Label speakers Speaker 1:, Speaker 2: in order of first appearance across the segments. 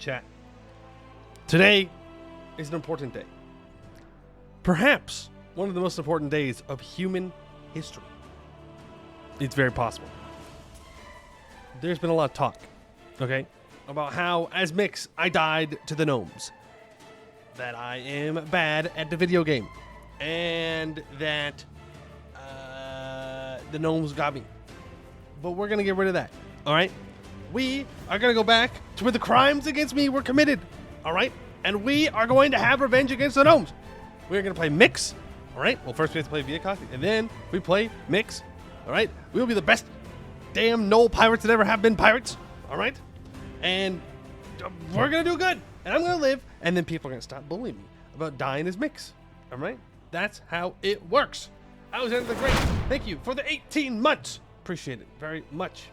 Speaker 1: chat. Today is an important day. Perhaps one of the most important days of human history. It's very possible. There's been a lot of talk, okay, about how, as Mykx, I died to the gnomes. That I am bad at the video game. And that the gnomes got me. But we're going to get rid of that, all right? We are going to go back to where the crimes against me were committed, all right? And we are going to have revenge against the gnomes. We're going to play Mykx, all right? Well, first we have to play Bitbucket, and then we play Mykx, all right? We will be the best damn gnoll pirates that ever have been pirates, all right? And we're going to do good, and I'm going to live, and then people are going to stop bullying me about dying as Mykx, all right? That's how it works. Alexander the Great, thank you for the 18 months. Appreciate it very much.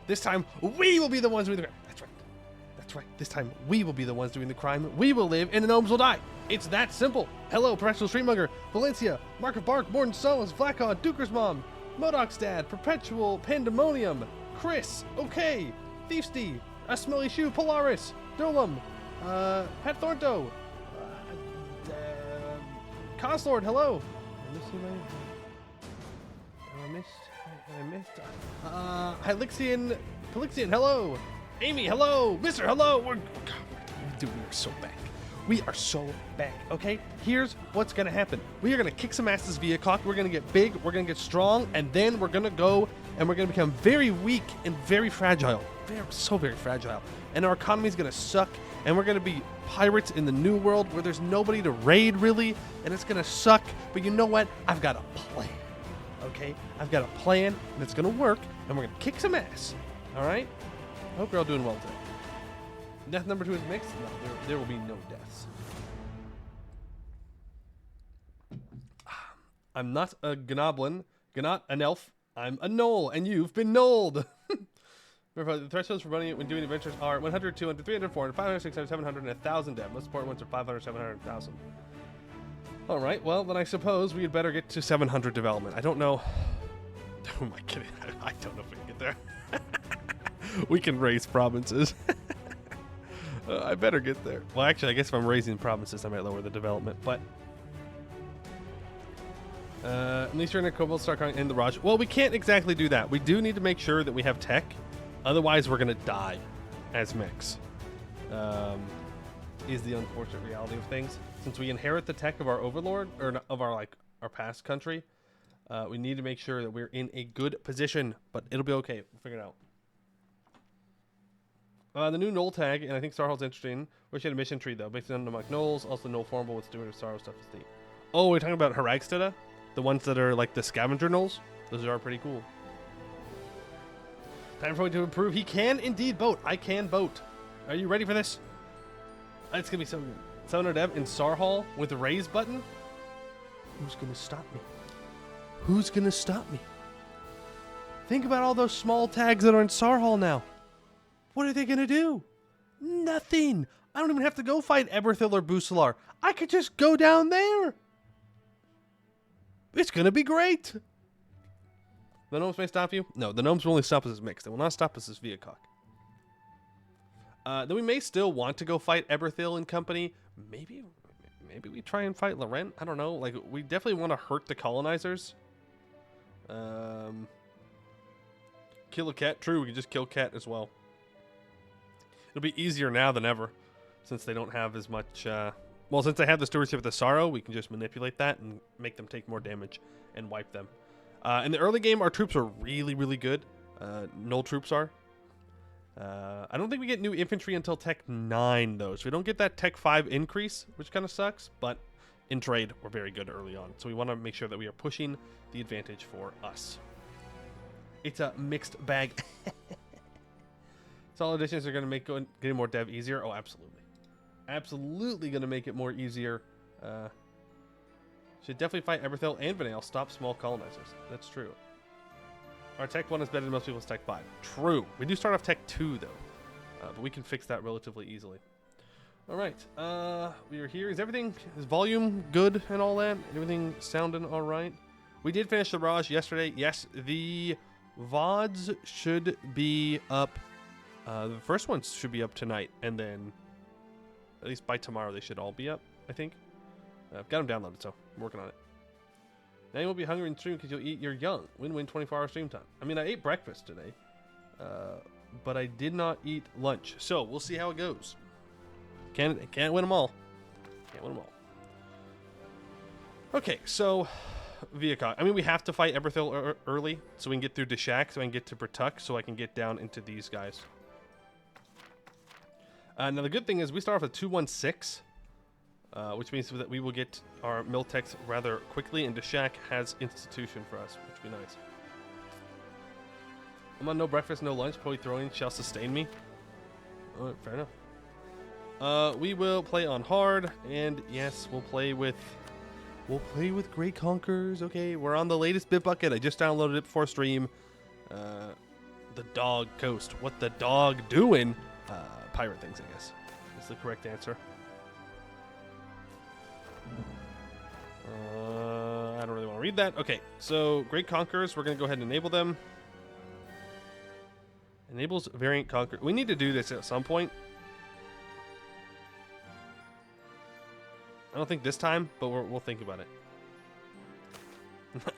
Speaker 1: This time, we will be the ones doing the crime. That's right. That's right. This time, we will be the ones doing the crime. We will live, and the gnomes will die. It's that simple. Hello, Professional Streetmonger, Valencia, Mark of Bark, Morton Solis, Vlacon, Duker's Mom, Modoc's Dad, Perpetual, Pandemonium, Chris, Okay, Thiefsty, A Smelly Shoe, Polaris, Dolum, Pat Thornto, Coslord, hello. I missed. Hylixian, hello. Amy, hello. Mister, hello. Dude, we are so back. We are so back, okay? Here's what's going to happen. We are going to kick some asses via cock. We're going to get big. We're going to get strong. And then we're going to go and we're going to become very weak and very fragile. Very fragile. And our economy is going to suck. And we're going to be pirates in the new world where there's nobody to raid, really. And it's going to suck. But you know what? I've got a plan. Okay? I've got a plan, and it's going to work. And we're going to kick some ass. All right? I hope you're all doing well today. Death number 2 is Mykx. No, there will be no deaths. I'm not a gnoblin, not an elf. I'm a gnoll, and you've been gnolled. The thresholds for running it when doing adventures are 100, 200, 300, 400, 500, 600, 700, and 1,000 dev. Most important ones are 500, 700, 1,000. All right, well, then I suppose we had better get to 700 development. I don't know. Who am I kidding? I don't know if we can get there. We can raise provinces. I better get there. Well, actually, I guess if I'm raising provinces, I might lower the development, but... at least you're in a Kobold Star in the Raj. Well, we can't exactly do that. We do need to make sure that we have tech. Otherwise, we're going to die as Mykx. Is the unfortunate reality of things. Since we inherit the tech of our overlord, or of our past country, we need to make sure that we're in a good position. But it'll be okay. We'll figure it out. The new Gnoll tag, and I think Starhold's interesting. Wish you had a mission tree, though. Based on the Gnolls, also Gnoll formable with Steward of Sorrow stuff is neat. Oh, we're talking about Haragsteda? The ones that are like the scavenger Gnolls? Those are pretty cool. Time for me to improve. He can indeed boat. I can boat. Are you ready for this? It's going to be so good. 700 dev in Sarhall with the raise button? Who's going to stop me? Who's going to stop me? Think about all those small tags that are in Sarhall now. What are they going to do? Nothing. I don't even have to go fight Eberthil or Bucelar. I could just go down there. It's going to be great. The gnomes may stop you? No, the gnomes will only stop us as Mykx. They will not stop us as Viacock. Then we may still want to go fight Eberthil and company. Maybe we try and fight Laurent. I don't know. Like, we definitely want to hurt the colonizers. Kill a cat. True, we can just kill cat as well. It'll be easier now than ever, since they don't have as much... well, since they have the Stewardship of the Sorrow, we can just manipulate that and make them take more damage and wipe them. In the early game, our troops are really, really good. Gnoll troops are. I don't think we get new infantry until Tech 9, though. So we don't get that Tech 5 increase, which kind of sucks. But in trade, we're very good early on. So we want to make sure that we are pushing the advantage for us. It's a mixed bag. Solid additions are going to make getting more dev easier. Oh, absolutely. Absolutely going to make it more easier. Should definitely fight Eberthil and Vanale. Stop small colonizers. That's true. Our Tech 1 is better than most people's Tech 5. True. We do start off Tech 2, though. But we can fix that relatively easily. All right. We are here. Is volume good and all that? Everything sounding all right? We did finish the Raj yesterday. Yes, the VODs should be up The first ones should be up tonight, and then at least by tomorrow they should all be up, I think. I've got them downloaded, so I'm working on it. Now you won't be hungry in stream because you'll eat your young. Win-win 24-hour stream time. I mean, I ate breakfast today, but I did not eat lunch. So we'll see how it goes. Can't win them all. Can't win them all. Okay, so Viacog. I mean, we have to fight Eberthil early so we can get through Deshak, so I can get to Bertuk, so I can get down into these guys. Now the good thing is we start off with 216, which means that we will get our Miltex rather quickly, and Deshak has institution for us, which would be nice. I'm on no breakfast, no lunch. Probably throwing shall sustain me. All right, fair enough. We will play on hard, and yes, we'll play with Great Conquerors. Okay, we're on the latest Bitbucket. I just downloaded it before stream. The dog coast. What the dog doing? Pirate things, I guess. That's the correct answer. I don't really want to read that. Okay, so Great Conquerors, we're going to go ahead and enable them. Enables variant conquer. We need to do this at some point. I don't think this time, but we'll think about it.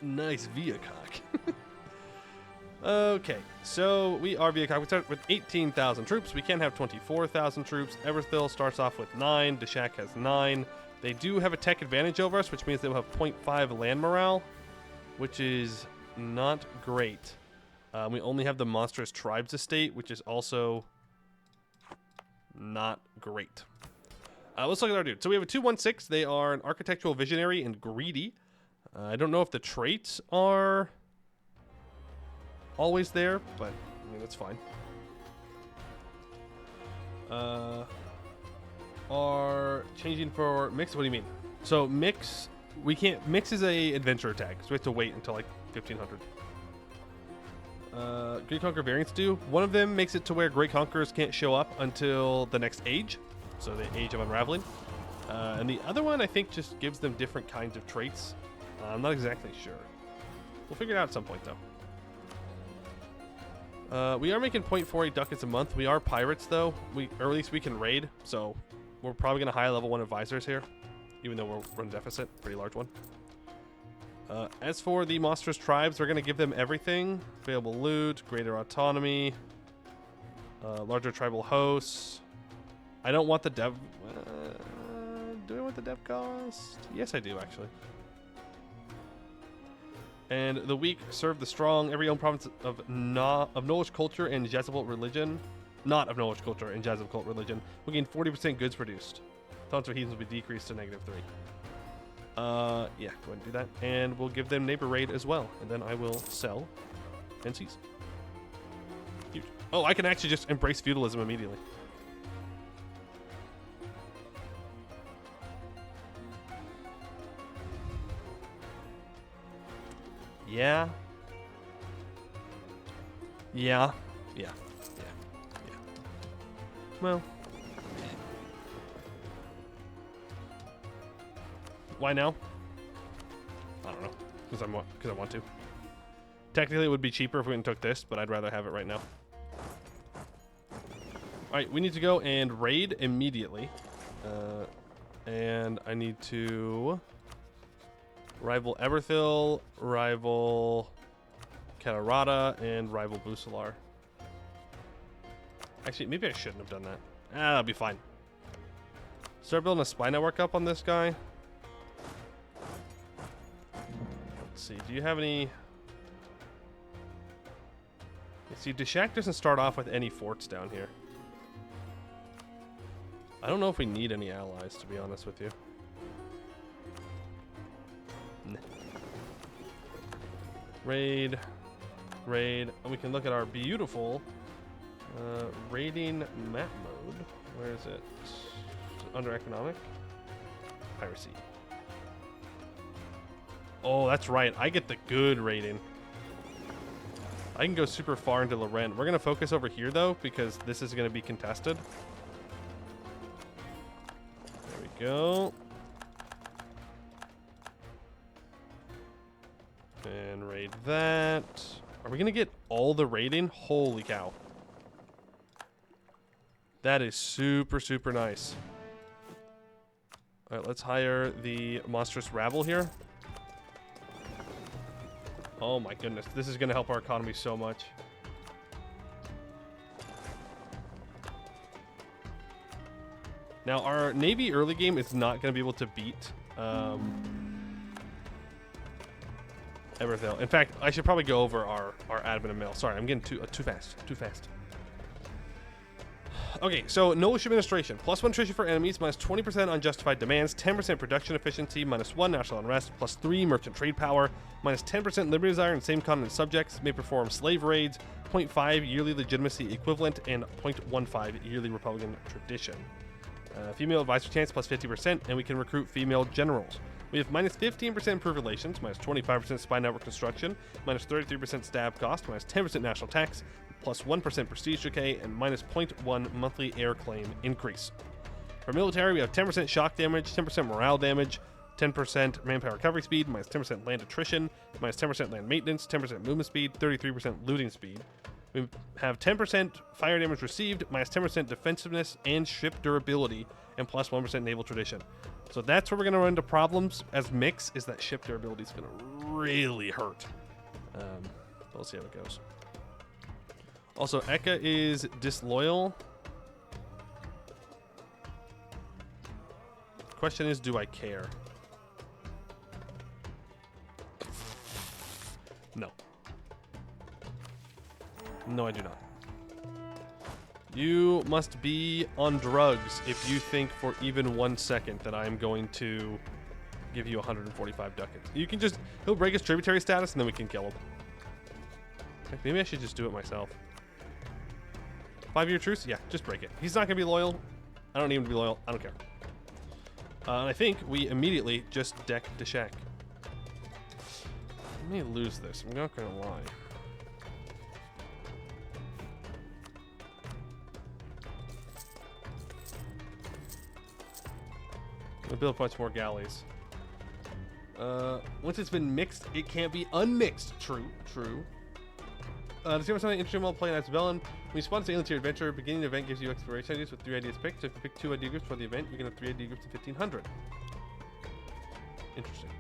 Speaker 1: Nice Viacog. Okay, so we are Viacog. We start with 18,000 troops. We can have 24,000 troops. Eberthil starts off with 9. Deshak has 9. They do have a tech advantage over us, which means they will have 0.5 land morale, which is not great. We only have the monstrous tribes estate, which is also not great. Let's look at our dude. So we have a 216. They are an architectural visionary and greedy. I don't know if the traits are always there, but I mean, that's fine. Are changing for Mykx? What do you mean? So Mykx, we can't. Mykx is a adventure attack, so we have to wait until like 1500. Great Conqueror variants do. One of them makes it to where Great Conquerors can't show up until the next age, so the Age of Unraveling. And the other one, I think, just gives them different kinds of traits. I'm not exactly sure. We'll figure it out at some point, though. We are making 0.48 ducats a month. We are pirates, though. Or at least we can raid, so we're probably going to high level 1 advisors here, even though we're running deficit, pretty large one. As for the monstrous tribes, we're going to give them everything. Available loot, greater autonomy, larger tribal hosts. I don't want the dev... do I want the dev cost? Yes, I do, actually. And the weak serve the strong. Every own province of gnollish culture and Jezebel religion. Not of gnollish culture and Jezebel cult religion. Will gain 40% goods produced. Taunts for heathens will be decreased to -3. Yeah, go ahead and do that. And we'll give them neighbor raid as well. And then I will sell and seize. Huge. Oh, I can actually just embrace feudalism immediately. Yeah. Well. Why now? I don't know. Because I want to. Technically, it would be cheaper if we went and took this, but I'd rather have it right now. Alright, we need to go and raid immediately. And I need to... rival Eberthil, rival Katarata, and rival Busalar. Actually, maybe I shouldn't have done that. That'll be fine. Start building a spy network up on this guy. Let's see, do you have any... Let's see, Deshak doesn't start off with any forts down here. I don't know if we need any allies, to be honest with you. Raid. And we can look at our beautiful raiding map mode. Where is it? Under economic. Piracy. Oh, that's right. I get the good raiding. I can go super far into Lorraine. We're going to focus over here, though, because this is going to be contested. There we go. And raid that. Are we going to get all the raiding? Holy cow. That is super, super nice. All right, let's hire the monstrous rabble here. Oh my goodness, this is going to help our economy so much. Now, our Navy early game is not going to be able to beat Everything. In fact, I should probably go over our admin and mail. Sorry, I'm getting too fast. Too fast. Okay, so gnollish administration. +1 attrition for enemies, -20% unjustified demands, 10% production efficiency, -1 national unrest, +3 merchant trade power, -10% liberty desire and same continent subjects, may perform slave raids, 0.5 yearly legitimacy equivalent, and 0.15 yearly republican tradition. Female advisor chance +50%, and we can recruit female generals. We have -15% improved relations, -25% spy network construction, -33% stab cost, -10% national tax, +1% prestige decay, and -0.1 monthly air claim increase. For military, we have 10% shock damage, 10% morale damage, 10% manpower recovery speed, -10% land attrition, -10% land maintenance, 10% movement speed, 33% looting speed. We have 10% fire damage received, -10% defensiveness and ship durability, and +1% naval tradition. So that's where we're going to run into problems as Mykx, is that ship durability is going to really hurt. We'll see how it goes. Also, Eka is disloyal. Question is, do I care? No. No, I do not. You must be on drugs if you think for even 1 second that I'm going to give you 145 ducats. You can just, he'll break his tributary status and then we can kill him. Heck, maybe I should just do it myself. 5-year truce? Yeah, just break it. He's not going to be loyal. I don't need him to be loyal. I don't care. And I think we immediately just deck Deshak. I may lose this. I'm not going to lie. We'll build a bunch more galleys. Once it's been mixed, it can't be unmixed. True, true. The same something interesting while playing as Naval. When you spawn to your adventure, beginning the event gives you exploration ideas with 3 ideas picked. So if you pick 2 idea groups for the event, you can have 3 idea groups of 1,500. Interesting.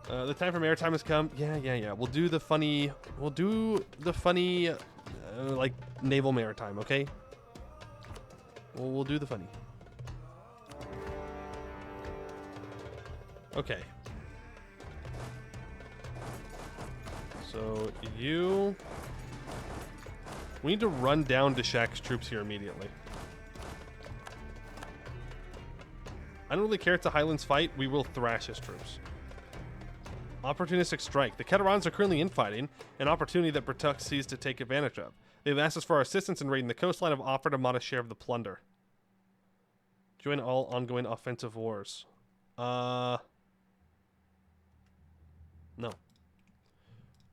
Speaker 1: The time for maritime has come. Yeah. We'll do the funny. Like naval maritime. Okay. We'll do the funny. Okay. So we need to run down Deshak's troops here immediately. I don't really care it's a Highlands fight. We will thrash his troops. Opportunistic strike. The Keterons are currently infighting, an opportunity that Bertuk sees to take advantage of. They've asked us for our assistance in raiding the coastline and have offered a modest share of the plunder. Join all ongoing offensive wars. No.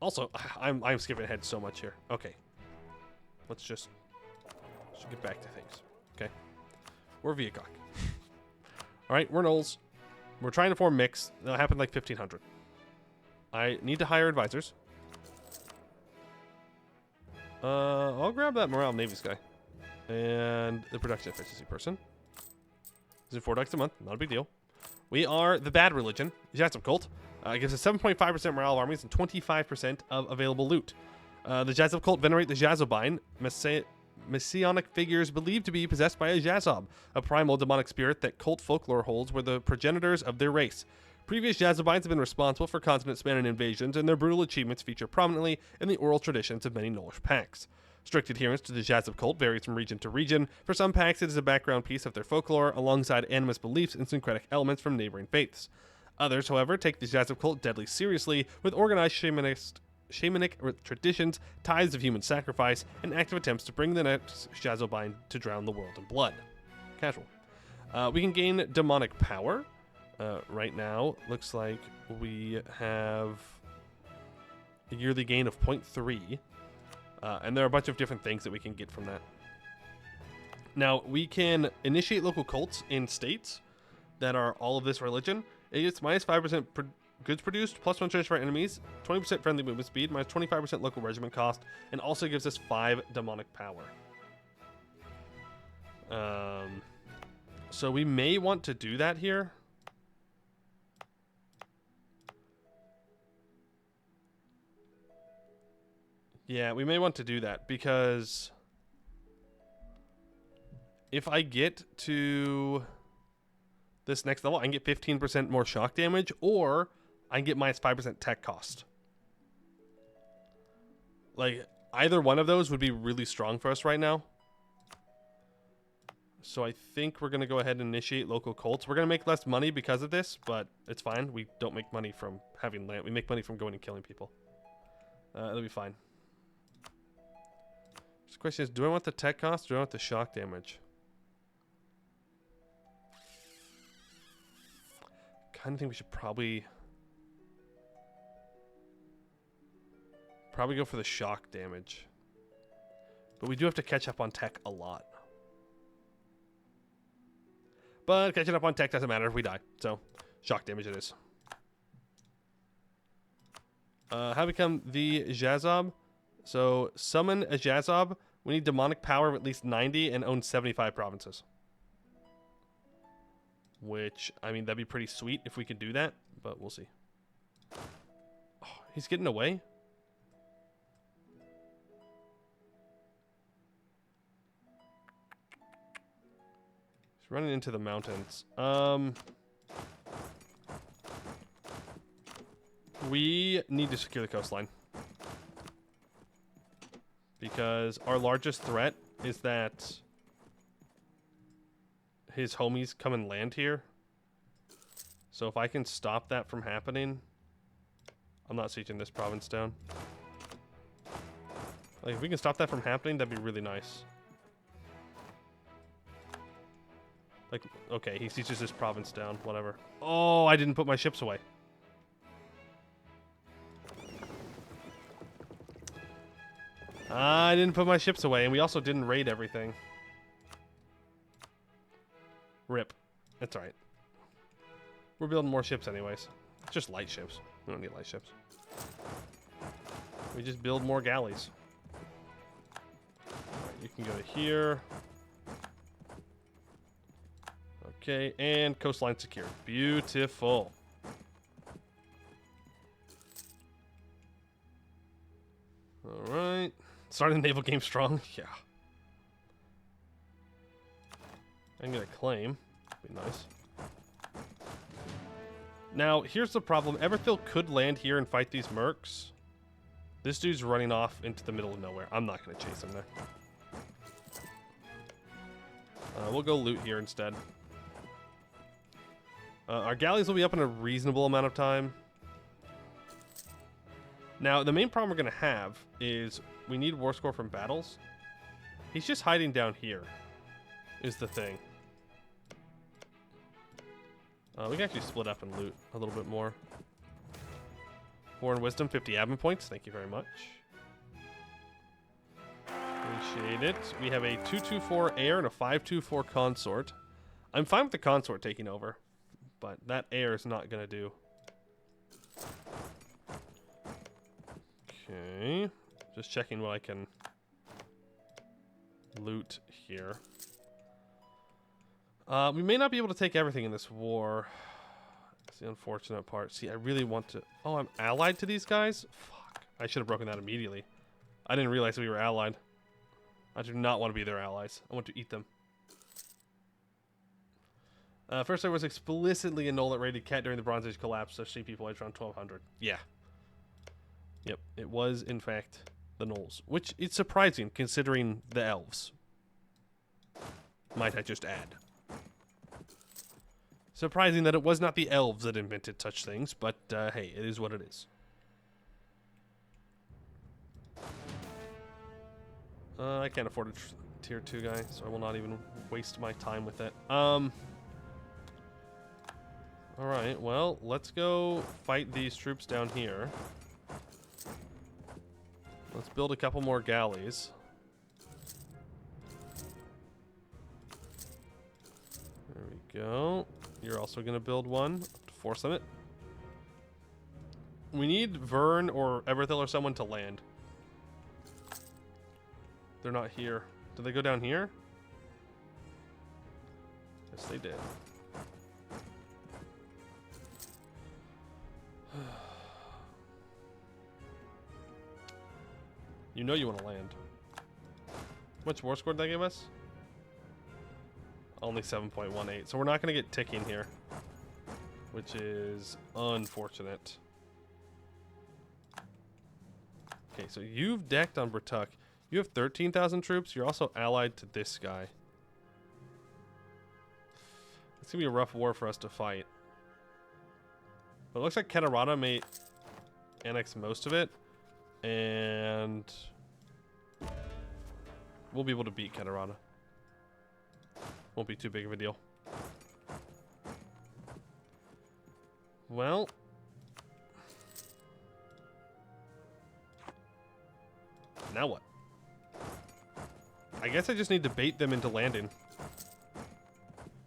Speaker 1: Also, I'm skipping ahead so much here. Okay. Let's just get back to things. Okay. We're Viacok. Alright, we're Knolls. We're trying to form Mykx. That'll happen like 1,500. I need to hire advisors. I'll grab that morale Navy's guy. And the production efficiency person. This is 4 ducats a month. Not a big deal. We are the bad religion. Jaz cult. It gives us 7.5% morale of armies and 25% of available loot. The Jaz cult venerate the Jazobine, messianic figures believed to be possessed by a Jazob, a primal demonic spirit that cult folklore holds were the progenitors of their race. Previous Jazobines have been responsible for continent-spanning invasions, and their brutal achievements feature prominently in the oral traditions of many gnollish packs. Strict adherence to the Jaz cult varies from region to region. For some packs, it is a background piece of their folklore, alongside animist beliefs and syncretic elements from neighboring faiths. Others, however, take the Jaz cult deadly seriously, with organized shamanic traditions, tithes of human sacrifice, and active attempts to bring the next Jazobine to drown the world in blood. Casual. We can gain demonic power. Right now, looks like we have a yearly gain of 0.3. And there are a bunch of different things that we can get from that. Now, we can initiate local cults in states that are all of this religion. It gets -5% goods produced, +1 chance for our enemies, 20% friendly movement speed, -25% local regiment cost, and also gives us 5 demonic power. So we may want to do that here. Yeah, we may want to do that because if I get to this next level, I can get 15% more shock damage, or I can get minus 5% tech cost. Like, either one of those would be really strong for us right now. So I think we're going to go ahead and initiate local cults. We're going to make less money because of this, but it's fine. We don't make money from having land. We make money from going and killing people. It'll be fine. The question is, do I want the tech cost or do I want the shock damage? Kind of think we should probably go for the shock damage. But we do have to catch up on tech a lot. But catching up on tech doesn't matter if we die. So, shock damage it is. How to become the Jazob? So, summon a Jazob. We need demonic power of at least 90 and own 75 provinces. Which, I mean, that'd be pretty sweet if we could do that. But we'll see. Oh, he's getting away? He's running into the mountains. We need to secure the coastline. Because our largest threat is that his homies come and land here. So if I can stop that from happening, I'm not sieging this province down. Like, if we can stop that from happening, that'd be really nice. Like, okay, he sieges this province down, whatever. Oh, I didn't put my ships away. I didn't put my ships away, and we also didn't raid everything. Rip. That's alright. We're building more ships anyways. It's just light ships. We don't need light ships. We just build more galleys. Right, you can go to here. Okay, and coastline secured. Beautiful. Alright. Starting the naval game strong. Yeah. I'm gonna claim. Be nice. Now, here's the problem. Everthil could land here and fight these mercs. This dude's running off into the middle of nowhere. I'm not gonna chase him there. We'll go loot here instead. Our galleys will be up in a reasonable amount of time. Now, the main problem we're going to have is we need war score from battles. He's just hiding down here, is the thing. We can actually split up and loot a little bit more. War and Wisdom, 50 admin points. Thank you very much. Appreciate it. We have a 2-2-4 heir and a 5-2-4 consort. I'm fine with the consort taking over, but that heir is not going to do. Okay. Just checking what I can loot here. We may not be able to take everything in this war. That's the unfortunate part. See, I really want to... Oh, I'm allied to these guys? Fuck. I should have broken that immediately. I didn't realize we were allied. I do not want to be their allies. I want to eat them. First, there was explicitly a null that raided Cat during the Bronze Age collapse, so sea people age around 1200. Yeah. Yep, it was, in fact, the gnolls. Which is surprising, considering the elves. Might I just add. Surprising that it was not the elves that invented such things, but hey, it is what it is. I can't afford a tier 2 guy, so I will not even waste my time with it. Alright, well, let's go fight these troops down here. Let's build a couple more galleys. There we go. You're also going to build one to force them it. We need Vern or Everthil or someone to land. They're not here. Do they go down here? they did. You know you want to land. How much war score did that give us? Only 7.18. So we're not going to get ticking here, which is unfortunate. Okay, so you've decked on Bertuck. You have 13,000 troops. You're also allied to this guy. It's going to be a rough war for us to fight. But it looks like Katarata may annex most of it. And we'll be able to beat Katarata. Won't be too big of a deal. Well, now what? I guess I just need to bait them into landing.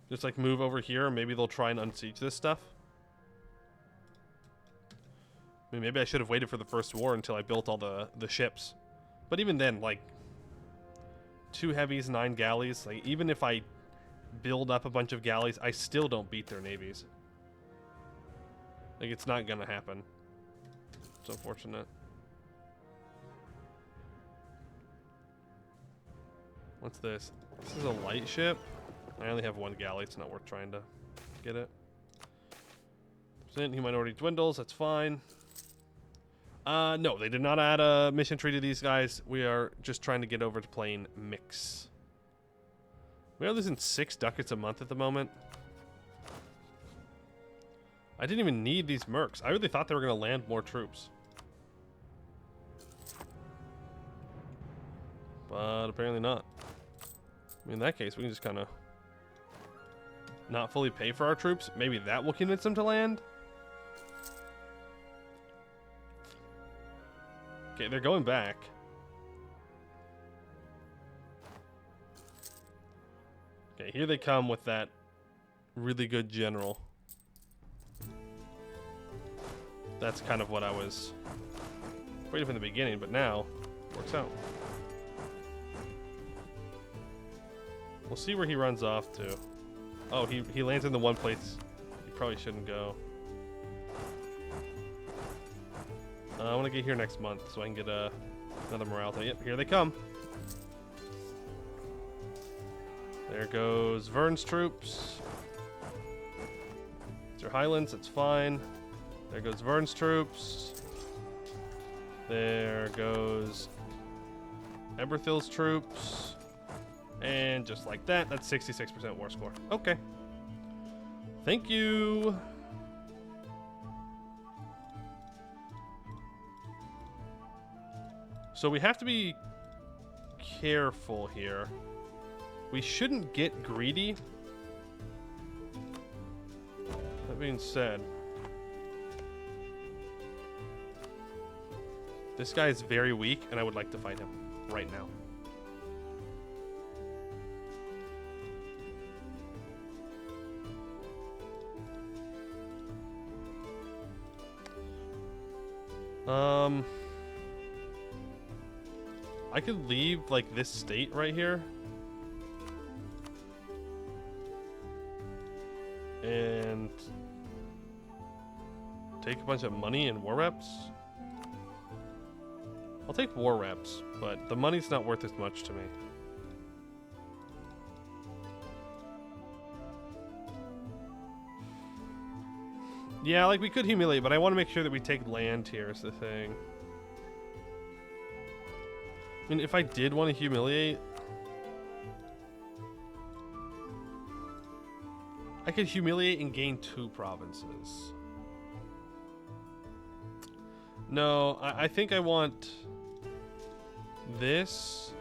Speaker 1: Just like move over here, and maybe they'll try and unsiege this stuff. I mean, maybe I should have waited for the first war until I built all the ships. But even then, like, 2 heavies, 9 galleys, like, even if I build up a bunch of galleys, I still don't beat their navies. Like, it's not gonna happen. It's unfortunate. What's this? This is a light ship. I only have 1 galley, it's not worth trying to get it. Percent humanity dwindles, that's fine. No, they did not add a mission tree to these guys. We are just trying to get over to playing Mykx. We are losing 6 ducats a month at the moment. I didn't even need these mercs. I really thought they were going to land more troops. But apparently not. I mean, in that case, we can just kind of not fully pay for our troops. Maybe that will convince them to land. Okay, they're going back. Okay, here they come with that really good general. That's kind of what I was waiting from the beginning, but now it works out. We'll see where he runs off to. Oh, he lands in the one place he probably shouldn't go. I want to get here next month so I can get another morale thing. Yep, here they come. There goes Vern's troops. These are Highlands, that's fine. There goes Vern's troops. There goes Eberthil's troops. And just like that, that's 66% war score. Okay. Thank you. So we have to be careful here. We shouldn't get greedy. That being said, this guy is very weak, and I would like to fight him right now. I could leave, like, this state right here. And take a bunch of money and war reps. I'll take war reps, but the money's not worth as much to me. Yeah, like, we could humiliate, but I want to make sure that we take land here is the thing. I mean, if I did want to humiliate, I could humiliate and gain 2 provinces. No, I think I want this.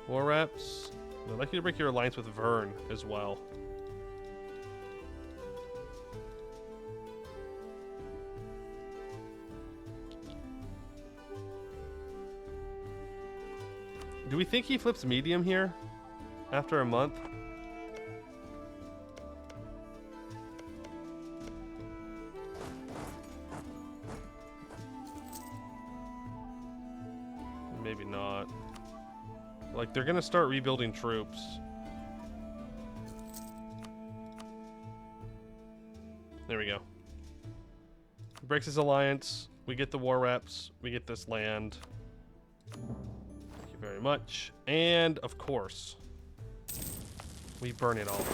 Speaker 1: War reps. I'd like you to break your alliance with Vern as well. Do we think he flips medium here after a month? Maybe not. Like, they're gonna start rebuilding troops. There we go. Breaks his alliance. We get the war reps. We get this land. Thank you very much. And, of course, we burn it all.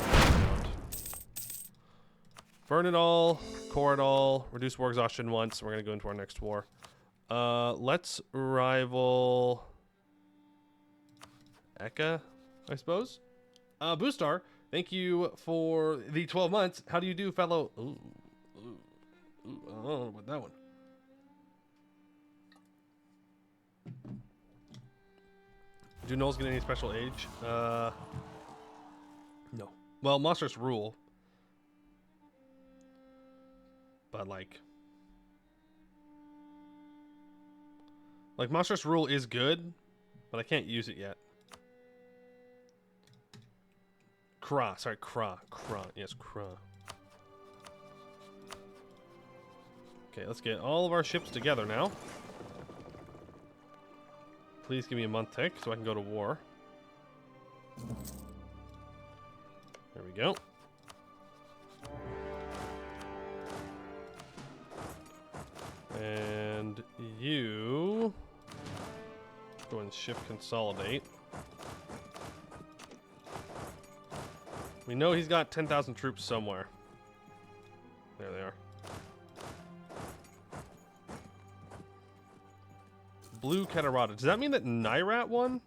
Speaker 1: Burn it all. Core it all. Reduce war exhaustion once. We're going to go into our next war. Let's rival Eka, I suppose. Boostar, thank you for the 12 months. How do you do, fellow? Ooh, ooh, ooh, I don't know about that one. Do gnolls get any special age? No. Well, monsters rule. But like monstrous rule is good, but I can't use it yet. Kra, sorry, Kra, yes, Kra. Okay, let's get all of our ships together now. Please give me a month tick so I can go to war. There we go. And you go and shift consolidate. We know he's got 10,000 troops somewhere. There they are. Blue Catarata. Does that mean that Nyrat won?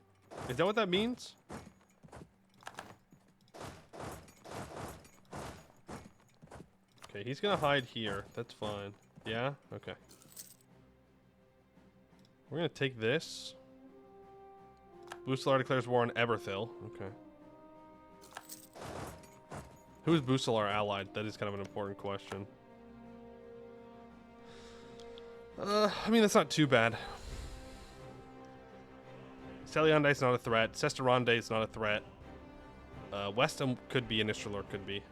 Speaker 1: Is that what that means? Okay, he's gonna hide here. That's fine. Yeah? Okay. We're gonna take this. Bucelar declares war on Eberthil. Okay. Who is Bucelar allied? That is kind of an important question. I mean, that's not too bad. Selyonde is not a threat. Sesteronde is not a threat. Westham could be, and Istralor could be.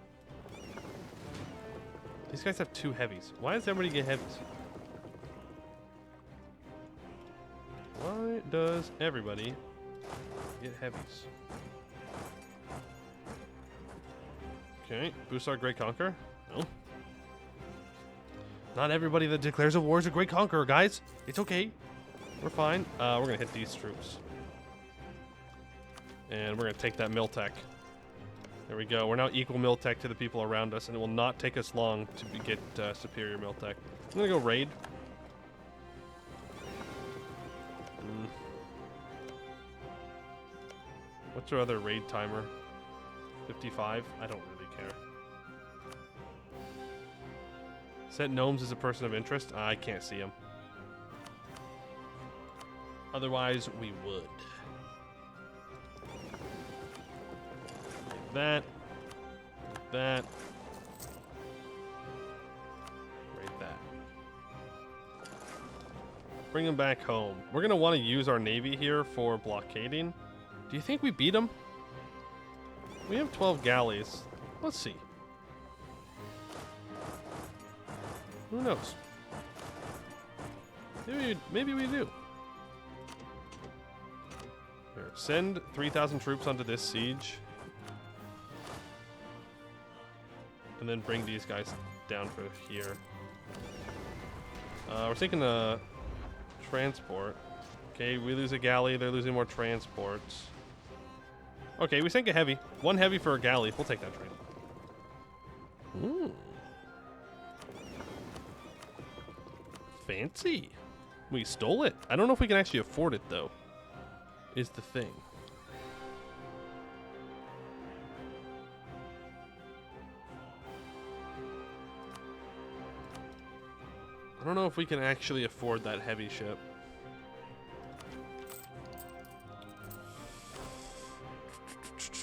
Speaker 1: These guys have 2 heavies. Why does everybody get heavies? Why does everybody get heavies? Okay, Bucelar Great Conqueror? No. Not everybody that declares a war is a Great Conqueror, guys. It's okay. We're fine. We're gonna hit these troops. And we're gonna take that mill tech. There we go. We're now equal mill tech to the people around us, and it will not take us long to get superior mill tech. I'm gonna go raid. What's our other raid timer? 55? I don't really care. Set gnomes as a person of interest? I can't see him. Otherwise, we would. Like that. Like that. Right that. Bring him back home. We're going to want to use our navy here for blockading. Do you think we beat him? We have 12 galleys. Let's see. Who knows? Maybe we do. Here, send 3,000 troops onto this siege. And then bring these guys down for here. We're taking a transport. Okay, we lose a galley. They're losing more transports. Okay, we sank a heavy. 1 heavy for a galley. We'll take that train. Ooh. Fancy. We stole it. I don't know if we can actually afford it, though. Is the thing. I don't know if we can actually afford that heavy ship.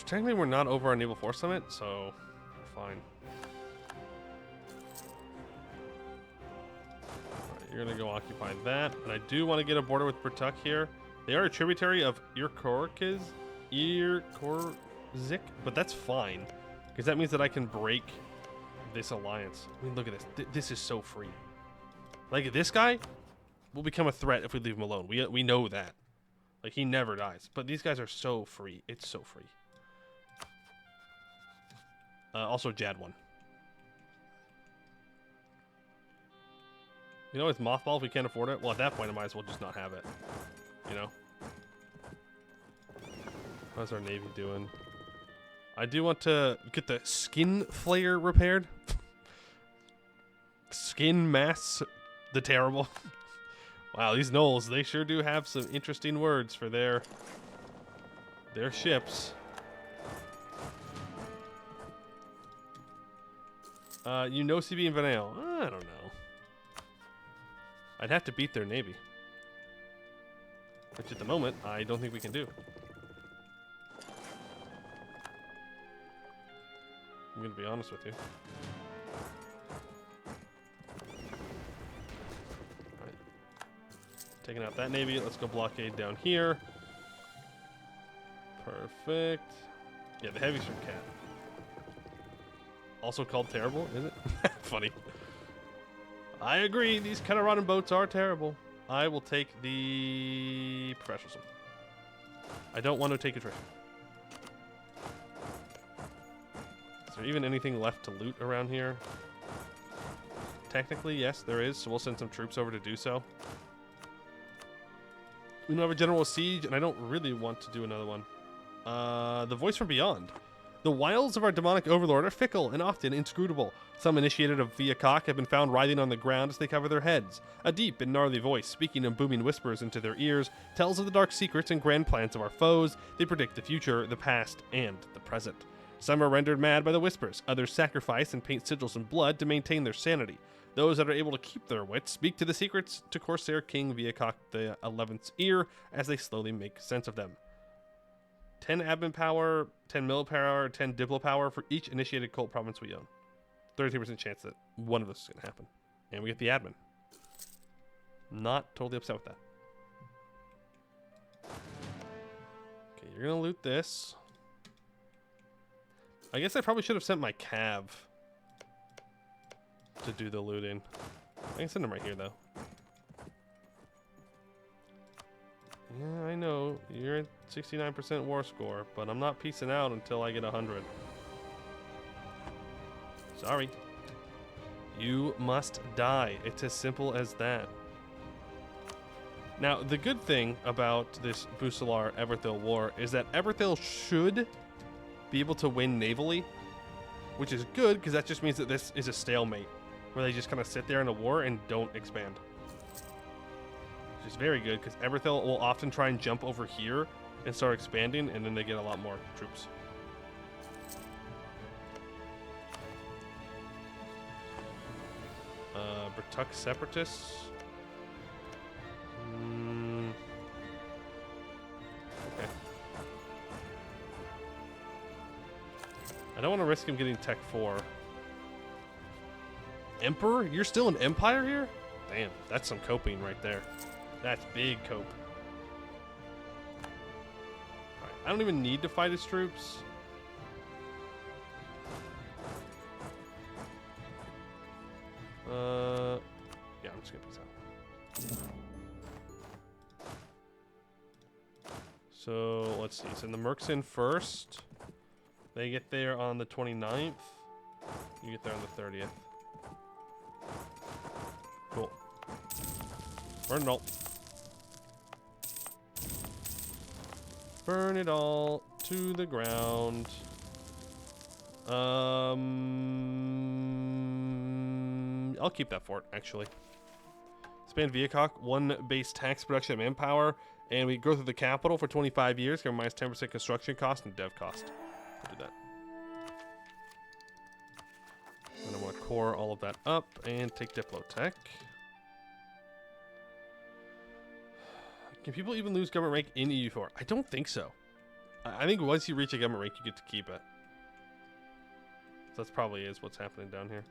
Speaker 1: Technically, we're not over our naval force limit, so we're fine. Alright, you're gonna go occupy that, and I do want to get a border with Bertuck here. They are a tributary of Irkorzik, but that's fine, because that means that I can break this alliance. I mean, look at this. This is so free. Like, this guy will become a threat if we leave him alone. We know that. Like, he never dies. But these guys are so free. It's so free. Also, Jad won. You know, with Mothball, if we can't afford it, well, at that point, I might as well just not have it. You know? How's our Navy doing? I do want to get the skin flare repaired. Skin mass the terrible. Wow, these gnolls, they sure do have some interesting words for their ships. You know CB and Vanale. I don't know. I'd have to beat their Navy. Which at the moment, I don't think we can do. I'm gonna be honest with you. Alright. Taking out that Navy, let's go blockade down here. Perfect. Yeah, the heavy's from Cat. Also called terrible, is it? Funny. I agree, these Canarodan boats are terrible. I will take the professionalism. I don't want to take attrition. Is there even anything left to loot around here? Technically, yes, there is, so we'll send some troops over to do so. We don't have a general siege, and I don't really want to do another one. The voice from beyond. The wiles of our demonic overlord are fickle and often inscrutable. Some initiated of Viacock have been found writhing on the ground as they cover their heads. A deep and gnarly voice, speaking in booming whispers into their ears, tells of the dark secrets and grand plans of our foes. They predict the future, the past, and the present. Some are rendered mad by the whispers, others sacrifice and paint sigils in blood to maintain their sanity. Those that are able to keep their wits speak to the secrets to Corsair King Viacock the 11th's ear as they slowly make sense of them. 10 admin power, 10 mil power, 10 diplo power for each initiated cult province we own. 32% chance that one of this is going to happen. And we get the admin. Not totally upset with that. Okay, you're going to loot this. I guess I probably should have sent my cav to do the looting. I can send them right here, though. Yeah, I know. You're at 69% war score, but I'm not peacing out until I get 100. Sorry. You must die. It's as simple as that. Now, the good thing about this Busalar Everthil war is that Everthil should be able to win navally, which is good because that just means that this is a stalemate, where they just kind of sit there in a war and don't expand. Which is very good because Everthil will often try and jump over here and start expanding, and then they get a lot more troops. Bertuck Separatists. Okay. I don't want to risk him getting Tech 4. Emperor? You're still an Empire here? Damn, that's some coping right there. That's big cope. Alright, I don't even need to fight his troops. Yeah, I'm just gonna peace out. So, let's see. Send the Mercs in first. They get there on the 29th. You get there on the 30th. Cool. Burn it all. Burn it all to the ground. I'll keep that fort, actually. Expand Viacock, 1 base tax production of manpower, and we go through the capital for 25 years, give minus 10% construction cost and dev cost. We'll do that. And I want to core all of that up and take Diplo Tech. Can people even lose government rank in EU4? I don't think so. I think once you reach a government rank, you get to keep it. So that's probably is what's happening down here.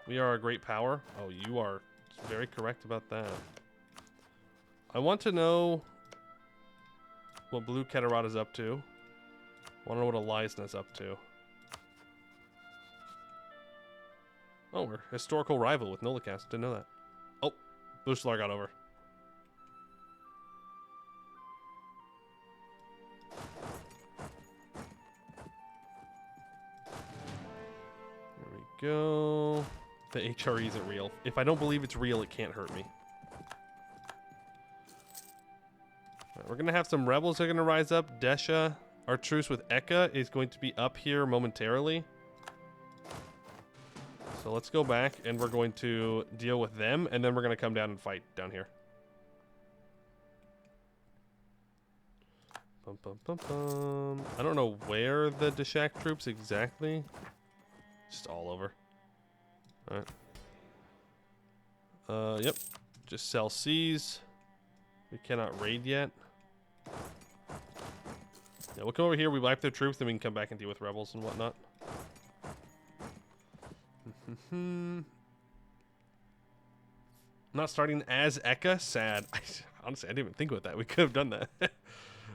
Speaker 1: We are a great power. Oh, you are very correct about that. I want to know what Blue Keterad is up to. I want to know what Eliasna is up to. Oh, we're historical rival with Nolicast. Didn't know that. Oh, Bushlar got over. There we go. The HRE isn't real. If I don't believe it's real, it can't hurt me. Right, we're going to have some rebels that are going to rise up. Desha, our truce with Eka, is going to be up here momentarily. So let's go back, and we're going to deal with them, and then we're going to come down and fight down here. Bum, bum, bum, bum. I don't know where the Deshak troops exactly. Just all over. Alright. Yep. Just sell C's. We cannot raid yet. Yeah, we'll come over here, we wipe their troops, then we can come back and deal with rebels and whatnot. Not starting as Eka, sad. Honestly, I didn't even think about that. We could have done that.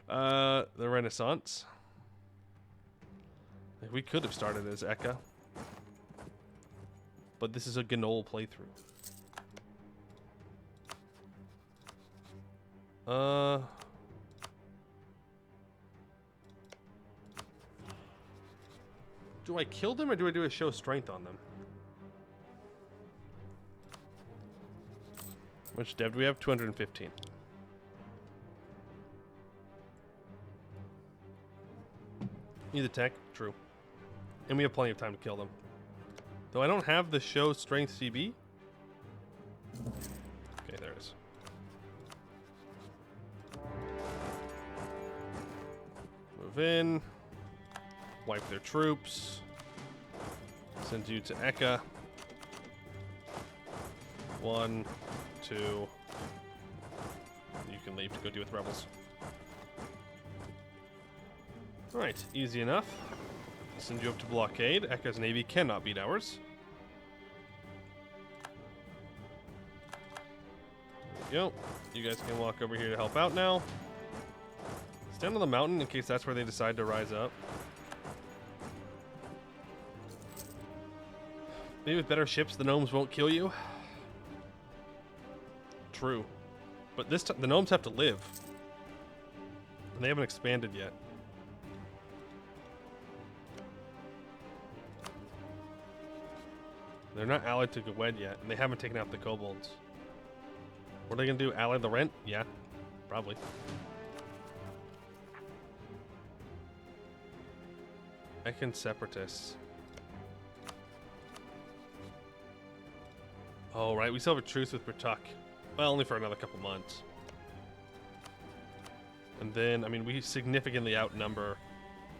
Speaker 1: The Renaissance. We could have started as Eka. But this is a Gnoll playthrough. Do I kill them or do I do a show strength on them? Which dev do we have? 215. Need the tech? True. And we have plenty of time to kill them. Though I don't have the show strength CB. Okay, there it is. Move in. Wipe their troops. Send you to Eka. 1, 2. You can leave to go deal with rebels. Alright, easy enough. Send you up to blockade. Eka's navy cannot beat ours. There we go. You guys can walk over here to help out now. Stand on the mountain in case that's where they decide to rise up. Maybe with better ships, the gnomes won't kill you. True. But this time, the gnomes have to live. And they haven't expanded yet. They're not allied to Gwed yet, and they haven't taken out the kobolds. What are they going to do? Ally the rent? Yeah, probably. Ekan separatists. Oh, right. We still have a truce with Bertuk. Well, only for another couple months. And then, I mean, we significantly outnumber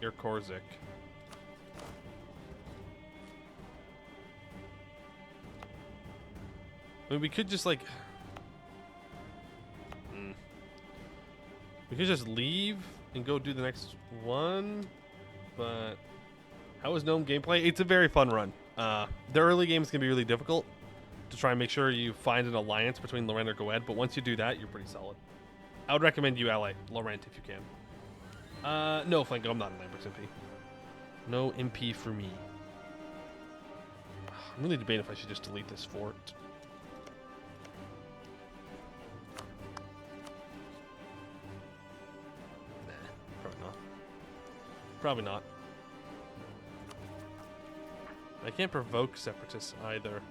Speaker 1: Irkorzik. I mean, we could just, like... We could just leave and go do the next one, but... How is Gnome gameplay? It's a very fun run. The early games can be really difficult to try and make sure you find an alliance between Laurent or Gwed, but once you do that, you're pretty solid. I would recommend you ally Laurent if you can. No, Flanko, I'm not an Lambert's MP. No MP for me. I'm really debating if I should just delete this fort. Probably not. Probably not. I can't provoke separatists either.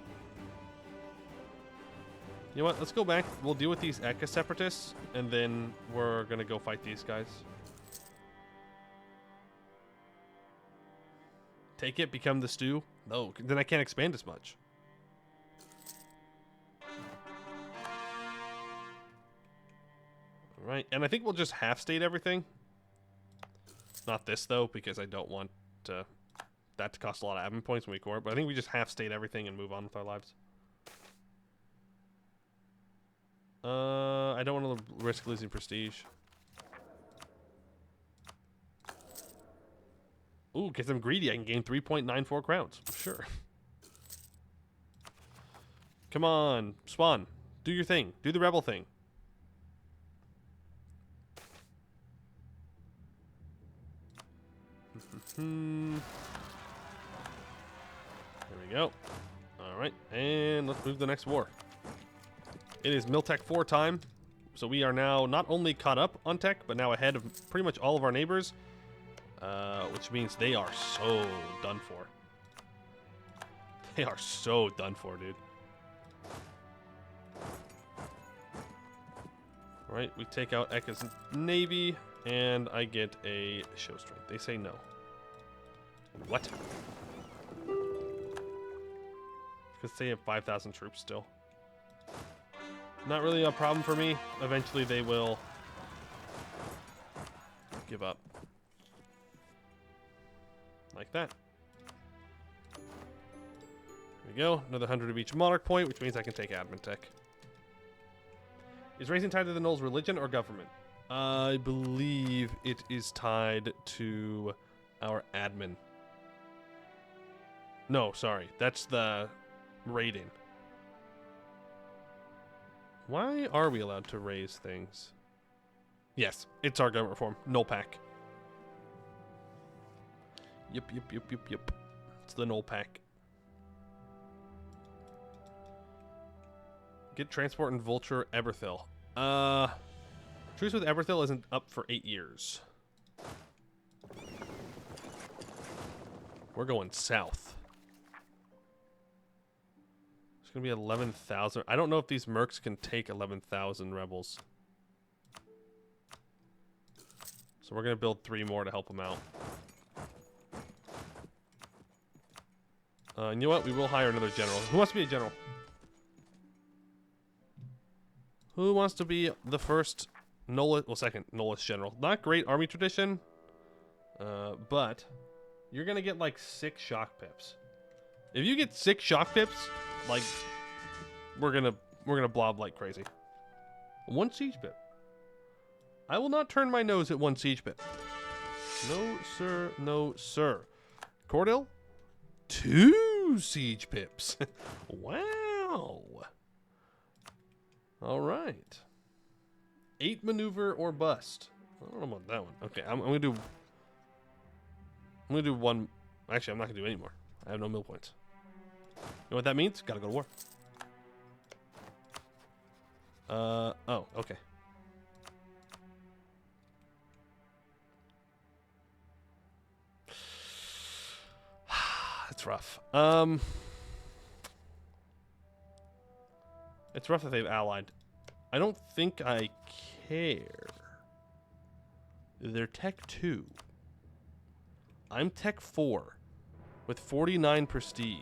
Speaker 1: You know what? Let's go back. We'll deal with these Eka separatists, and then we're gonna go fight these guys. Take it, become the stew? No, then I can't expand as much. Alright, and I think we'll just half-state everything. Not this, though, because I don't want that to cost a lot of admin points when we core, but I think we just half-state everything and move on with our lives. I don't want to risk losing prestige. Ooh, because I'm greedy, I can gain 3.94 crowns. Sure. Come on, Spawn. Do your thing. Do the rebel thing. There we go. Alright, and let's move to the next war. It is Miltech 4 time, so we are now not only caught up on tech, but now ahead of pretty much all of our neighbors, which means they are so done for. They are so done for, dude. Alright, we take out Ekka's navy, and I get a show strength. They say no. What? Because they have 5,000 troops still. Not really a problem for me. Eventually they will give up. Like that. There we go. Another 100 of each monarch point, which means I can take admin tech. Is raising tied to the Gnoll's religion or government? I believe it is tied to our admin. No, sorry. That's the raiding. Why are we allowed to raise things? Yes, it's our government reform. Null pack. Yep. It's the null pack. Get transport and vulture Eberthil. Truce with Eberthil isn't up for 8 years. We're going south. It's gonna be 11,000. I don't know if these mercs can take 11,000 rebels. So we're gonna build 3 more to help them out. And you know what? We will hire another general. Who wants to be a general? Who wants to be the first gnollish, well, second gnollish general? Not great army tradition, but you're gonna get like 6 shock pips. If you get 6 shock pips, like we're gonna blob like crazy. 1 siege pip. I will not turn my nose at 1 siege pip. No sir, no sir. Cordell, 2 siege pips. Wow. All right. 8 maneuver or bust. I don't know about that one. Okay, I'm gonna do 1. Actually, I'm not gonna do any more. I have no mill points. You know what that means? Gotta go to war. Oh, okay. It's rough. It's rough that they've allied. I don't think I care. They're tech 2. I'm tech 4 with 49 prestige.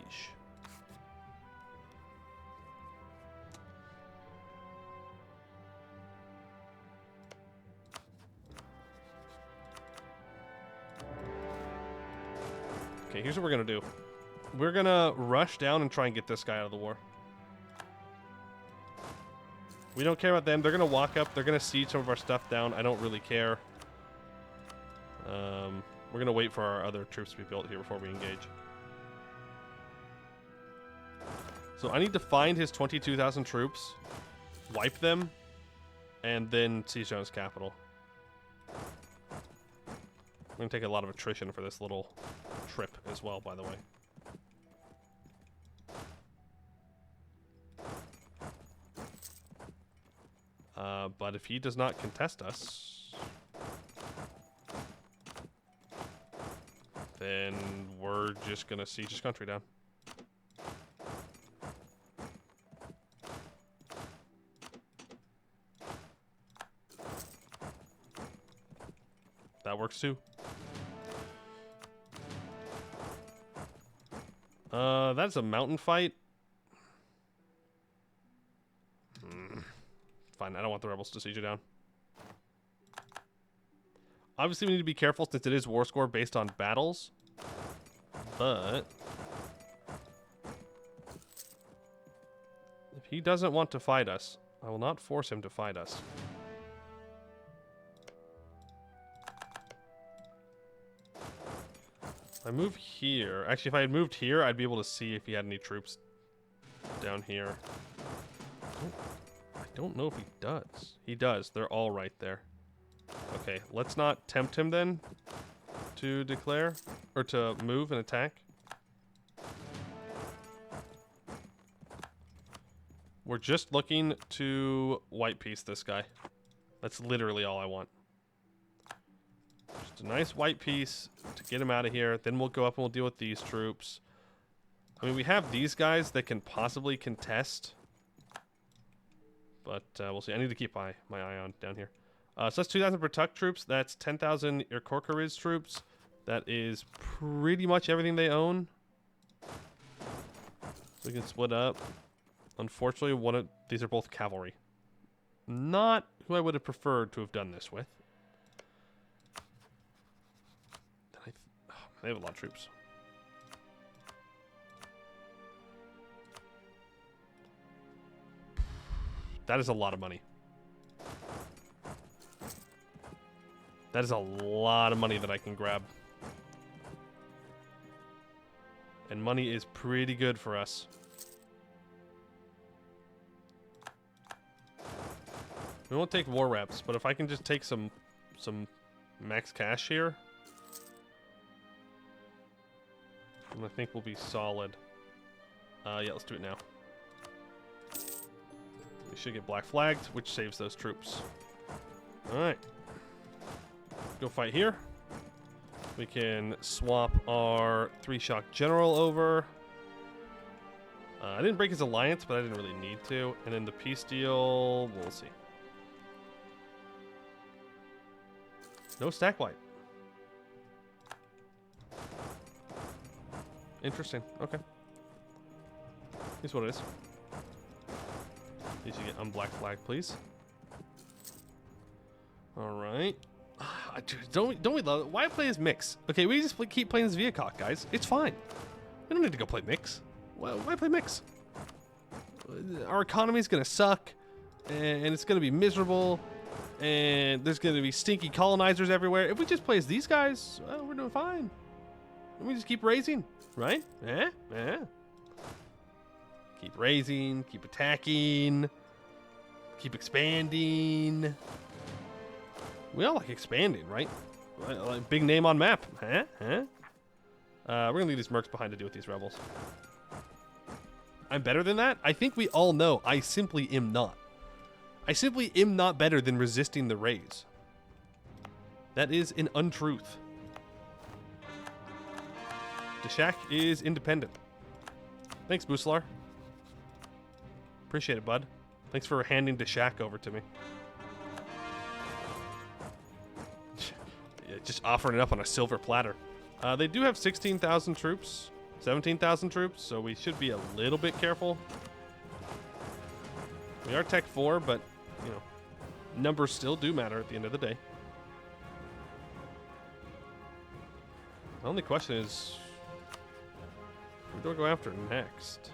Speaker 1: Okay, here's what we're gonna do. We're gonna rush down and try and get this guy out of the war. We don't care about them. They're gonna walk up. They're gonna siege some of our stuff down. I don't really care. We're gonna wait for our other troops to be built here before we engage. So I need to find his 22,000 troops, wipe them, and then siege down his capital. I'm gonna take a lot of attrition for this little trip as well, by the way. But if he does not contest us, then we're just gonna siege his country down. That works too. That's a mountain fight. Fine, I don't want the rebels to siege you down. Obviously, we need to be careful since it is war score based on battles. But if he doesn't want to fight us, I will not force him to fight us. If I move here, actually, if I had moved here, I'd be able to see if he had any troops down here. I don't know if he does. He does. They're all right there. Okay, let's not tempt him then to declare or to move and attack. We're just looking to white piece this guy. That's literally all I want. Just a nice white piece to get him out of here. Then we'll go up and we'll deal with these troops. I mean, we have these guys that can possibly contest. But we'll see. I need to keep my eye on down here. So that's 2,000 Protect troops. That's 10,000 Irkorkariz troops. That is pretty much everything they own. So we can split up. Unfortunately, these are both cavalry. Not who I would have preferred to have done this with. They have a lot of troops. That is a lot of money. That is a lot of money that I can grab. And money is pretty good for us. We won't take war reps, but if I can just take some max cash here, then I think we'll be solid. Yeah, let's do it now. We should get black flagged, which saves those troops. Alright. Go fight here. We can swap our 3-shock general over. I didn't break his alliance, but I didn't really need to. And then the peace deal, we'll see. No stack wipe. Interesting. Okay. Here's what it is. Did you get unblack flag, please? All right. Don't we love it? Why play as Mykx? Okay, we just keep playing as Viacok, guys. It's fine. We don't need to go play Mykx. Why play Mykx? Our economy's gonna suck, and it's gonna be miserable, and there's gonna be stinky colonizers everywhere. If we just play as these guys, well, we're doing fine. And we just keep raising, right? Keep raising, keep attacking, keep expanding. We all like expanding, right? Like big name on map, huh? We're gonna leave these mercs behind to deal with these rebels. I'm better than that? I think we all know I simply am not. I simply am not better than resisting the raise. That is an untruth. Deshak is independent. Thanks, Buslar. Appreciate it, bud. Thanks for handing Deshak over to me. Yeah, just offering it up on a silver platter. They do have 16,000 troops, 17,000 troops, so we should be a little bit careful. We are Tech 4, but, you know, numbers still do matter at the end of the day. The only question is, who do I go after next?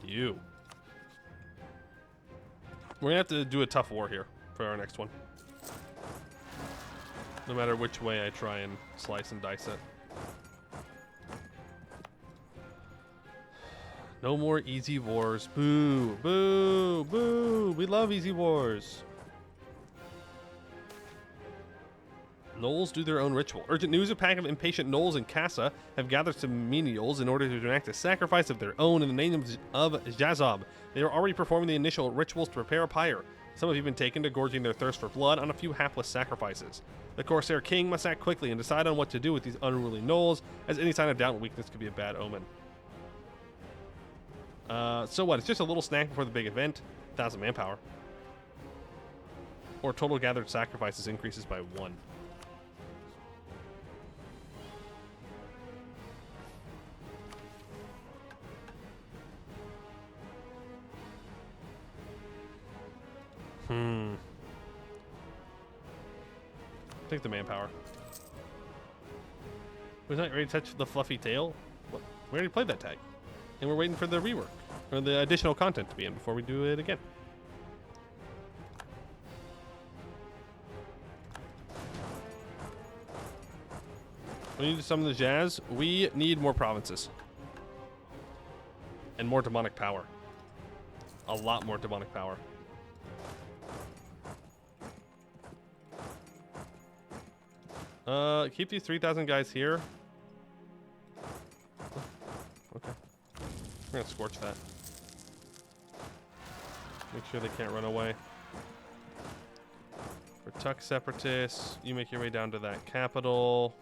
Speaker 1: You. We're gonna have to do a tough war here for our next one. No matter which way I try and slice and dice it. No more easy wars. Boo, boo, boo. We love easy wars. Gnolls do their own ritual. Urgent news: a pack of impatient gnolls in Casa have gathered some menials in order to enact a sacrifice of their own in the name of Jazob. They are already performing the initial rituals to prepare a pyre. Some have even taken to gorging their thirst for blood on a few hapless sacrifices. The Corsair King must act quickly and decide on what to do with these unruly gnolls, as any sign of doubt and weakness could be a bad omen. So what? It's just a little snack before the big event. 1,000 manpower. Or total gathered sacrifices increases by 1. Take the manpower. Was not ready to touch the fluffy tail? What? We already played that tag. And we're waiting for the rework. Or the additional content to be in before we do it again. We need to summon the Jazz. We need more provinces. And more demonic power. A lot more demonic power. Keep these 3,000 guys here. Okay. We're gonna scorch that. Make sure they can't run away. Protect separatists. You make your way down to that capital.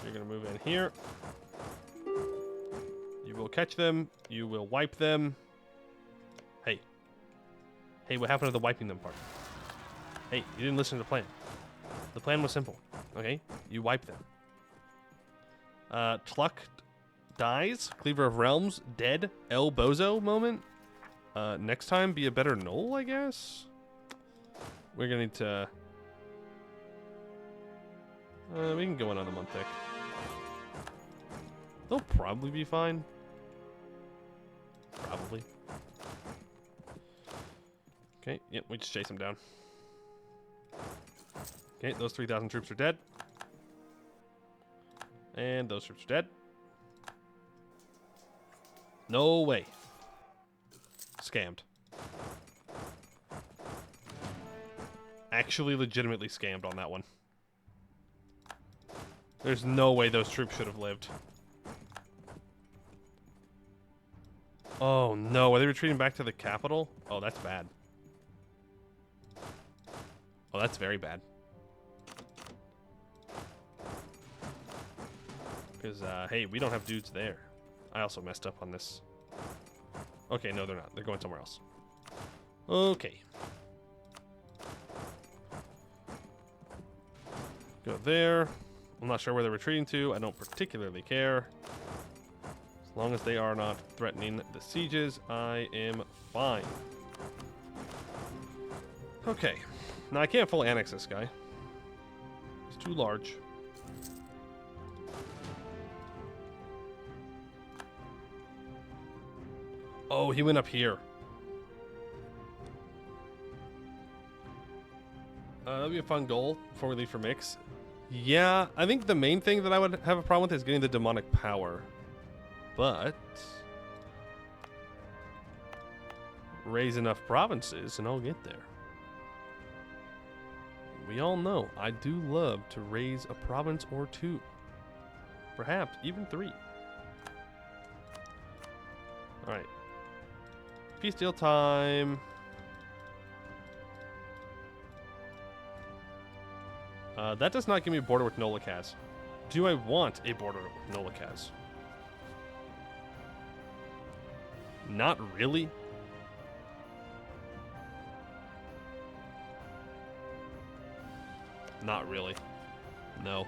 Speaker 1: You're going to move in here. You will catch them. You will wipe them. Hey. Hey, what happened to the wiping them part? Hey, you didn't listen to the plan. The plan was simple. Okay? You wipe them. Tluck dies. Cleaver of Realms. Dead. El Bozo moment. Next time, be a better Gnoll, I guess? We're going to need to... we can go in on the Montic. They'll probably be fine. Probably. Okay, yep, we just chase them down. Okay, those 3,000 troops are dead. And those troops are dead. No way. Scammed. Actually, legitimately scammed on that one. There's no way those troops should have lived. Oh no, are they retreating back to the capital? Oh, that's bad. Oh, that's very bad. Because, hey, we don't have dudes there. I also messed up on this. Okay, no, they're not. They're going somewhere else. Okay. Go there. I'm not sure where they're retreating to. I don't particularly care. As long as they are not threatening the sieges, I am fine. Okay. Now, I can't fully annex this guy. He's too large. Oh, he went up here. That'd be a fun goal before we leave for Mykx. Yeah, I think the main thing that I would have a problem with is getting the demonic power. But... raise enough provinces and I'll get there. We all know I do love to raise a province or two. Perhaps even 3. Alright. Peace deal time. That does not give me a border with Gnollish. Do I want a border with Gnollish? Not really. Not really. No.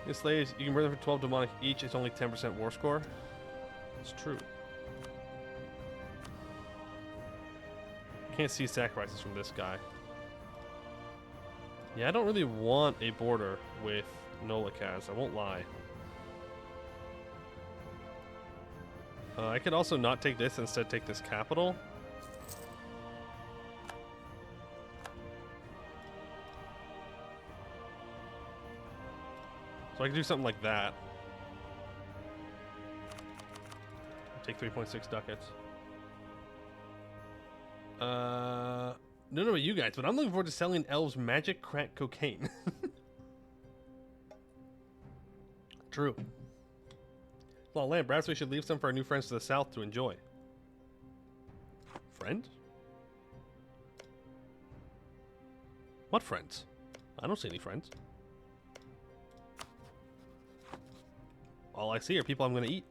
Speaker 1: Your slaves, you can burn them for 12 demonic each. It's only 10% war score. It's true. Can't see sacrifices from this guy. Yeah, I don't really want a border with Gnollish, I won't lie. I could also not take this, instead take this capital. So I can do something like that. Take 3.6 ducats. No, no, you guys, but I'm looking forward to selling elves magic crack cocaine. True. Well, land, perhaps we should leave some for our new friends to the south to enjoy. Friends? What friends? I don't see any friends. All I see are people I'm going to eat.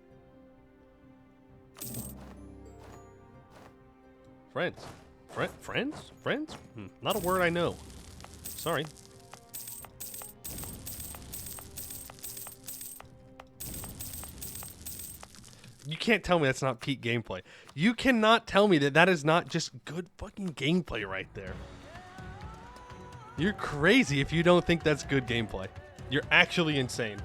Speaker 1: Friends. Friends? Friends? Not a word I know. Sorry. You can't tell me that's not peak gameplay. You cannot tell me that that is not just good fucking gameplay right there. You're crazy if you don't think that's good gameplay. You're actually insane.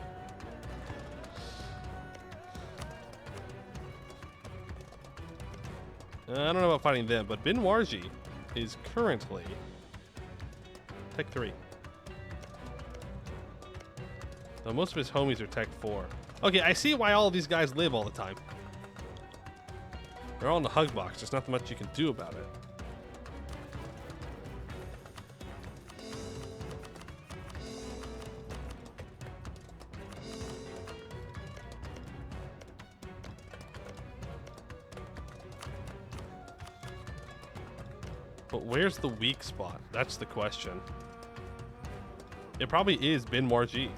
Speaker 1: I don't know about fighting them, but Bin Warji is currently Tech 3. So most of his homies are Tech 4. Okay, I see why all of these guys live all the time. They're all in the hug box. There's not much you can do about it. But where's the weak spot? That's the question. It probably is Bin Warji.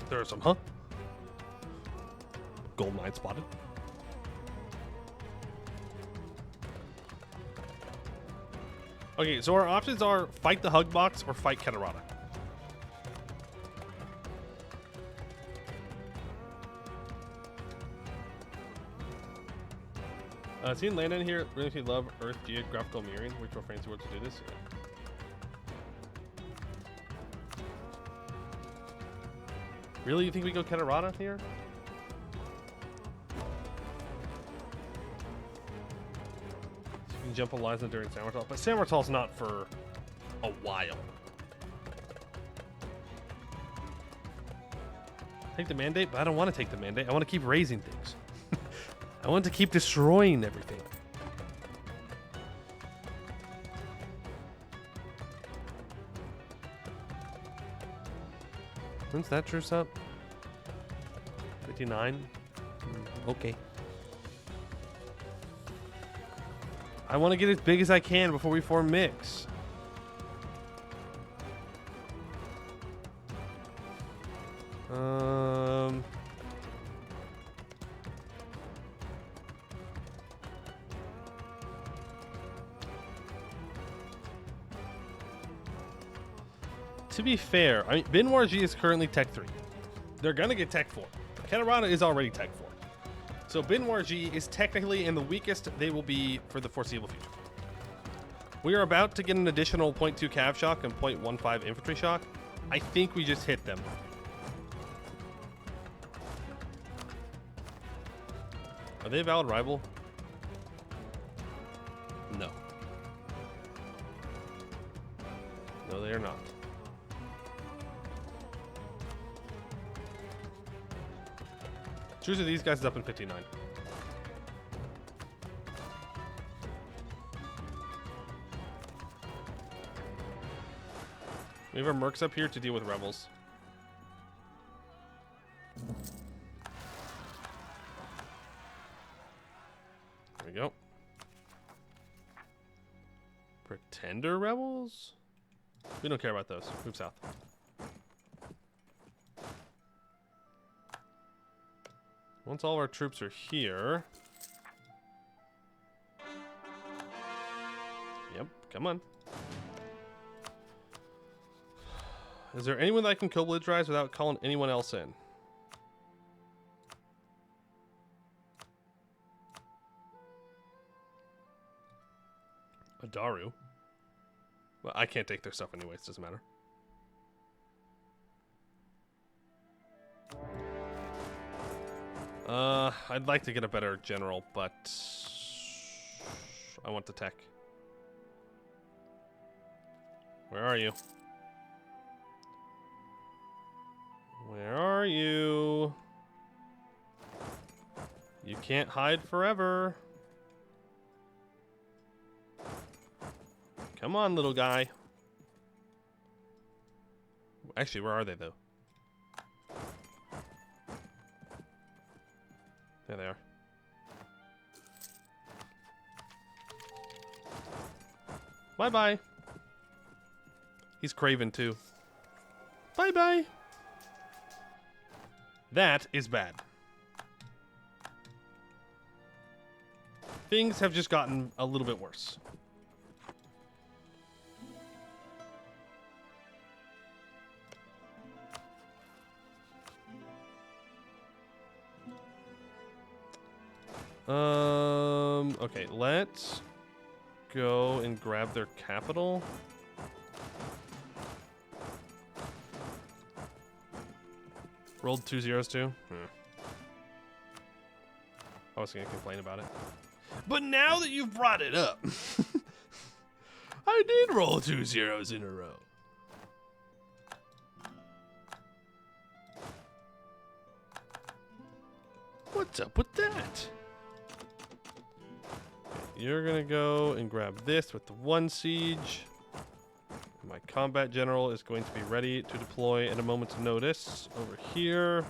Speaker 1: There are some, huh? Gold mine spotted. Okay, so our options are fight the Hug Box or fight Katarata. Seeing land in here, really if you love Earth geographical mirroring, which will fancy words to do this. Yeah. Really, you think we go Katarata here? So you can jump on lines during Samartal, but Samartal's not for a while. Take the mandate, but I don't want to take the mandate. I want to keep raising things. I want to keep destroying everything. When's that truce up? 59? Okay. I want to get as big as I can before we form Mykx. To be fair, I mean, Bin Warji is currently Tech 3. They're gonna get Tech 4. Katarata is already Tech 4. So Bin Warji is technically in the weakest they will be for the foreseeable future. We are about to get an additional 0.2 Cav shock and 0.15 infantry shock. I think we just hit them. Are they a valid rival? No. No, they are not. Choose of these guys is up in 59. We have our mercs up here to deal with rebels. There we go. Pretender rebels? We don't care about those. Move south. Once all of our troops are here. Yep, come on. Is there anyone that I can co-belligerize without calling anyone else in? Adaru. Well, I can't take their stuff anyways, doesn't matter. I'd like to get a better general, but I want the tech. Where are you? Where are you? You can't hide forever. Come on, little guy. Actually, where are they, though? There they are. Bye-bye. He's craven, too. Bye-bye. That is bad. Things have just gotten a little bit worse. Okay, let's go and grab their capital. Rolled 2 zeros too? I was gonna complain about it. But now that you've brought it up, I did roll 2 zeros in a row. What's up with that? You're gonna go and grab this with the 1 siege. my combat general is going to be ready to deploy at a moment's notice over here.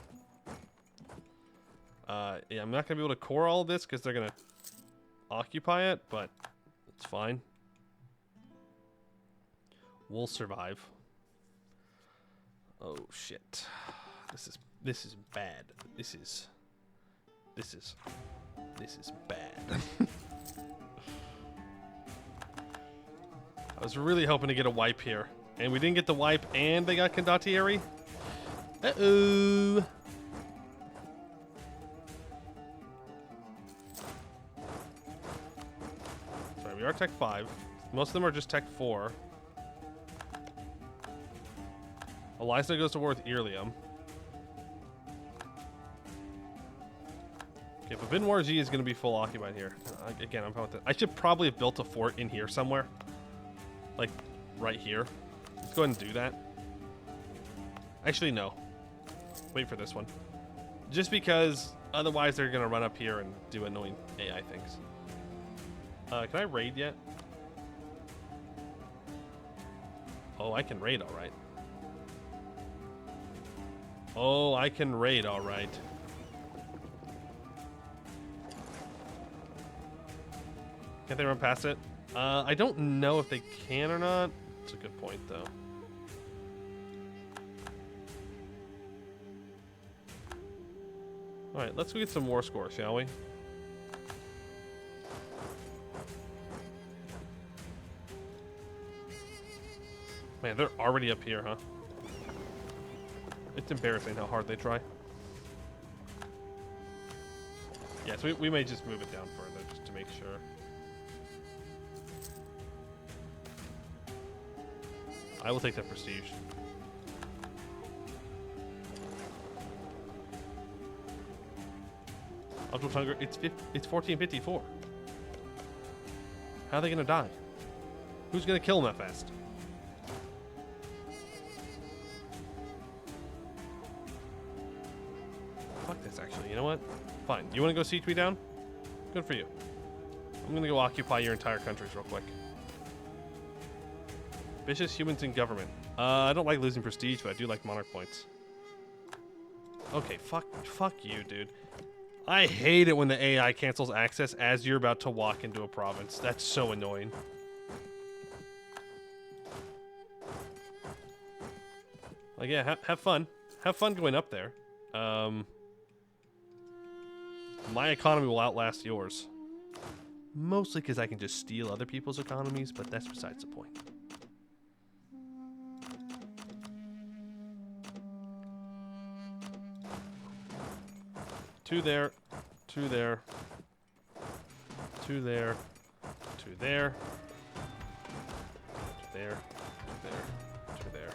Speaker 1: Yeah, I'm not going to be able to core all of this because they're going to occupy it, but it's fine. We'll survive. Oh shit. This is bad. This is bad. I was really hoping to get a wipe here, and we didn't get the wipe, and they got Condottieri. Uh-oh. Sorry, we are Tech 5. Most of them are just Tech 4. Eliza goes to war with Irlium. Okay, but Bin War G is going to be full occupied here. Again, I'm fine with that. I should probably have built a fort in here somewhere. Like, right here. Let's go ahead and do that. Actually, no. Wait for this one. Just because otherwise they're going to run up here and do annoying AI things. Can I raid yet? Oh, I can raid all right. Oh, I can raid all right. Can't they run past it? I don't know if they can or not. That's a good point, though. Alright, let's go get some war score, shall we? Man, they're already up here, huh? It's embarrassing how hard they try. Yeah, so we may just move it down further just to make sure. I will take that prestige. Ultimate Hunger, it's 1454. How are they gonna die? Who's gonna kill them that fast? Fuck this, actually. You know what? Fine. You wanna go siege me down? Good for you. I'm gonna go occupy your entire countries real quick. Vicious humans in government. I don't like losing prestige, but I do like monarch points. Okay, fuck you, dude. I hate it when the AI cancels access as you're about to walk into a province. That's so annoying. Like, yeah, have fun. Have fun going up there. My economy will outlast yours. Mostly because I can just steal other people's economies, but that's besides the point. Two there, two there, two there, two there, two there, two there, two there,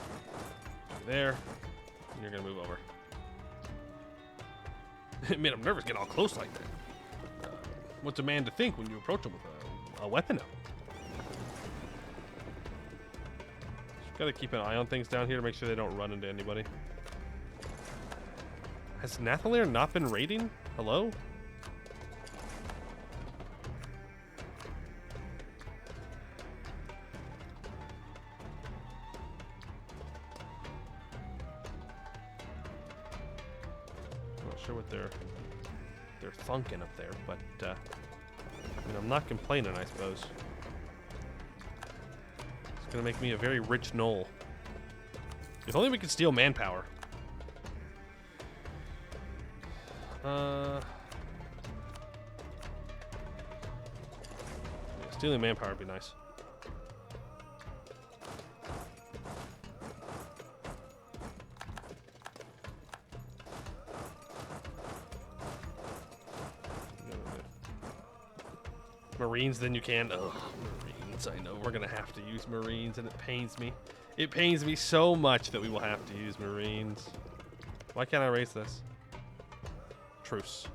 Speaker 1: two there, and you're gonna move over. It made him nervous getting all close like that. What's a man to think when you approach him with a weapon out? Just gotta keep an eye on things down here to make sure they don't run into anybody. Has Naval not been raiding? Hello? I'm not sure what they're thunking up there, but I mean, I'm not complaining, I suppose. It's gonna make me a very rich gnoll. If only we could steal manpower. Yeah, stealing manpower would be nice. Marines, then you can. Ugh, Marines. I know we're gonna have to use Marines, and it pains me. It pains me so much that we will have to use Marines. Why can't I raise this? Truce.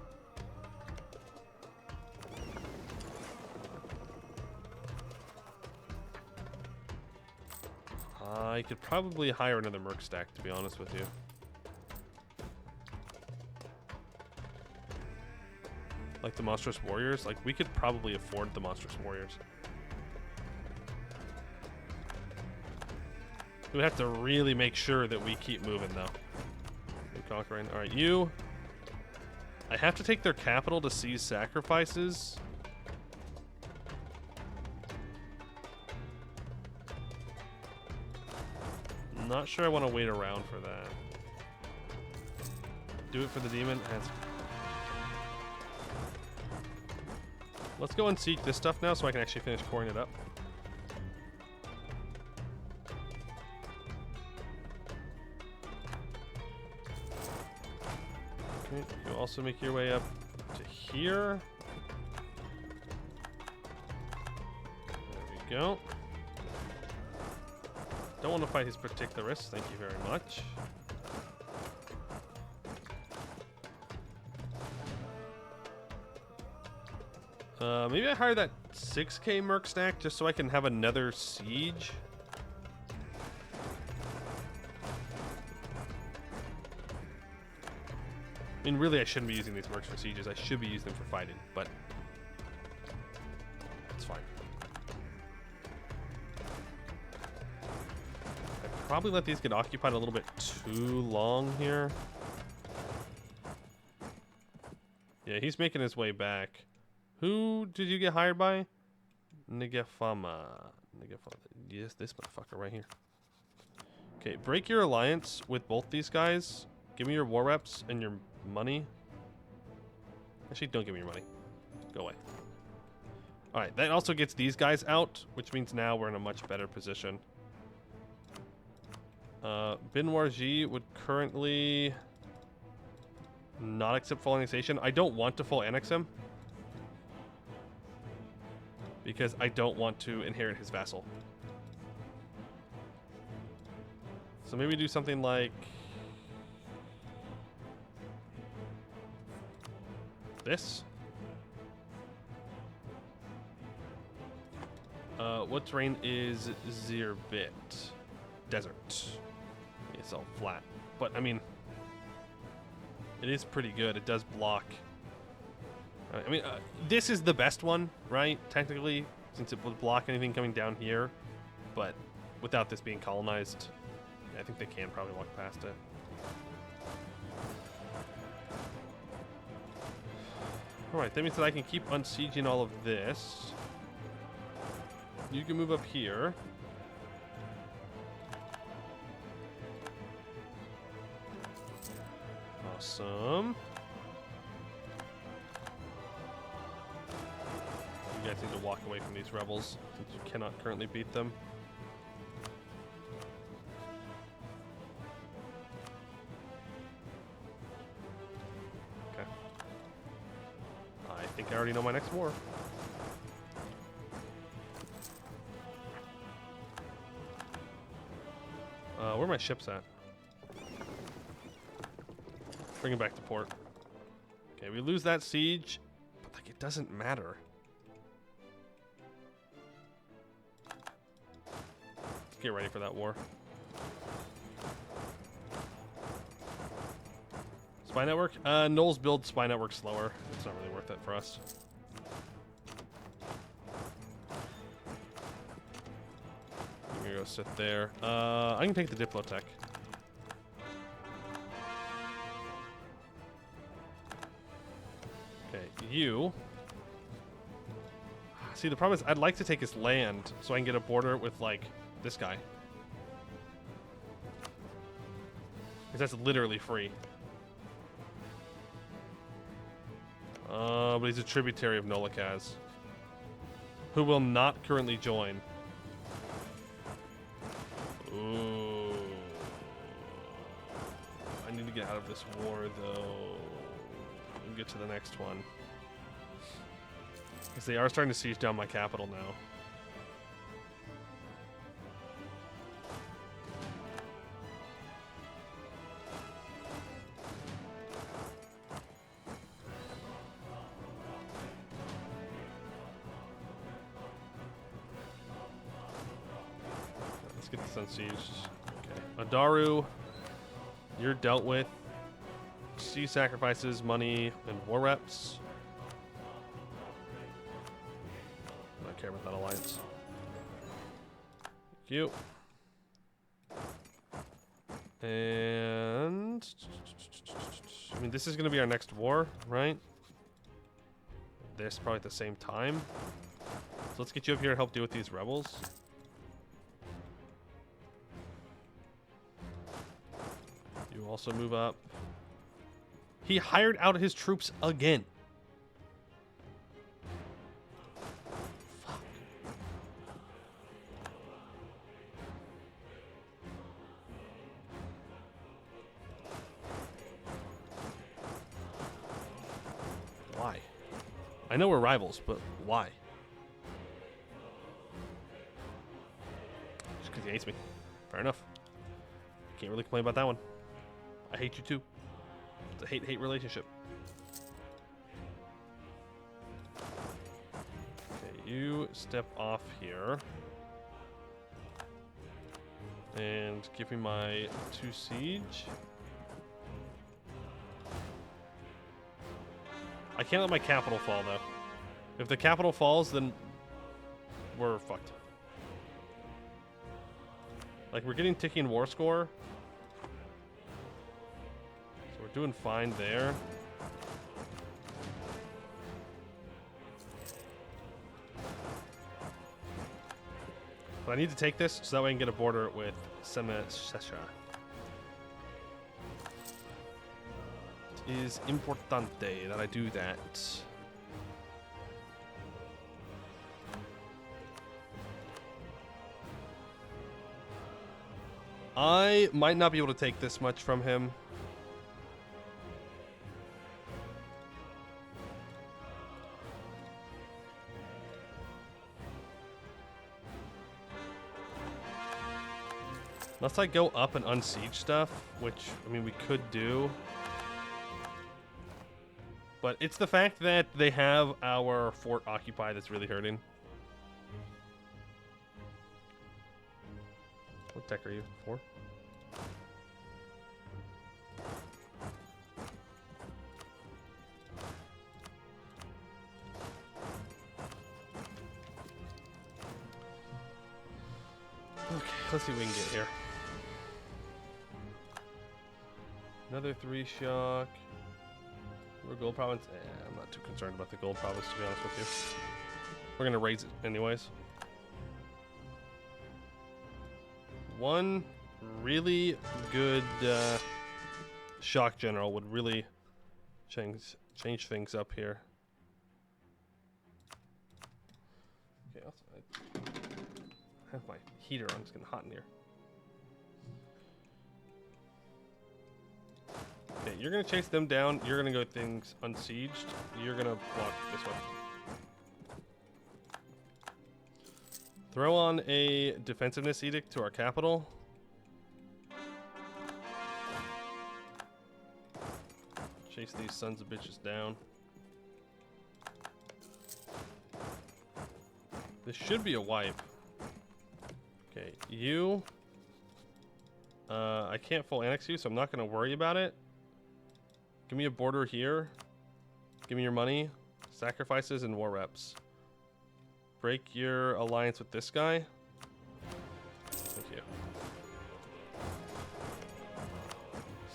Speaker 1: I could probably hire another merc stack, to be honest with you. Like the Monstrous Warriors? Like, we could probably afford the Monstrous Warriors. We have to really make sure that we keep moving, though. Conquering. All right, you. I have to take their capital to seize sacrifices. Not sure I want to wait around for that. Do it for the demon. Let's go and seek this stuff now so I can actually finish coring it up. Okay, you'll also make your way up to here. There we go. Don't want to fight his particularists, thank you very much. Maybe I hire that 6k merc stack just so I can have another siege. I mean, really, I shouldn't be using these mercs for sieges. I should be using them for fighting, but it's fine. I probably let these get occupied a little bit too long here. Yeah, he's making his way back. Who did you get hired by? Nigafama. Yes, this motherfucker right here. Okay, break your alliance with both these guys. Give me your war reps and your money. Actually, don't give me your money. Go away. Alright, that also gets these guys out, which means now we're in a much better position. Binwarji would currently not accept full annexation. I don't want to full annex him, because I don't want to inherit his vassal. So maybe do something like this. What terrain is Zirbit? Desert. It's all flat. But, I mean, it is pretty good. It does block. I mean, this is the best one, right? Technically, since it would block anything coming down here. But without this being colonized, I think they can probably walk past it. Alright, that means that I can keep unsieging all of this. You can move up here. Awesome. You guys need to walk away from these rebels, since you cannot currently beat them. Okay. I think I already know my next war. Where are my ships at? Bring it back to port. Okay, we lose that siege, but like it doesn't matter. Let's get ready for that war. Spy network? Knowles builds spy network slower. It's not really worth it for us. I'm gonna go sit there. I can take the Diplotech. Okay, you. See, the problem is I'd like to take his land so I can get a border with, like, this guy. Because that's literally free. But he's a tributary of Nolikaz, who will not currently join. Ooh. I need to get out of this war, though. We'll get to the next one. Because they are starting to siege down my capital now. Let's get this unsieged. Okay. Adaru, you're dealt with. Siege sacrifices, money, and war reps. I don't care about that alliance. Thank you. And I mean, this is going to be our next war, right? This probably at the same time. So let's get you up here and help deal with these rebels. You also move up. He hired out his troops again. Fuck. Why? I know we're rivals, but why? Just because he hates me. Fair enough. Can't really complain about that one. I hate you too. It's a hate-hate relationship. Okay, you step off here. And give me my 2 siege. I can't let my capital fall, though. If the capital falls, then we're fucked. Like, we're getting ticking war score. So we're doing fine there. But I need to take this so that way I can get a border with Semesesha. It is importante that I do that. I might not be able to take this much from him. Unless I go up and unsiege stuff, which, I mean, we could do. But it's the fact that they have our fort occupied that's really hurting. What deck are you? 4? Okay, let's see what we can get here. Another 3 shock. Or gold province? I'm not too concerned about the gold province, to be honest with you. We're going to raise it anyways. One really good shock general would really change things up here. Okay, also, I have my heater on. It's getting hot in here. Okay, you're going to chase them down. You're going to go things unsieged. You're going to block this way. Throw on a defensiveness edict to our capital. Chase these sons of bitches down. This should be a wipe. Okay, you. I can't full annex you, so I'm not going to worry about it. Give me a border here. Give me your money, sacrifices, and war reps. Break your alliance with this guy. Thank you.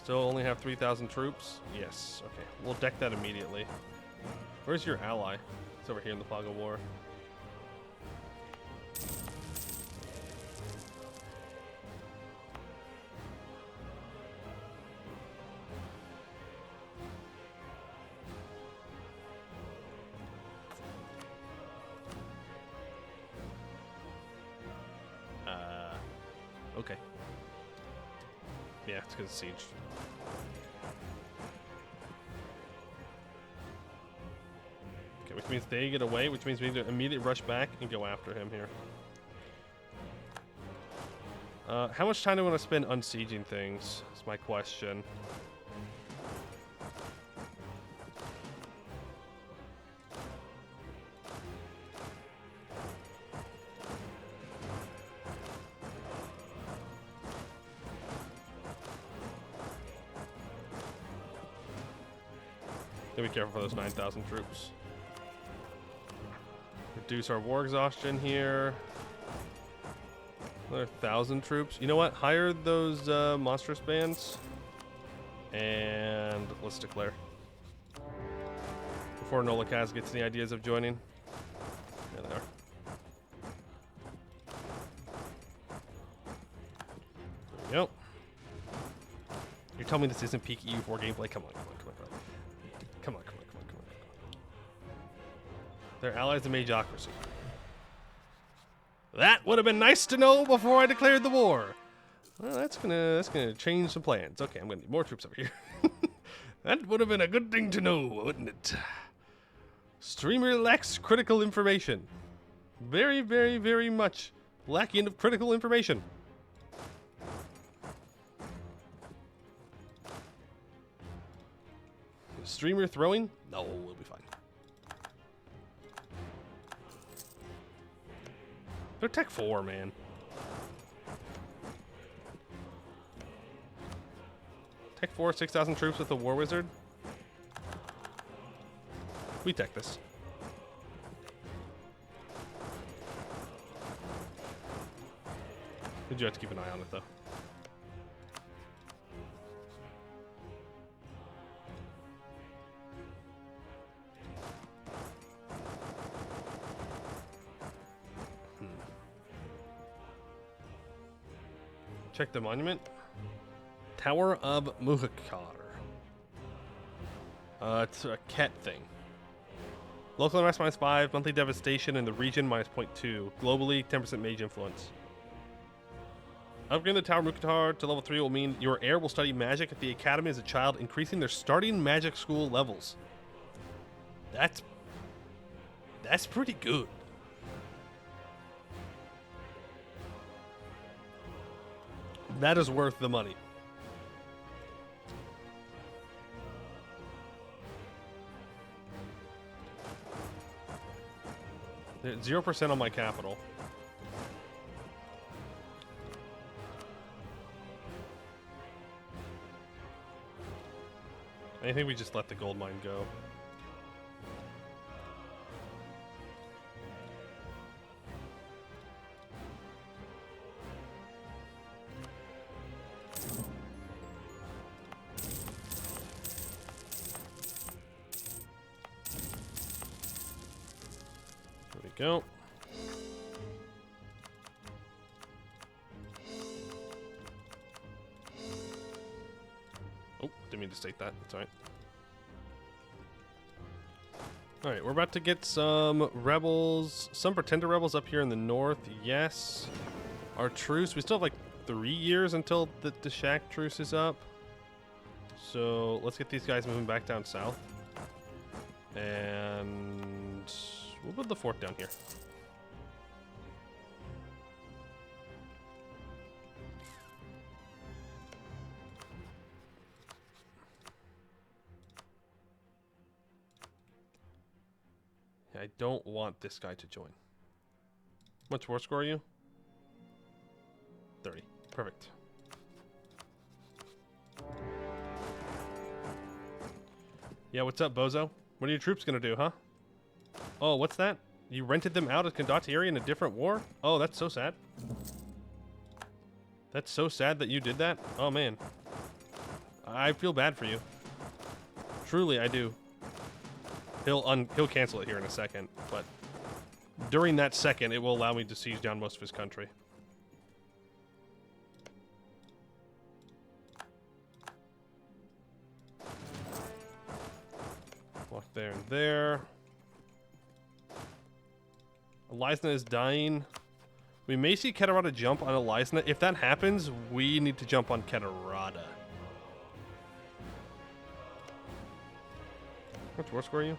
Speaker 1: Still only have 3,000 troops? Yes. Okay, we'll deck that immediately. Where's your ally? It's over here in the fog of war. Okay. Yeah, it's because it's sieged. Okay, which means they get away, which means we need to immediately rush back and go after him here. How much time do I want to spend unsieging things? That's my question. Gotta be careful for those 9,000 troops. Reduce our war exhaustion here. Another 1,000 troops. You know what? Hire those monstrous bands. And let's declare. Before Nolikaz gets any ideas of joining. There they are. There we go. You're telling me this isn't peak EU4 gameplay? Come on, come on, come on, come on. Come on, come on, come on, come on. They're allies of Mageocracy. That would have been nice to know before I declared the war. Well, that's gonna change some plans. Okay, I'm gonna need more troops over here. That would have been a good thing to know, wouldn't it? Streamer lacks critical information. Very, very, very much lacking of critical information. Streamer throwing? No, we'll be fine. They're Tech 4, man. Tech 4, 6,000 troops with a War Wizard. We tech this. We do have to keep an eye on it, though. Check the monument. Tower of Mykx. It's a cat thing. Local unrest -5, monthly devastation in the region -0.2. Globally, 10% mage influence. Upgrading the Tower of Mykx to level 3 will mean your heir will study magic at the academy as a child, increasing their starting magic school levels. That's pretty good. That is worth the money. There's 0% on my capital. I think we just let the gold mine go. Go. Oh, didn't mean to state that. That's alright. Alright, we're about to get some rebels, some pretender rebels up here in the north. Yes. Our truce, we still have like 3 years until the Shack truce is up. So let's get these guys moving back down south. And we'll build the fort down here. I don't want this guy to join. How much war score are you? 30. Perfect. Yeah, what's up, bozo? What are your troops gonna do, huh? Oh, what's that? You rented them out of Condottieri in a different war? Oh, that's so sad. That's so sad that you did that? Oh, man. I feel bad for you. Truly, I do. He'll cancel it here in a second, but during that second, it will allow me to siege down most of his country. Walk there and there. Elisna is dying. We may see Keterada jump on Elisna. If that happens, we need to jump on Keterada. What war score are you?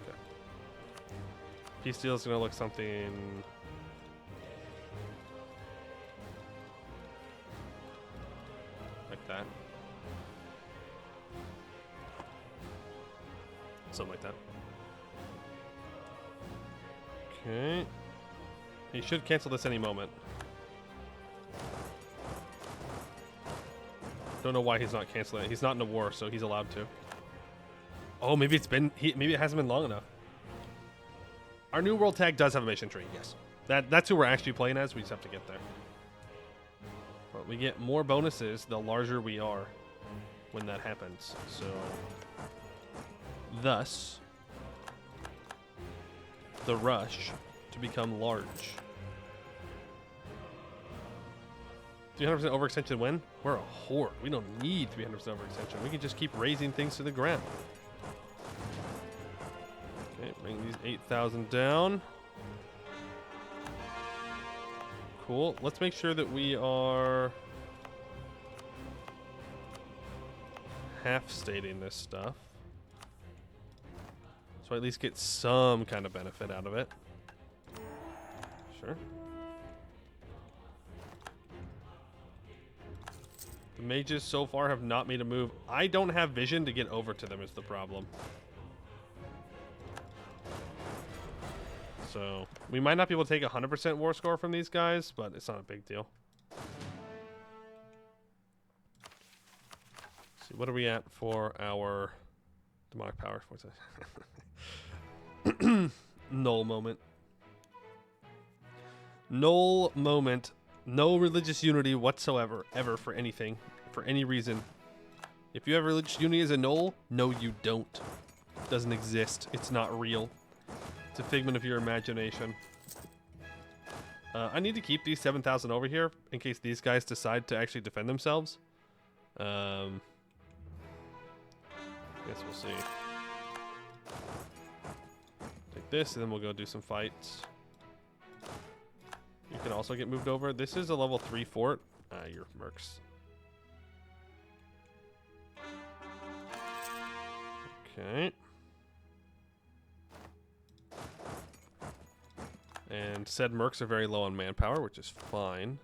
Speaker 1: Okay. Peace deal is going to look something like that. Something like that. Okay. He should cancel this any moment. Don't know why he's not canceling it. He's not in a war, so he's allowed to. Oh, maybe maybe it hasn't been long enough. Our new world tag does have a mission tree, yes. That's who we're actually playing as. We just have to get there. But we get more bonuses the larger we are when that happens. So, thus, the rush to become large. 300% overextension win? We're a horde. We don't need 300% overextension. We can just keep raising things to the ground. Okay, bring these 8,000 down. Cool. Let's make sure that we are half stating this stuff. So I at least get some kind of benefit out of it. Sure. The mages so far have not made a move. I don't have vision to get over to them is the problem. So we might not be able to take 100% war score from these guys, but it's not a big deal. Let's see, what are we at for our demonic power? What's that? Null moment. Null moment. No religious unity whatsoever, ever, for anything, for any reason. If you have religious unity as a null, no, you don't. It doesn't exist. It's not real. It's a figment of your imagination. I need to keep these 7,000 over here in case these guys decide to actually defend themselves. Guess we'll see. Take this, and then we'll go do some fights. You can also get moved over. This is a level 3 fort. You're Mykx. Okay. And said Mykx are very low on manpower, which is fine.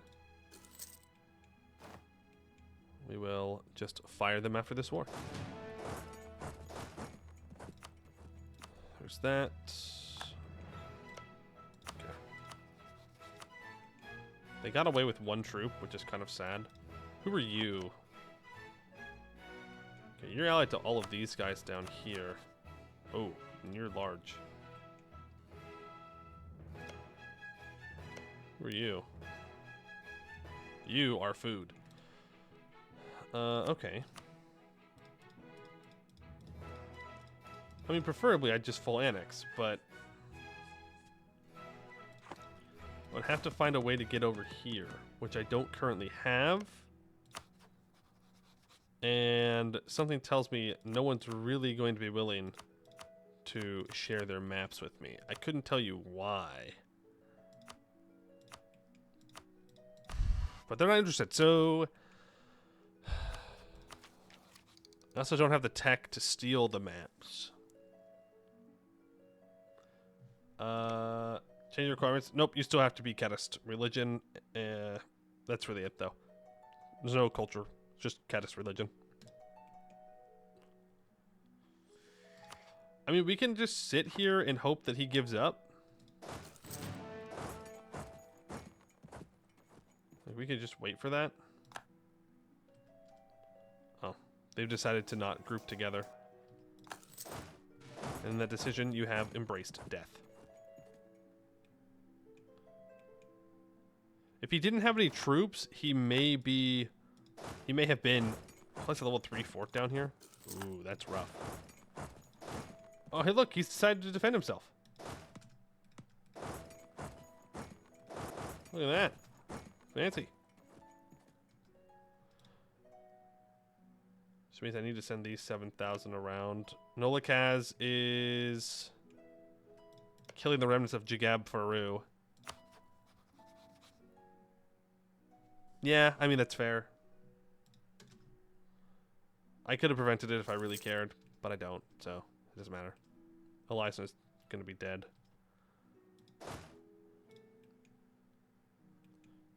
Speaker 1: We will just fire them after this war. There's that. They got away with one troop, which is kind of sad. Who are you? Okay, you're allied to all of these guys down here. Oh, and you're large. Who are you? You are food. Okay. I mean, preferably I'd just full annex, but I'd have to find a way to get over here, which I don't currently have. And something tells me no one's really going to be willing to share their maps with me. I couldn't tell you why. But they're not interested, so I also don't have the tech to steal the maps. Change requirements. Nope, you still have to be Kedist. Religion, that's really it, though. There's no culture, just Kedist religion. I mean, we can just sit here and hope that he gives up. Like, we could just wait for that. Oh, they've decided to not group together. And in that decision, you have embraced death. If he didn't have any troops, he may have been plus a level 3 fort down here. Ooh, that's rough. Oh, hey, look, he's decided to defend himself. Look at that. Fancy. Which means I need to send these 7,000 around. Nolikaz is killing the remnants of Jagab Faru. Yeah, I mean, that's fair. I could have prevented it if I really cared, but I don't, so it doesn't matter. Elias is going to be dead.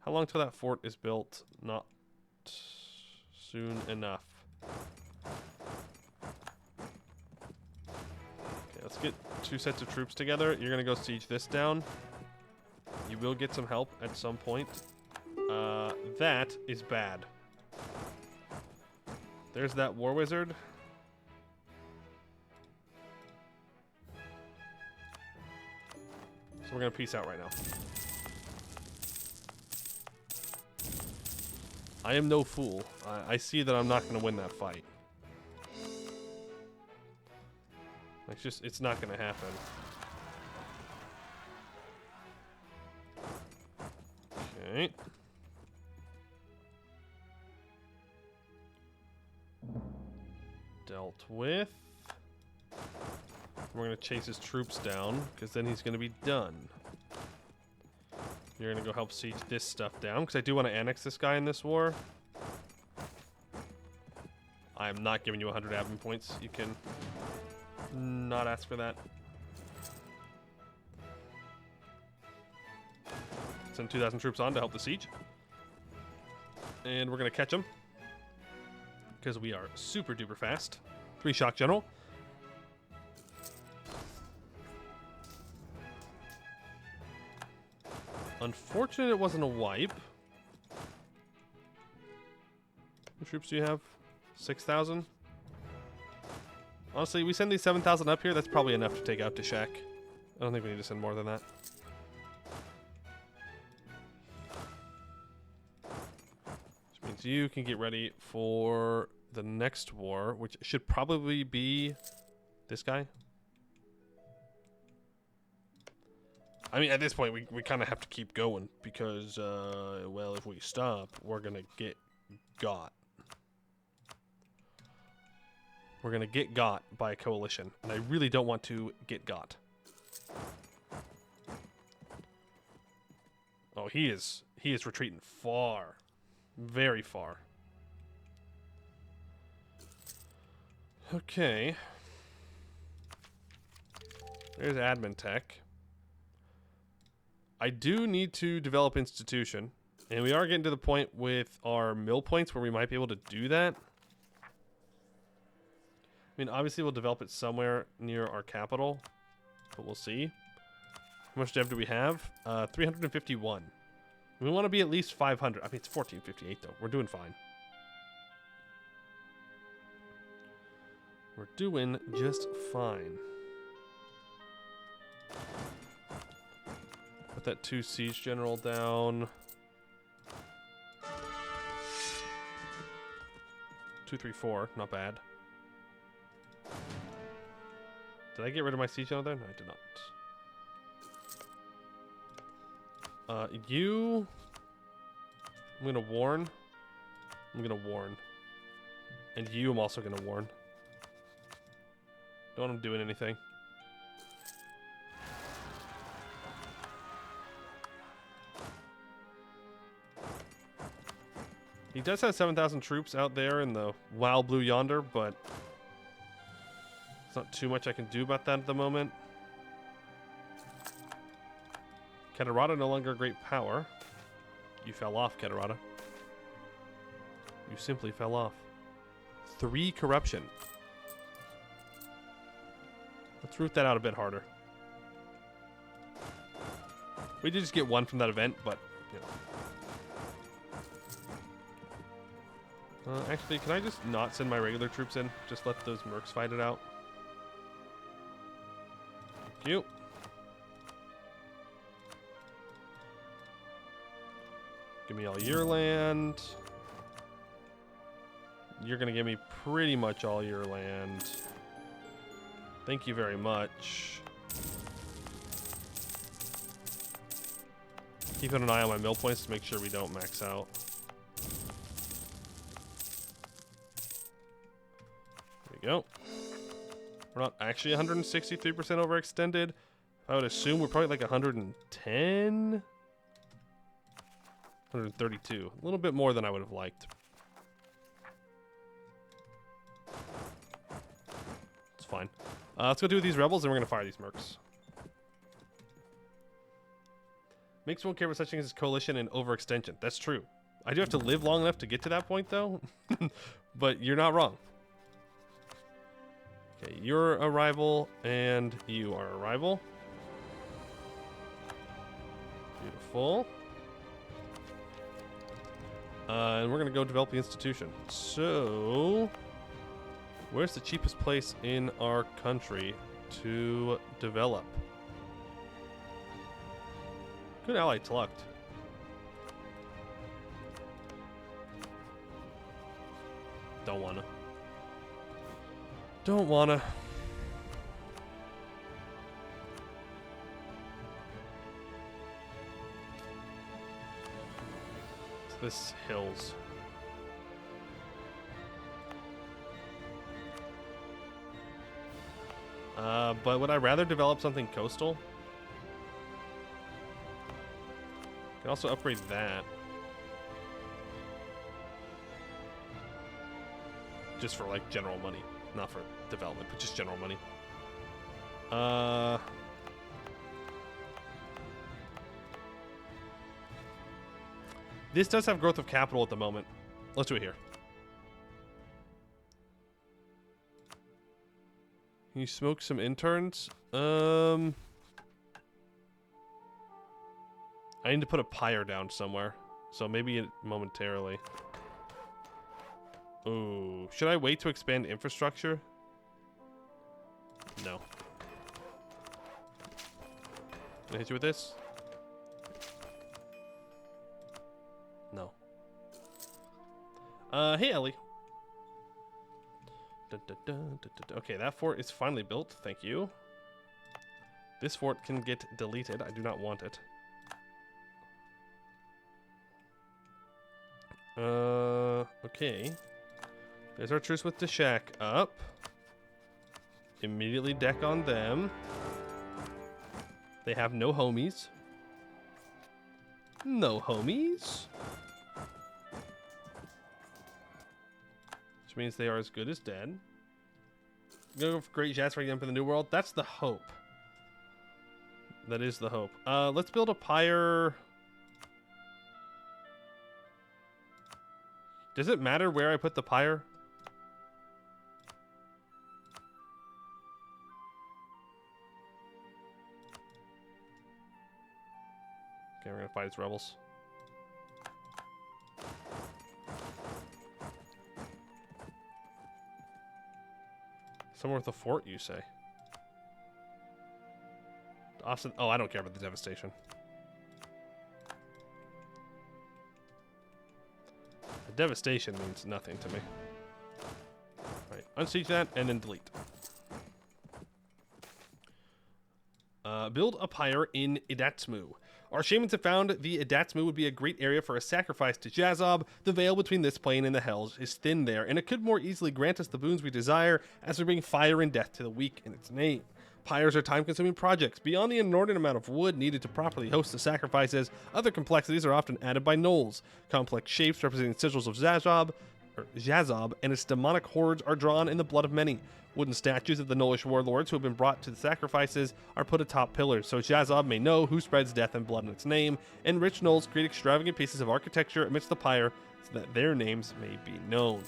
Speaker 1: How long till that fort is built? Not soon enough. Okay, let's get 2 sets of troops together. You're going to go siege this down. You will get some help at some point. That is bad. There's that war wizard. So we're going to peace out right now. I am no fool. I see that I'm not going to win that fight. It's not going to happen. Okay. Dealt with. We're going to chase his troops down, because then he's going to be done. You're going to go help siege this stuff down, because I do want to annex this guy in this war. I am not giving you 100 admin points. You can not ask for that. Send 2,000 troops on to help the siege. And we're going to catch them, because we are super duper fast. 3 shock general. Unfortunate it wasn't a wipe. How many troops do you have? 6,000? Honestly, we send these 7,000 up here, that's probably enough to take out Deshek. I don't think we need to send more than that. Which means you can get ready for the next war, which should probably be this guy. I mean, at this point, we kind of have to keep going because, well, if we stop, we're going to get got. We're going to get got by a coalition, and I really don't want to get got. Oh, he is retreating far. Very far. Okay. There's admin tech. I do need to develop institution, and we are getting to the point with our mill points where we might be able to do that. I mean, obviously we'll develop it somewhere near our capital, but we'll see. How much dev do we have? 351. We want to be at least 500. I mean, it's 1458 though. We're doing fine. We're doing just fine. Put that 2 siege general down. 2, 3, 4, not bad. Did I get rid of my siege general there? No, I did not. You... I'm gonna warn. I'm gonna warn. And you, I'm also gonna warn. Don't want him doing anything. He does have 7,000 troops out there in the wild blue yonder, but there's not too much I can do about that at the moment. Catarata no longer a great power. You fell off, Catarata. You simply fell off. 3 corruption. Let's root that out a bit harder. We did just get 1 from that event, but, you know. Actually, can I just not send my regular troops in? Just let those mercs fight it out. Thank you. Give me all your land. You're gonna give me pretty much all your land. Thank you very much. Keeping an eye on my mill points to make sure we don't max out. There we go. We're not actually 163% overextended. I would assume we're probably like 110? 132. A little bit more than I would have liked. It's fine. Let's go do these rebels and we're going to fire these mercs. Mykx won't care about such things as coalition and overextension. That's true. I do have to live long enough to get to that point though. But you're not wrong. Okay, you're a rival and you are a rival. Beautiful. And we're going to go develop the institution. So, where's the cheapest place in our country to develop? Good ally Tluct. Don't wanna. Don't wanna. This hills. But would I rather develop something coastal? Can also upgrade that. Just for like general money. Not for development, but just general money. This does have growth of capital at the moment. Let's do it here. Can you smoke some interns? I need to put a pyre down somewhere. So maybe momentarily. Ooh. Should I wait to expand infrastructure? No. Can I hit you with this? No. Hey, Ellie. Okay, that fort is finally built. Thank you. This fort can get deleted. I do not want it. Okay. There's our truce with the shack up. Immediately deck on them. They have no homies. No homies. Which means they are as good as dead. Go for Great Jaz for the New World. That's the hope. That is the hope. Let's build a pyre. Does it matter where I put the pyre? Okay, we're gonna fight its rebels. Somewhere with a fort, you say? Austin. Oh, I don't care about the devastation. The devastation means nothing to me. Alright, unsiege that and then delete. Build a pyre in Idatsmu. Our shamans have found the Idatsmu would be a great area for a sacrifice to Jazob. The veil between this plane and the Hells is thin there, and it could more easily grant us the boons we desire as we bring fire and death to the weak in its name. Pyres are time-consuming projects. Beyond the inordinate amount of wood needed to properly host the sacrifices, other complexities are often added by gnolls. Complex shapes representing sigils of Jazob, and its demonic hordes are drawn in the blood of many. Wooden statues of the gnollish warlords who have been brought to the sacrifices are put atop pillars, so Jazob may know who spreads death and blood in its name, and rich gnolls create extravagant pieces of architecture amidst the pyre so that their names may be known.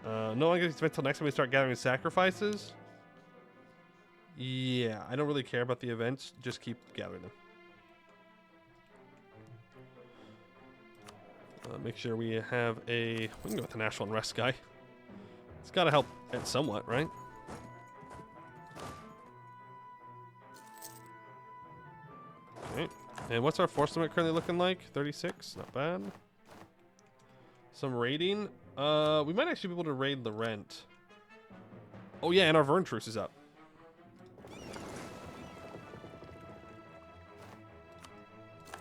Speaker 1: No longer gets spent until next time we start gathering sacrifices. Yeah, I don't really care about the events. Just keep gathering them. Make sure we have a... We can go with the National Unrest guy. It's got to help it somewhat, right? Okay. And what's our force limit currently looking like? 36. Not bad. Some raiding. We might actually be able to raid the rent. Oh yeah, and our Vern truce is up.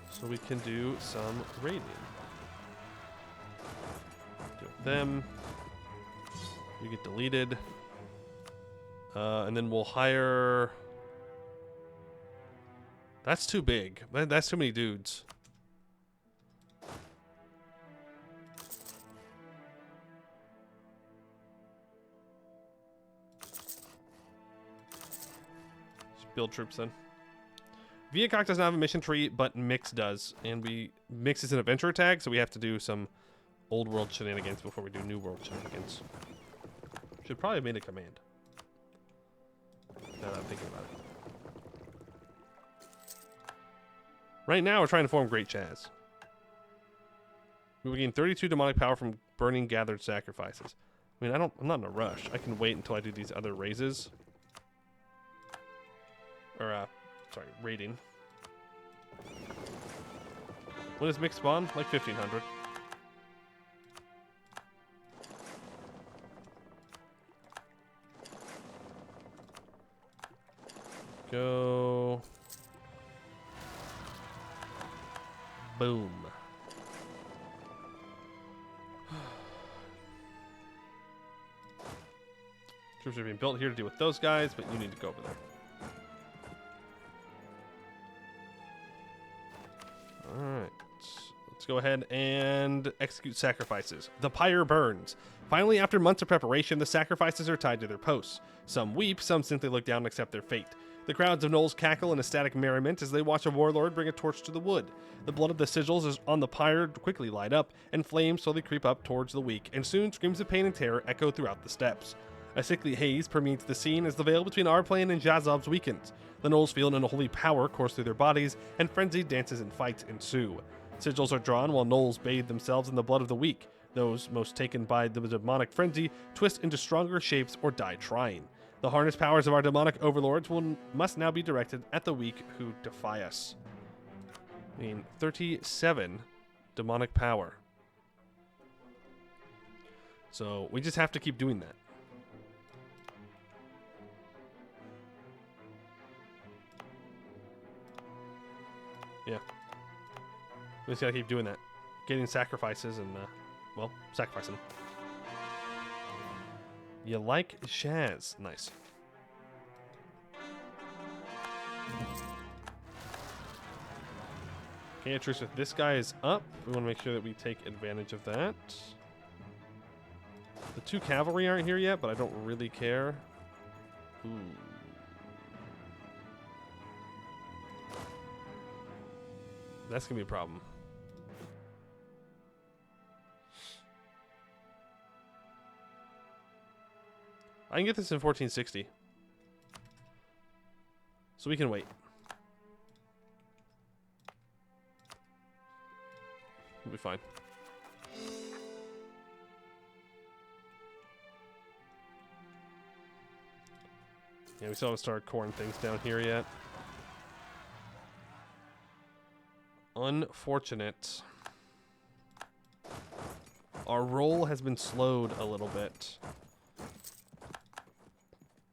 Speaker 1: So we can do some raiding. Do them. You get deleted. And then we'll hire... That's too big. That's too many dudes. Build troops then. Viacok does not have a mission tree, but Mykx does. And Mykx is an adventure tag, so we have to do some old world shenanigans before we do new world shenanigans. Should probably have made a command. Now that I'm thinking about it. Right now we're trying to form Great Jaz. We will gain 32 demonic power from burning gathered sacrifices. I mean, I'm not in a rush. I can wait until I do these other raises. Or, sorry, raiding. When does Mykx spawn? Like 1500. Go. Boom. Troops are being built here to deal with those guys, but you need to go over there. Alright. Let's go ahead and execute sacrifices. The pyre burns. Finally, after months of preparation, the sacrifices are tied to their posts. Some weep, some simply look down and accept their fate. The crowds of gnolls cackle in ecstatic merriment as they watch a warlord bring a torch to the wood. The blood of the sigils is on the pyre quickly light up, and flames slowly creep up towards the weak, and soon screams of pain and terror echo throughout the steppes. A sickly haze permeates the scene as the veil between our plane and Jazob's weakens. The gnolls feel an unholy power course through their bodies, and frenzied dances and fights ensue. Sigils are drawn while gnolls bathe themselves in the blood of the weak. Those most taken by the demonic frenzy twist into stronger shapes or die trying. The harness powers of our demonic overlords must now be directed at the weak who defy us. I mean, 37 demonic power. So we just have to keep doing that. Yeah. We just gotta keep doing that. Getting sacrifices and, well, sacrificing them. You like Shaz. Nice. Okay, a truce with this guy is up. We want to make sure that we take advantage of that. The 2 cavalry aren't here yet, but I don't really care. Ooh. That's going to be a problem. I can get this in 1460. So we can wait. We'll be fine. Yeah, we still haven't started coring things down here yet. Unfortunate. Our roll has been slowed a little bit.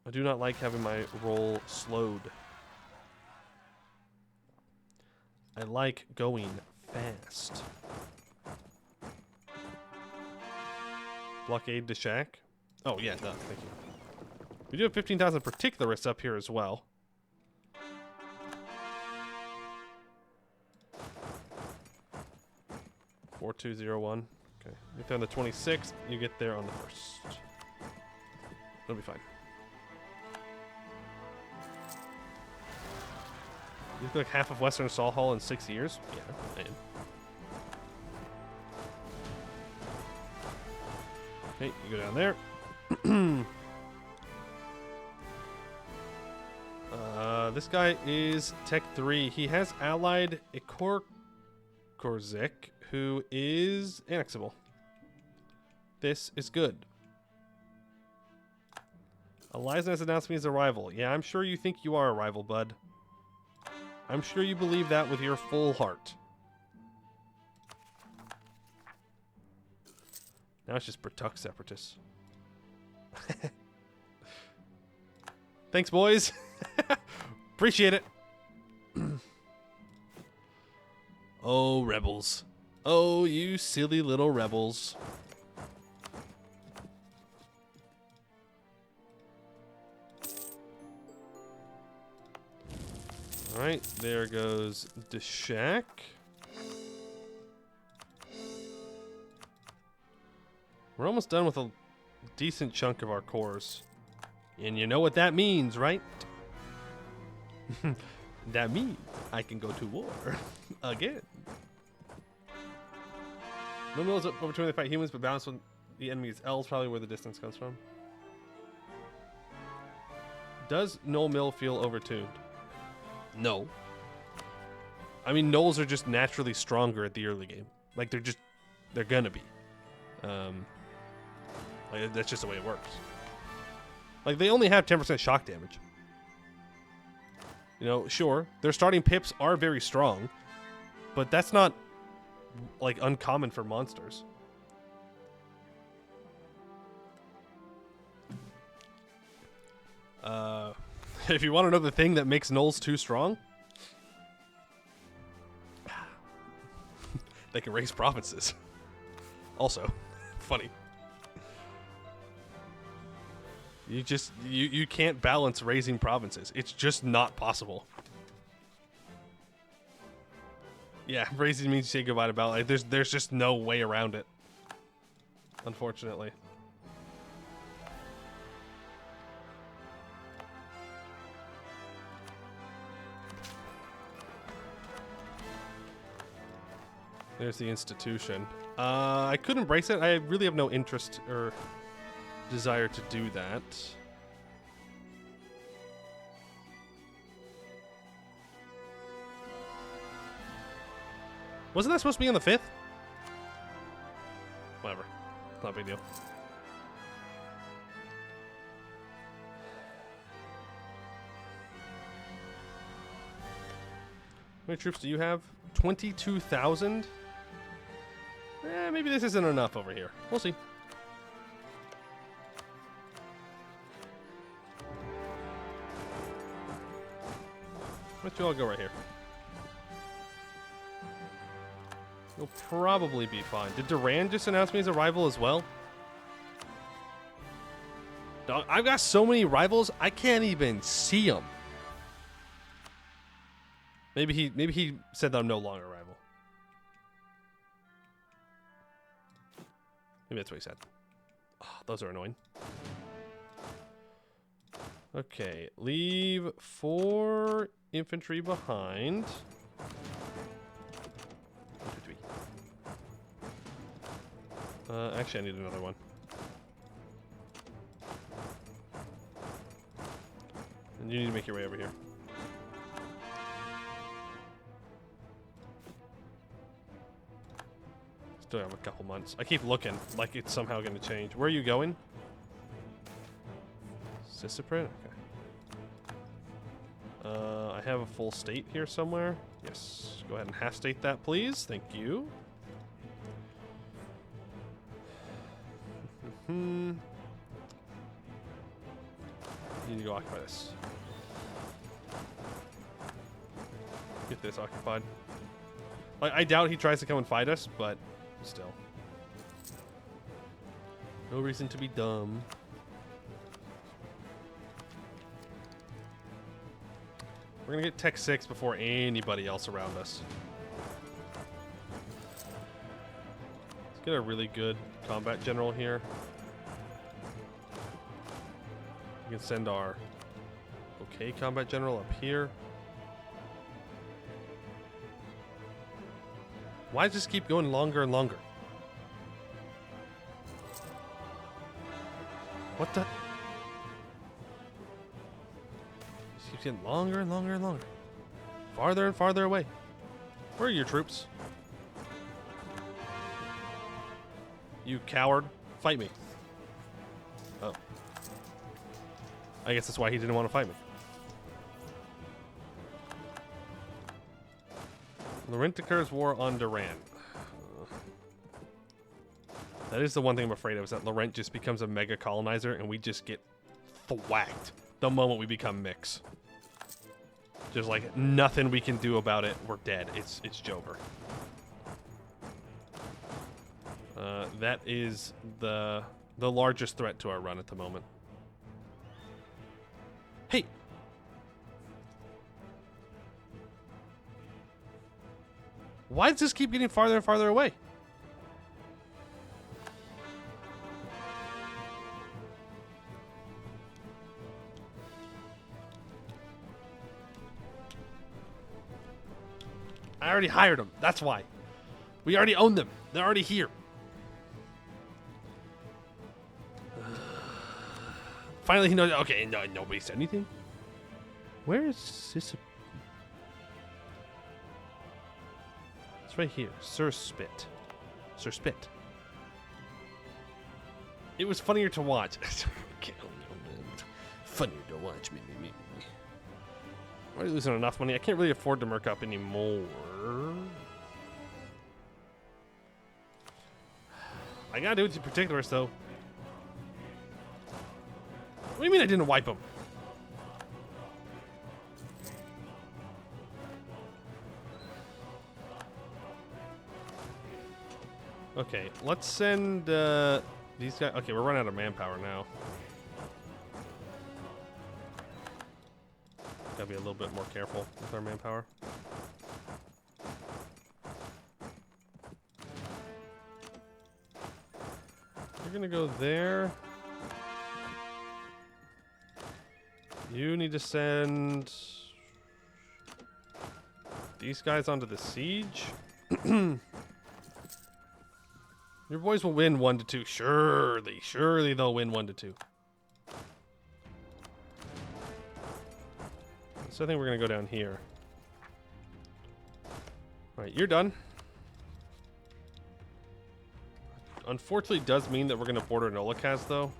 Speaker 1: I do not like having my roll slowed. I like going fast. Blockade to Shack. Oh, yeah, no, thank you. We do have 15,000 particularists up here as well. $4201. Okay. You get there on the 26th, you get there on the 1st. It'll be fine. You look like half of Western Saul Hall in 6 years? Yeah, I am. Okay, you go down there. This guy is Tech 3. He has allied Korzik, who is annexable. This is good. Eliza has announced me as a rival. Yeah, I'm sure you think you are a rival, bud. I'm sure you believe that with your full heart. Now it's just Bertuck separatists. Thanks, boys. Appreciate it. Oh, rebels. Oh, you silly little rebels. Alright, there goes Deshak. We're almost done with a decent chunk of our cores. And you know what that means, right? That means I can go to war again. No mills over 20 fight humans, but balance when the enemy is L is probably where the distance comes from. Does Null Mill feel overtuned? No. I mean, Gnolls are just naturally stronger at the early game. Like, they're gonna be. Like, that's just the way it works. Like, they only have 10% shock damage. You know, sure, their starting pips are very strong, but that's not like uncommon for monsters. If you want to know the thing that makes gnolls too strong, they can raise provinces. Also, funny. You can't balance raising provinces. It's just not possible. Yeah, raising means you say goodbye to battle. Like, there's just no way around it. Unfortunately. There's the institution. I could embrace it. I really have no interest or desire to do that. Wasn't that supposed to be on the 5th? Whatever. Not a big deal. How many troops do you have? 22,000? Maybe this isn't enough over here. We'll see. Let's you all go right here. You'll probably be fine. Did Duran just announce me as a rival as well? Dog, I've got so many rivals, I can't even see them. Maybe he said that I'm no longer a rival. Maybe that's what he said. Oh, those are annoying. Okay, leave 4 infantry behind. Actually, I need another one. And you need to make your way over here. Still have a couple months. I keep looking like it's somehow going to change. Where are you going? Sisiprit? Okay. I have a full state here somewhere. Yes. Go ahead and half state that, please. Thank you. You need to go occupy this. Get this occupied. Like, I doubt he tries to come and fight us, but still. No reason to be dumb. We're gonna get Tech 6 before anybody else around us. Let's get a really good combat general here. We can send our okay combat general up here. Why does this keep going longer and longer? What the? This keeps getting longer and longer and longer. Farther and farther away. Where are your troops? You coward. Fight me. Oh. I guess that's why he didn't want to fight me. Laurentica's war on Duran. That is the one thing I'm afraid of, is that Laurent just becomes a mega colonizer and we just get thwacked the moment we become Mykx. There's like nothing we can do about it. We're dead. It's Jover. That is the largest threat to our run at the moment. Hey! Why does this keep getting farther and farther away? I already hired them. That's why. We already own them. They're already here. Finally, he knows. Okay, no, nobody said anything. Where is this? It's right here. Sir Spit. Sir Spit. It was funnier to watch. Funnier to watch. Me. I'm already losing enough money. I can't really afford to merc up anymore. I gotta do it to particulars, though. What do you mean I didn't wipe him? Okay, let's send these guys. Okay, we're running out of manpower now. Gotta be a little bit more careful with our manpower. We're gonna go there. You need to send these guys onto the siege. Your boys will win 1-2. Surely they'll win 1-2. So I think we're gonna go down here. All right, you're done. Unfortunately, it does mean that we're gonna border Gnollish, though.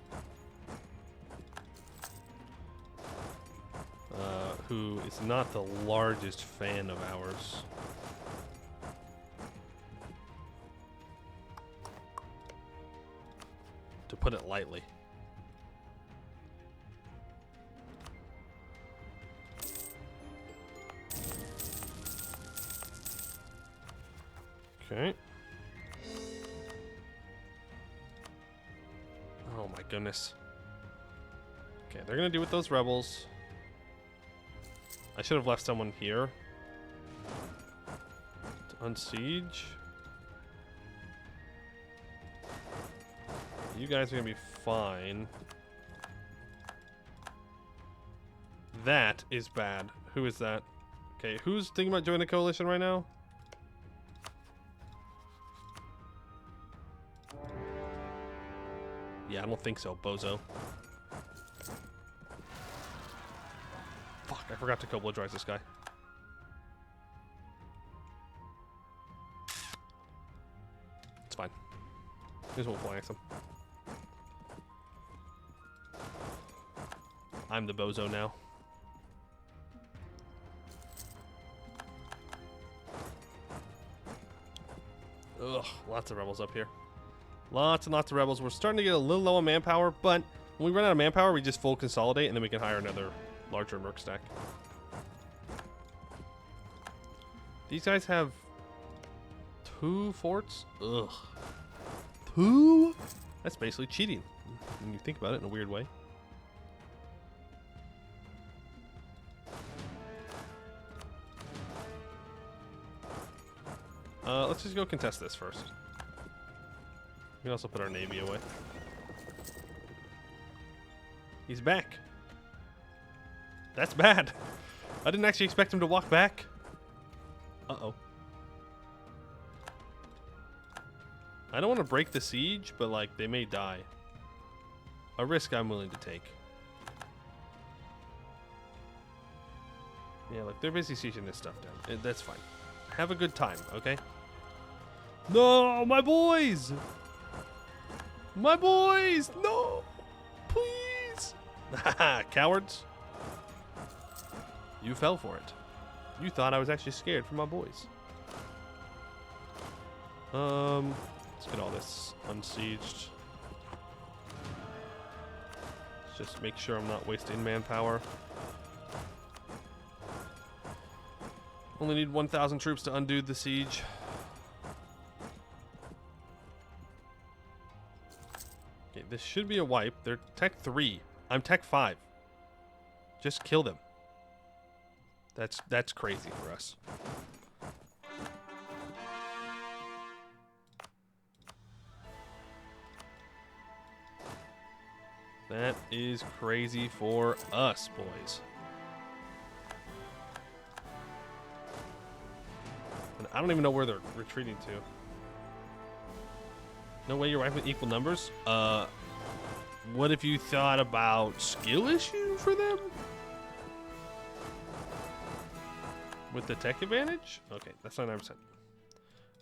Speaker 1: Who is not the largest fan of ours. To put it lightly. Okay. Oh my goodness. Okay, they're gonna do with those rebels. I should have left someone here to unsiege. You guys are gonna be fine. That is bad. Who is that? Okay, who's thinking about joining the coalition right now? Yeah, I don't think so, bozo. Fuck, I forgot to co-bloodrise this guy. It's fine. Here's what we'll flank him. I'm the bozo now. Ugh, lots of rebels up here. Lots and lots of rebels. We're starting to get a little low on manpower, but when we run out of manpower, we just full consolidate, and then we can hire another larger merc stack. These guys have 2 forts? Ugh. 2? That's basically cheating, when you think about it in a weird way. Let's just go contest this first. We can also put our navy away. He's back. That's bad. I didn't actually expect him to walk back. Uh-oh. I don't want to break the siege, but, like, they may die. A risk I'm willing to take. Yeah, look, they're busy sieging this stuff down. That's fine. Have a good time, okay? No, my boys! My boys! No! Please! Haha, cowards. You fell for it. You thought I was actually scared for my boys. Let's get all this unsieged. Let's just make sure I'm not wasting manpower. Only need 1,000 troops to undo the siege. Okay, this should be a wipe. They're tech 3. I'm tech 5. Just kill them. That's crazy for us. That is crazy for us, boys. And I don't even know where they're retreating to. No way you're wiping equal numbers? What if you thought about skill issue for them? With the tech advantage? Okay, that's 99%.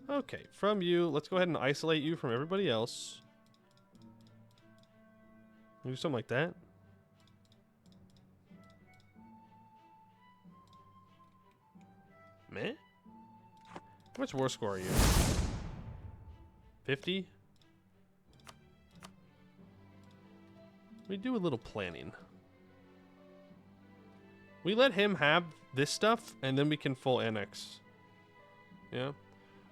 Speaker 1: Okay, from you, let's go ahead and isolate you from everybody else. Do something like that. Meh? How much war score are you? 50? We do a little planning. We let him have this stuff, and then we can full annex. Yeah.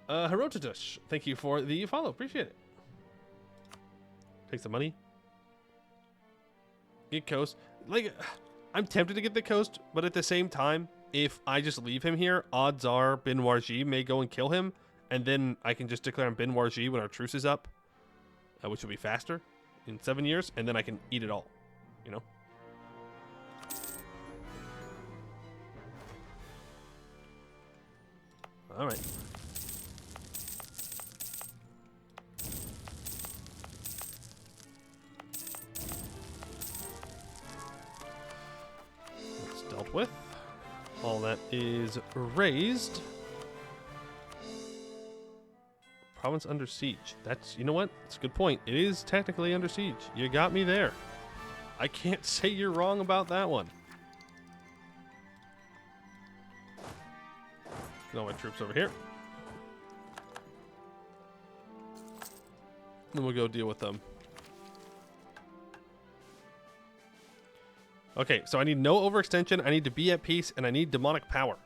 Speaker 1: Herodotus, thank you for the follow. Appreciate it. Take some money. Get coast. Like, I'm tempted to get the coast, but at the same time, if I just leave him here, odds are Bin Warji may go and kill him, and then I can just declare him Bin Warji when our truce is up, which will be faster in 7 years, and then I can eat it all, you know? All right. That's dealt with. All that is raised. Province under siege. That's, you know what? That's a good point. It is technically under siege. You got me there. I can't say you're wrong about that one. Get all my troops over here. Then we'll go deal with them. Okay, so I need no overextension, I need to be at peace, and I need demonic power.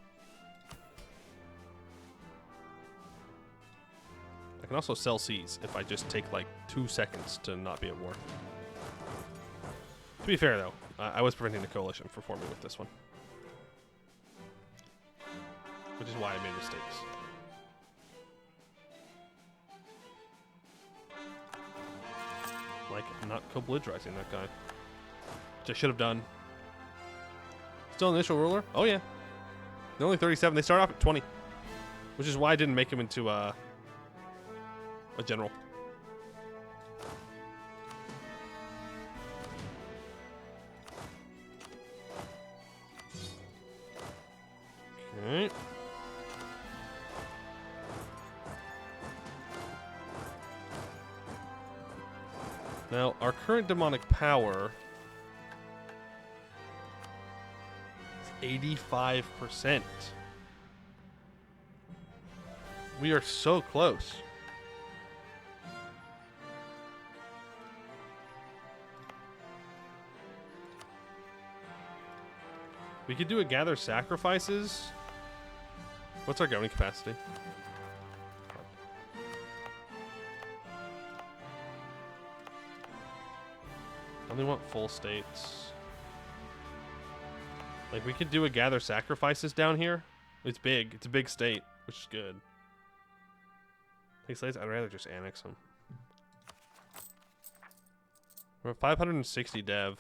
Speaker 1: I can also sell seas if I just take like 2 seconds to not be at war. To be fair though, I was preventing the coalition from forming with this one. Which is why I made mistakes. Like not co-belligerizing that guy. Which I should have done. Still initial ruler? Oh yeah. They're only 37. They start off at 20. Which is why I didn't make him into a general. Okay. Now, our current demonic power is 85%. We are so close. We could do a gather sacrifices. What's our governing capacity? I only want full states. Like, we could do a gather sacrifices down here. It's big. It's a big state, which is good. Take slates? I'd rather just annex them. We're at 560 dev.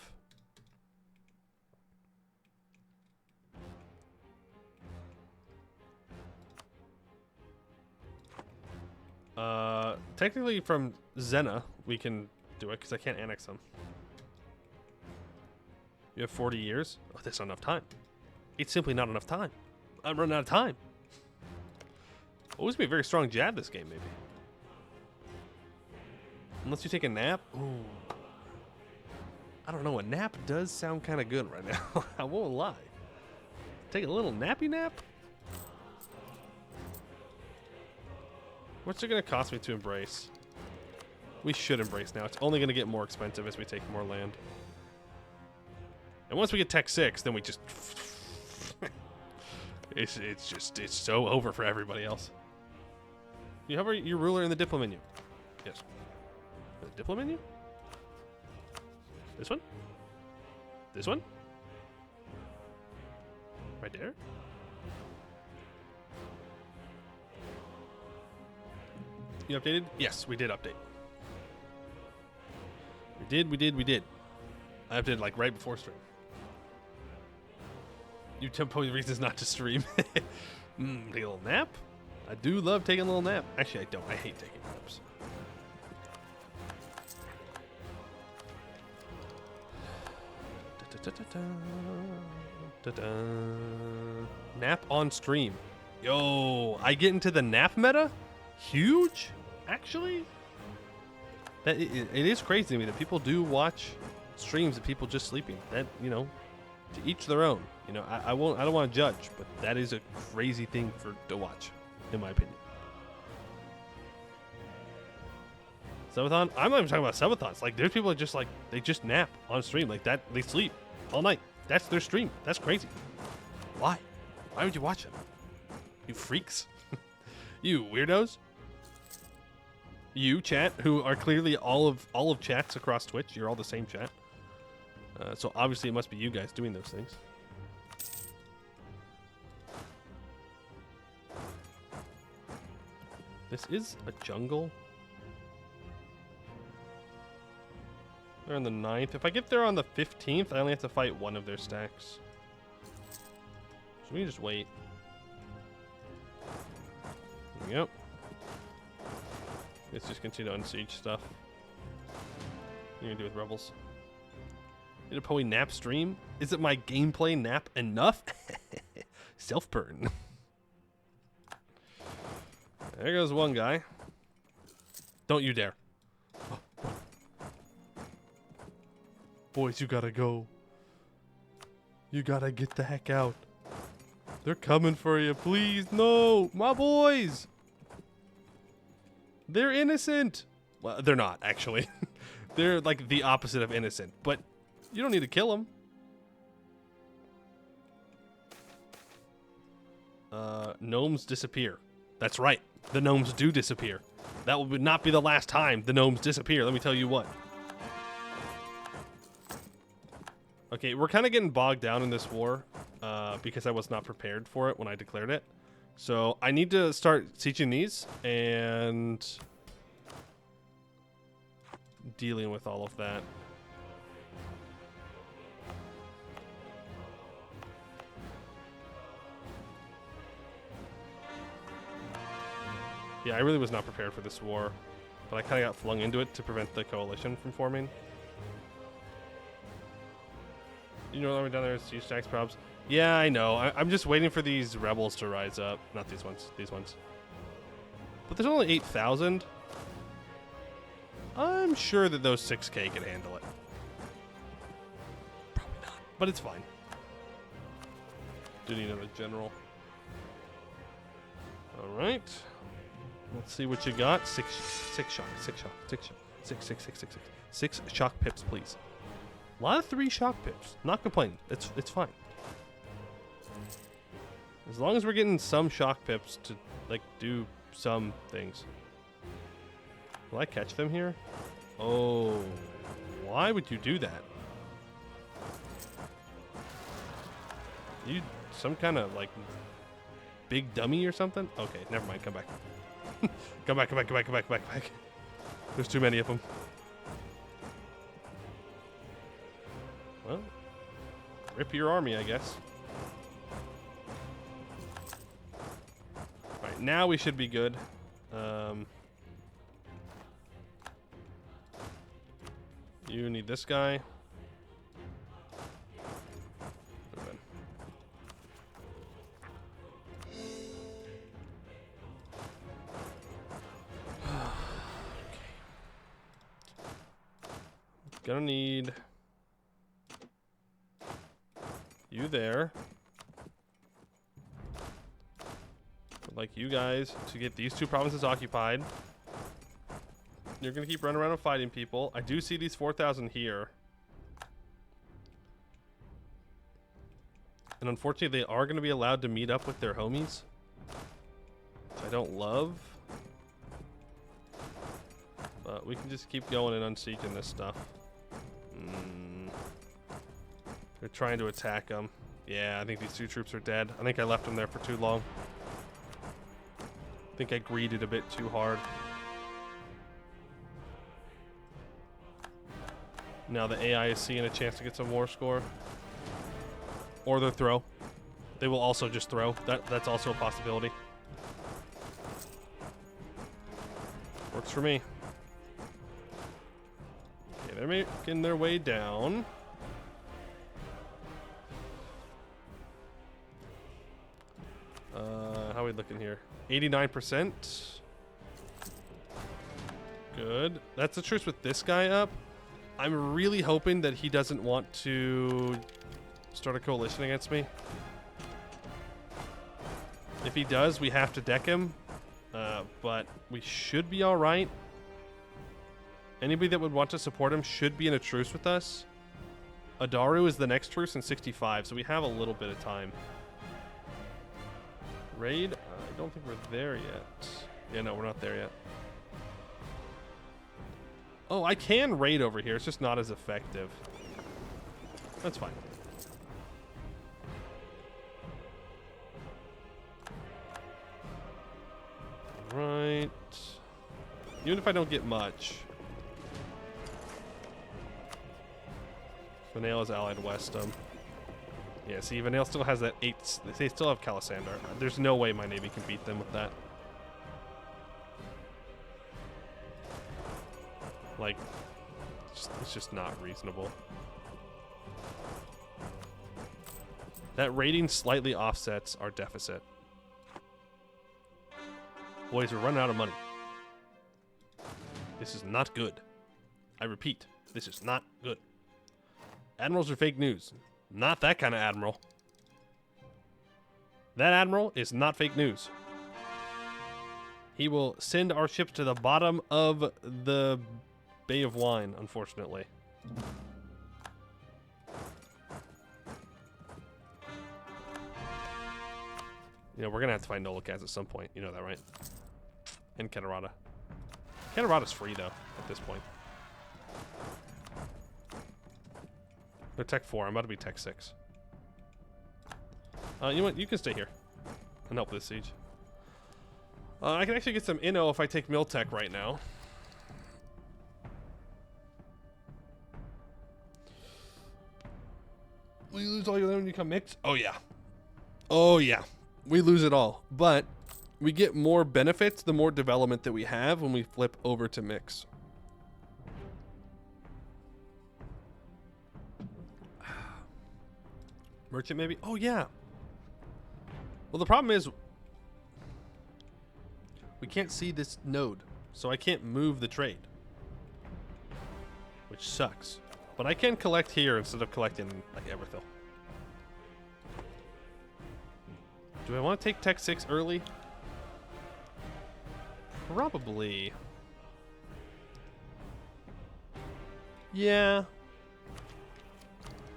Speaker 1: Technically from Zena, we can do it because I can't annex them. You have 40 years? Oh, that's not enough time. It's simply not enough time. I'm running out of time. Always be a very strong jab this game, maybe. Unless you take a nap. Ooh. I don't know. A nap does sound kind of good right now. I won't lie. Take a little nappy nap? What's it going to cost me to embrace? We should embrace now. It's only going to get more expensive as we take more land. And once we get Tech 6, then we just... it's so over for everybody else. You have your ruler in the Diplo menu. Yes. The Diplo menu? This one? This one? Right there? You updated? Yes, we did update. We did. I updated like right before stream. You tell me reasons not to stream. Take a little nap? I do love taking a little nap. Actually, I don't. I hate taking naps. Nap on stream. Yo, I get into the nap meta? Huge? Actually? It is crazy to me that people do watch streams of people just sleeping. That, you know, to each their own. You know, I don't want to judge, but that is a crazy thing to watch, in my opinion. Subathon? I'm not even talking about subathons. Like, there's people that just, like, they just nap on stream. Like, that, they sleep all night. That's their stream. That's crazy. Why? Why would you watch it? You freaks. You weirdos. You, chat, who are clearly all of chats across Twitch. You're all the same chat. So obviously it must be you guys doing those things. This is a jungle. They're on the 9th. If I get there on the 15th, I only have to fight one of their stacks. So we can just wait. There we go. Let's just continue to unsiege stuff. What are you gonna do with rebels? Did a Poe nap stream? Is it my gameplay nap enough? Self-burn. There goes one guy. Don't you dare. Oh, run. Boys, you gotta go. You gotta get the heck out. They're coming for you. Please, no. My boys. They're innocent. Well, they're not, actually. They're like the opposite of innocent. But you don't need to kill them. Gnomes disappear. That's right. The gnomes do disappear. That would not be the last time the gnomes disappear. Let me tell you what. Okay, we're kind of getting bogged down in this war because I was not prepared for it when I declared it. So I need to start sieging these and dealing with all of that. Yeah, I really was not prepared for this war, but I kind of got flung into it to prevent the coalition from forming. You know, down there, siege stacks probs. Yeah, I know. I'm just waiting for these rebels to rise up. Not these ones. These ones. But there's only 8,000. I'm sure that those 6K can handle it. Probably not, but it's fine. Do need another general. All right. Let's see what you got. Six shock pips, please. A lot of 3 shock pips. Not complaining. It's fine. As long as we're getting some shock pips to like do some things. Will I catch them here? Oh, why would you do that? You some kind of like big dummy or something? Okay, never mind. Come back. Come back. There's too many of them. Well, rip your army, I guess. Alright, now we should be good. You need this guy. Gonna need you there. I'd like you guys to get these 2 provinces occupied. You're gonna keep running around and fighting people. I do see these 4,000 here. And unfortunately, they are gonna be allowed to meet up with their homies, which I don't love. But we can just keep going and unsieging this stuff. They're trying to attack them. Yeah, I think these 2 troops are dead. I think I left them there for too long. I think I greeded a bit too hard. Now the AI is seeing a chance to get some war score. Or their throw. They will also just throw. That's also a possibility. Works for me. Okay, they're making their way down. How are we looking here? 89%. Good. That's the truce with this guy up. I'm really hoping that he doesn't want to start a coalition against me. If he does, we have to deck him. But we should be alright. Anybody that would want to support him should be in a truce with us. Adaru is the next truce in 65, so we have a little bit of time. Raid? I don't think we're there yet. Yeah, no, we're not there yet. Oh, I can raid over here. It's just not as effective. That's fine. Right. Even if I don't get much. Vanale is allied Westum. Yeah, see, Vanale still has that 8. They still have Calisandar. There's no way my navy can beat them with that. Like, it's just not reasonable. That rating slightly offsets our deficit. Boys, we're running out of money. This is not good. I repeat, this is not good. Admirals are fake news. Not that kind of admiral. That admiral is not fake news. He will send our ships to the bottom of the Bay of Wine, unfortunately. You know, we're going to have to find Nolokaz at some point. You know that, right? And Katarada. Katarada's free, though, at this point. They're Tech 4. I'm about to be Tech 6. You know what? You can stay here and help this siege. I can actually get some Inno if I take Miltech right now. We lose all your land when you come Mykx? Oh, yeah. Oh, yeah. We lose it all. But we get more benefits the more development that we have when we flip over to Mykx. Merchant, maybe? Oh, yeah. Well, the problem is we can't see this node, so I can't move the trade, which sucks. But I can collect here instead of collecting like Everthil. Do I want to take Tech 6 early? Probably. Yeah.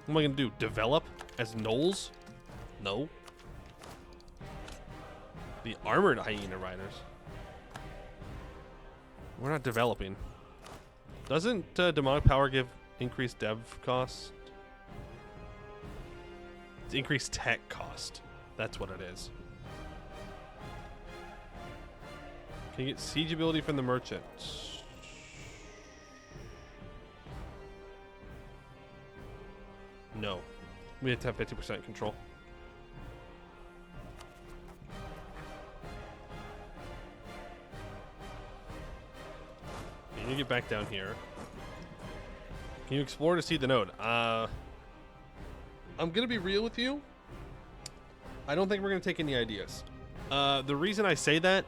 Speaker 1: What am I going to do? Develop as gnolls? No. The armored hyena riders. We're not developing. Doesn't demonic power give increased dev cost? It's increased tech cost. That's what it is. Can you get siege ability from the merchant? No. We have to have 50% control. Can you get back down here? Can you explore to see the node? I'm gonna be real with you. I don't think we're gonna take any ideas. The reason I say that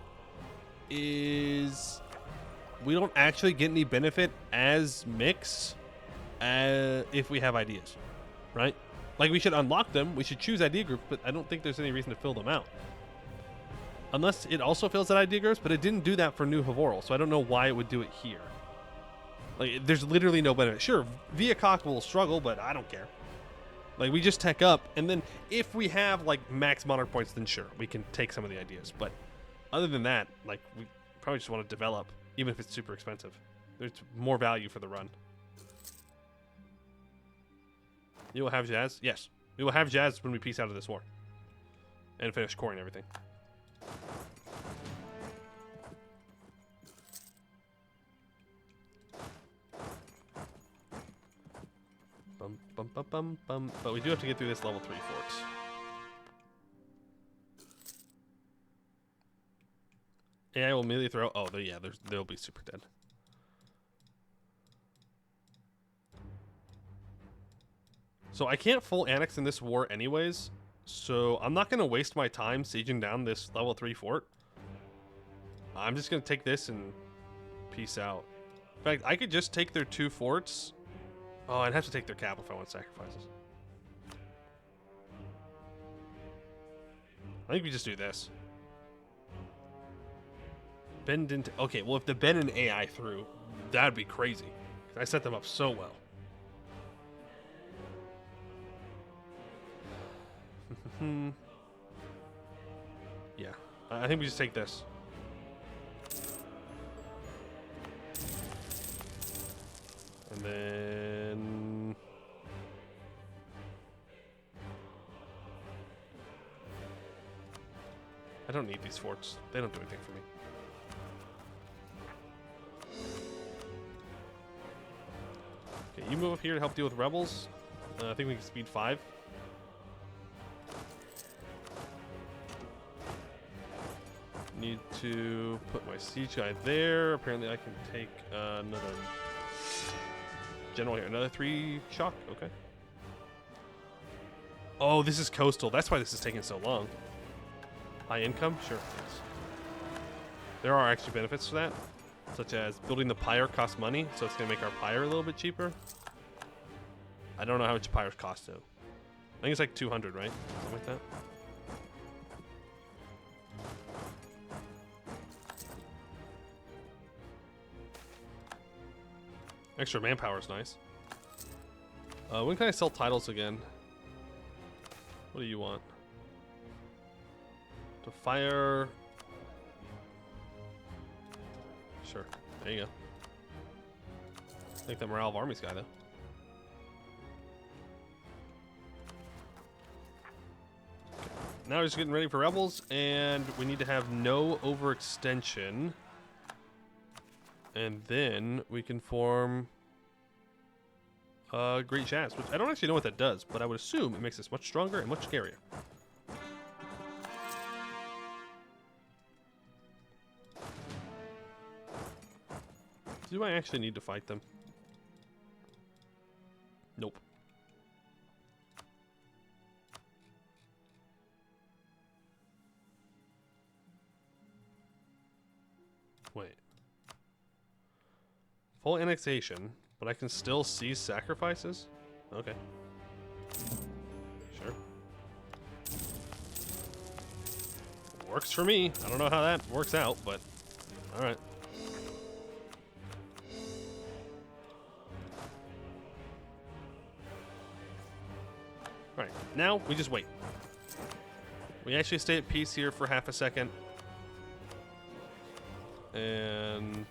Speaker 1: is we don't actually get any benefit as Mykx if we have ideas, right? Like, we should unlock them, we should choose idea groups, but I don't think there's any reason to fill them out. Unless it also fills out idea groups, but it didn't do that for New Havorl, so I don't know why it would do it here. Like, there's literally no benefit. Sure, Via Cock will struggle, but I don't care. Like, we just tech up, and then if we have, like, max monarch points, then sure, we can take some of the ideas. But other than that, like, we probably just want to develop, even if it's super expensive. There's more value for the run. You will have Jaz? Yes. We will have Jaz when we peace out of this war. And finish coring everything. Bum, bum, bum, bum, bum. But we do have to get through this level 3 forts. AI will immediately throw... Oh, yeah, they'll be super dead. So I can't full annex in this war anyways, so I'm not going to waste my time sieging down this level 3 fort. I'm just going to take this and peace out. In fact, I could just take their 2 forts. Oh, I'd have to take their capital if I want sacrifices. I think we just do this. Bend into... Okay, well, if the Ben and AI through, That'd be crazy. I set them up so well. Yeah, I think we just take this. And then... I don't need these forts. They don't do anything for me. Okay, you move up here to help deal with rebels. I think we can speed 5. Need to put my siege guy there. Apparently I can take another general here. Another 3 shock. Okay. Oh, this is coastal. That's why this is taking so long. High income? Sure. Yes. There are actually benefits to that, such as building the pyre costs money, so it's going to make our pyre a little bit cheaper. I don't know how much pyres cost, though. I think it's like 200, right? Something like that. Extra manpower is nice. When can I sell titles again? What do you want? To fire... Sure. There you go. I think the morale of armies guy, though. Now we're just getting ready for rebels, and we need to have no overextension. And then we can form Great Jaz, which I don't actually know what that does, but I would assume it makes us much stronger and much scarier. Do I actually need to fight them? Nope. Wait. Full annexation, but I can still seize sacrifices? Okay. Sure. Works for me. I don't know how that works out, but alright. Alright, now we just wait. We actually stay at peace here for half a second. And...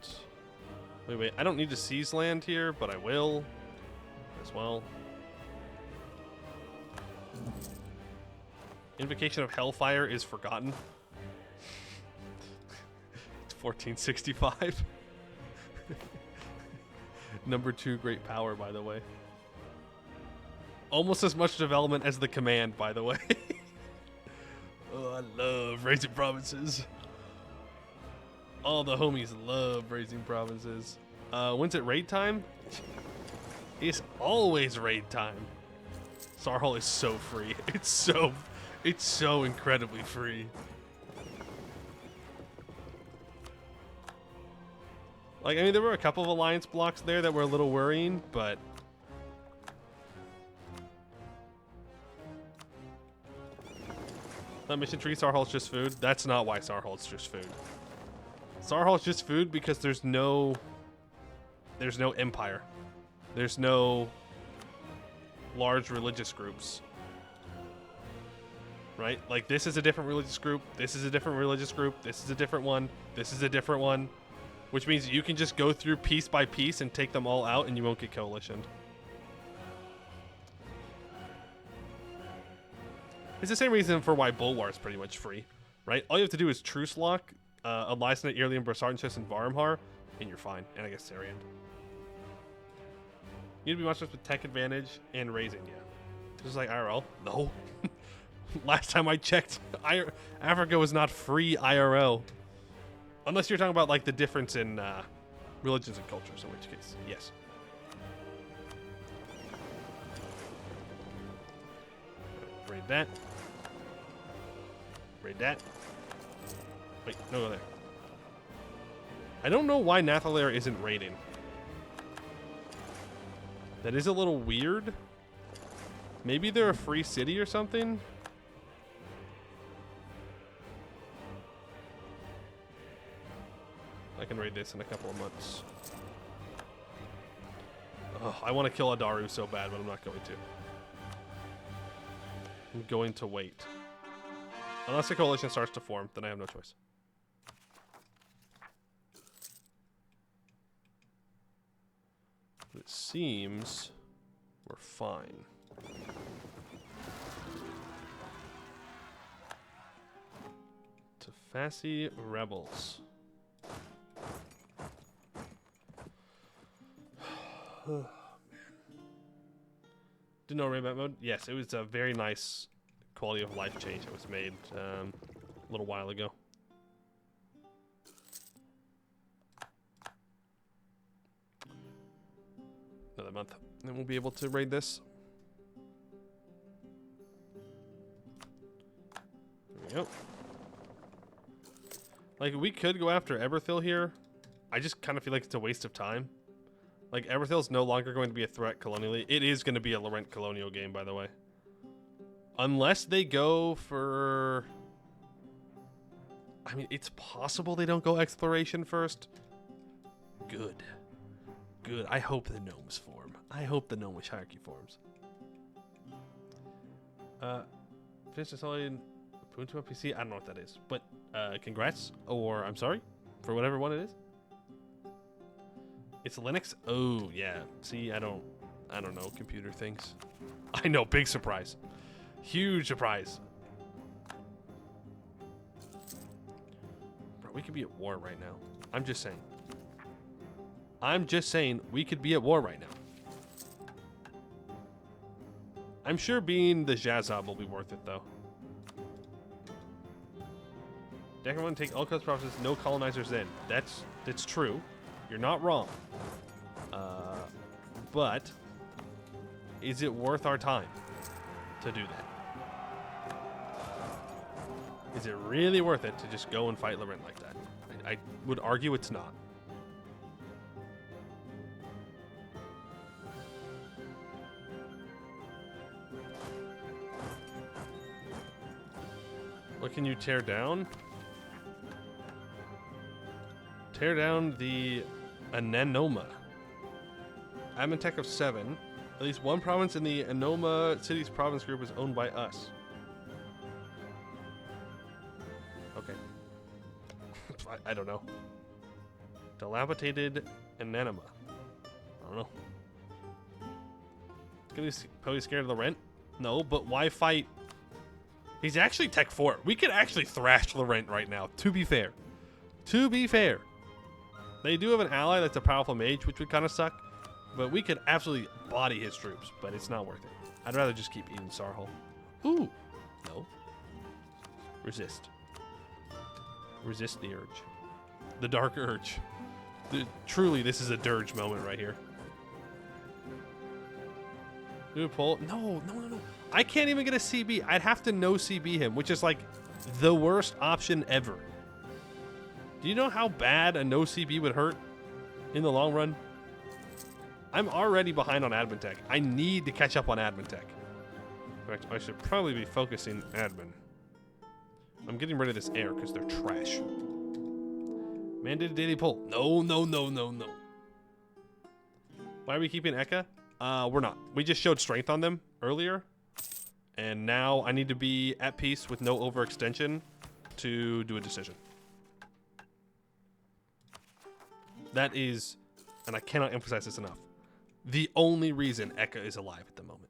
Speaker 1: Wait, I don't need to seize land here, but I will as well. Invocation of Hellfire is forgotten. It's 1465. Number 2 great power, by the way. Almost as much development as the command, by the way. Oh, I love raising provinces. All the homies love raising provinces. When's it raid time? It's always raid time. Sarhol is so free. It's so incredibly free. Like, I mean, there were a couple of alliance blocks there that were a little worrying, but mission tree, Sarhol's just food. That's not why Sarhol's just food. Sarhol's just food because there's no empire. There's no large religious groups. Right? Like, this is a different religious group. This is a different religious group. This is a different one. This is a different one. Which means you can just go through piece by piece and take them all out and you won't get coalitioned. It's the same reason for why Bulwar is pretty much free, right? All you have to do is Truce Lock, Alysonate, Earlium, Brassardenchest, and Varmhar, and you're fine. And I guess Sariand. You need to be monsters with tech advantage and raising, yeah. This is like IRL? No. Last time I checked, Africa was not free IRL. Unless you're talking about like the difference in religions and cultures, in which case, yes. Raid that. Raid that. Wait, no, go there. I don't know why Nathalair isn't raiding. That is a little weird. Maybe they're a free city or something? I can raid this in a couple of months. Oh, I want to kill Adaru so bad, but I'm not going to. I'm going to wait. Unless the coalition starts to form, then I have no choice. But it seems we're fine. Tafasi rebels. Oh, man. Didn't know rainbow mode? Yes, it was a very nice quality of life change that was made a little while ago. Another month, and we'll be able to raid this. There we go. Like, we could go after Eberthil here. I just kind of feel like it's a waste of time. Like, Eberthil's no longer going to be a threat colonially. It is going to be a Laurent colonial game, by the way. Unless they go for... I mean, it's possible they don't go exploration first. Good. Good. I hope the gnomes form. I hope the gnomish hierarchy forms. Finish installing Ubuntu on PC. I don't know what that is, but congrats, or I'm sorry for whatever one it is. It's Linux. Oh yeah. See, I don't know computer things. I know. Big surprise. Huge surprise. Bro, we could be at war right now. I'm just saying. I'm just saying we could be at war right now. I'm sure being the Jazzob will be worth it, though. Declan take all coast provinces, no colonizers in. That's true. You're not wrong. But is it worth our time to do that? Is it really worth it to just go and fight Laurent like that? I would argue it's not. What can you tear down? Tear down the Ananoma. Admin tech of 7. At least one province in the Anoma Cities province group is owned by us. Okay. I don't know. Dilapidated Ananoma. I don't know. Gonna be probably scared of the rent? No, but why fight? He's actually tech 4. We could actually thrash Laurent right now, to be fair. To be fair. They do have an ally that's a powerful mage, which would kind of suck. But we could absolutely body his troops, but it's not worth it. I'd rather just keep eating Sarhol. Ooh. No. Resist. Resist the urge. The dark urge. Truly, this is a dirge moment right here. Do a pull. No. I can't even get a CB. I'd have to no CB him, which is like the worst option ever. Do you know how bad a no CB would hurt in the long run? I'm already behind on admin tech. I need to catch up on admin tech. In fact, I should probably be focusing admin. I'm getting rid of this air because they're trash. Mandated daily pull. No. Why are we keeping Eka? We're not. We just showed strength on them earlier. And now I need to be at peace with no overextension to do a decision. That is, and I cannot emphasize this enough, the only reason Eka is alive at the moment.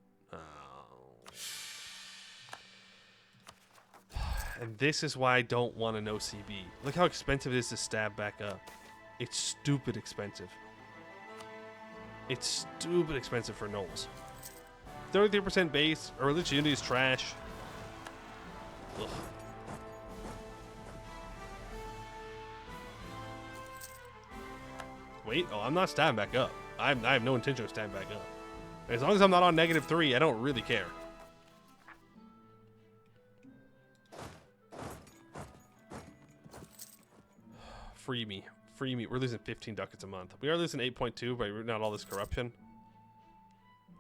Speaker 1: And this is why I don't want to know CB. Look how expensive it is to stab back up. It's stupid expensive. It's stupid expensive for Knolls. 33% base, or religious unity is trash. Ugh. Wait, oh, I'm not stabbing back up. I have no intention of stabbing back up. As long as I'm not on -3, I don't really care. Free me. Free me. We're losing 15 ducats a month. We are losing 8.2 by rooting out all this corruption.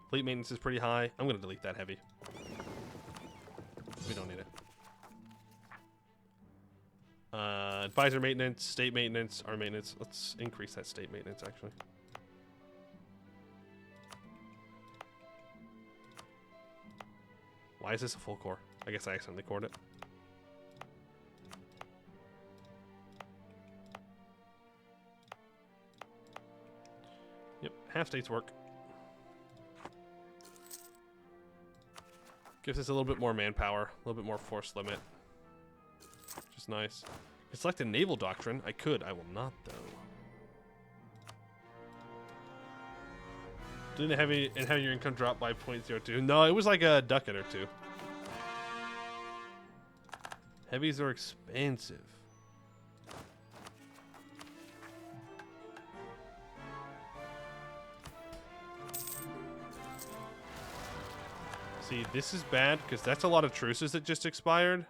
Speaker 1: Fleet maintenance is pretty high. I'm going to delete that heavy. We don't need it. Advisor maintenance, state maintenance, our maintenance. Let's increase that state maintenance, actually. Why is this a full core? I guess I accidentally cored it. Yep, half states work. Gives us a little bit more manpower, a little bit more force limit. Which is nice. I select a naval doctrine. I could. I will not, though. Didn't have your income drop by 0.02. No, it was like a ducat or two. Heavies are expensive. See, this is bad because that's a lot of truces that just expired.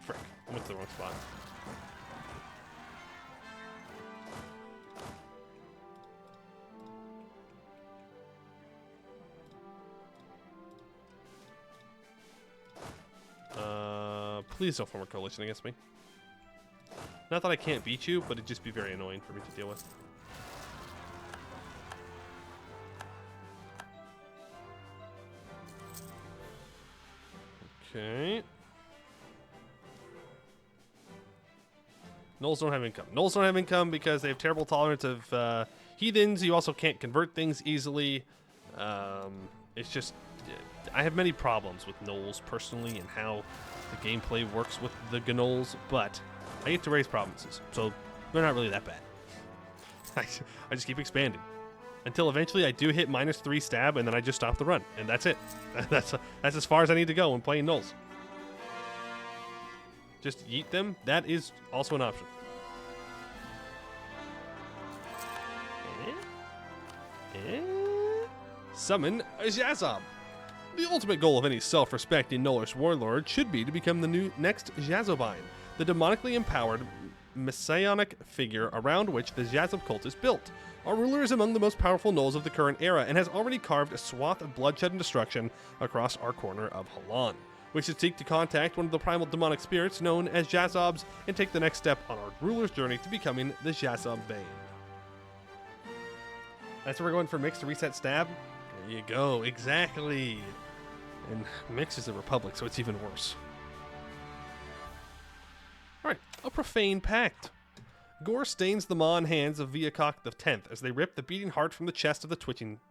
Speaker 1: Frick, I went to the wrong spot. Please don't form a coalition against me. Not that I can't beat you, but it'd just be very annoying for me to deal with. Okay. Gnolls don't have income. Gnolls don't have income because they have terrible tolerance of heathens. You also can't convert things easily. It's just... I have many problems with gnolls personally and how the gameplay works with the gnolls, but I get to raise provinces, so they're not really that bad. I just keep expanding until eventually I do hit -3 stab, and then I just stop the run, and that's it. That's as far as I need to go when playing gnolls. Just yeet them. That is also an option. Summon a Jazob. The ultimate goal of any self-respecting gnollish warlord should be to become the next Jazobine, the demonically empowered messianic figure around which the Jazob cult is built. Our ruler is among the most powerful gnolls of the current era and has already carved a swath of bloodshed and destruction across our corner of Halan. We should seek to contact one of the primal demonic spirits known as Jazobs and take the next step on our ruler's journey to becoming the Jazob Bane. That's where we're going for Mykx to reset stab. There you go, exactly. And Mykx is a republic, so it's even worse. Alright, a profane pact. Gore stains the maw and hands of Mykx X as they rip the beating heart from the chest of the twitching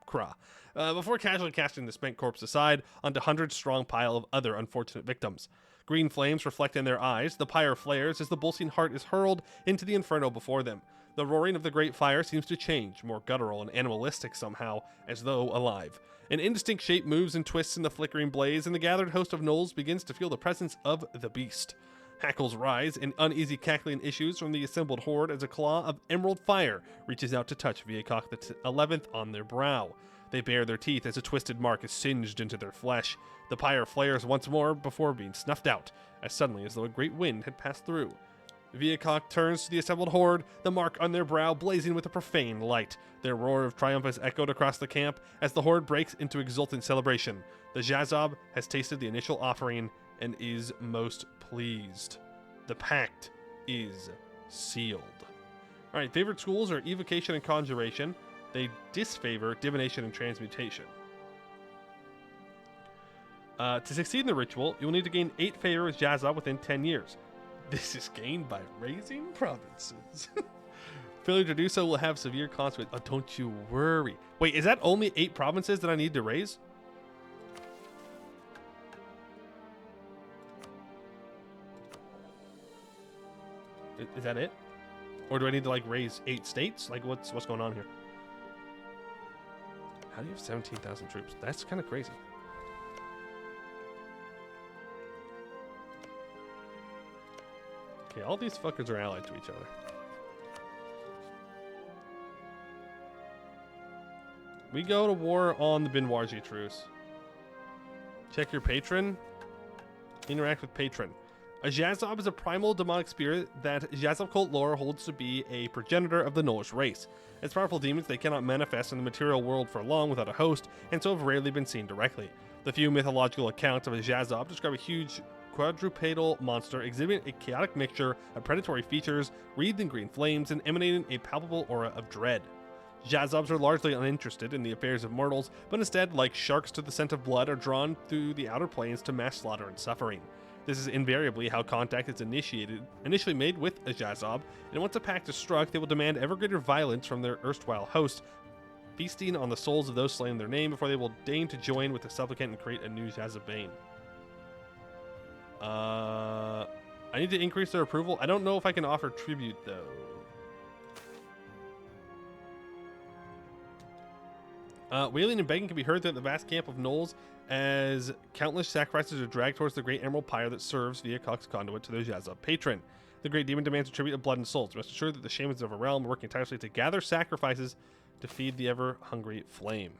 Speaker 1: Kra, before casually casting the spent corpse aside onto 100-strong pile of other unfortunate victims. Green flames reflect in their eyes, the pyre flares as the pulsing heart is hurled into the inferno before them. The roaring of the great fire seems to change, more guttural and animalistic somehow, as though alive. An indistinct shape moves and twists in the flickering blaze, and the gathered host of gnolls begins to feel the presence of the beast. Hackles rise, and uneasy cackling issues from the assembled horde as a claw of emerald fire reaches out to touch Mykx the 11th on their brow. They bare their teeth as a twisted mark is singed into their flesh. The pyre flares once more before being snuffed out, as suddenly as though a great wind had passed through. Mykx turns to the assembled horde, the mark on their brow blazing with a profane light. Their roar of triumph is echoed across the camp as the horde breaks into exultant celebration. The Jazob has tasted the initial offering and is most pleased. The pact is sealed. Alright, favorite schools are evocation and conjuration. They disfavor divination and transmutation. To succeed in the ritual, you will need to gain 8 favor with Jazob within 10 years. This is gained by raising provinces. Failure to do so will have severe consequences. Oh, don't you worry. Wait, is that only 8 provinces that I need to raise? Is that it? Or do I need to like raise 8 states? Like what's going on here? How do you have 17,000 troops? That's kind of crazy. Okay, all these fuckers are allied to each other. We go to war on the Binwarji truce. Check your patron. Interact with patron. A Jazob is a primal demonic spirit that Jazob cult lore holds to be a progenitor of the gnollish race. As powerful demons, they cannot manifest in the material world for long without a host, and so have rarely been seen directly. The few mythological accounts of a Jazob describe a huge quadrupedal monster exhibiting a chaotic mixture of predatory features, wreathed in green flames, and emanating a palpable aura of dread. Jazobs are largely uninterested in the affairs of mortals, but instead, like sharks to the scent of blood, are drawn through the outer planes to mass slaughter and suffering. This is invariably how contact is initially made with a Jazob, and once a pact is struck, they will demand ever greater violence from their erstwhile host, feasting on the souls of those slain in their name before they will deign to join with the supplicant and create a new Jazobane. I need to increase their approval. I don't know if I can offer tribute, though. Wailing and begging can be heard throughout the vast camp of gnolls as countless sacrifices are dragged towards the great emerald pyre that serves via Cox conduit to their Jazob patron. The great demon demands a tribute of blood and souls. Rest assured that the shamans of our realm are working tirelessly to gather sacrifices to feed the ever-hungry flame.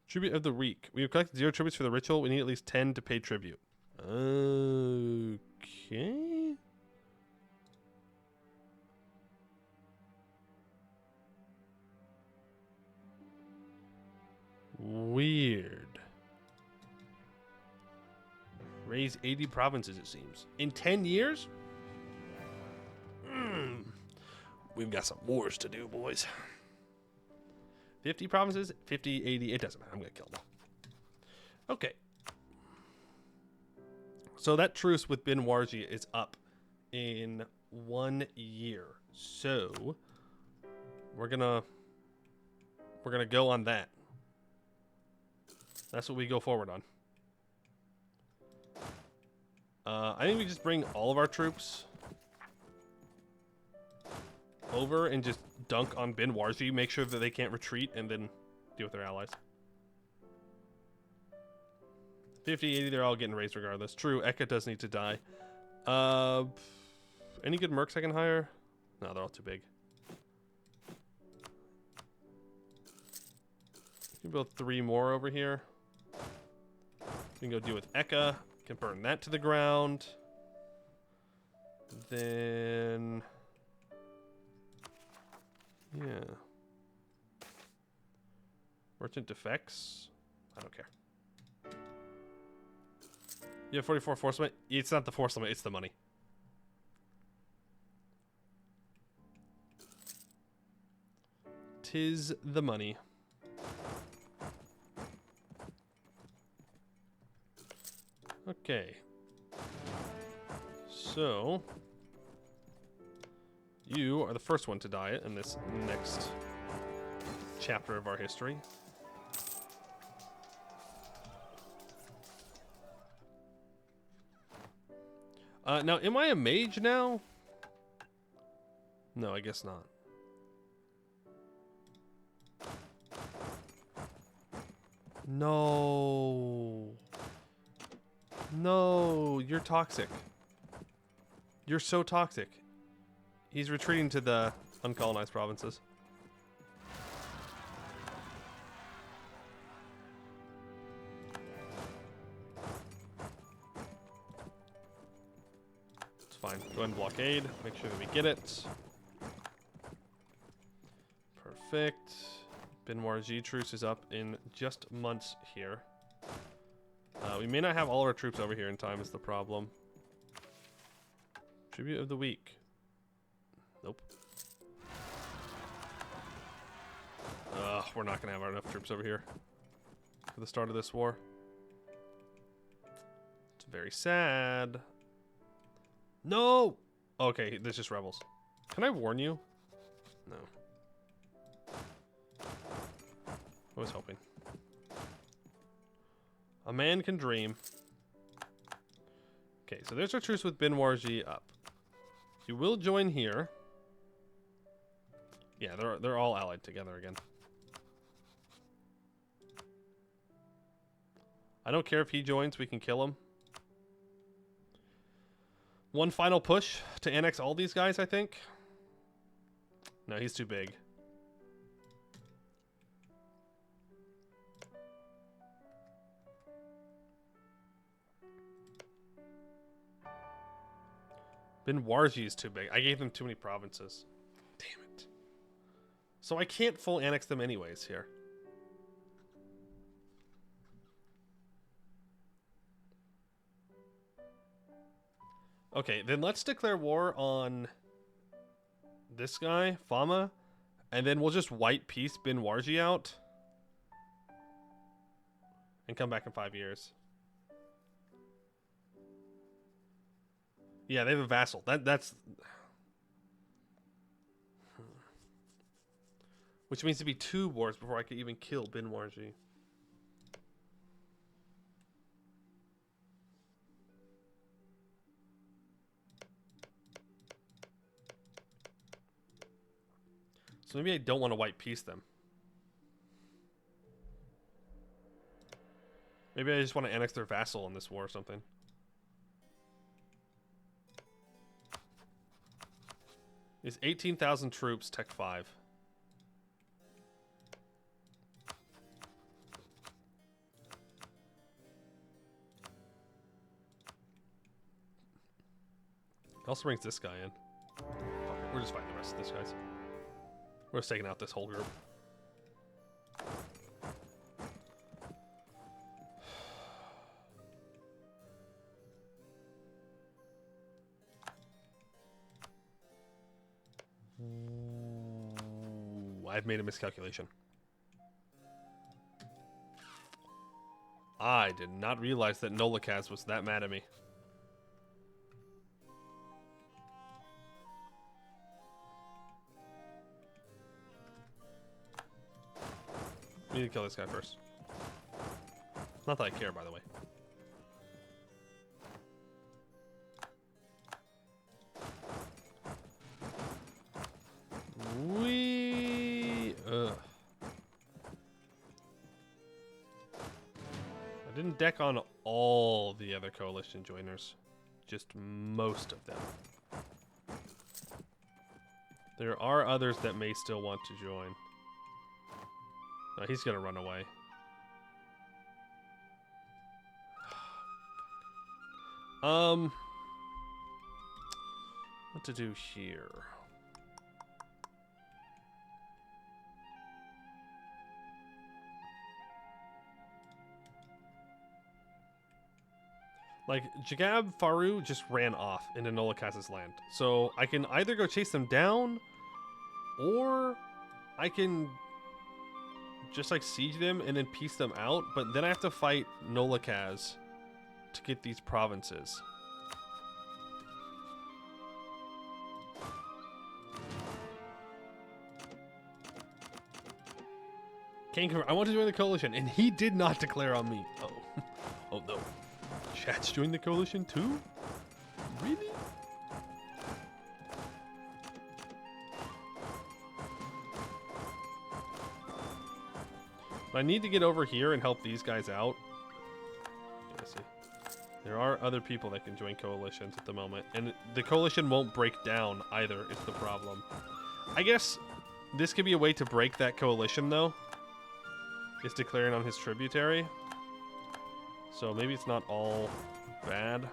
Speaker 1: Tribute of the week. We have collected 0 tributes for the ritual. We need at least 10 to pay tribute. Okay. Weird. Raise 80 provinces, it seems. In 10 years? We've got some wars to do, boys. 50 provinces, 50, 80, it doesn't matter. I'm going to kill them. Okay. So that truce with Bin Warji is up in 1 year. So we're gonna go on that. That's what we go forward on. I think we just bring all of our troops over and just dunk on Bin Warji, make sure that they can't retreat, and then deal with their allies. 50, 80, they're all getting raised regardless. True, Eka does need to die. Any good mercs I can hire? No, they're all too big. We can build 3 more over here. We can go deal with Eka. Can burn that to the ground. Then... yeah. Merchant defects? I don't care. You have 44 force limit? It's not the force limit, it's the money. Tis the money. Okay. So... you are the first one to die in this next chapter of our history. Now, am I a mage now? No, I guess not. No. No, you're toxic. You're so toxic. He's retreating to the uncolonized provinces. It's fine. Go ahead and blockade. Make sure that we get it. Perfect. Benoit G truce is up in just months here. We may not have all our troops over here in time is the problem. Tribute of the week. Nope. We're not going to have enough troops over here for the start of this war. It's very sad. No! Okay, there's just rebels. Can I warn you? No. I was hoping. A man can dream. Okay, so there's our truce with Bin Warji up. You will join here. Yeah, they're all allied together again. I don't care if he joins, we can kill him. One final push to annex all these guys, I think. No, he's too big. Bin Warji is too big. I gave them too many provinces. Damn it. So I can't full annex them anyways here. Okay, then let's declare war on this guy, Fama, and then we'll just white peace Bin Warji out and come back in 5 years. Yeah, they have a vassal. That's which means to be 2 wars before I could even kill Bin Warji. So maybe I don't want to white peace them. Maybe I just want to annex their vassal in this war or something. Is 18,000 troops, Tech 5. Also brings this guy in. Fuck it, we're just fighting the rest of this guys. We're just taking out this whole group. Ooh, I've made a miscalculation. I did not realize that Gnollish was that mad at me. We need to kill this guy first. Not that I care, by the way. I didn't deck on all the other coalition joiners, just most of them. There are others that may still want to join. No, he's gonna run away. What to do here? Like, Jagab Faru just ran off into Gnollich's land. So I can either go chase them down, or I can just like siege them and then piece them out, but then I have to fight Gnollish to get these provinces. I want to join the coalition, and he did not declare on me. Oh, oh no. Chat's joined the coalition too? Really? But I need to get over here and help these guys out. Let's see. There are other people that can join coalitions at the moment, and the coalition won't break down either, is the problem. I guess this could be a way to break that coalition, though, is declaring on his tributary. So maybe it's not all bad.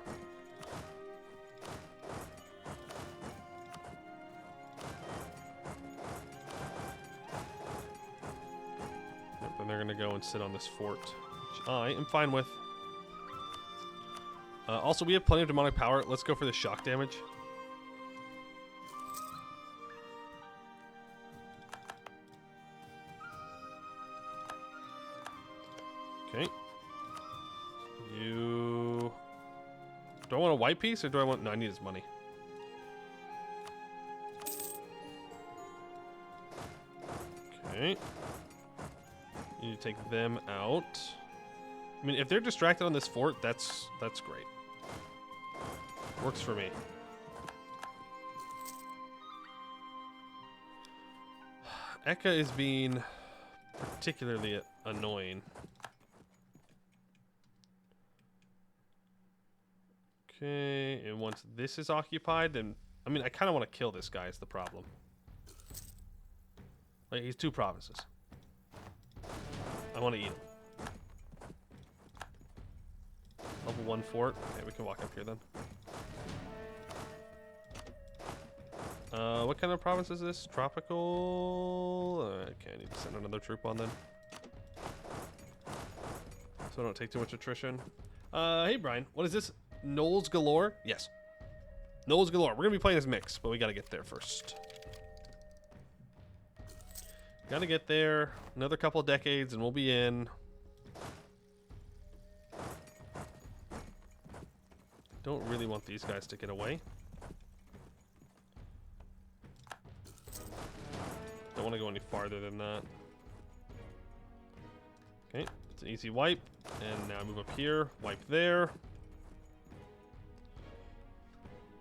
Speaker 1: Yep, and they're gonna go and sit on this fort, which I am fine with. Also, we have plenty of demonic power. Let's go for the shock damage. Okay. You... Do I want a white piece, or do I want... No, I need his money. Okay. You need to take them out. I mean, if they're distracted on this fort, that's great. Works for me. Eka is being particularly annoying. Okay, and once this is occupied, then... I mean, I kind of want to kill this guy is the problem. Like, he's 2 provinces. I want to eat him. Level 1 fort. Okay, we can walk up here then. What kind of province is this? Tropical? Okay, I need to send another troop on then. So I don't take too much attrition. Hey Brian, what is this? Knolls galore? Yes. Knolls galore. We're gonna be playing as Mykx, but we gotta get there first. Gotta get there. Another couple of decades and we'll be in. Don't really want these guys to get away. Don't want to go any farther than that. Okay, it's an easy wipe. And now move up here, wipe there.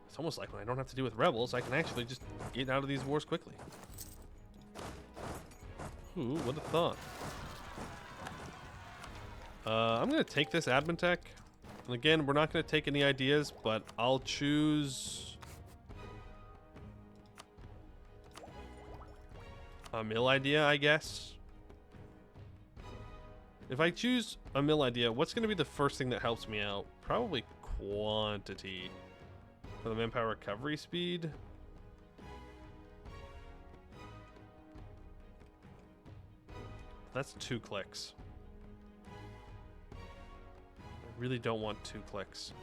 Speaker 1: It's almost like when I don't have to deal with rebels, I can actually just get out of these wars quickly. Ooh, what a thought. I'm going to take this admin tech. And again, we're not going to take any ideas, but I'll choose a mill idea, I guess. If I choose a mill idea, what's going to be the first thing that helps me out? Probably quantity. For the manpower recovery speed. That's 2 clicks. I really don't want 2 clicks.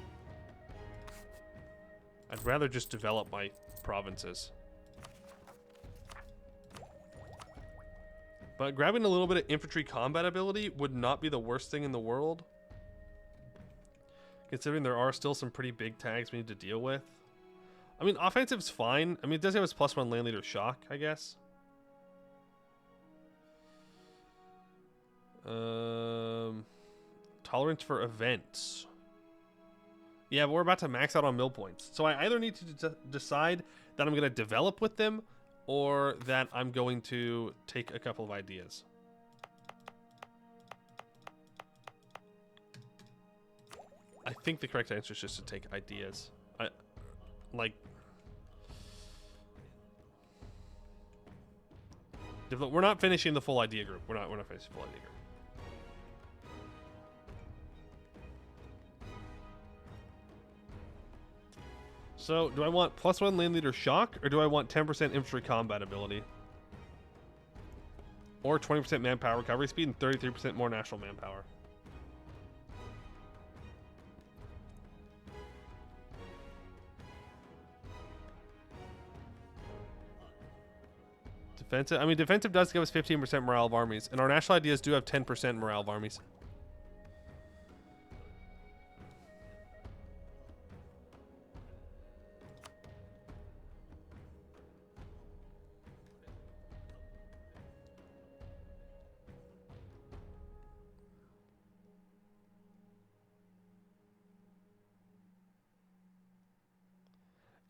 Speaker 1: I'd rather just develop my provinces. But grabbing a little bit of infantry combat ability would not be the worst thing in the world. Considering there are still some pretty big tags we need to deal with. I mean, offensive's fine. I mean, it does have its +1 land leader shock, I guess. Tolerance for events. Yeah, but we're about to max out on mill points. So I either need to decide that I'm going to develop with them or that I'm going to take a couple of ideas. I think the correct answer is just to take ideas. We're not finishing the full idea group. We're not finishing the full idea group. So, do I want +1 land leader shock, or do I want 10% infantry combat ability? Or 20% manpower recovery speed and 33% more national manpower? Defensive. I mean, defensive does give us 15% morale of armies, and our national ideas do have 10% morale of armies.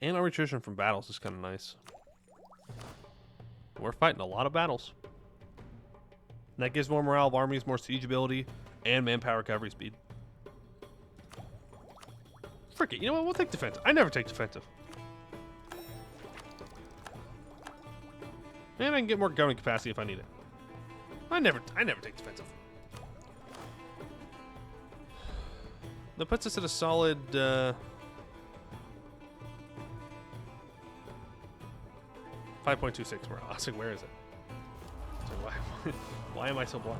Speaker 1: And our attrition from battles is kind of nice. We're fighting a lot of battles. And that gives more morale of armies, more siege ability, and manpower recovery speed. Frick it, you know what? We'll take defensive. I never take defensive. And I can get more government capacity if I need it. I never take defensive. That puts us at a solid 5.26 morale. I was like, where is it? So why am I so blind?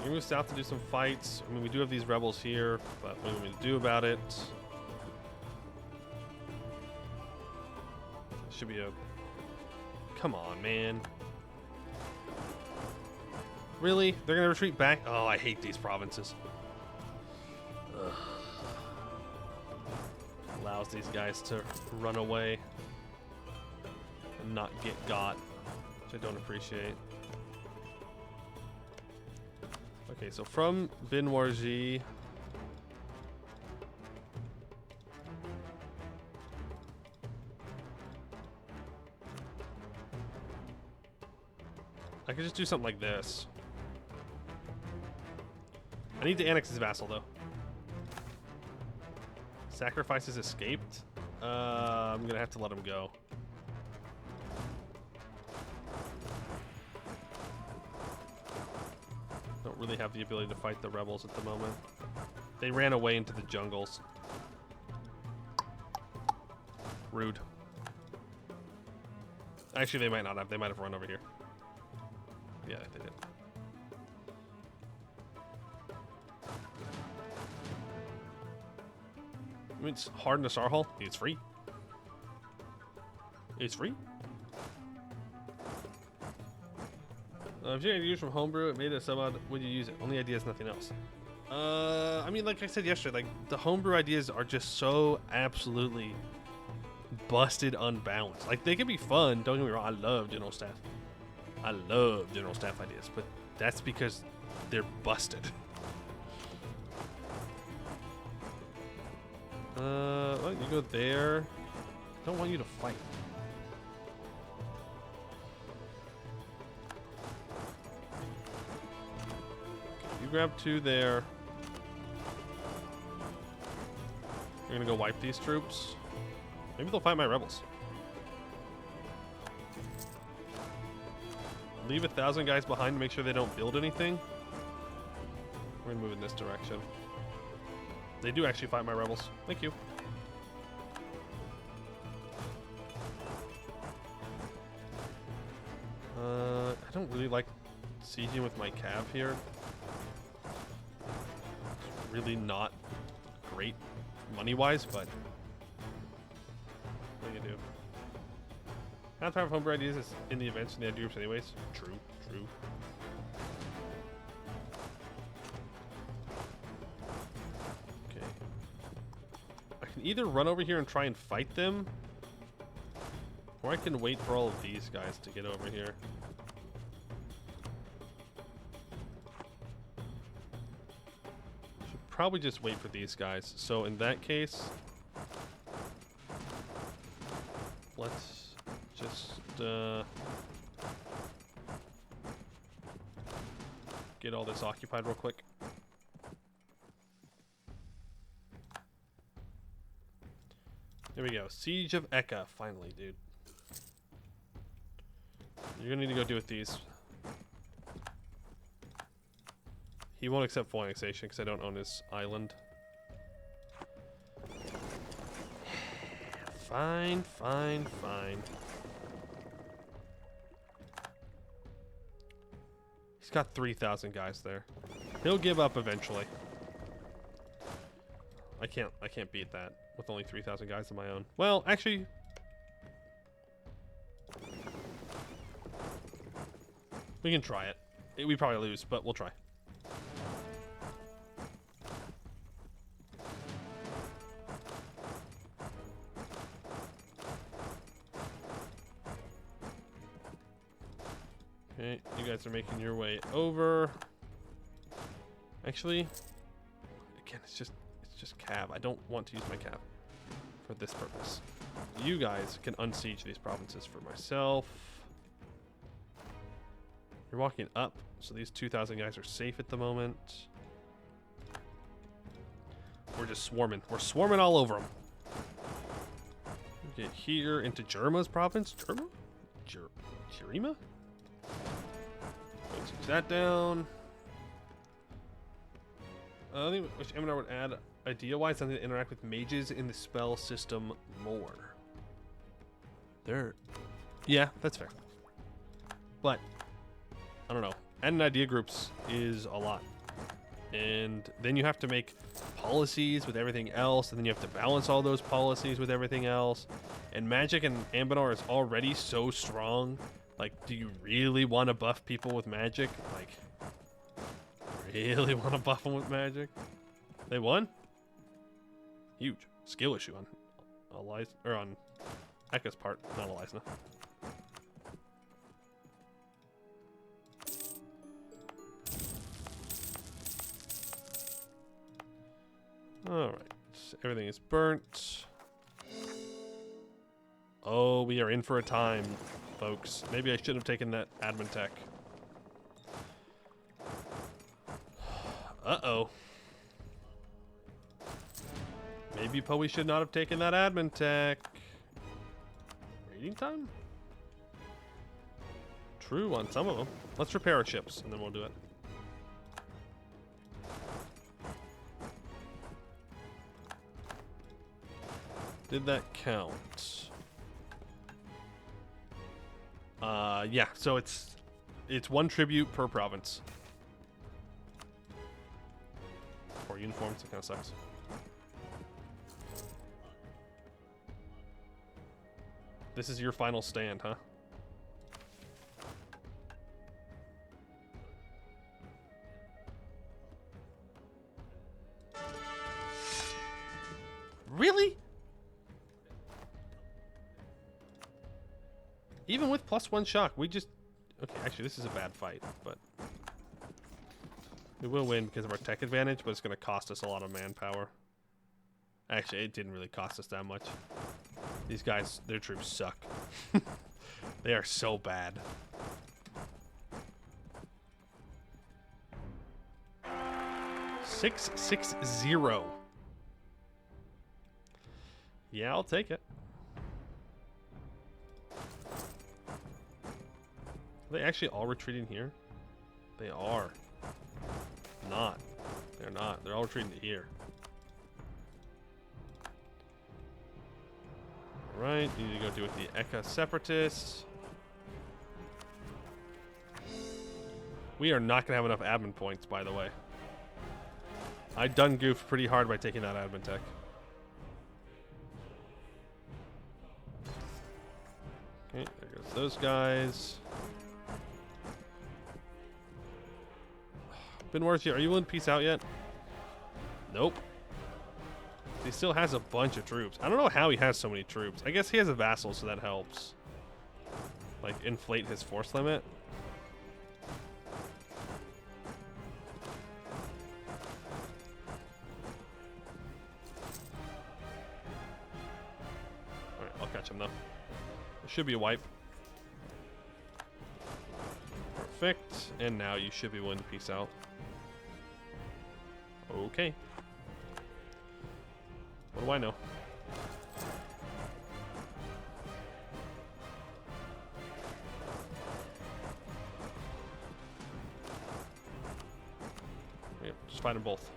Speaker 1: We move south to do some fights. I mean, we do have these rebels here, but what do we do about it? Should be a... Come on, man. Really? They're gonna retreat back? Oh, I hate these provinces. Ugh. Allows these guys to run away and not get got, which I don't appreciate. Okay, so from Binwarji, I could just do something like this. I need to annex his vassal though. Sacrifices escaped. I'm gonna have to let him go. Don't really have the ability to fight the rebels at the moment. They ran away into the jungles. Rude. Actually, they might not have. They might have run over here. Yeah, they did. I mean, it's hard in a Star Hall. It's free. It's free. If you're gonna use from homebrew, it made a sub-mod. Would you use it? Only ideas, nothing else. I mean, like I said yesterday, like the homebrew ideas are just so absolutely busted, unbalanced. Like they can be fun. Don't get me wrong. I love general staff. I love general staff ideas, but that's because they're busted. Well, you go there. I don't want you to fight. You grab 2 there. You're gonna go wipe these troops. Maybe they'll fight my rebels. Leave 1,000 guys behind to make sure they don't build anything. We're gonna move in this direction. They do actually fight my rebels. Thank you. I don't really like sieging with my cav here. It's really not great money-wise, but what do you do? Half time of homebrew ideas is in the events and the idea groups anyways. True, true. Okay. I can either run over here and try and fight them, or I can wait for all of these guys to get over here. Should probably just wait for these guys. So in that case, let's just get all this occupied real quick. There we go. Siege of Eka, finally, dude. You're gonna need to go do with these. He won't accept full annexation because I don't own his island. Fine, fine, fine. He's got 3,000 guys there. He'll give up eventually. I can't beat that with only 3,000 guys of my own. Well, actually, we can try it. We probably lose, but we'll try. Okay, you guys are making your way over. Actually, again, it's just cav. I don't want to use my cav for this purpose. You guys can unsiege these provinces for myself. You're walking up, so these 2,000 guys are safe at the moment. We're just swarming. We're swarming all over them. Get here into Jerma's province. Jerma? Jerima? Let's use that down. I think which Anbennar would add idea-wise something to interact with mages in the spell system more. Yeah, that's fair. But I don't know. Adding idea groups is a lot. And then you have to make policies with everything else, and then you have to balance all those policies with everything else. And Magic and Anbennar is already so strong. Like, do you really want to buff people with Magic? Like, really want to buff them with Magic? They won? Huge. Skill issue on Eliza, or on Eka's part, not Eliza. Alright, everything is burnt. Oh, we are in for a time, folks. Maybe I should have taken that admin tech. Uh-oh. Maybe Poe should not have taken that admin tech. Raiding time? True on some of them. Let's repair our ships, and then we'll do it. Did that count? Yeah, so it's 1 tribute per province. 4 uniforms, that kind of sucks. This is your final stand, huh? Really? Even with +1 shock, we just... Okay, actually, this is a bad fight, but... We will win because of our tech advantage, but it's going to cost us a lot of manpower. Actually, it didn't really cost us that much. These guys, their troops suck. They are so bad. $660. Yeah, I'll take it. Are they actually all retreating here? They are. Not. They're not. They're all retreating to here. Alright, you need to go deal with the Eka Separatists. We are not going to have enough admin points, by the way. I done goofed pretty hard by taking that admin tech. Okay, there goes those guys. Binworthy, are you willing to peace out yet? Nope. He still has a bunch of troops. I don't know how he has so many troops. I guess he has a vassal, so that helps. Like, inflate his force limit. Alright, I'll catch him, though. It should be a wipe. Perfect. And now you should be willing to peace out. Okay. What do I know? Yep, just fight them both.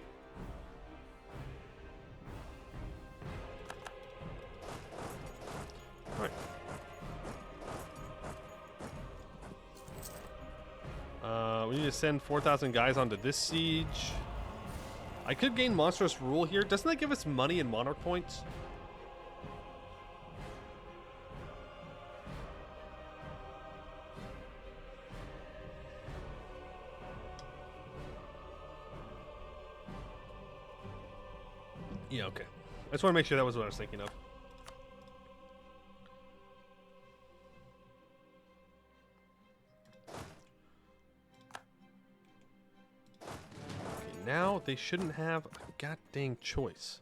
Speaker 1: Alright. We need to send 4,000 guys onto this siege. I could gain monstrous rule here. Doesn't that give us money and monarch points? Yeah, okay. I just want to make sure that was what I was thinking of. Now they shouldn't have a goddamn choice.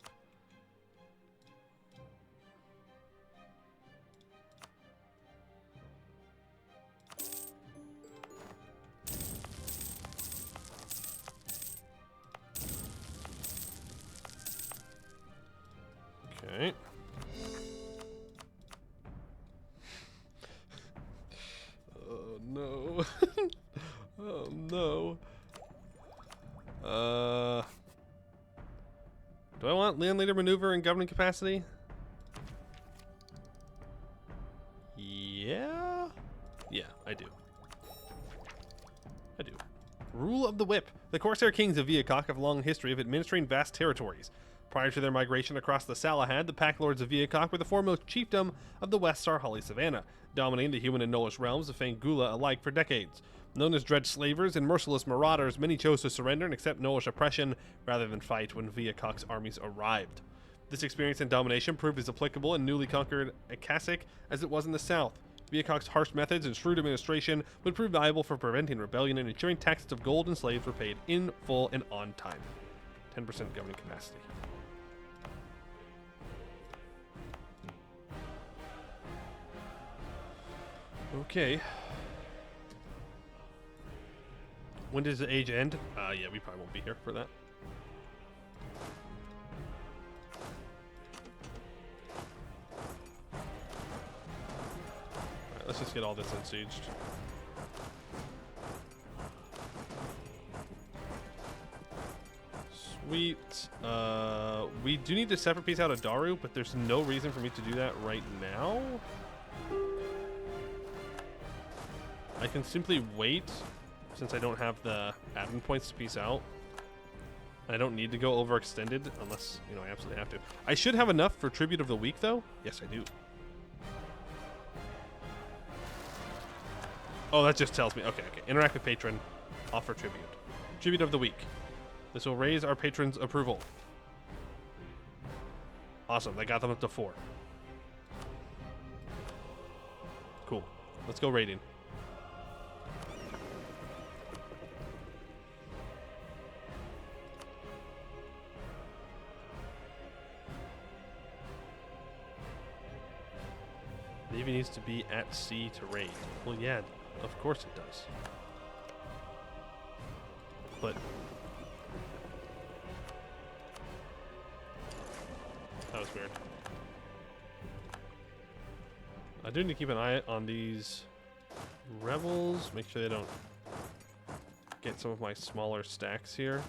Speaker 1: Okay. Oh no. Oh no. Do I want land leader maneuver and governing capacity? Yeah? Yeah, I do. I do. Rule of the Whip. The Corsair Kings of Viyakok have a long history of administering vast territories. Prior to their migration across the Salahad, the Pack Lords of Viyakok were the foremost chiefdom of the West Sarhali Savannah, dominating the human and gnollish realms of Fangula alike for decades. Known as dread slavers and merciless marauders, many chose to surrender and accept gnollish oppression rather than fight when Viyakok's armies arrived. This experience and domination proved as applicable in newly conquered Akasik as it was in the south. Viyakok's harsh methods and shrewd administration would prove valuable for preventing rebellion and ensuring taxes of gold and slaves were paid in full and on time. 10% governing capacity. Okay. When does the age end? Yeah, we probably won't be here for that. Alright, let's just get all this unsieged. Sweet. We do need to separate piece out of Daru, but there's no reason for me to do that right now. I can simply wait, since I don't have the admin points to piece out. I don't need to go overextended unless, you know, I absolutely have to. I should have enough for Tribute of the Week, though. Yes, I do. Oh, that just tells me. Okay, okay. Interact with patron. Offer tribute. Tribute of the week. This will raise our patron's approval. Awesome. They got them up to 4. Cool. Let's go raiding. Navy needs to be at sea to raid. Well, yeah, of course it does. But that was weird. I do need to keep an eye on these rebels. Make sure they don't get some of my smaller stacks here.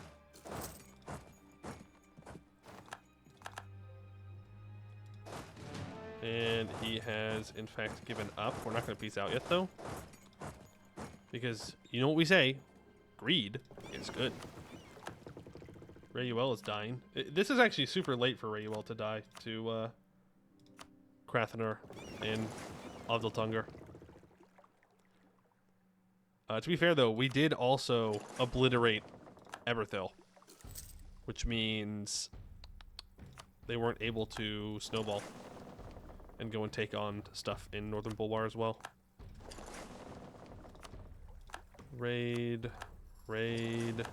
Speaker 1: And he has, in fact, given up. We're not going to peace out yet, though. Because you know what we say. Greed is good. Rayuel is dying. This is actually super late for Rayuel to die to Krathaner and Avdaltungar. To be fair, though, we did also obliterate Eberthil, which means they weren't able to snowball and go and take on stuff in Northern Bulwar as well. Raid, raid,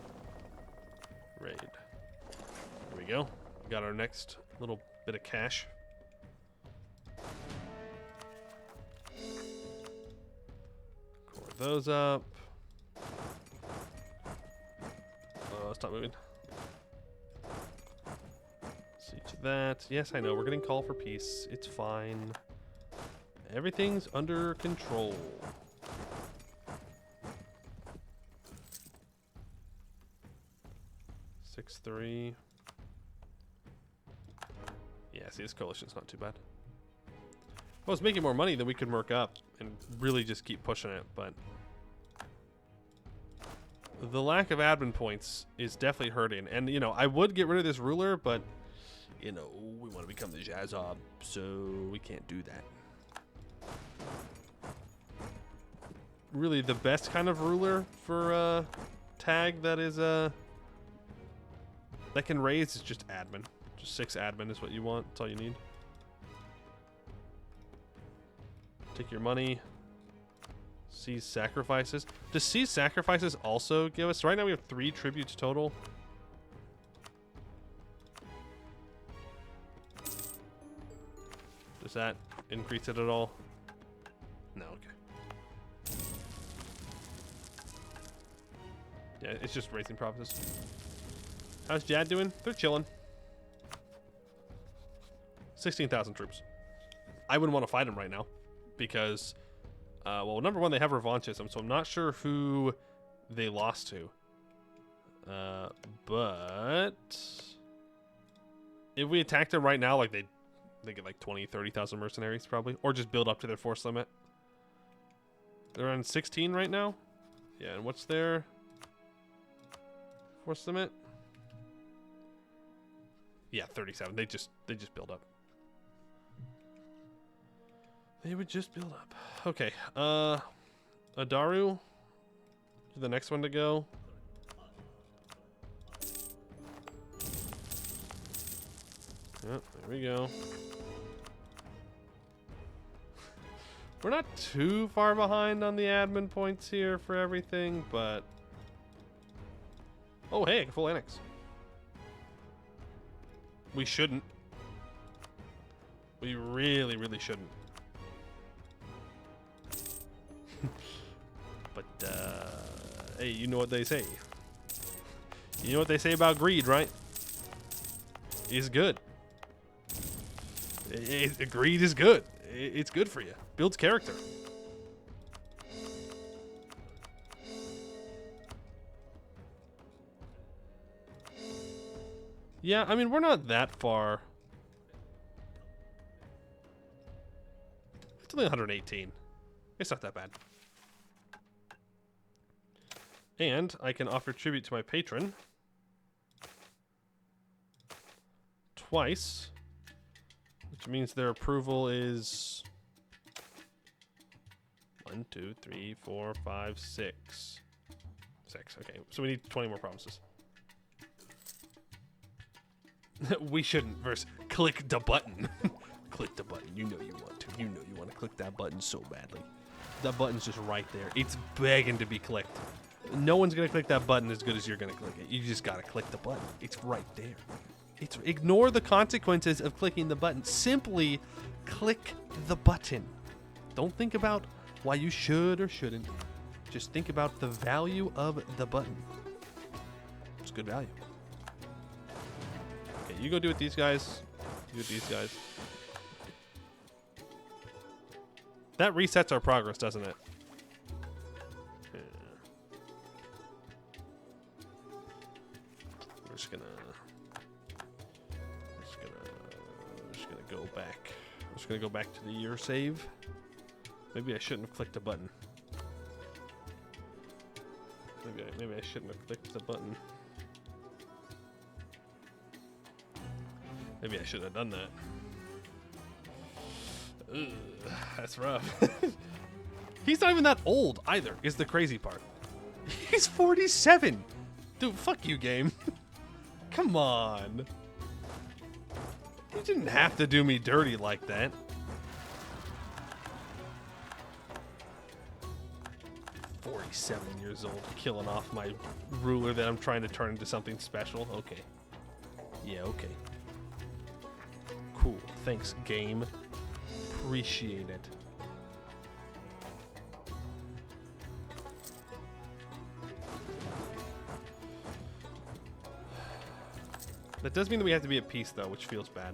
Speaker 1: raid. There we go. Got our next little bit of cash. Core those up. Stop moving. Siege that. Yes, I know. We're getting call for peace. It's fine. Everything's under control. Six, 3. Yeah, see, this coalition's not too bad. Well, it's making more money than we could merc up and really just keep pushing it, but the lack of admin points is definitely hurting. And, you know, I would get rid of this ruler, but, you know, we want to become the Jazob, so we can't do that. Really, the best kind of ruler for tag that is that can raise is just admin. Just 6 admin is what you want. That's all you need. Take your money. Seize sacrifices. Does seize sacrifices also give us? Right now we have 3 tributes total. Does that increase it at all? No, okay. Yeah, it's just raising prophecies. How's Jad doing? They're chilling. 16,000 troops. I wouldn't want to fight them right now because, well, number one, they have revanchism, so I'm not sure who they lost to. But if we attacked them right now, like they get like 20, 30,000 mercenaries probably, or just build up to their force limit. They're on 16 right now. Yeah, and what's their force limit? Yeah, 37. They just build up. They would just build up. Okay. Adaru, the next one to go. Yep, there we go. We're not too far behind on the admin points here for everything, but oh hey, I can full annex. We shouldn't. We really, really shouldn't. But, hey, you know what they say. You know what they say about greed, right? It's good. Greed is good. It's good for you. Builds character. Yeah, I mean, we're not that far. It's only 118. It's not that bad. And I can offer tribute to my patron twice, which means their approval is 1, 2, 3, 4, 5, 6. 6. Okay, so we need 20 more promises. We shouldn't. Verse, click the button. Click the button. You know you want to. You know you want to click that button so badly. That button's just right there. It's begging to be clicked. No one's going to click that button as good as you're going to click it. You just got to click the button. It's right there. Ignore the consequences of clicking the button. Simply click the button. Don't think about why you should or shouldn't. Just think about the value of the button. It's good value. Okay, you go do it with these guys. Do it with these guys. That resets our progress, doesn't it? Yeah. We're just gonna go back. I'm just gonna go back to the year save. Maybe I shouldn't have clicked the button. Maybe I shouldn't have clicked the button. Maybe I shouldn't have done that. Ugh, that's rough. He's not even that old either, is the crazy part. He's 47. Dude, fuck you, game. Come on. You didn't have to do me dirty like that. $47 old, killing off my ruler that I'm trying to turn into something special. Okay. Yeah, okay. Cool. Thanks, game. Appreciate it. That does mean that we have to be at peace, though, which feels bad.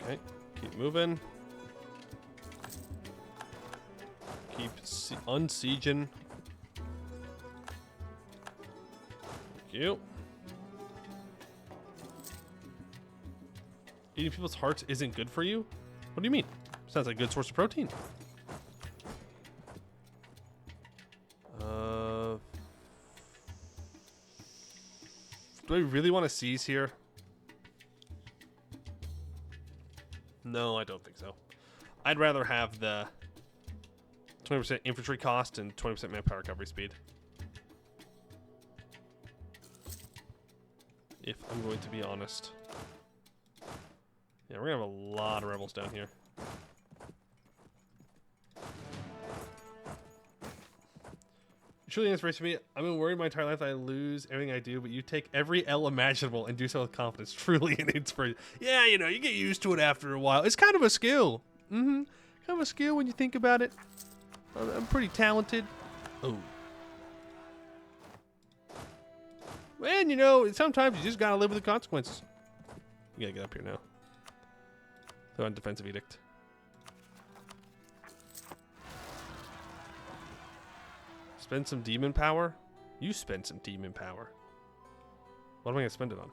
Speaker 1: Okay, keep moving. Keep unsieging. Thank you. Eating people's hearts isn't good for you? What do you mean? Sounds like a good source of protein. Do I really want to seize here? No, I don't think so. I'd rather have the 20% infantry cost and 20% manpower recovery speed. If I'm going to be honest. Yeah, we're gonna have a lot of rebels down here. Truly inspiration to me. I've been worried my entire life that I lose everything I do, but you take every L imaginable and do so with confidence. Truly an inspiration. Yeah, you know, you get used to it after a while. It's kind of a skill. Kind of a skill when you think about it. I'm pretty talented. Oh. And, you know, sometimes you just gotta live with the consequences. You gotta get up here now. Throw on defensive edict. Spend some demon power? You spend some demon power. What am I going to spend it on?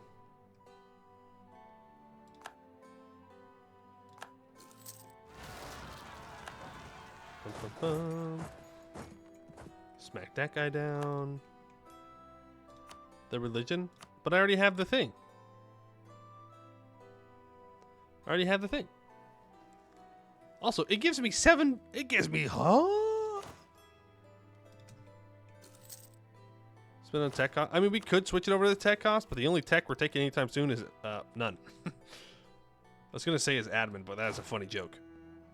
Speaker 1: Bum, bum, bum. Smack that guy down. The religion? But I already have the thing. I already have the thing. Also, it gives me 7... It gives me... Huh? Spend on tech cost. I mean, we could switch it over to the tech cost, but the only tech we're taking anytime soon is none. I was going to say is admin, but that's a funny joke.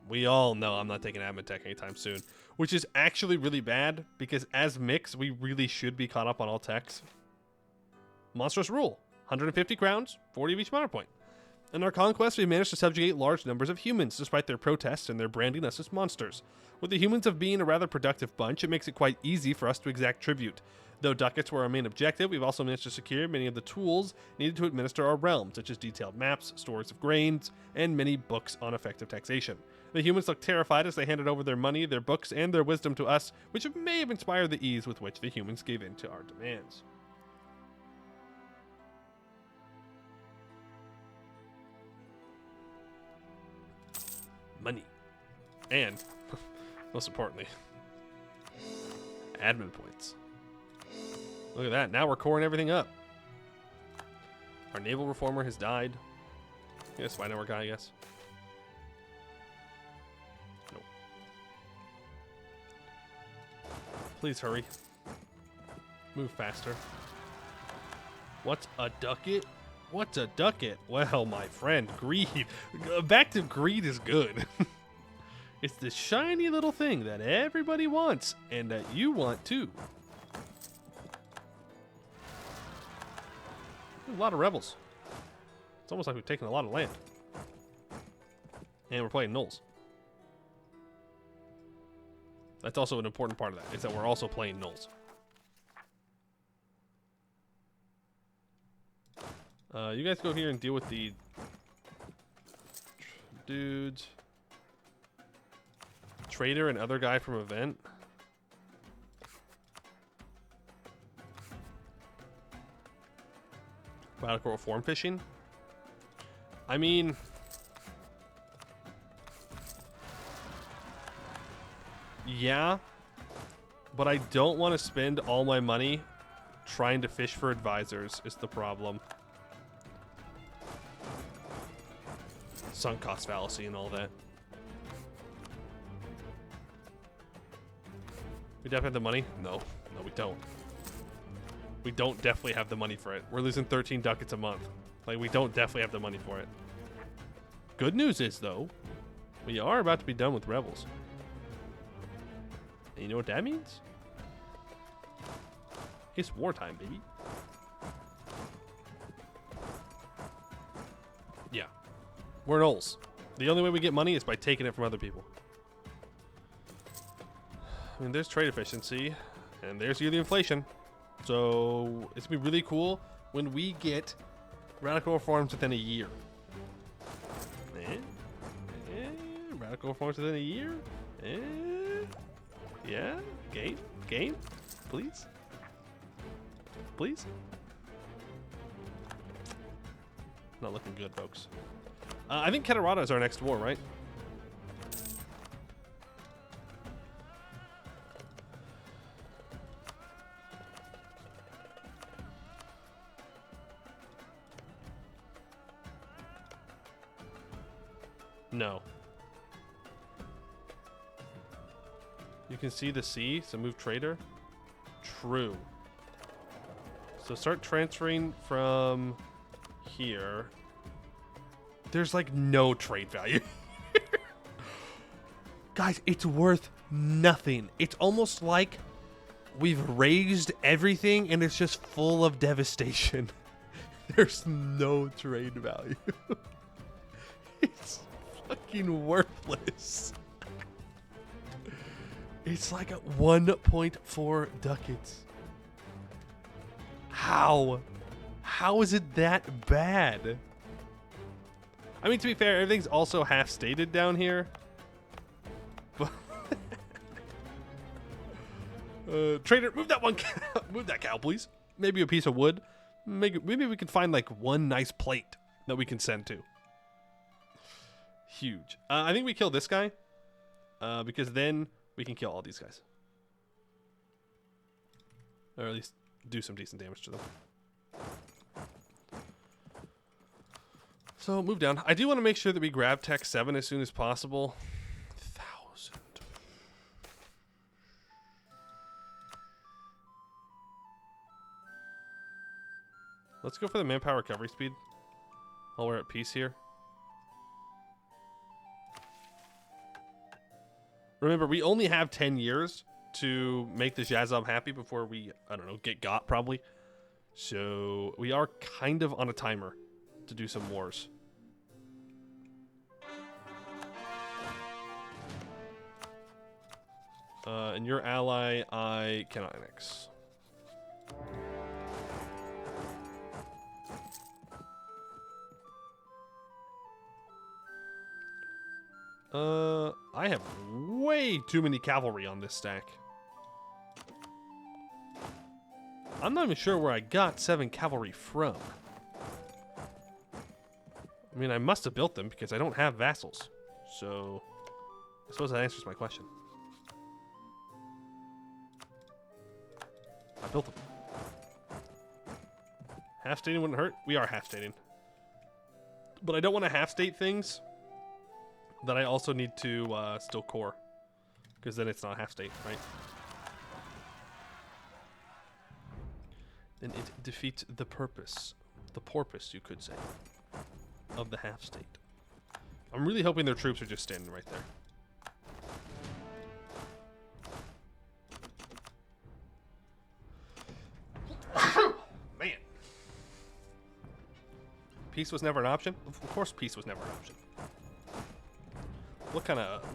Speaker 1: We all know I'm not taking admin tech anytime soon, which is actually really bad because as Mykx, we really should be caught up on all techs. Monstrous rule. 150 crowns, 40 of each monarch point. In our conquest, we managed to subjugate large numbers of humans, despite their protests and their branding us as monsters. With the humans of being a rather productive bunch, it makes it quite easy for us to exact tribute. Though ducats were our main objective, we've also managed to secure many of the tools needed to administer our realm, such as detailed maps, stores of grains, and many books on effective taxation. The humans looked terrified as they handed over their money, their books, and their wisdom to us, which may have inspired the ease with which the humans gave in to our demands. Money. And, most importantly, admin points. Look at that. Now we're coring everything up. Our naval reformer has died. Yes, find our guy, I guess. Nope. Please hurry. Move faster. What's a ducat? What's a ducat? Well, my friend, greed. Back to greed is good. It's the shiny little thing that everybody wants and that you want too. A lot of rebels. It's almost like we've taken a lot of land. And we're playing gnolls. That's also an important part of that, is that we're also playing gnolls. You guys go here and deal with the dudes. Trader and other guy from event. Radical reform fishing. I mean, yeah, but I don't want to spend all my money trying to fish for advisors is the problem. Sunk cost fallacy and all that. We definitely have the money? No, we don't. We don't definitely have the money for it. We're losing 13 ducats a month. Like, we don't definitely have the money for it. Good news is, though, we are about to be done with rebels. And you know what that means? It's wartime, baby. Yeah. We're gnolls. The only way we get money is by taking it from other people. I mean, there's trade efficiency, and there's yearly inflation. So it's gonna be really cool when we get radical reforms within a year. Radical reforms within a year? Yeah? Game? Please? Please? Not looking good, folks. I think Catarata is our next war, right? No. You can see the sea, so move trader. True. So start transferring from here. There's like no trade value. Guys, it's worth nothing. It's almost like we've raised everything and it's just full of devastation. There's no trade value. It's fucking worthless. It's like a 1.4 ducats. How? How is it that bad? I mean, to be fair, everything's also half stated down here. But trader, move that one cow. Move that cow, please. Maybe a piece of wood. Maybe we can find like one nice plate that we can send to. Huge. I think we kill this guy because then we can kill all these guys, or at least do some decent damage to them. So move down. I do want to make sure that we grab Tech 7 as soon as possible. 1,000. Let's go for the manpower recovery speed while we're at peace here. Remember, we only have 10 years to make the Jazzob happy before we, I don't know, get got probably. So we are kind of on a timer to do some wars. And your ally, I cannot annex. I have way too many cavalry on this stack. I'm not even sure where I got 7 cavalry from. I mean, I must have built them because I don't have vassals. So, I suppose that answers my question. I built them. Half stating wouldn't hurt. We are half stating. But I don't want to half state things that I also need to still core. Because then it's not half state, right? Then it defeats the purpose. The porpoise, you could say. Of the half state. I'm really hoping their troops are just standing right there. Man. Peace was never an option? Of course peace was never an option. What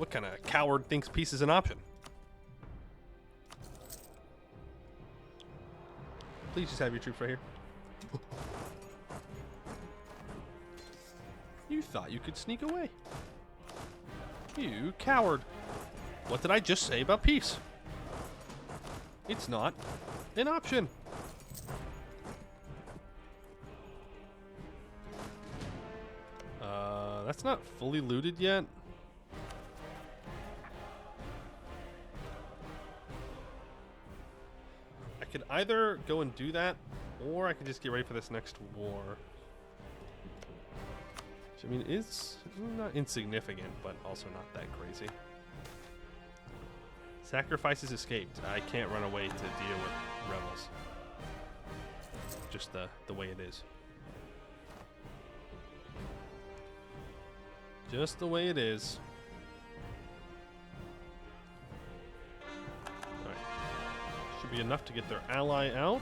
Speaker 1: kind of coward thinks peace is an option? Please just have your troops right here. You thought you could sneak away. You coward. What did I just say about peace? It's not an option. That's not fully looted yet. I could either go and do that, or I could just get ready for this next war. Which, I mean, is not insignificant, but also not that crazy. Sacrifices escaped. I can't run away to deal with rebels. Just the way it is. Just the way it is. Alright. Should be enough to get their ally out.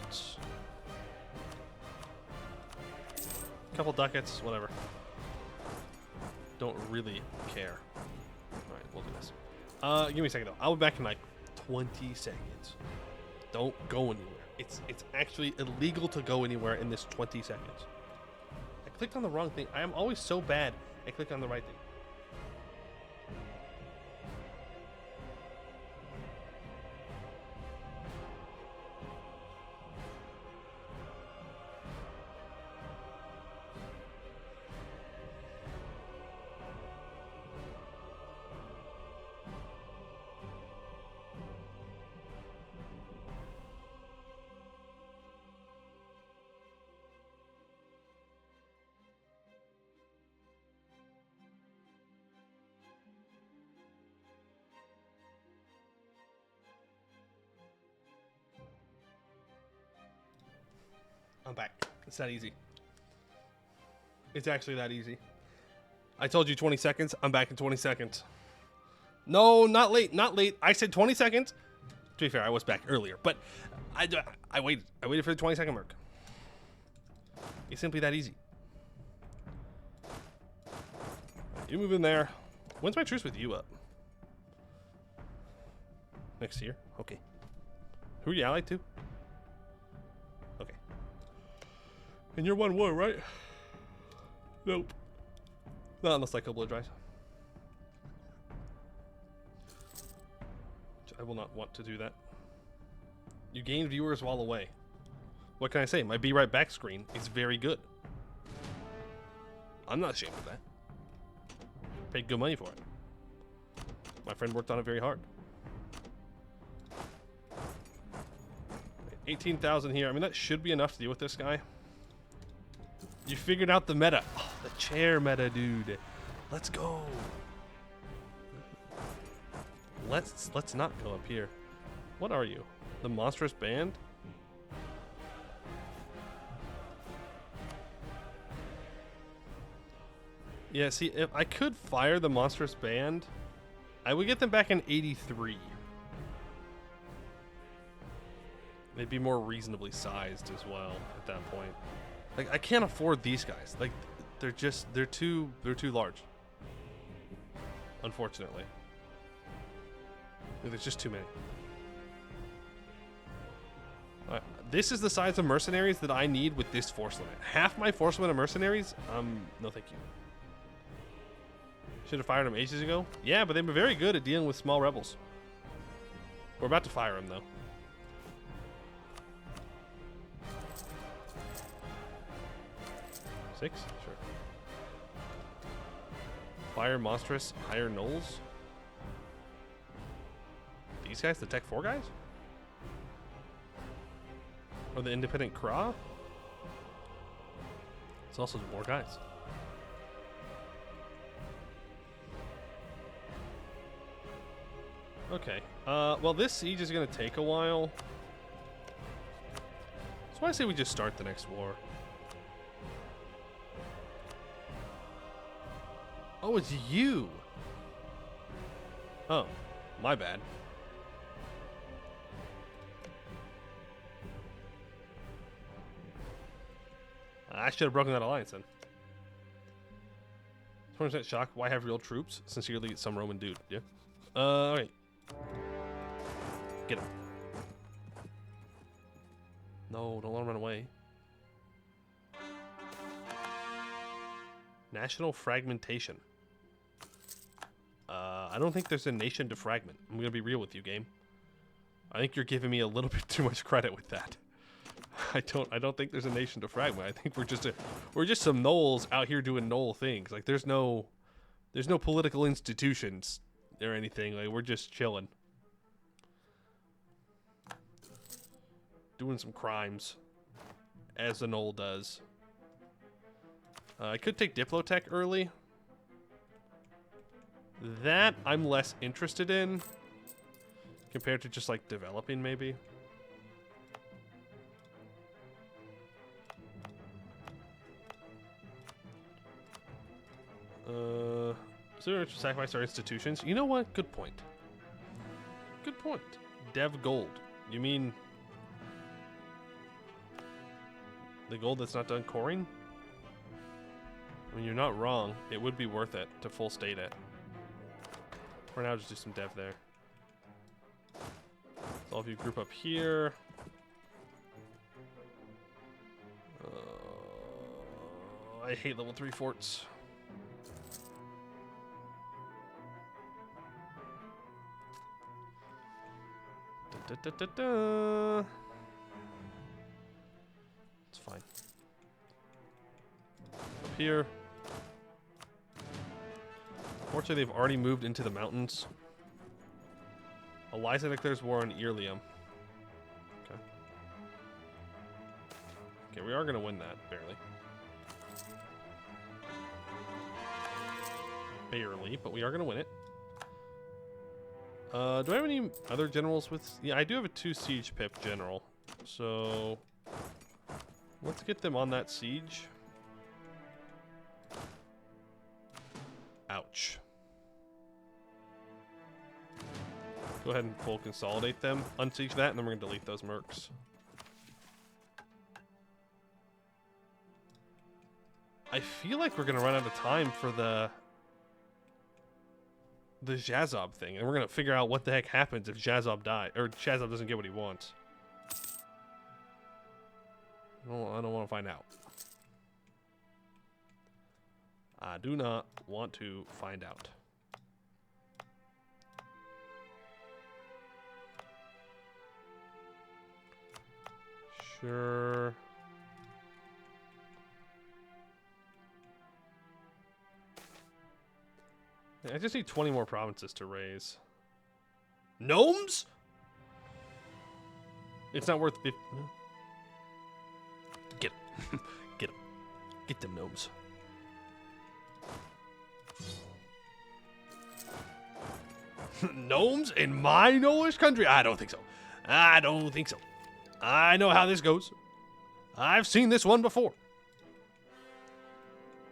Speaker 1: Couple ducats, whatever. Don't really care. Alright, we'll do this. Give me a second though. I'll be back in like 20 seconds. Don't go anywhere. It's actually illegal to go anywhere in this 20 seconds. I clicked on the wrong thing. I am always so bad. I clicked on the right thing. I'm back. It's that easy. It's actually that easy. I told you 20 seconds. I'm back in 20 seconds. No, not late. Not late. I said 20 seconds. To be fair, I was back earlier, but I waited. I waited for the 20-second mark. It's simply that easy. You move in there. When's my truce with you up? Next year? Okay. Who are you allied to? Okay. And you're 1 war, right? Nope. Not unless I couple of dries. I will not want to do that. You gain viewers while away. What can I say? My Be Right Back screen is very good. I'm not ashamed of that. Paid good money for it. My friend worked on it very hard. 18,000 here. I mean, that should be enough to deal with this guy. You figured out the meta. Oh, the chair meta, dude. Let's go. Let's not go up here. What are you? The monstrous band? Yeah, see, if I could fire the monstrous band, I would get them back in 83. They'd be more reasonably sized as well at that point. Like, I can't afford these guys. Like, they're too large. Unfortunately. There's just too many. This is the size of mercenaries that I need with this force limit. Half my force limit of mercenaries? No thank you. Should have fired them ages ago. Yeah, but they've been very good at dealing with small rebels. We're about to fire them, though. Six? Sure. Fire monstrous, higher gnolls. These guys, the Tech 4 guys? Or the independent Kra? It's also more guys. Okay. Well, this siege is going to take a while. So I say we just start the next war. Oh, it's you. Oh, my bad. I should have broken that alliance then. 20% shock. Why have real troops? Sincerely, some Roman dude. Yeah. Alright. Get him. No, don't let him run away. National fragmentation. I don't think there's a nation to fragment. I'm gonna be real with you, game. I think you're giving me a little bit too much credit with that. I don't think there's a nation to fragment. I think we're just some gnolls out here doing gnoll things. Like there's no political institutions or anything. Like we're just chilling. Doing some crimes as a gnoll does. I could take Diplotech early. That I'm less interested in compared to just like developing maybe. Is there to sacrifice our institutions? You know what? Good point. Good point. Dev gold. You mean the gold that's not done coring? I mean, you're not wrong. It would be worth it to full state it. For now, just do some dev there. So all of you group up here. I hate level 3 forts. It's fine. Up here. Fortunately, they've already moved into the mountains. Eliza declares war on Earlium. Okay. Okay, we are going to win that, barely. Barely, but we are going to win it. Do I have any other generals with... Yeah, I do have a 2 siege pip general. So... let's get them on that siege. Ouch. Go ahead and full consolidate them. Unsiege that, and then we're going to delete those mercs. I feel like we're going to run out of time for the Jazob thing, and we're gonna figure out what the heck happens if Jazob dies, or Jazob doesn't get what he wants. I don't want to find out. I do not want to find out. Sure. I just need 20 more provinces to raise. Gnomes? It's not worth 50. Get them. Get them. Get them gnomes. Gnomes in my gnollish country? I don't think so. I don't think so. I know how this goes. I've seen this one before.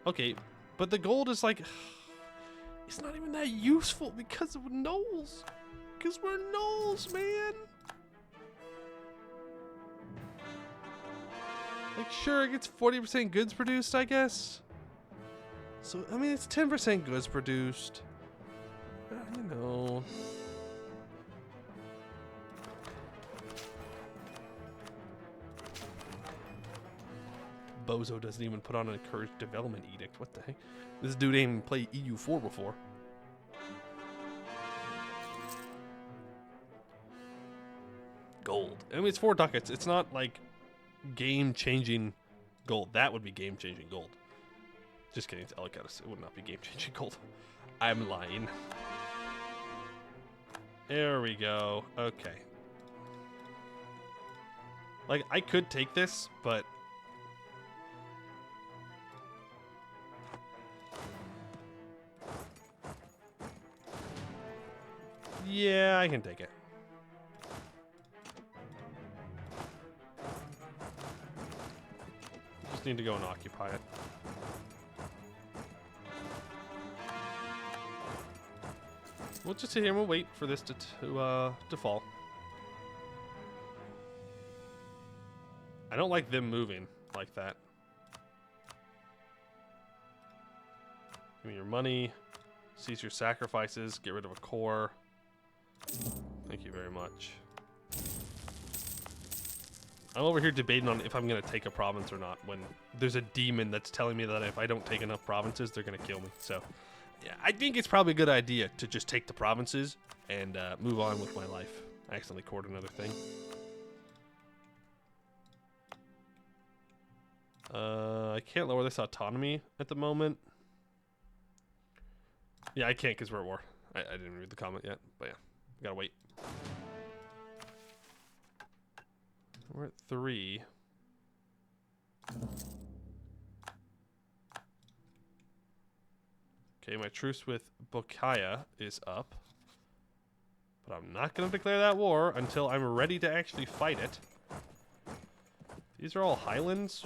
Speaker 1: Okay, but the gold is like... it's not even that useful because of gnolls. Because we're gnolls, man. Like, sure, it gets 40% goods produced, I guess. So, I mean, it's 10% goods produced. You know. Bozo doesn't even put on an encouraged development edict. What the heck? This dude ain't even played EU4 before. Gold. I mean, it's 4 ducats. It's not like game-changing gold. That would be game-changing gold. Just kidding. It's Elgatus. It would not be game-changing gold. I'm lying. There we go. Okay. Like, I could take this, but... yeah, I can take it. Just need to go and occupy it. We'll just sit here and we'll wait for this to fall. I don't like them moving like that. Give me your money. Seize your sacrifices. Get rid of a core. Thank you very much. I'm over here debating on if I'm going to take a province or not when there's a demon that's telling me that if I don't take enough provinces, they're going to kill me. So, yeah, I think it's probably a good idea to just take the provinces and move on with my life. I accidentally cored another thing. I can't lower this autonomy at the moment. Yeah, I can't because we're at war. I didn't read the comment yet, but yeah, we gotta wait. We're at 3. Okay, my truce with Bokaya is up. But I'm not going to declare that war until I'm ready to actually fight it. These are all highlands.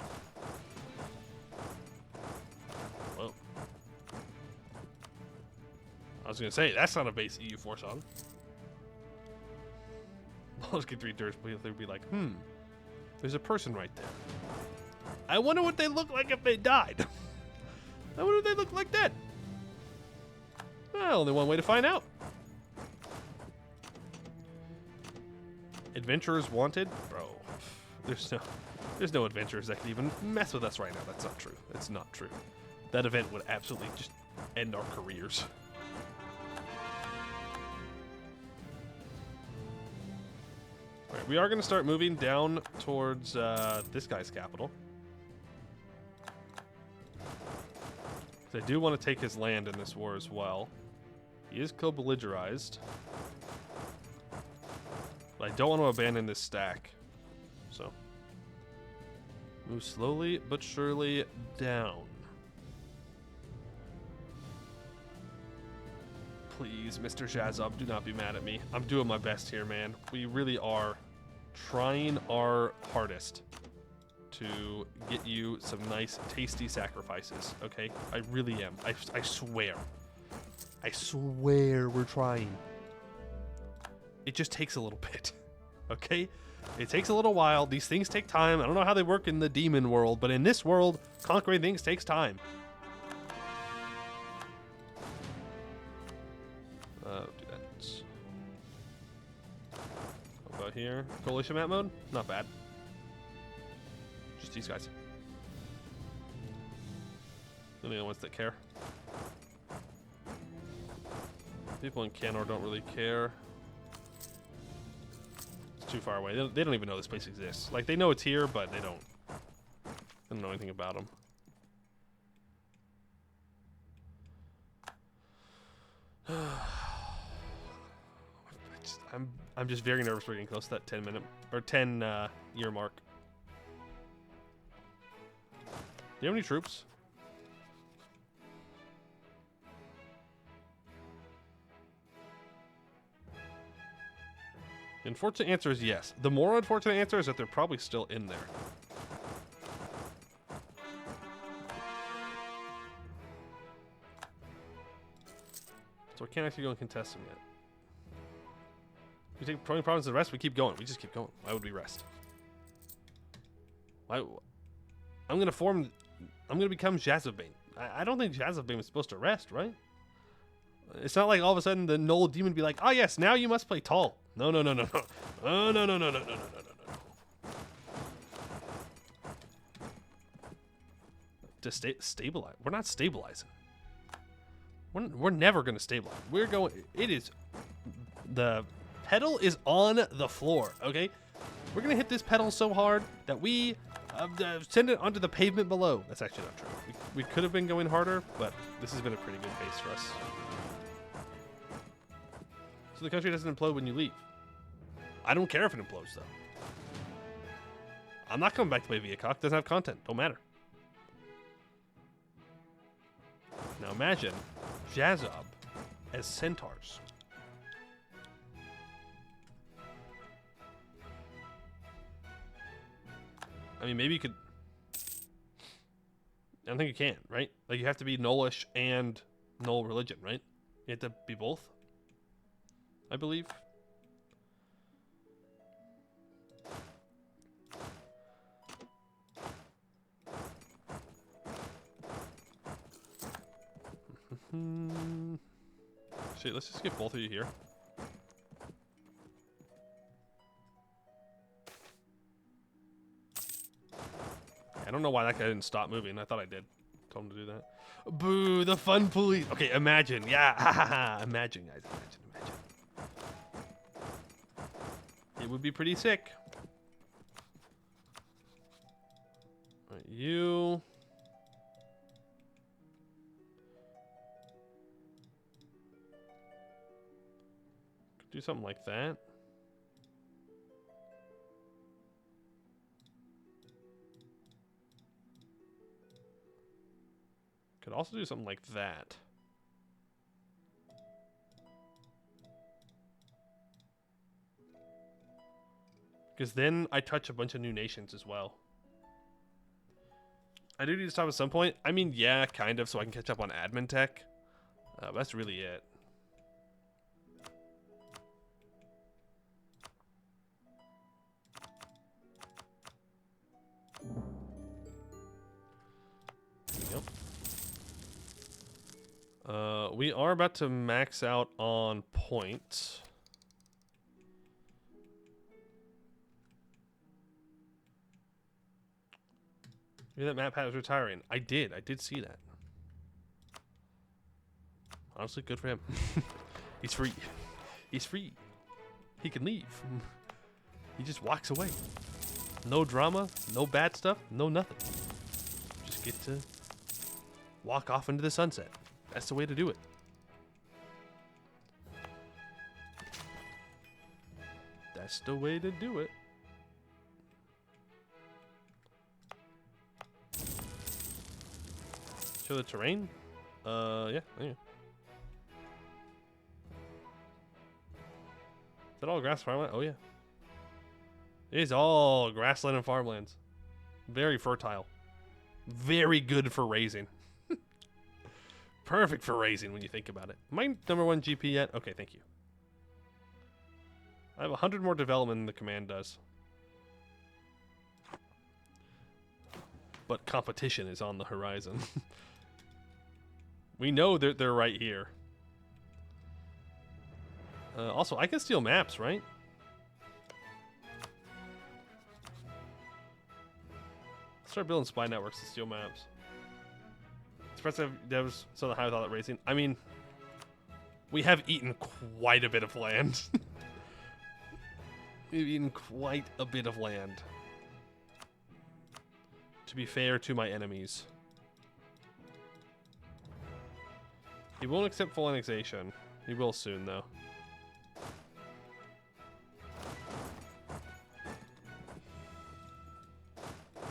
Speaker 1: Whoa. I was going to say, that's not a base EU force on. Let's get 3 turns, but they'd be like, there's a person right there. I wonder what they look like if they died. I wonder if they look like that. Well, only one way to find out. Adventurers wanted? Bro, there's no adventurers that can even mess with us right now. That's not true. It's not true. That event would absolutely just end our careers. Alright, we are going to start moving down towards this guy's capital. I do want to take his land in this war as well. He is co-belligerized. But I don't want to abandon this stack. So, move slowly but surely down. Please, Mr. Shazov, do not be mad at me. I'm doing my best here, man. We really are trying our hardest to get you some nice, tasty sacrifices, okay? I really am. I swear. I swear we're trying. It just takes a little bit, okay? It takes a little while. These things take time. I don't know how they work in the demon world, but in this world, conquering things takes time. Do that. How about here? Coalition map mode? Not bad. Just these guys. The only ones that care. People in Canor don't really care. It's too far away. They don't even know this place exists. Like, they know it's here, but they don't know anything about them. I'm just very nervous we're getting close to that 10-minute or 10 year mark. Do you have any troops? The unfortunate answer is yes. The more unfortunate answer is that they're probably still in there. So I can't actually go and contest them yet. We take 20 provinces and rest, we keep going. We just keep going. Why would we rest? Why? I'm gonna become Jazabane. I don't think Jazabane was supposed to rest, right? It's not like all of a sudden the Gnoll demon be like, oh yes, now you must play tall. No. Oh, no. To stabilize. We're not stabilizing. We're never gonna stabilize. We're going. It is. The pedal is on the floor. Okay, we're gonna hit this pedal so hard that we send it onto the pavement below. That's actually not true. We could have been going harder, but this has been a pretty good pace for us. So the country doesn't implode when you leave. I don't care if it implodes, though. I'm not coming back to play Viacok. Doesn't have content. Don't matter. Now imagine Jazob as centaurs. I mean, maybe you could... I don't think you can, right? Like, you have to be gnollish and null religion, right? You have to be both, I believe. Shit, let's just get both of you here. I don't know why that guy didn't stop moving. I thought I did. Told him to do that. Boo, the fun police. Okay, imagine. Yeah, imagine, guys. Imagine. It would be pretty sick. All right, you. Could do something like that. Could also do something like that. Because then I touch a bunch of new nations as well. I do need to stop at some point. I mean, yeah, kind of, so I can catch up on admin tech. But that's really it. Yep. We are about to max out on points. Maybe that map was retiring. I did see that. Honestly, good for him. He's free. He's free. He can leave. He just walks away. No drama, no bad stuff, no nothing. Just get to walk off into the sunset. That's the way to do it. That's the way to do it. Show the terrain? Yeah. Is that all grass farmland? Oh, yeah. It is all grassland and farmlands. Very fertile. Very good for raising. Perfect for raising when you think about it. Am I #1 GP yet? Okay, thank you. I have 100 more development than the command does. But competition is on the horizon. We know that they're right here. Also, I can steal maps, right? Start building spy networks to steal maps. Expressive devs, so the high without racing. I mean, we have eaten quite a bit of land. We've eaten quite a bit of land. To be fair to my enemies. He won't accept full annexation. He will soon, though.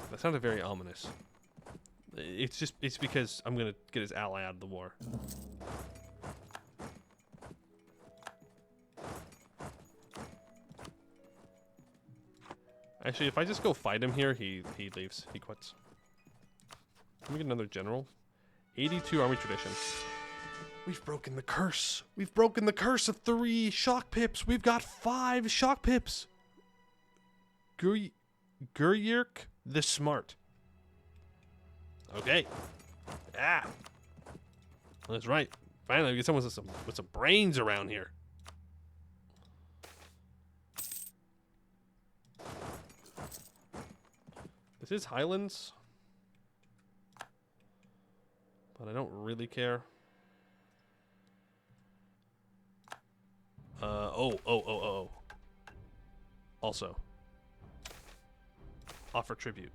Speaker 1: That sounded very ominous. It's because I'm gonna get his ally out of the war. Actually, if I just go fight him here, he leaves. He quits. Let me get another general. 82 army tradition. We've broken the curse. We've broken the curse of 3 shock pips. We've got 5 shock pips. Guryirk the Smart. Okay. Ah. That's right. Finally, we get someone with some brains around here. This is Highlands. But I don't really care. Oh. Also. Offer tribute.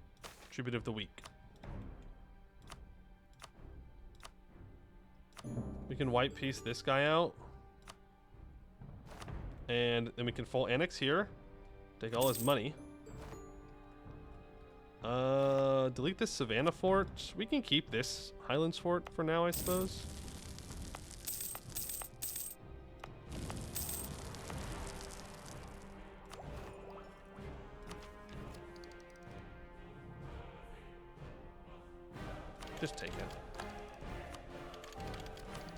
Speaker 1: Tribute of the week. We can white piece this guy out. And then we can full annex here. Take all his money. Delete this Savannah Fort. We can keep this Highlands Fort for now, I suppose. Just take it.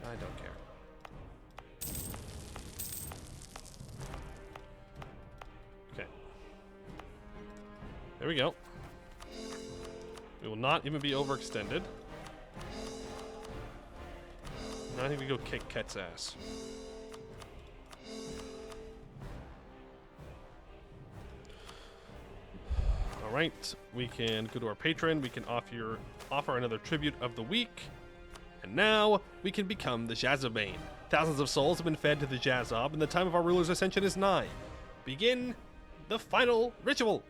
Speaker 1: I don't care. Okay. There we go. We will not even be overextended. Now I think we go kick Ket's ass. Alright, we can go to our patron. We can offer another tribute of the week. And now we can become the Jazabane. Thousands of souls have been fed to the Jazob, and the time of our ruler's ascension is nigh. Begin the final ritual.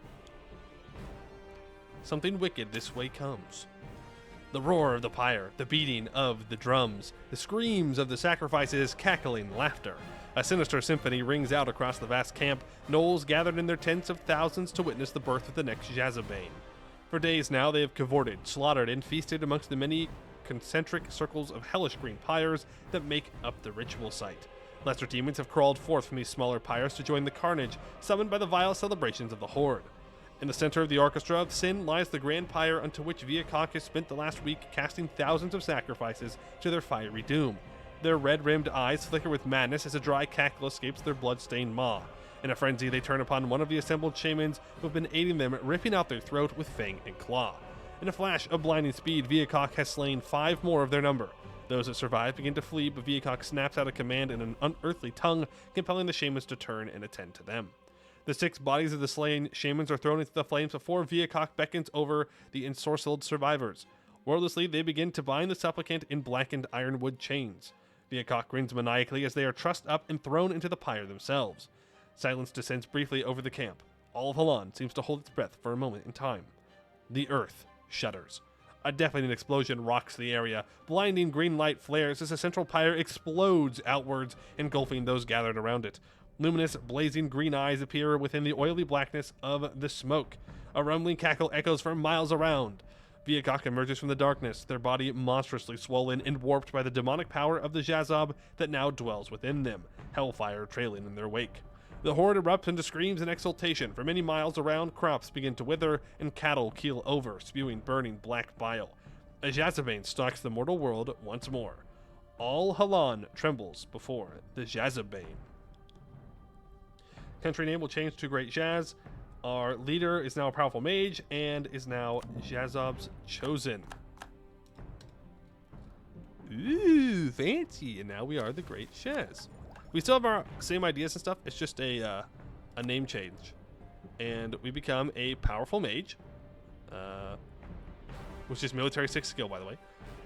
Speaker 1: Something wicked this way comes. The roar of the pyre, the beating of the drums, the screams of the sacrifices, cackling laughter. A sinister symphony rings out across the vast camp, gnolls gathered in their tens of thousands to witness the birth of the next Jazabane. For days now they have cavorted, slaughtered, and feasted amongst the many concentric circles of hellish green pyres that make up the ritual site. Lesser demons have crawled forth from these smaller pyres to join the carnage, summoned by the vile celebrations of the Horde. In the center of the orchestra of sin lies the grand pyre unto which Mykx has spent the last week casting thousands of sacrifices to their fiery doom. Their red-rimmed eyes flicker with madness as a dry cackle escapes their blood-stained maw. In a frenzy, they turn upon one of the assembled shamans who have been aiding them, ripping out their throat with fang and claw. In a flash of blinding speed, Mykx has slain 5 more of their number. Those that survive begin to flee, but Mykx snaps out a command in an unearthly tongue, compelling the shamans to turn and attend to them. The 6 bodies of the slain shamans are thrown into the flames before Mykx beckons over the ensorcelled survivors. Wordlessly, they begin to bind the supplicant in blackened ironwood chains. Mykx grins maniacally as they are trussed up and thrown into the pyre themselves. Silence descends briefly over the camp. All of Halan seems to hold its breath for a moment in time. The earth shudders. A deafening explosion rocks the area. Blinding green light flares as the central pyre explodes outwards, engulfing those gathered around it. Luminous, blazing green eyes appear within the oily blackness of the smoke. A rumbling cackle echoes for miles around. Mykx emerges from the darkness, their body monstrously swollen and warped by the demonic power of the Jazob that now dwells within them, hellfire trailing in their wake. The horde erupts into screams and exultation. For many miles around, crops begin to wither, and cattle keel over, spewing burning black bile. A Jazabane stalks the mortal world once more. All Halan trembles before the Jazabane. Country name will change to Great Jaz. Our leader is now a powerful mage and is now Jazob's chosen. Ooh, fancy. And now we are the Great Jaz. We still have our same ideas and stuff. It's just a name change. And we become a powerful mage. Which is military 6 skill, by the way.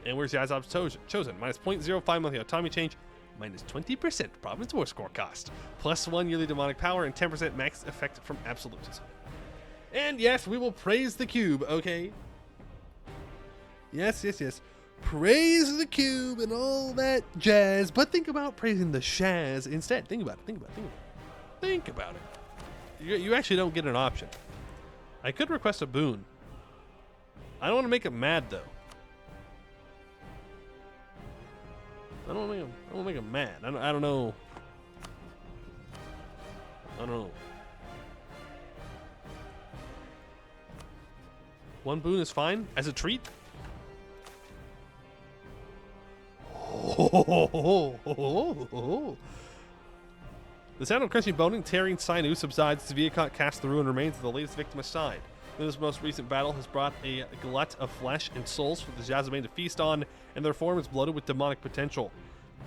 Speaker 1: And we're Jazob's chosen. Minus 0.05 monthly autonomy change. Minus 20% province war score cost. Plus 1 yearly demonic power and 10% max effect from absolutes. And yes, we will praise the cube, okay? Yes, yes, yes. Praise the cube and all that jazz. But think about praising the Shaz instead. Think about it, think about it, think about it. Think about it. You actually don't get an option. I could request a boon. I don't want to make it mad, though. I don't want to make him mad. I don't know. I don't know. One boon is fine as a treat. The sound of crunching bone and tearing sinew subsides as Mykx casts the ruined remains of the latest victim aside. This most recent battle has brought a glut of flesh and souls for the Jazabane to feast on, and their form is bloated with demonic potential.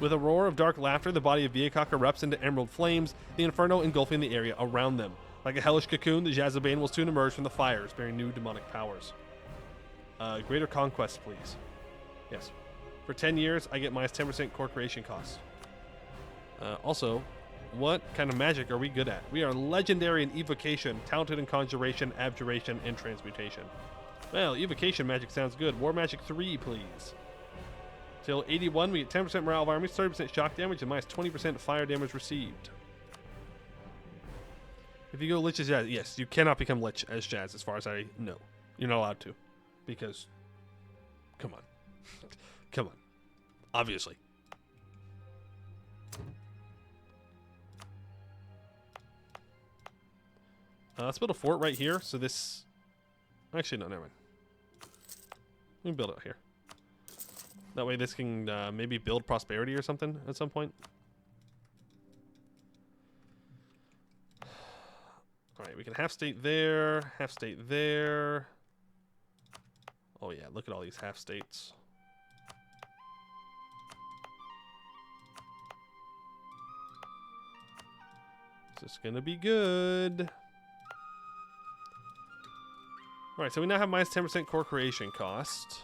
Speaker 1: With a roar of dark laughter, the body of Mykx erupts into emerald flames, the inferno engulfing the area around them. Like a hellish cocoon, the Jazabane will soon emerge from the fires, bearing new demonic powers. Greater Conquest, please. Yes. For 10 years, I get minus 10% core creation costs. Also, what kind of magic are we good at? We are legendary in evocation, talented in conjuration, abjuration, and transmutation. Well, evocation magic sounds good. War magic 3, please. Till 81, we get 10% morale of armies, 30% shock damage, and minus 20% fire damage received. If you go Lich as Jaz, yes, you cannot become Lich as Jaz, as far as I know. You're not allowed to. Because, come on. Come on. Obviously. Let's build a fort right here. So this... Actually, no, never mind. We can build it here. That way this can maybe build prosperity or something at some point. Alright, we can half state there. Half state there. Oh yeah, look at all these half states. This is gonna be good. Alright, so we now have minus 10% core creation cost.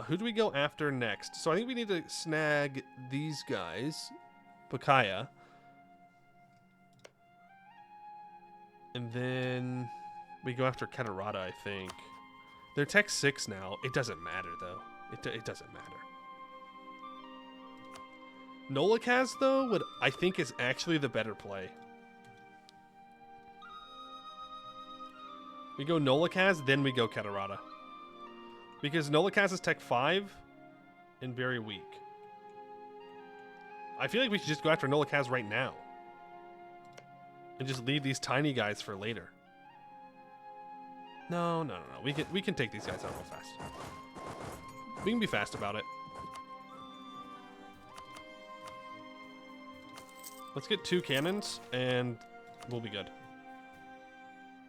Speaker 1: Who do we go after next? So I think we need to snag these guys. Bakaya. And then we go after Katarata, I think. They're tech 6 now. It doesn't matter, though. It doesn't matter. Nolikaz, though, I think is actually the better play. We go Nolikaz, then we go Katarata. Because Nolikaz is tech 5 and very weak. I feel like we should just go after Nolikaz right now. And just leave these tiny guys for later. No. We can take these guys out real fast. We can be fast about it. Let's get 2 cannons, and we'll be good.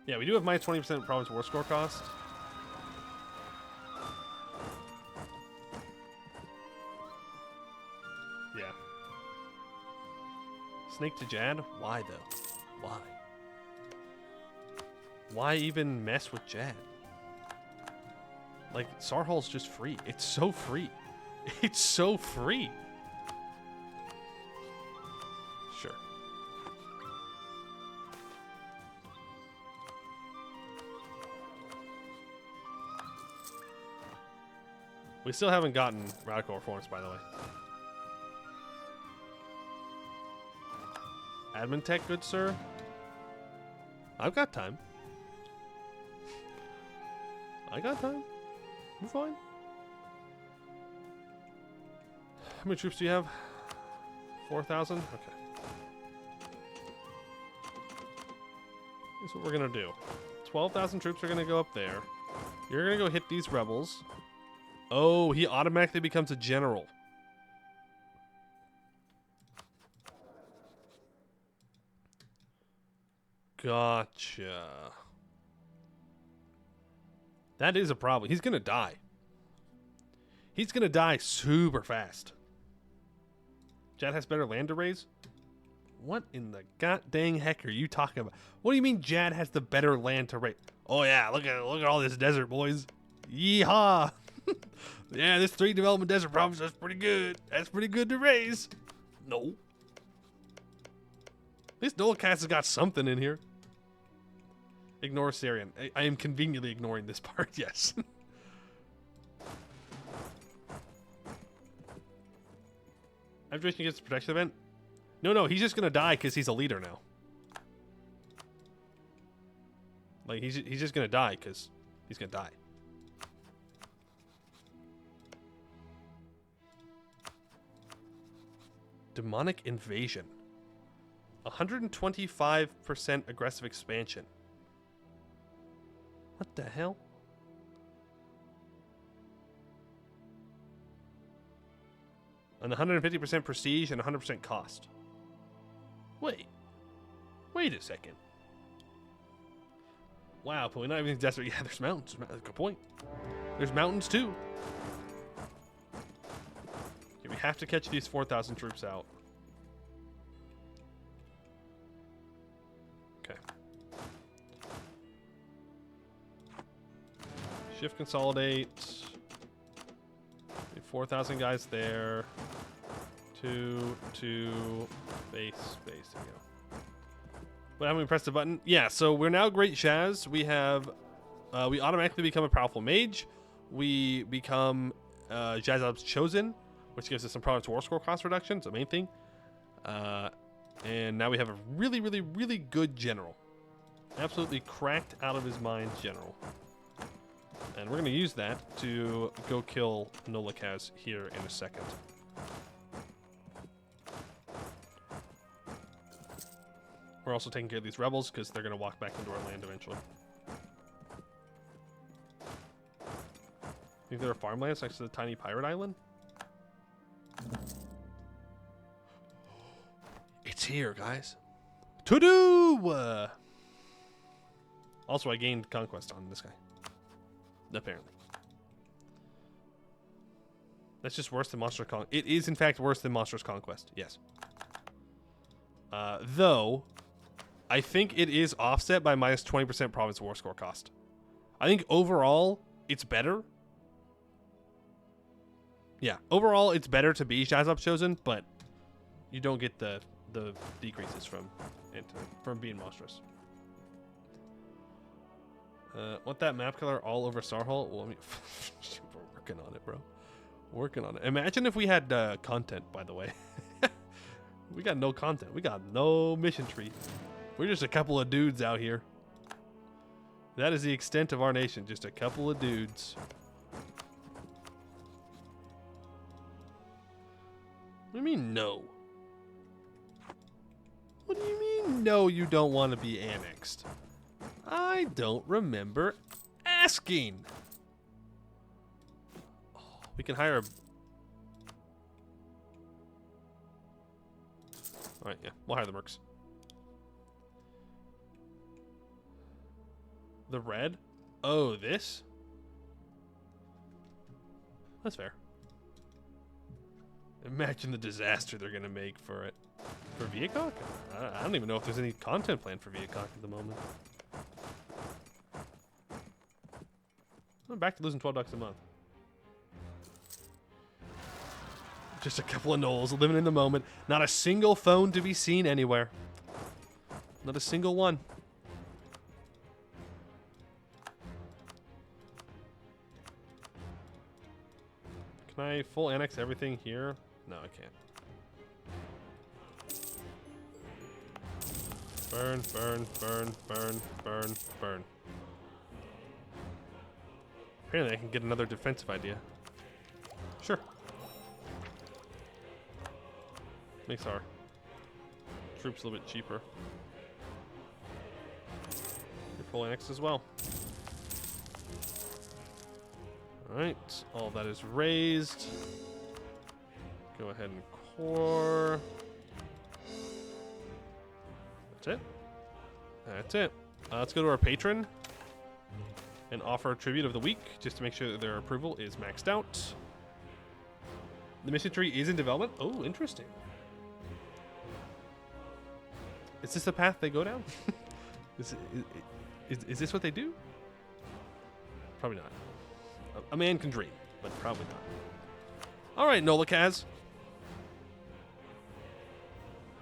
Speaker 1: Yeah, we do have minus 20% province war score cost. Yeah. Snake to Jad? Why, though? Why? Why even mess with Jad? Like, Sarhal's just free. It's so free. It's so free. Sure. We still haven't gotten radical reforms, by the way. Admin tech, good sir? I've got time. I got time. We're fine. How many troops do you have? 4,000? Okay. Here's what we're gonna do. 12,000 troops are gonna go up there. You're gonna go hit these rebels. Oh, he automatically becomes a general. Gotcha. That is a problem. He's gonna die. He's gonna die super fast. Jad has better land arrays? What in the god dang heck are you talking about? What do you mean Jad has the better land to raise? Oh yeah, look at all this desert, boys. Yeehaw! Yeah, this 3 development desert province, that's pretty good. That's pretty good to raise. No. At least Nolikaz has got something in here. Ignore Syrian. I am conveniently ignoring this part, yes. Activation against the protection event? No, he's just gonna die because he's a leader now. Like, he's just gonna die because he's gonna die. Demonic invasion. 125% aggressive expansion. What the hell? And 150% prestige and 100% cost. Wait a second. Wow, but we not everything's desert. Yeah, there's mountains. Good point. There's mountains too. Okay, we have to catch these 4,000 troops out. Okay. Shift consolidate. 4,000 guys there. 2, base. There we go. But haven't we pressed the button? Yeah, so we're now Great Jaz. We have, we automatically become a powerful mage. We become Jazab's Chosen, which gives us some province war score cost reduction. It's the main thing. And now we have a really good general. Absolutely cracked out of his mind general. And we're going to use that to go kill Gnollish here in a second. We're also taking care of these rebels because they're going to walk back into our land eventually. Think there are farmlands next to the tiny pirate island? It's here, guys. To do! Also, I gained Conquest on this guy. Apparently. That's just worse than Monstrous Conquest. It is, in fact, worse than Monstrous Conquest. Yes. Though, I think it is offset by minus 20% province war score cost. I think overall, it's better. Yeah, overall, it's better to be Shazop Chosen, but you don't get the decreases from being monstrous. Want that map color all over Sarhol? Well, I mean, we're working on it, bro. Working on it. Imagine if we had content, by the way. We got no content. We got no mission tree. We're just a couple of dudes out here. That is the extent of our nation. Just a couple of dudes. What do you mean, no? What do you mean, no, you don't want to be annexed? I don't remember asking. Oh, we can hire a... Alright, yeah, we'll hire the mercs. The red? Oh, this? That's fair. Imagine the disaster they're going to make for it. For Viacok? I don't even know if there's any content planned for Viacok at the moment. I'm back to losing $12 a month. Just a couple of gnolls living in the moment. Not a single phone to be seen anywhere. Not a single one. Can I full annex everything here? No, I can't. Burn, burn, burn, burn, burn, burn. Apparently I can get another defensive idea. Sure. Makes our troops a little bit cheaper. You're full annex as well. Alright, all that is raised. Go ahead and core. That's it. That's it. Let's go to our patron and offer a tribute of the week just to make sure that their approval is maxed out. The mission tree is in development. Oh, interesting. Is this the path they go down? Is this what they do? Probably not. A man can dream, but probably not. All right, Gnollish.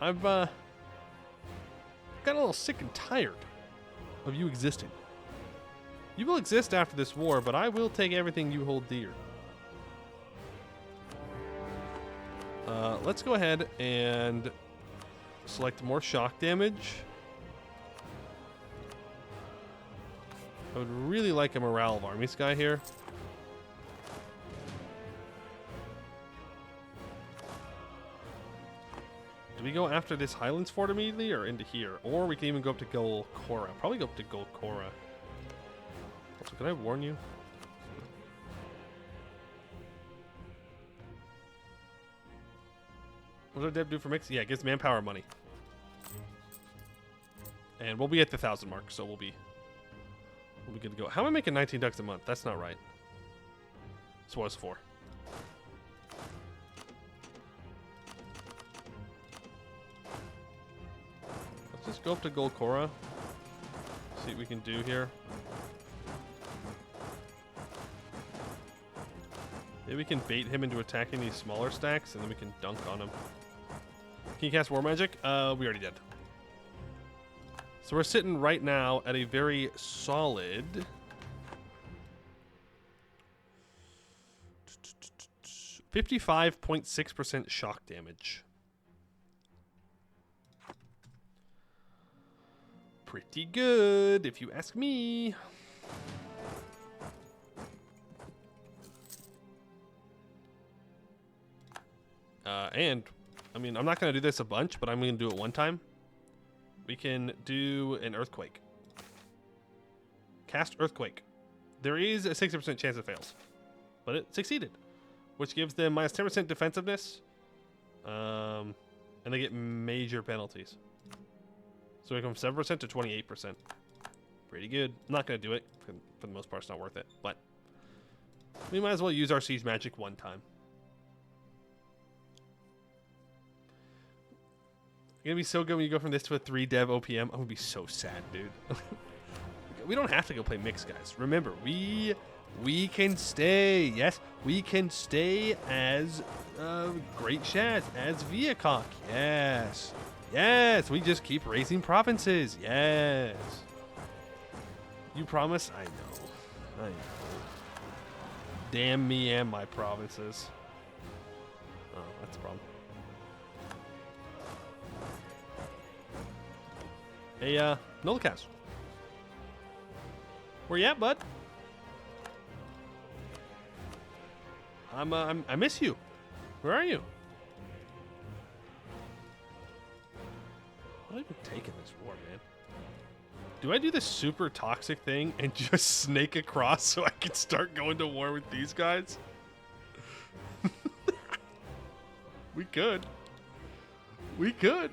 Speaker 1: I've got a little sick and tired of you existing. You will exist after this war, but I will take everything you hold dear. Let's go ahead and select more shock damage. I would really like a morale of armies guy here. Do we go after this Highlands Fort immediately or into here? Or we can even go up to Golcora. Probably go up to Golcora. Also, can I warn you? What does our dev do for Mykx? Yeah, it gives manpower money. And we'll be at the 1,000 mark, so we'll be good to go. How am I making $19 a month? That's not right. That's what it's for. Let's just go up to Golcora. See what we can do here. Maybe we can bait him into attacking these smaller stacks, and then we can dunk on him. Can you cast War Magic? We already did. So we're sitting right now at a very solid 55.6% shock damage. pretty good, if you ask me. And, I mean, I'm not going to do this a bunch, but I'm going to do it one time. We can do an earthquake. Cast earthquake. There is a 60% chance it fails, but it succeeded, which gives them minus 10% defensiveness, and they get major penalties. So we come from 7% to 28%. Pretty good. I'm not going to do it. For the most part, it's not worth it, but we might as well use our siege magic one time. It's gonna be so good when you go from this to a 3 dev OPM. I'm gonna be so sad, dude. We don't have to go play Mykx, guys. Remember, we can stay. Yes, we can stay as Great Jaz, as Bitbucket. Yes, yes. We just keep raising provinces. Yes. You promise? I know. I know. Damn me and my provinces. Oh, that's a problem. Hey, Nollicast. Where you at, bud? I miss you. Where are you? What have I been taking this war, man? Do I do the super toxic thing and just snake across so I can start going to war with these guys? We could. We could.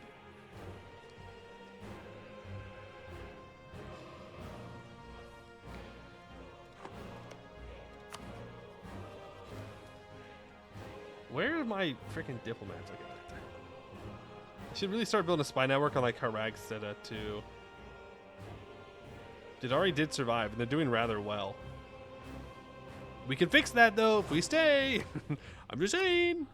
Speaker 1: Where are my freaking diplomats? Okay, I should really start building a spy network on like Haragsteda too. Didari did survive, and they're doing rather well. We can fix that though if we stay. I'm just saying.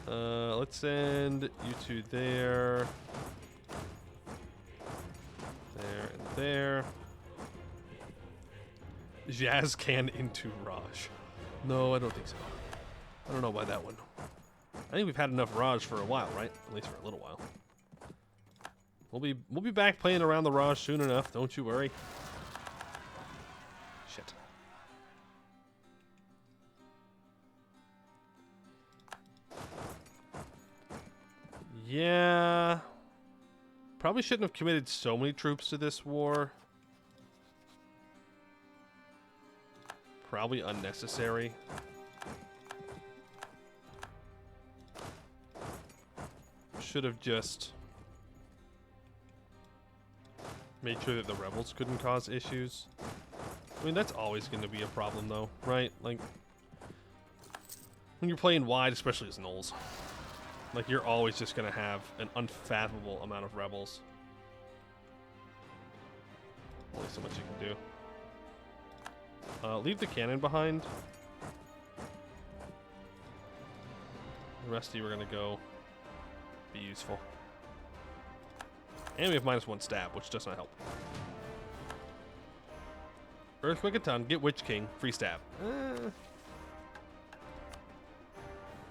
Speaker 1: Let's send you two there. There and there. Jaz can into Raj. No, I don't think so. I don't know about that one. I think we've had enough Raj for a while, right? At least for a little while. We'll be back playing around the Raj soon enough. Don't you worry. Shit. Yeah. Probably shouldn't have committed so many troops to this war. Probably unnecessary. Should have just made sure that the rebels couldn't cause issues. I mean, that's always going to be a problem, though, right? Like, when you're playing wide, especially as gnolls, like, you're always just going to have an unfathomable amount of rebels. Only so much you can do. Leave the cannon behind. The rest of you are going to go be useful. And we have -1 stab, which does not help. Earthquake a ton, get Witch King, free stab.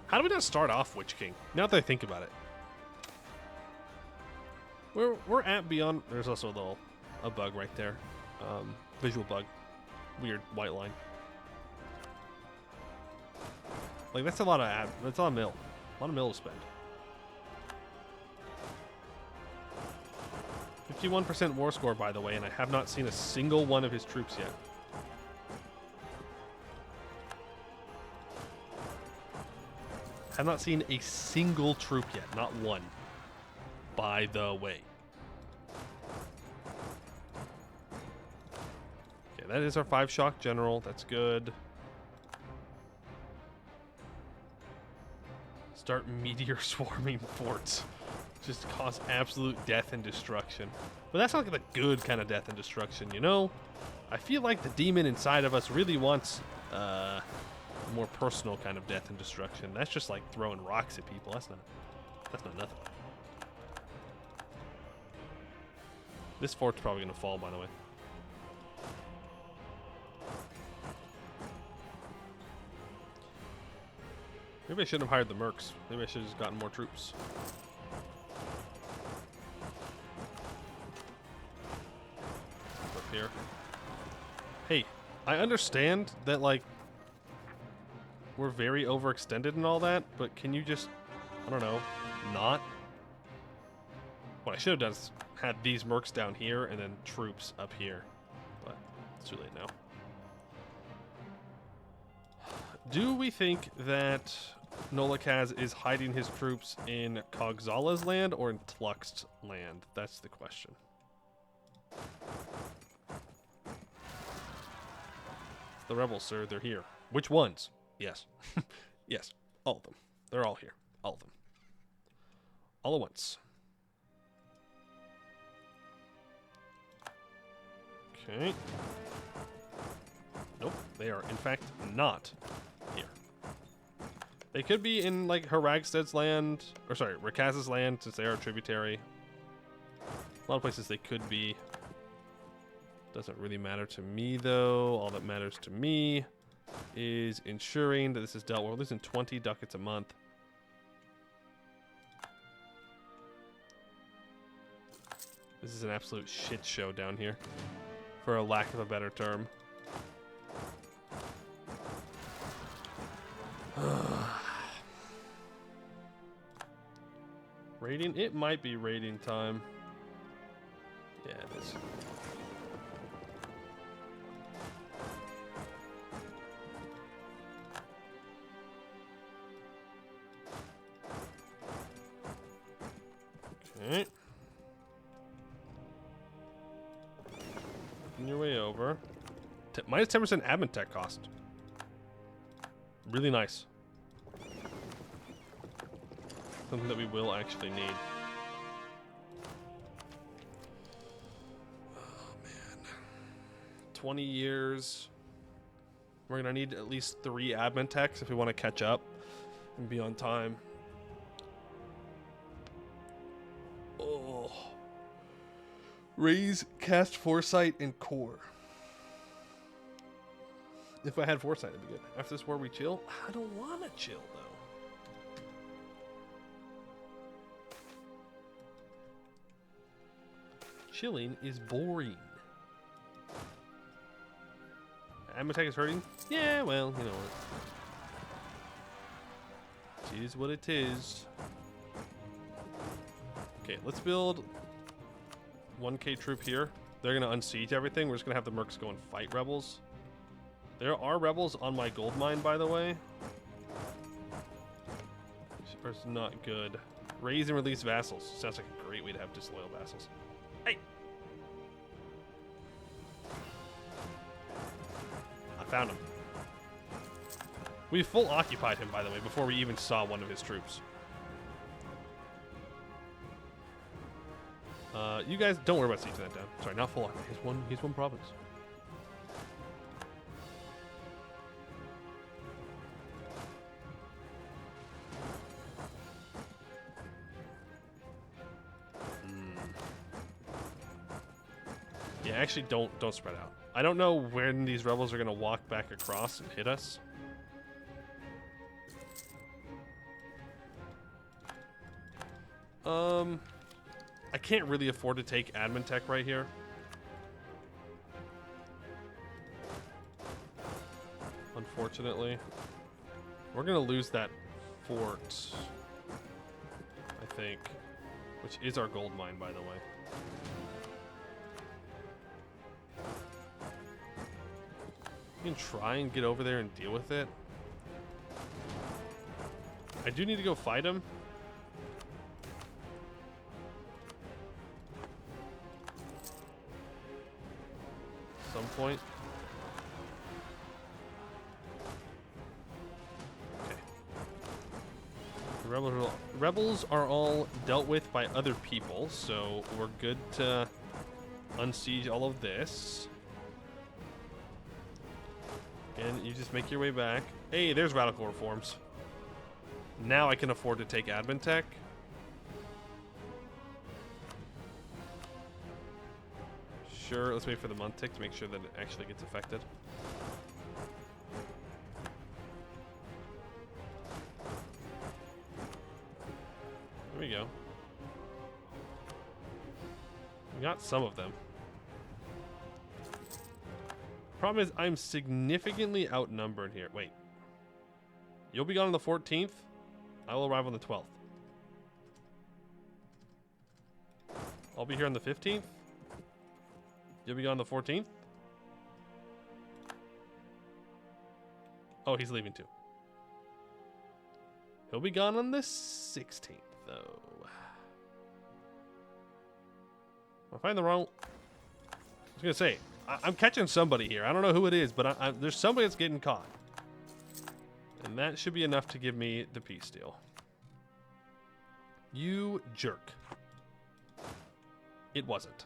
Speaker 1: How do we not start off Witch King? Now that I think about it. We're at beyond. There's also a bug right there. Visual bug. Weird white line. Like that's a lot of that's a lot of mill. A lot of mill to spend. 51% war score, by the way, and I have not seen a single one of his troops yet. Have not seen a single troop yet, not one. By the way. Okay, that is our 5 shock general. That's good. Start meteor swarming forts. Just cause absolute death and destruction. But that's not like the good kind of death and destruction, you know? I feel like the demon inside of us really wants a more personal kind of death and destruction. That's just like throwing rocks at people. That's not nothing. This fort's probably gonna fall, by the way. Maybe I shouldn't have hired the Mykx. Maybe I should have just gotten more troops. Up here. Hey, I understand that, like, we're very overextended and all that, but can you just, I don't know, not? What I should have done is had these Mykx down here and then troops up here. But it's too late now. Do we think that Gnollish is hiding his troops in Kog'Zala's land or in Tlux's land? That's the question. The rebels, sir, they're here. Which ones? Yes. Yes, all of them. They're all here. All of them. All at once. Okay. Nope, they are in fact not here. They could be in like Haragsted's land, or sorry, Rakaz's land, since they are a tributary. A lot of places they could be. Doesn't really matter to me though. All that matters to me is ensuring that this is dealt with. We're losing 20 ducats a month. This is an absolute shit show down here, for a lack of a better term. Raiding? It might be raiding time. Yeah, it is. Okay. Working your way over. Minus 10% admin tech cost. Really nice. Something that we will actually need. Oh, man. 20 years. We're going to need at least 3 admin techs if we want to catch up and be on time. Oh. Raise, cast foresight, and core. If I had foresight, that'd be good. After this war, we chill? I don't want to chill, though. Chilling is boring. Admin is hurting? Yeah, well, you know what. It is what it is. Okay, let's build 1k troop here. They're going to unsiege everything. We're just going to have the Mykx go and fight rebels. There are rebels on my gold mine, by the way. It's not good. Raise and release vassals. Sounds like a great way to have disloyal vassals. Hey! I found him. We full occupied him, by the way, before we even saw one of his troops. You guys, don't worry about sieging that down. Sorry, not full occupied. He's one province. Yeah, actually, don't spread out. I don't know when these rebels are gonna walk back across and hit us. I can't really afford to take admin tech right here. Unfortunately. We're gonna lose that fort, I think, which is our gold mine, by the way. You can try and get over there and deal with it. I do need to go fight him. At some point. Okay. The rebels are all dealt with by other people, so we're good to unsiege all of this. And you just make your way back. Hey, there's radical reforms. Now I can afford to take admin tech. Sure, let's wait for the month tick to make sure that it actually gets affected. you go. We got some of them. Problem is, I'm significantly outnumbered here. Wait. You'll be gone on the 14th. I will arrive on the 12th. I'll be here on the 15th. You'll be gone on the 14th. Oh, he's leaving too. He'll be gone on the 16th, though. Am I finding the wrong... I was going to say, I'm catching somebody here. I don't know who it is, but there's somebody that's getting caught. And that should be enough to give me the peace deal. You jerk. It wasn't.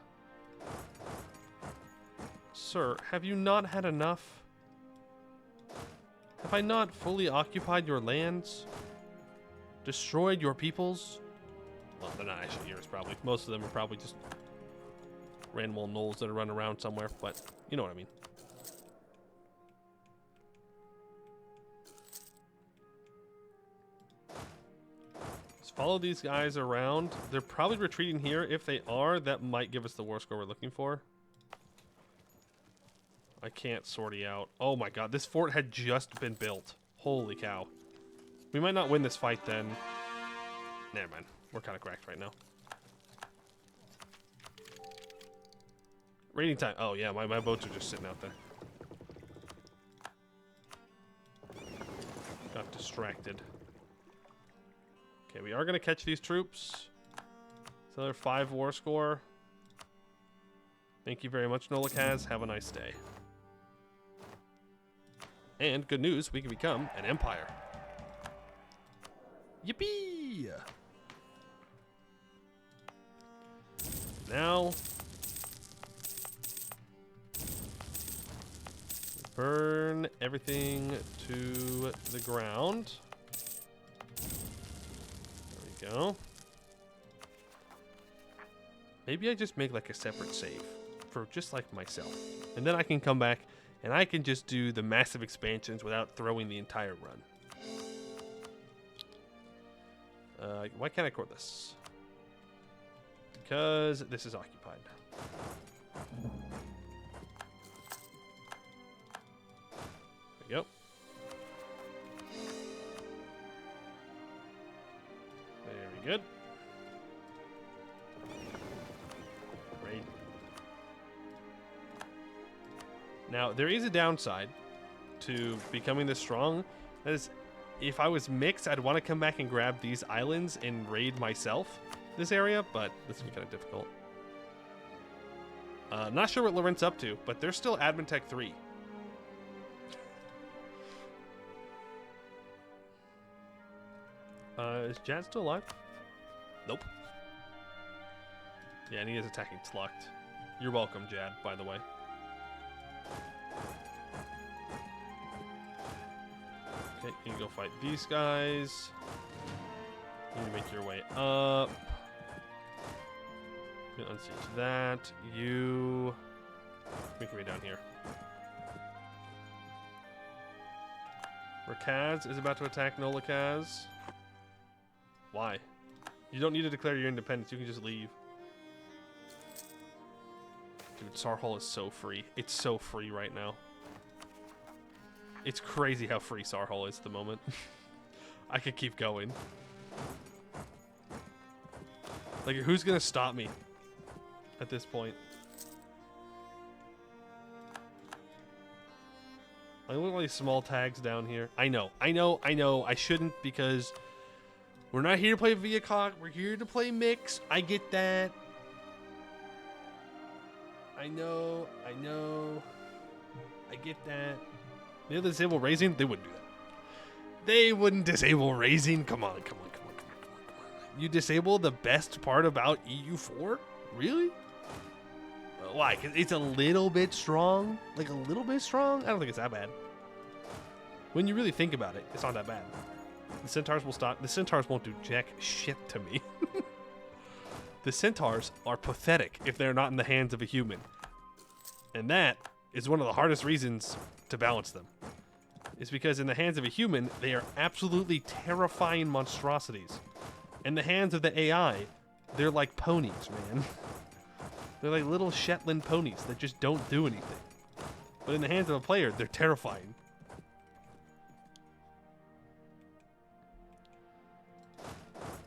Speaker 1: Sir, have you not had enough? Have I not fully occupied your lands? Destroyed your peoples? Well, they're not actually yours, probably. Most of them are probably just random old gnolls that are running around somewhere, but you know what I mean. Just follow these guys around. They're probably retreating here. If they are, that might give us the war score we're looking for. I can't sortie out. Oh my god, this fort had just been built. Holy cow. We might not win this fight then. Never mind. We're kind of cracked right now. Raiding time. Oh yeah, my boats are just sitting out there. Got distracted. Okay, we are going to catch these troops. It's another 5 war score. Thank you very much, Gnollish. Have a nice day. And good news, we can become an empire. Yippee! Now, burn everything to the ground. There we go. Maybe I just make like a separate save for just like myself. And then I can come back and I can just do the massive expansions without throwing the entire run. Why can't I record this? Because this is occupied. There we go. Very good. Great. Now, there is a downside to becoming this strong. That is, if I was Mykx, I'd want to come back and grab these islands and raid myself this area, but this would be kind of difficult. Not sure what Laurent's up to, but they're still Admin Tech 3. Is Jad still alive? Nope. Yeah, and he is attacking Slucked. You're welcome, Jad, by the way. Okay, you can go fight these guys. You need to make your way up. You can unsiege that. You make your way down here. Rakaz is about to attack Gnollish. Why? You don't need to declare your independence. You can just leave. Dude, Sarhol is so free. It's so free right now. It's crazy how free Sarhol is at the moment. I could keep going. Like, who's gonna stop me at this point? I look at all these small tags down here. I know. I shouldn't, because we're not here to play Viacog. We're here to play Mykx. I get that. I know. I get that. They disable raising? They wouldn't do that. They wouldn't disable raising? Come on. You disable the best part about EU4? Really? Why? 'Cause it's a little bit strong? Like a little bit strong? I don't think it's that bad. When you really think about it, it's not that bad. The centaurs will stop. The centaurs won't do jack shit to me. The centaurs are pathetic if they're not in the hands of a human. And that is one of the hardest reasons to balance them. It's because in the hands of a human, they are absolutely terrifying monstrosities. In the hands of the AI, they're like ponies, man. They're like little Shetland ponies that just don't do anything. But in the hands of a player, they're terrifying.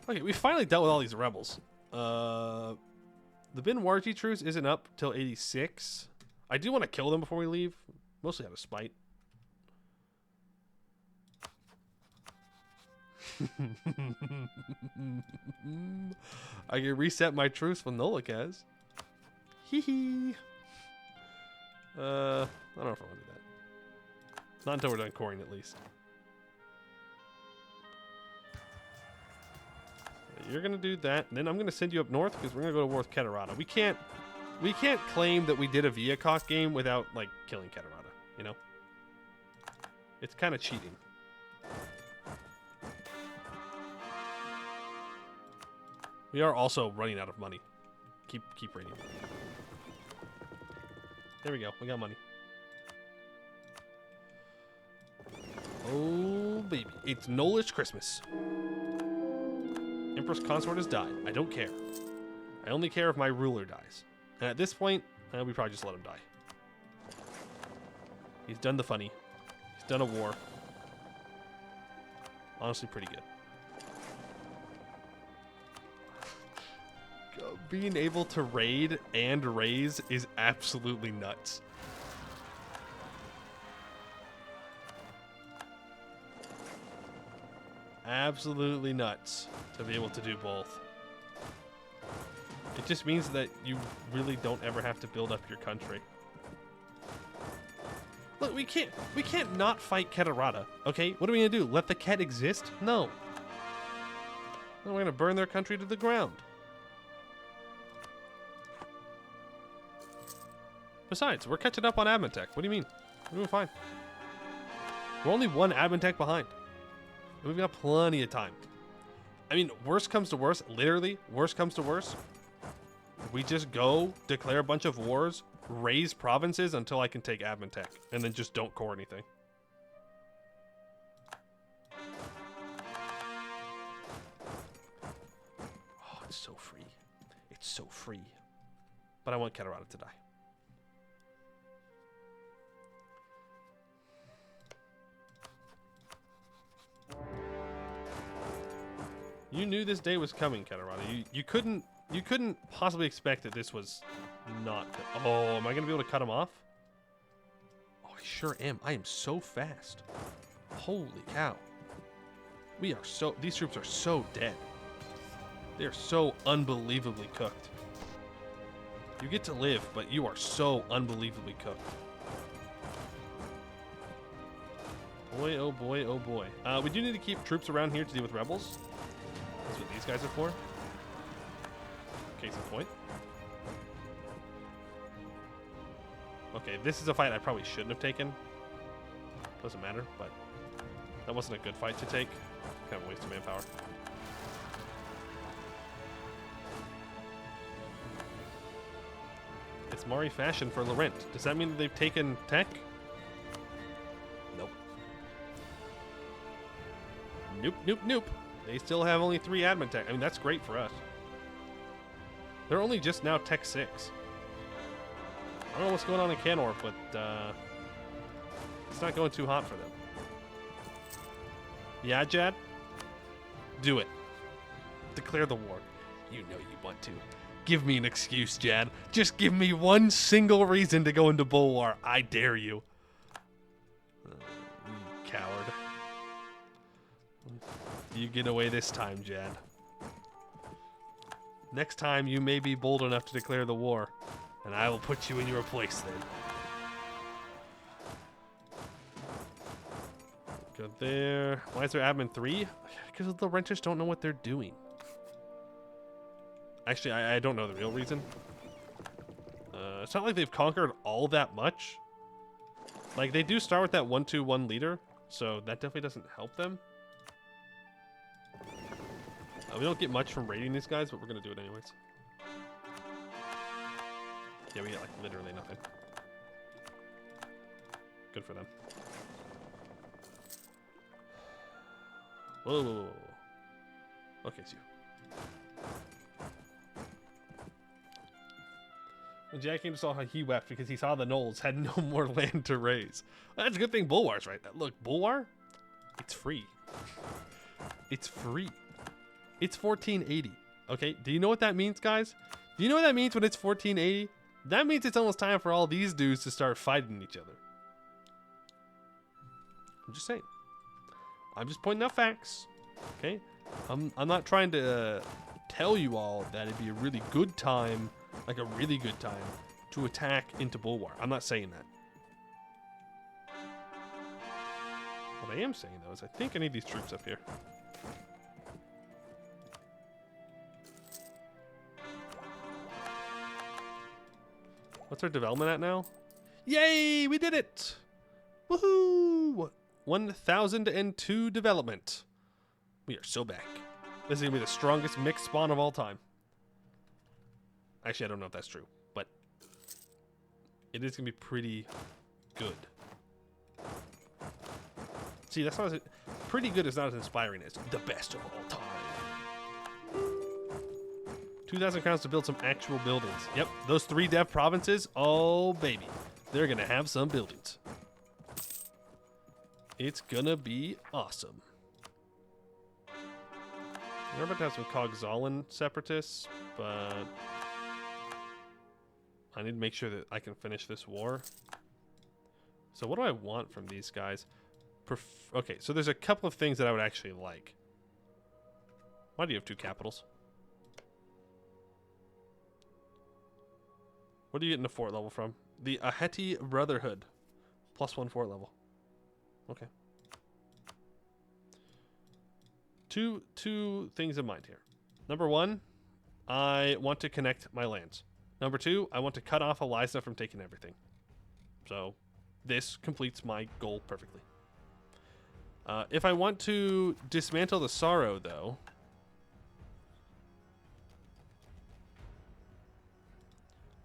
Speaker 1: Okay, we finally dealt with all these rebels. The Bin Warji truce isn't up till 86. I do want to kill them before we leave. Mostly out of spite. I can reset my truce with Gnollish. Hee hee. I don't know if I want to do that. Not until we're done coring, at least. You're gonna do that, and then I'm gonna send you up north because we're gonna go to war with Keterata. We can't claim that we did a Viacok game without like killing Keterata. You know, it's kind of cheating. We are also running out of money. Keep raiding. There we go. We got money. Oh baby, it's gnollish Christmas. Empress Consort has died. I don't care. I only care if my ruler dies. And at this point, we probably just let him die. He's done the funny. He's done a war. Honestly, pretty good. Being able to raid and raise is absolutely nuts. Absolutely nuts to be able to do both. It just means that you really don't ever have to build up your country. Look, we can't not fight Keterata, okay? What are we gonna do? Let the Ket exist? No. Then we're gonna burn their country to the ground. Besides, we're catching up on Admin-Tech. What do you mean? We're doing fine. We're only one Admin-Tech behind. And we've got plenty of time. I mean, worst comes to worst, literally, worst comes to worst, we just go, declare a bunch of wars, raise provinces until I can take Admin-Tech, and then just don't core anything. Oh, it's so free. It's so free. But I want Keterata to die. You knew this day was coming, Keterata. You couldn't possibly expect that this was not. Oh, am I gonna be able to cut him off? Oh, I sure am. I am so fast. Holy cow. We are so. These troops are so dead. They are so unbelievably cooked. You get to live, but you are so unbelievably cooked. Boy, oh boy, oh boy. We do need to keep troops around here to deal with rebels. That's what these guys are for. Case in point. Okay, this is a fight I probably shouldn't have taken. Doesn't matter, but that wasn't a good fight to take. Kind of a waste of manpower. It's Mari fashion for Laurent. Does that mean that they've taken tech? Nope. Nope, nope, nope. They still have only 3 admin tech. I mean, that's great for us. They're only just now tech 6. I don't know what's going on in Canor, but it's not going too hot for them. Yeah, Jad? Do it. Declare the war. You know you want to. Give me an excuse, Jad. Just give me one single reason to go into Bulwar. I dare you. You coward. You get away this time, Jad. Next time, you may be bold enough to declare the war, and I will put you in your place then. Go there. Why is there admin 3? Because the renters don't know what they're doing. Actually, I don't know the real reason. It's not like they've conquered all that much. Like, they do start with that 1-2-1 leader, so that definitely doesn't help them. We don't get much from raiding these guys, but we're going to do it anyways. Yeah, we get, like, literally nothing. Good for them. Whoa, whoa, whoa. Okay, so Jack came to saw how he wept because he saw the gnolls had no more land to raise. Well, that's a good thing Bulwar's right. Look, Bulwar, it's free. It's free. It's 1480. Okay, do you know what that means, guys? Do you know what that means when it's 1480? That means it's almost time for all these dudes to start fighting each other. I'm just saying. I'm just pointing out facts. Okay? I'm not trying to tell you all that it'd be a really good time, like a really good time, to attack into Bulwar. I'm not saying that. What I am saying, though, is I think I need these troops up here. What's our development at now? Yay! We did it! Woohoo! 1002 development. We are so back. This is going to be the strongest Mykx spawn of all time. Actually, I don't know if that's true, but it is going to be pretty good. See, that's not as... Pretty good is not as inspiring as the best of all time. 2,000 crowns to build some actual buildings. Yep, those 3 dev provinces, oh baby. They're going to have some buildings. It's going to be awesome. We're about to have some Cogzolan separatists, but I need to make sure that I can finish this war. So what do I want from these guys? Okay, so there's a couple of things that I would actually like. Why do you have 2 capitals? What are you getting a fort level from? The Aheti Brotherhood. +1 fort level. Okay. Two things in mind here. Number 1, I want to connect my lands. Number 2, I want to cut off Eliza from taking everything. So this completes my goal perfectly. If I want to dismantle the Sorrow, though,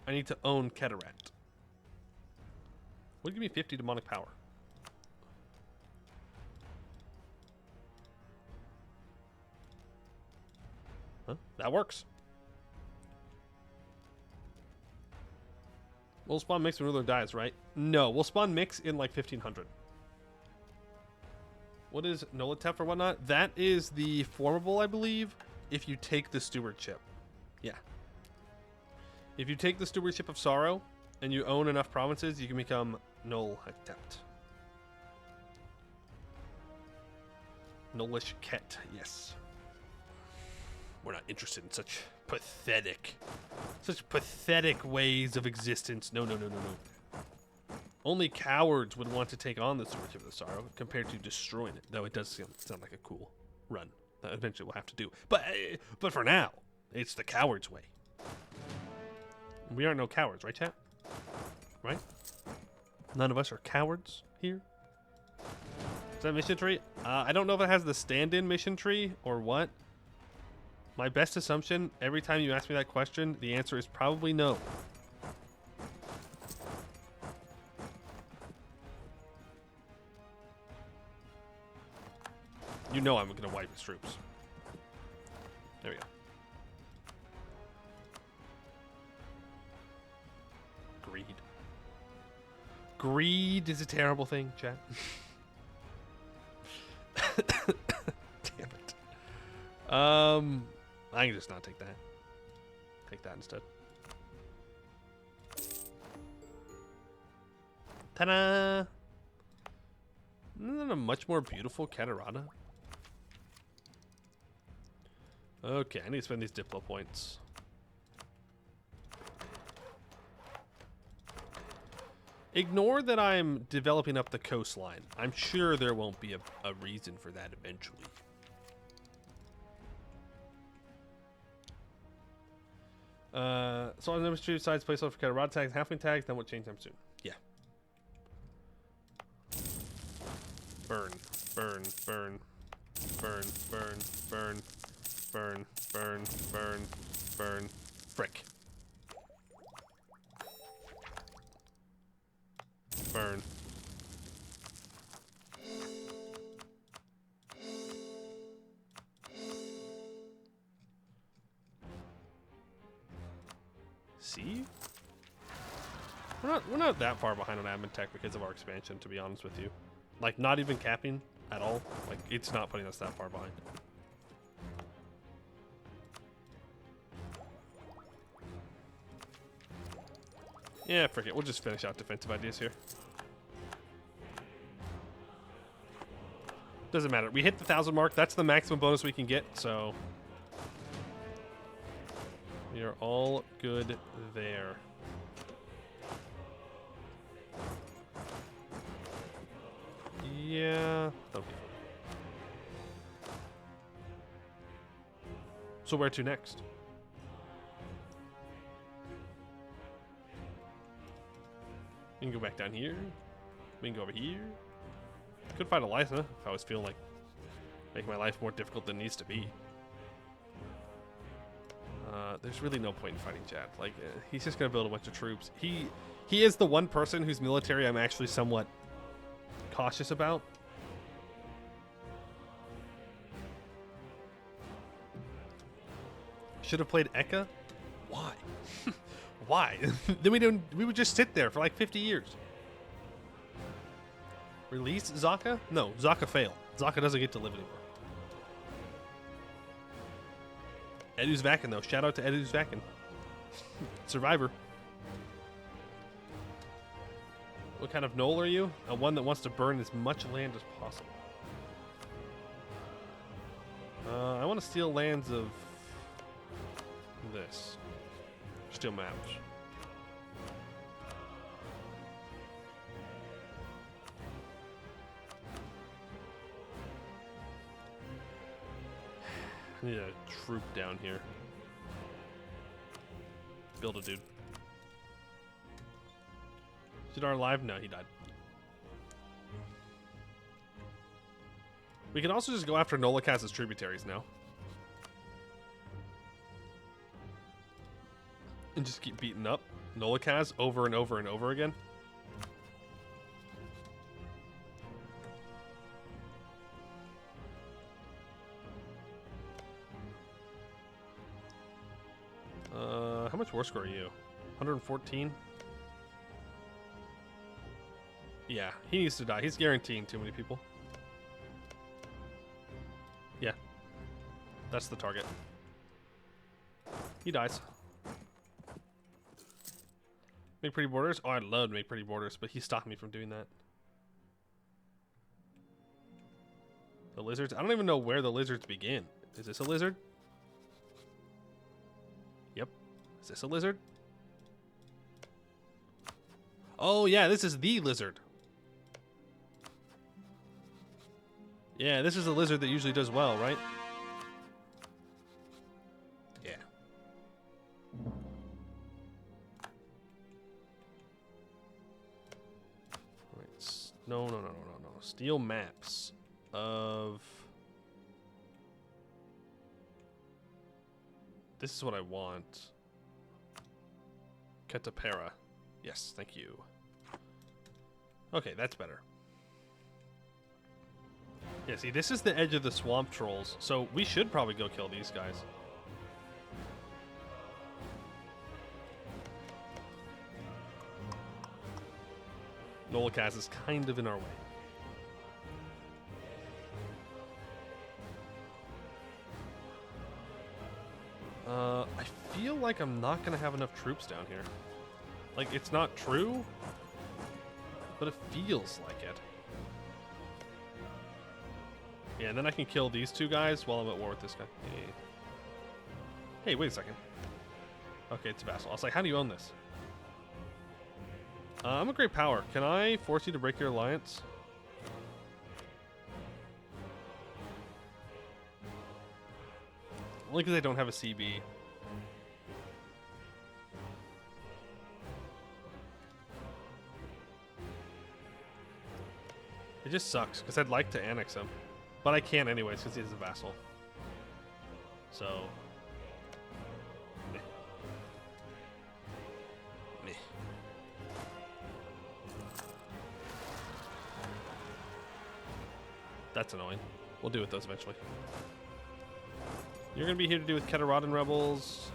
Speaker 1: I need to own Keterat. Would give me 50 demonic power. Huh? That works. We'll spawn Mykx when ruler dies, right? No, we'll spawn Mykx in like 1500. What is Nolotep or whatnot? That is the formable, I believe, if you take the stewardship. Yeah. If you take the stewardship of Sorrow and you own enough provinces, you can become Nolotep. Gnollish Ket, yes. We're not interested in such pathetic ways of existence. No, no, no, no, no. Only cowards would want to take on the Stewardship of the Sorrow compared to destroying it. Though it does sound like a cool run that eventually we'll have to do. But for now, it's the coward's way. We aren't no cowards, right, chat? Right? None of us are cowards here. Is that mission tree? I don't know if it has the stand-in mission tree or what. My best assumption, every time you ask me that question, the answer is probably no. You know I'm going to wipe his troops. There we go. Greed. Greed is a terrible thing, chat. Damn it. I can just not take that. Take that instead. Ta-da! Isn't that a much more beautiful Catarata? Okay, I need to spend these Diplo points. Ignore that I'm developing up the coastline. I'm sure there won't be a reason for that eventually. So on the mystery sides, place over for Catarata tags, halfling tags, then we'll change them soon. Yeah. Burn, burn, burn, burn, burn, burn, burn, burn, burn, burn, frick. Burn. See? We're not that far behind on admin tech because of our expansion, to be honest with you. Like, not even capping at all. Like, it's not putting us that far behind. Yeah, forget. We'll just finish out defensive ideas here. Doesn't matter. We hit the 1,000 mark. That's the maximum bonus we can get, so we are all good there. Yeah, that'll be fun. So where to next? We can go back down here. We can go over here. Could fight Eliza if I was feeling like making my life more difficult than it needs to be. There's really no point in fighting Chad. Like, he's just gonna build a bunch of troops. He is the one person whose military I'm actually somewhat cautious about. Should have played Eka. Why? Why? Then we would just sit there for like 50 years. Release Zaka? No, Zaka failed. Zaka doesn't get to live anymore. Edu's Vakin, though. Shout out to Edu's Vakin. Survivor. What kind of gnoll are you? One that wants to burn as much land as possible. I want to steal lands of this. Steal maps. I need a troop down here. Build a dude. Jadar alive? No, he died. We can also just go after Nolikaz's tributaries now. And just keep beating up Nolikaz over and over and over again. How much war score are you? 114? Yeah, he needs to die. He's guaranteeing too many people. Yeah. That's the target. He dies. Make pretty borders? Oh, I'd love to make pretty borders, but he stopped me from doing that. The lizards? I don't even know where the lizards begin. Is this a lizard? Yep. Is this a lizard? Oh, yeah, this is the lizard. Yeah, this is a lizard that usually does well, right? Yeah. Right. No. Steal maps of... This is what I want. Ketapera. Yes, thank you. Okay, that's better. Yeah, see, this is the edge of the swamp trolls, so we should probably go kill these guys. Nolikaz is kind of in our way. I feel like I'm not going to have enough troops down here. Like, it's not true, but it feels like it. Yeah, and then I can kill these two guys while I'm at war with this guy. Hey, wait a second. Okay, it's a vassal. I was like, how do you own this? I'm a great power. Can I force you to break your alliance? Only because I don't have a CB. It just sucks, because I'd like to annex him. But I can't anyways, because he's a vassal. So... Meh. Meh. That's annoying. We'll deal with those eventually. You're going to be here to do with Ketaradan rebels.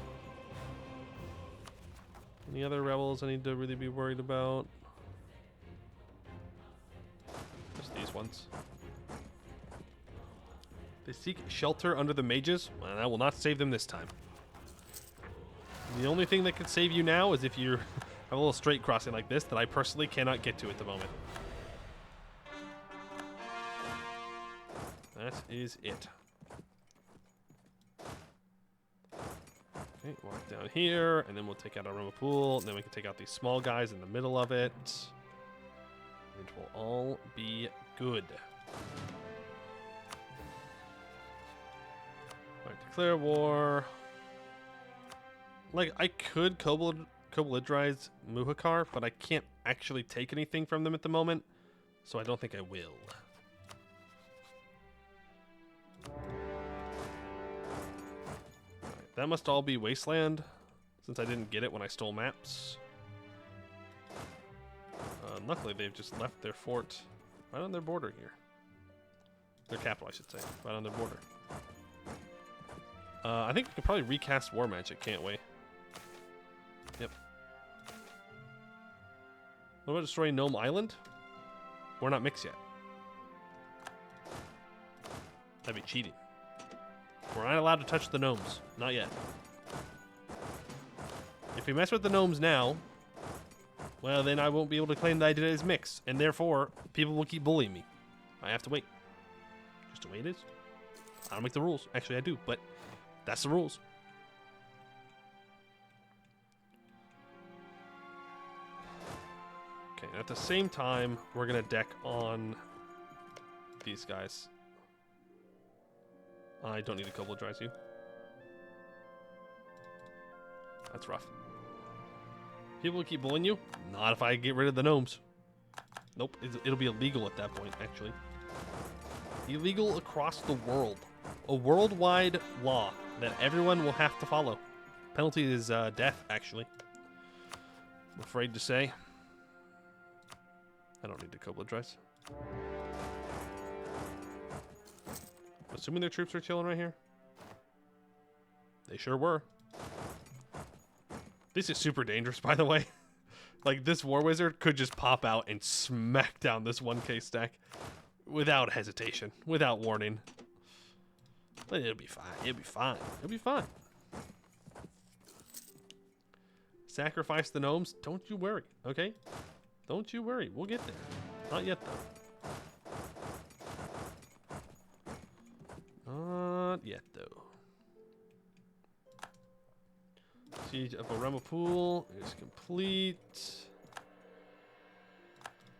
Speaker 1: Any other rebels I need to really be worried about? Just these ones. They seek shelter under the mages, and I will not save them this time. The only thing that could save you now is if you have a little straight crossing like this that I personally cannot get to at the moment. That is it. Okay, walk down here, and then we'll take out our Roma pool, and then we can take out these small guys in the middle of it. It will all be good. Alright, declare war. Like, I could Kobolidrize Muhakar, but I can't actually take anything from them at the moment, so I don't think I will. Right, that must all be Wasteland, since I didn't get it when I stole maps. Luckily, they've just left their fort right on their border here. Their capital, I should say, right on their border. I think we can probably recast War Magic, can't we? Yep. What about destroying Gnome Island? We're not Mykx yet. That'd be cheating. We're not allowed to touch the gnomes. Not yet. If we mess with the gnomes now, well, then I won't be able to claim that I did it as Mykx, and therefore, people will keep bullying me. I have to wait. Just the way it is. I don't make the rules. Actually, I do, but that's the rules. Okay, at the same time, we're going to deck on these guys. I don't need to Kobolidrize you. That's rough. People will keep bullying you? Not if I get rid of the gnomes. Nope, it'll be illegal at that point, actually. Illegal across the world. A worldwide law that everyone will have to follow. Penalty is death, actually. I'm afraid to say. I don't need to Kobolidrize. Assuming their troops are chilling right here. They sure were. This is super dangerous, by the way. Like, this War Wizard could just pop out and smack down this 1k stack without hesitation, without warning. But it'll be fine. It'll be fine. It'll be fine. Sacrifice the gnomes? Don't you worry, okay? Don't you worry. We'll get there. Not yet, though. Not yet, though. Siege of Arema Pool is complete.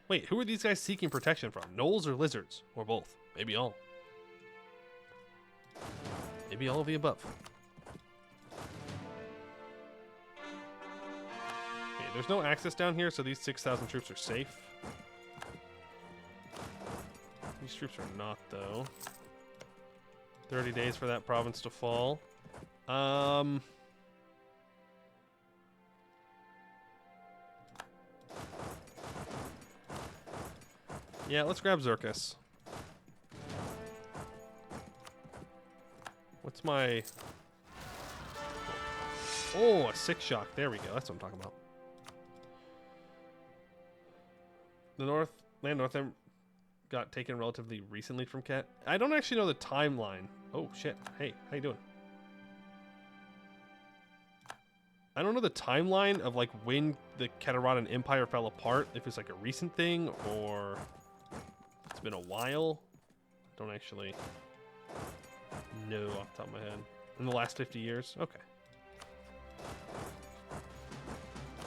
Speaker 1: Wait, who are these guys seeking protection from? Gnolls or lizards? Or both? Maybe all. Maybe all of the above. Okay, there's no access down here, so these 6,000 troops are safe. These troops are not, though. 30 days for that province to fall. Yeah, let's grab Xerxes. What's my... Oh, a 6-shock. There we go. That's what I'm talking about. The land north end got taken relatively recently from Cat. I don't actually know the timeline. Oh, shit. Hey, how you doing? I don't know the timeline of, like, when the Cataratan Empire fell apart. If it's, like, a recent thing or... It's been a while. Don't actually know off the top of my head. In the last 50 years? Okay.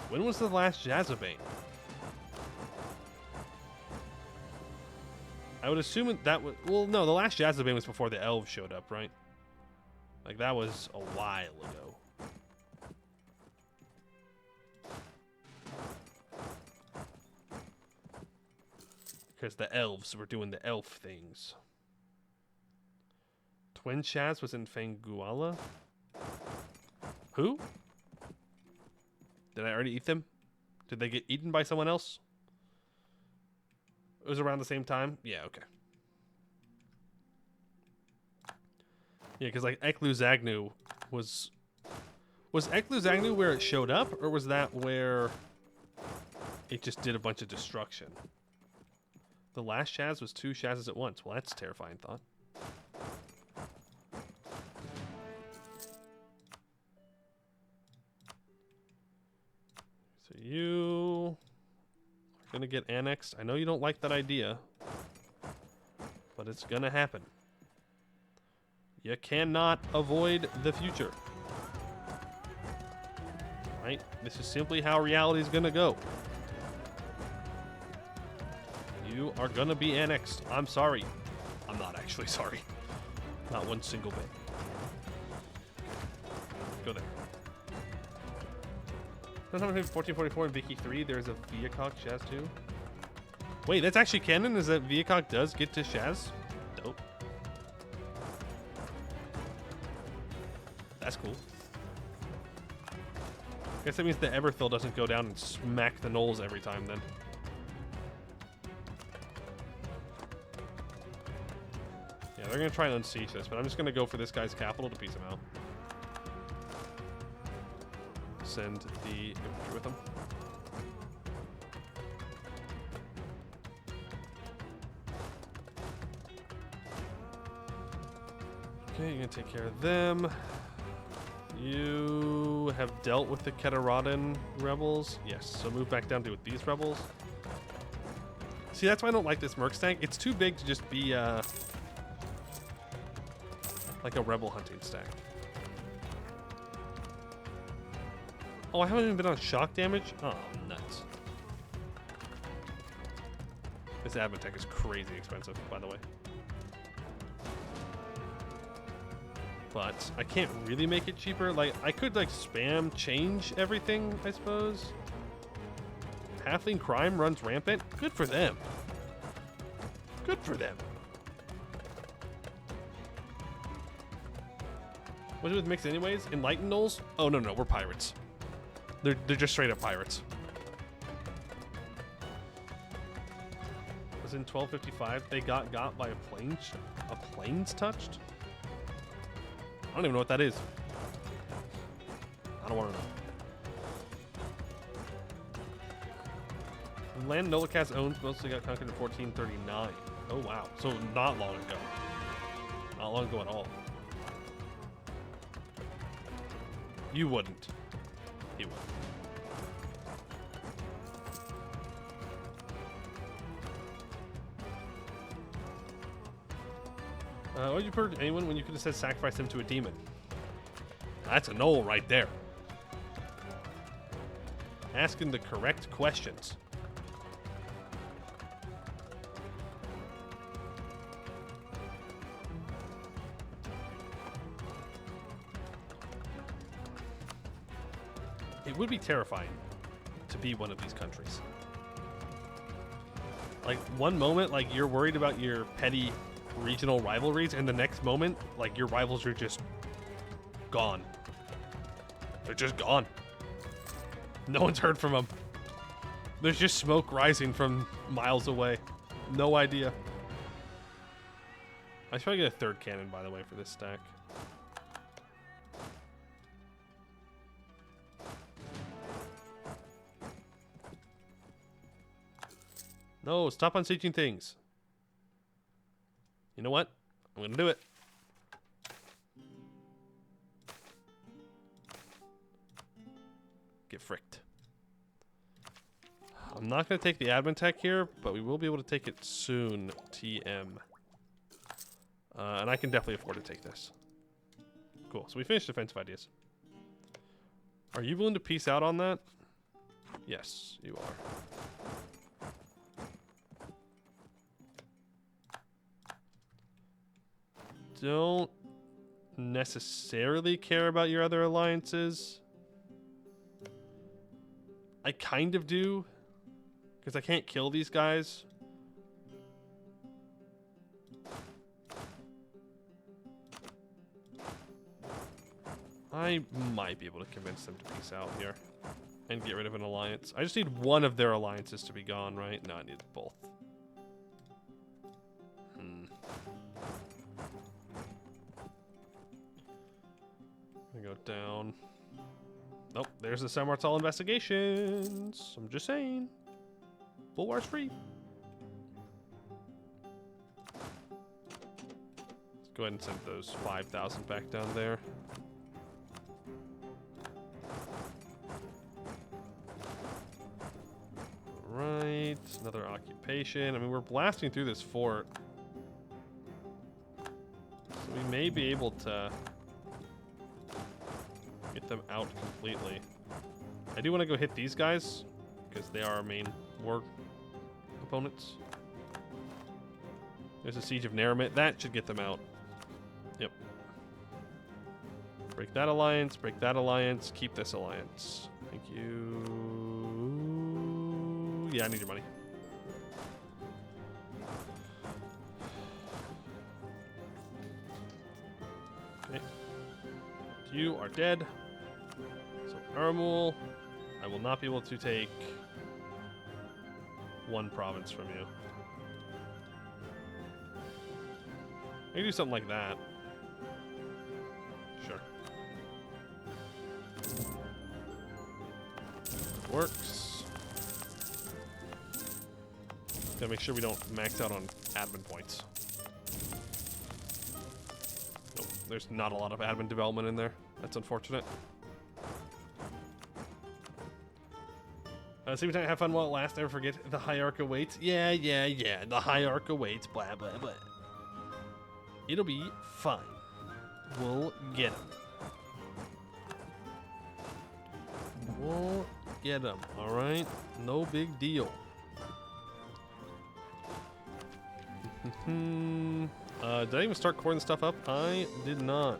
Speaker 1: When was the last Jazabane? I would assume that was... Well, no, the last Jazabane was before the elves showed up, right? Like, that was a while ago. Because the elves were doing the elf things. Twin Shaz was in Fanguala? Who? Did I already eat them? Did they get eaten by someone else? It was around the same time? Yeah, okay. Yeah, because like Eklu Zagnu was Was Ekluzagnu where it showed up, or was that where it just did a bunch of destruction? The last Shaz was 2 Shazes at once. Well, that's a terrifying thought. So you are going to get annexed. I know you don't like that idea, but it's going to happen. You cannot avoid the future. Right? This is simply how reality is going to go. You are going to be annexed. I'm sorry. I'm not actually sorry. Not one single bit. Go there. 1444 and Vicky 3, there's a Viacog Shaz 2. Wait, that's actually canon? Is that Viacog does get to Shaz? Dope. That's cool. I guess that means the Everthill doesn't go down and smack the gnolls every time then. Yeah, they're going to try and unsiege this, but I'm just going to go for this guy's capital to piece him out. Send the infantry with him. Okay, you're going to take care of them. You have dealt with the Ketaradan rebels. Yes, so move back down to with these rebels. See, that's why I don't like this Mykx tank. It's too big to just be like a rebel hunting stack. Oh, I haven't even been on shock damage? Oh, nuts. This admin tech is crazy expensive, by the way. But I can't really make it cheaper. Like, I could, like, spam change everything, I suppose. Halfling crime runs rampant. Good for them. Good for them. What do we do with Mykx anyways? Enlightened gnolls? Oh, no, we're pirates. They're just straight up pirates. Was in 1255 they got by a planes touched? I don't even know what that is. I don't want to know. The land Nolikaz owns mostly got conquered in 1439. Oh wow. So not long ago. Not long ago at all. You wouldn't. He would. Would you purge anyone when you could have said sacrifice them to a demon? That's a gnoll right there. Asking the correct questions. It would be terrifying to be one of these countries. Like, one moment, like, you're worried about your petty regional rivalries, and the next moment, like, your rivals are just gone. They're just gone. No one's heard from them. There's just smoke rising from miles away. No idea. I should probably get a third cannon, by the way, for this stack. No, stop unsieging things. You know what? I'm gonna do it. Get fricked. I'm not gonna take the admin tech here, but we will be able to take it soon. TM. And I can definitely afford to take this. Cool. So we finished defensive ideas. Are you willing to peace out on that? Yes, you are. Don't necessarily care about your other alliances. I kind of do, because I can't kill these guys. I might be able to convince them to peace out here and get rid of an alliance. I just need one of their alliances to be gone, right? No, I need both. Go down. Nope, there's the Samartal investigations. I'm just saying. Bulwar's free. Let's go ahead and send those 5,000 back down there. Right, another occupation. I mean, we're blasting through this fort. So we may be able to get them out completely. I do want to go hit these guys, because they are our main war opponents. There's a Siege of Naramit. That should get them out. Yep. Break that alliance, keep this alliance. Thank you. Yeah, I need your money. Okay. You are dead. So Ermul, I will not be able to take one province from you. I can do something like that. Sure. Works. Gotta make sure we don't max out on admin points. Nope, there's not a lot of admin development in there. That's unfortunate. See if we have fun while it lasts. Never forget the hierarch awaits. Yeah. The hierarch awaits. Blah, blah, blah. It'll be fine. We'll get him. We'll get him. All right. No big deal. Did I even start cording stuff up? I did not.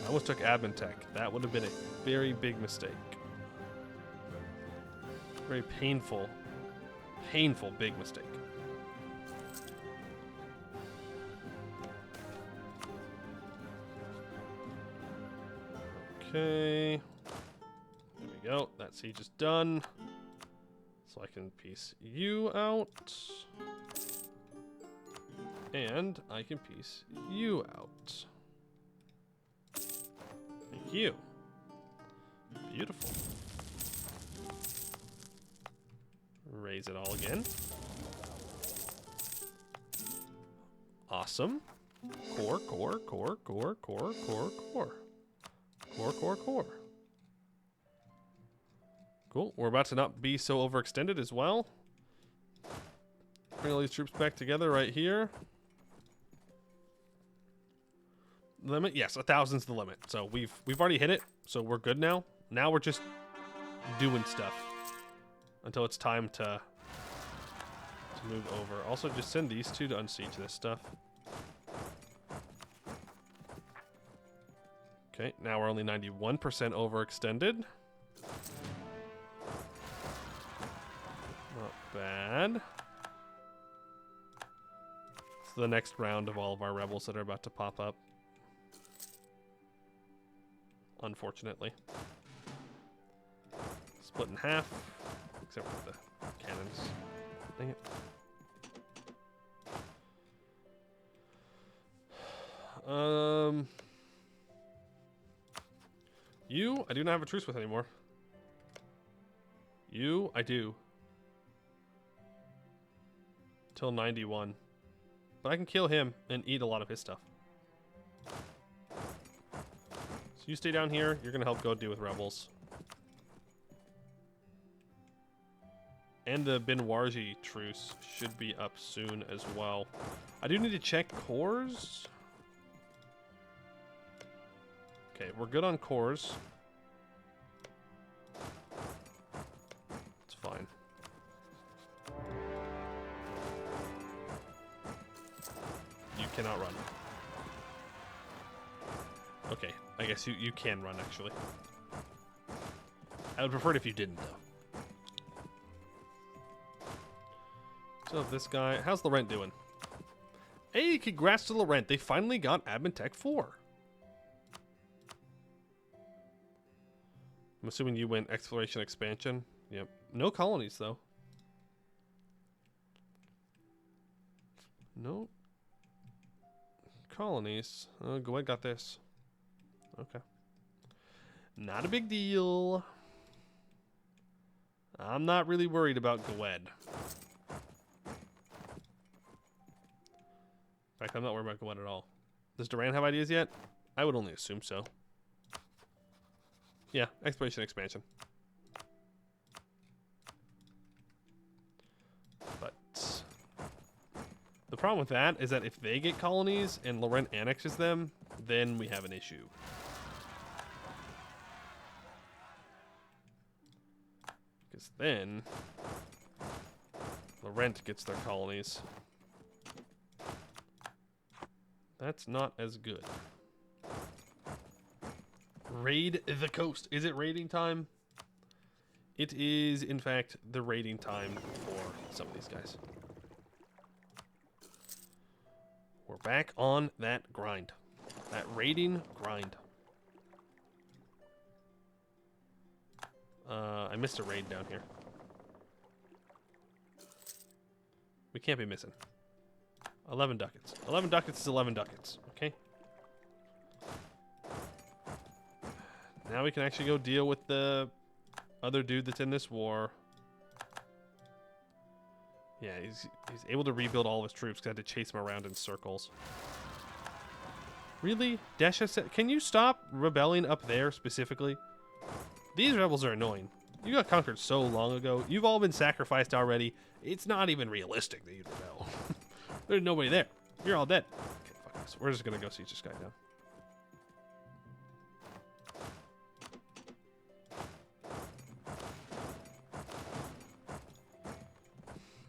Speaker 1: I almost took admin tech. That would have been a very big mistake. Very painful, big mistake. Okay. There we go. That siege is done. So I can piece you out. And I can piece you out. Thank you. Beautiful. Raise it all again. Awesome. Core. Cool. We're about to not be so overextended as well. Bring all these troops back together right here. Limit? Yes, 1,000's the limit. So we've already hit it, so we're good now. Now we're just doing stuff until it's time to move over. Also, just send these two to unsiege this stuff. Okay, now we're only 91% overextended. Not bad. It's the next round of all of our rebels that are about to pop up. Unfortunately. Split in half, except for the cannons. Dang it. You, I do not have a truce with anymore. You, I do. Till 91. But I can kill him and eat a lot of his stuff. So you stay down here. You're going to help go deal with rebels. And the Benwarji truce should be up soon as well. I do need to check cores. Okay, we're good on cores. It's fine. You cannot run. Okay, I guess you can run, actually. I would prefer it if you didn't, though. So this guy, how's Laurent doing? Hey, congrats to Laurent. They finally got Admin Tech 4. I'm assuming you went exploration expansion. Yep. No colonies, though. No colonies. Go ahead, got this. Okay. Not a big deal. I'm not really worried about Gwed. In fact, I'm not worried about Gwed at all. Does Duran have ideas yet? I would only assume so. Yeah, exploration expansion. But the problem with that is that if they get colonies and Laurent annexes them, then we have an issue. Because then Laurent gets their colonies. That's not as good. Raid the coast. Is it raiding time? It is, in fact, the raiding time for some of these guys. We're back on that grind. That raiding grind. I missed a raid down here. We can't be missing. 11 ducats. 11 ducats is 11 ducats, okay? Now we can actually go deal with the other dude that's in this war. Yeah, he's able to rebuild all of his troops because I had to chase him around in circles. Really? Desha said, can you stop rebelling up there specifically? These rebels are annoying. You got conquered so long ago. You've all been sacrificed already. It's not even realistic that you'd rebel. There's nobody there. You're all dead. Okay, fuck this. We're just gonna go siege this guy down.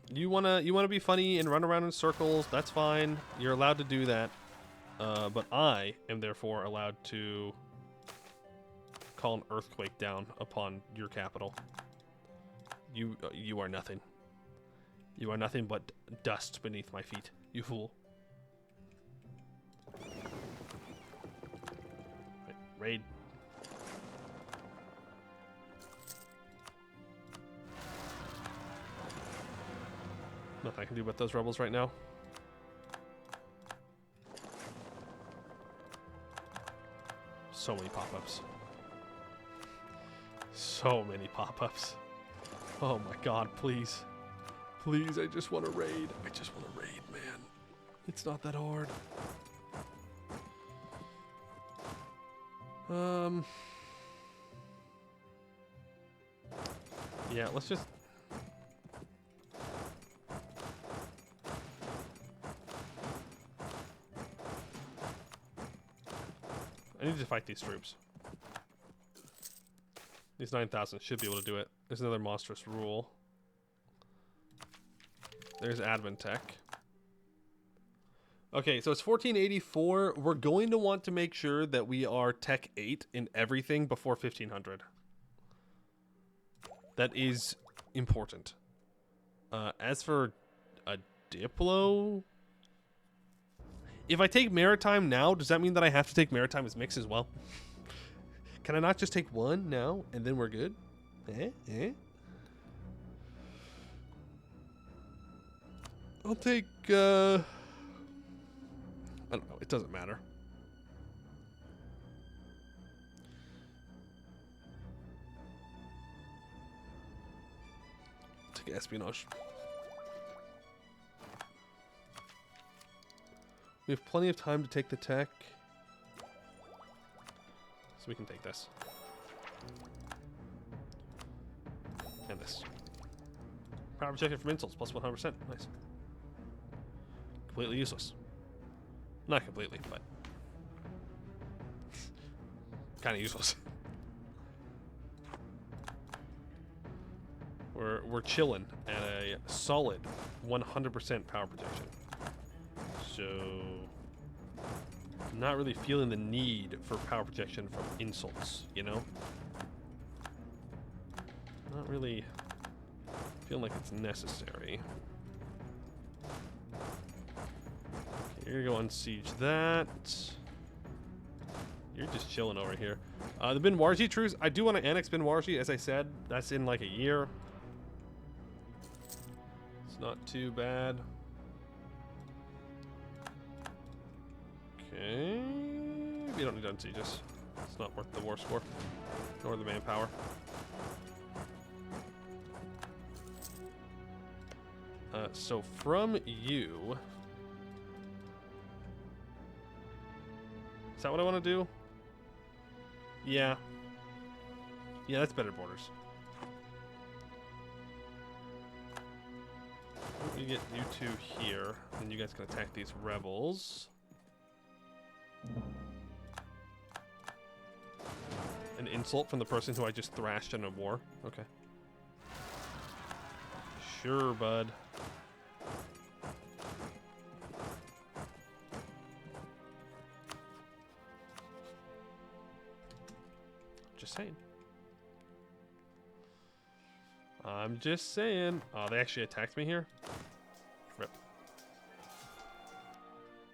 Speaker 1: You wanna be funny and run around in circles? That's fine. You're allowed to do that. But I am therefore allowed to call an earthquake down upon your capital. You are nothing. You are nothing but dust beneath my feet, you fool. Right, raid. Nothing I can do about those rebels right now. So many pop-ups. So many pop-ups. Oh my god, please. Please, I just want to raid. I just want to raid, man. It's not that hard. Yeah, let's just... I need to fight these troops. These 9,000 should be able to do it. There's another monstrous rule. There's admin tech. Okay, so it's 1484. We're going to want to make sure that we are tech 8 in everything before 1500. That is important. As for a Diplo... If I take Maritime now, does that mean that I have to take Maritime as Mykx as well? Can I not just take one now, and then we're good? I'll take, I don't know, it doesn't matter. Take espionage. We have plenty of time to take the tech. So we can take this. And this. Power protection from insults, plus 100%. Nice. Completely useless. Not completely, but... kind of useless. We're chilling at a solid 100% power protection. So... I'm not really feeling the need for power protection from insults, you know? Not really feeling like it's necessary. Okay, you're gonna go unsiege that. You're just chilling over here. The Binwarji truce, I do want to annex Binwarji, as I said. That's in like a year. It's not too bad. Okay. We don't need to unsieges. It's not worth the war score, nor the manpower. So from you... Is that what I want to do? Yeah. Yeah, that's better borders. You get you two here, and you guys can attack these rebels. An insult from the person who I just thrashed in a war. Okay. Sure, bud. Just saying. I'm just saying. Oh, they actually attacked me here? Rip.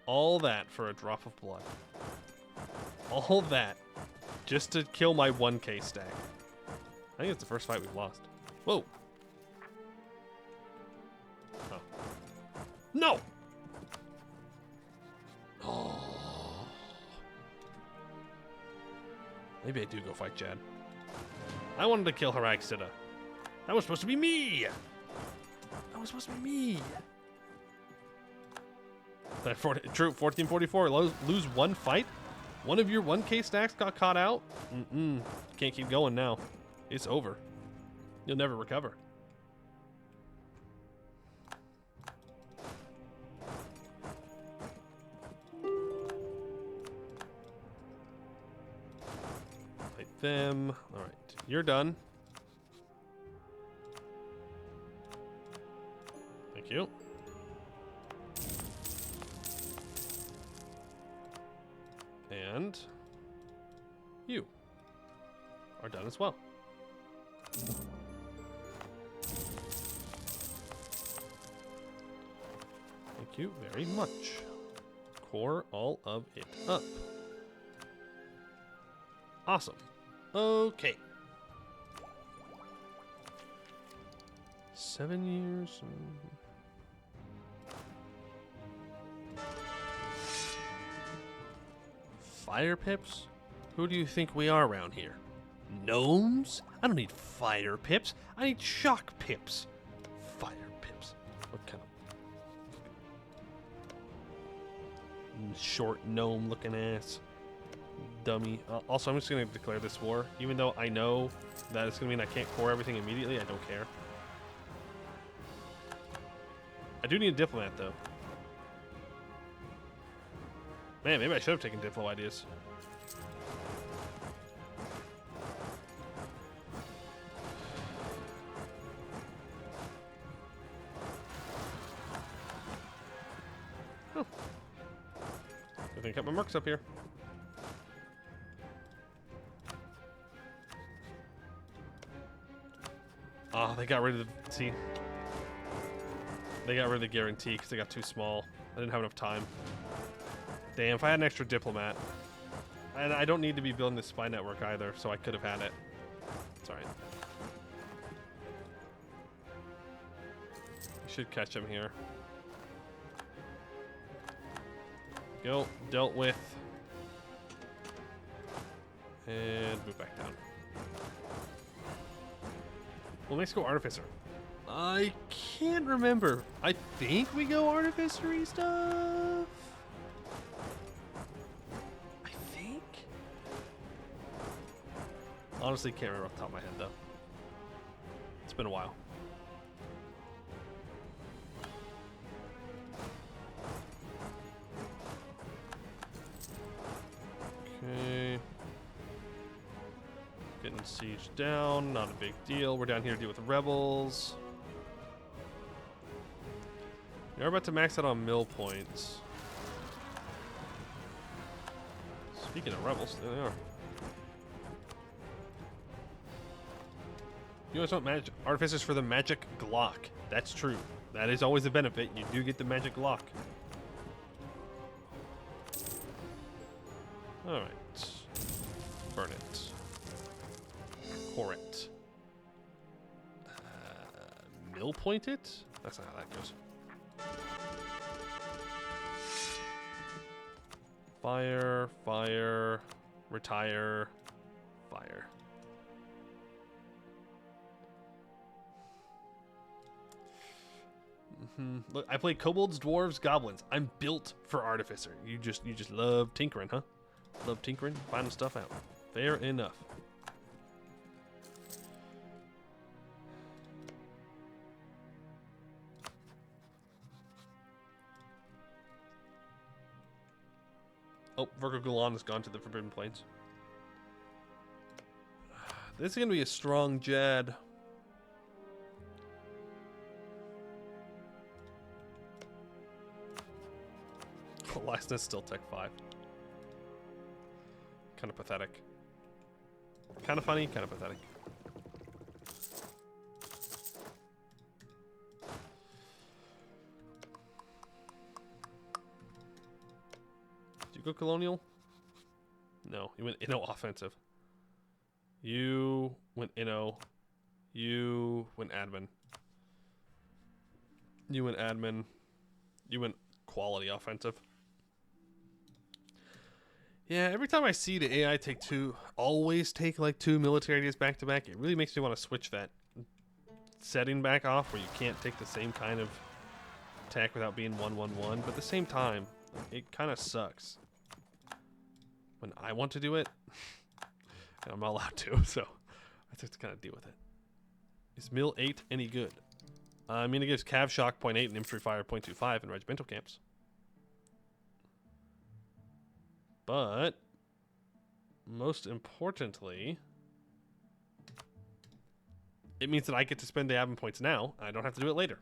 Speaker 1: All that for a drop of blood. All that just to kill my 1k stack. I think it's the first fight we've lost. Whoa. Oh. No! Oh. Maybe I do go fight Jad. I wanted to kill Harag Siddha. That was supposed to be me! That was supposed to be me! True, 1444. Lose one fight? One of your 1k stacks got caught out? Can't keep going now. It's over. You'll never recover. Fight them. Alright, you're done. Thank you. And you are done as well. Thank you very much. Core all of it up. Awesome. Okay. 7 years. Fire pips? Who do you think we are around here? Gnomes? I don't need fire pips. I need shock pips. Fire pips. What kind of short gnome looking ass dummy. Also, I'm just going to declare this war. Even though I know that it's going to mean I can't core everything immediately, I don't care. I do need a diplomat, though. Man, maybe I should have taken Diplo ideas. Oh. I think I got my marks up here. Oh, they got rid of the... See? They got rid of the guarantee because they got too small. I didn't have enough time. Damn, if I had an extra diplomat. And I don't need to be building this spy network either, so I could have had it. It's alright. We should catch him here. Go, dealt with. And move back down. Well, let's go Artificer. I can't remember. I think we go Artificery stuff. I think. Honestly, can't remember off the top of my head, though. It's been a while. Okay. Getting siege down, not a big deal. We're down here to deal with the rebels. We're about to max out on mill points. Speaking of rebels, there they are. You guys want magic artificers for the magic Glock. That's true. That is always a benefit. You do get the magic Glock. Alright. Burn it. Core it. Mill point it? That's not how that goes. Fire, fire. Retire. Fire. Look, I play kobolds, dwarves, goblins. I'm built for artificer. You just love tinkering, huh? Love tinkering, finding stuff out. Fair enough. Oh, Virgo Gulan has gone to the Forbidden Plains. This is going to be a strong Jad. Lysna's still Tech 5. Kind of pathetic. Kind of funny, kind of pathetic. Did you go Colonial? No, you went Inno offensive. You went Inno. You went Admin. You went Admin. You went Quality offensive. Yeah, every time I see the AI always take like 2 military ideas back to back, it really makes me want to switch that setting back off where you can't take the same kind of attack without being 1-1-1. But at the same time, it kind of sucks when I want to do it, and I'm not allowed to, so I have to kind of deal with it. Is Mill 8 any good? I mean, it gives Cav Shock 0.8 and Infantry Fire 0.25 in regimental camps. But, most importantly, it means that I get to spend the admin points now. I don't have to do it later.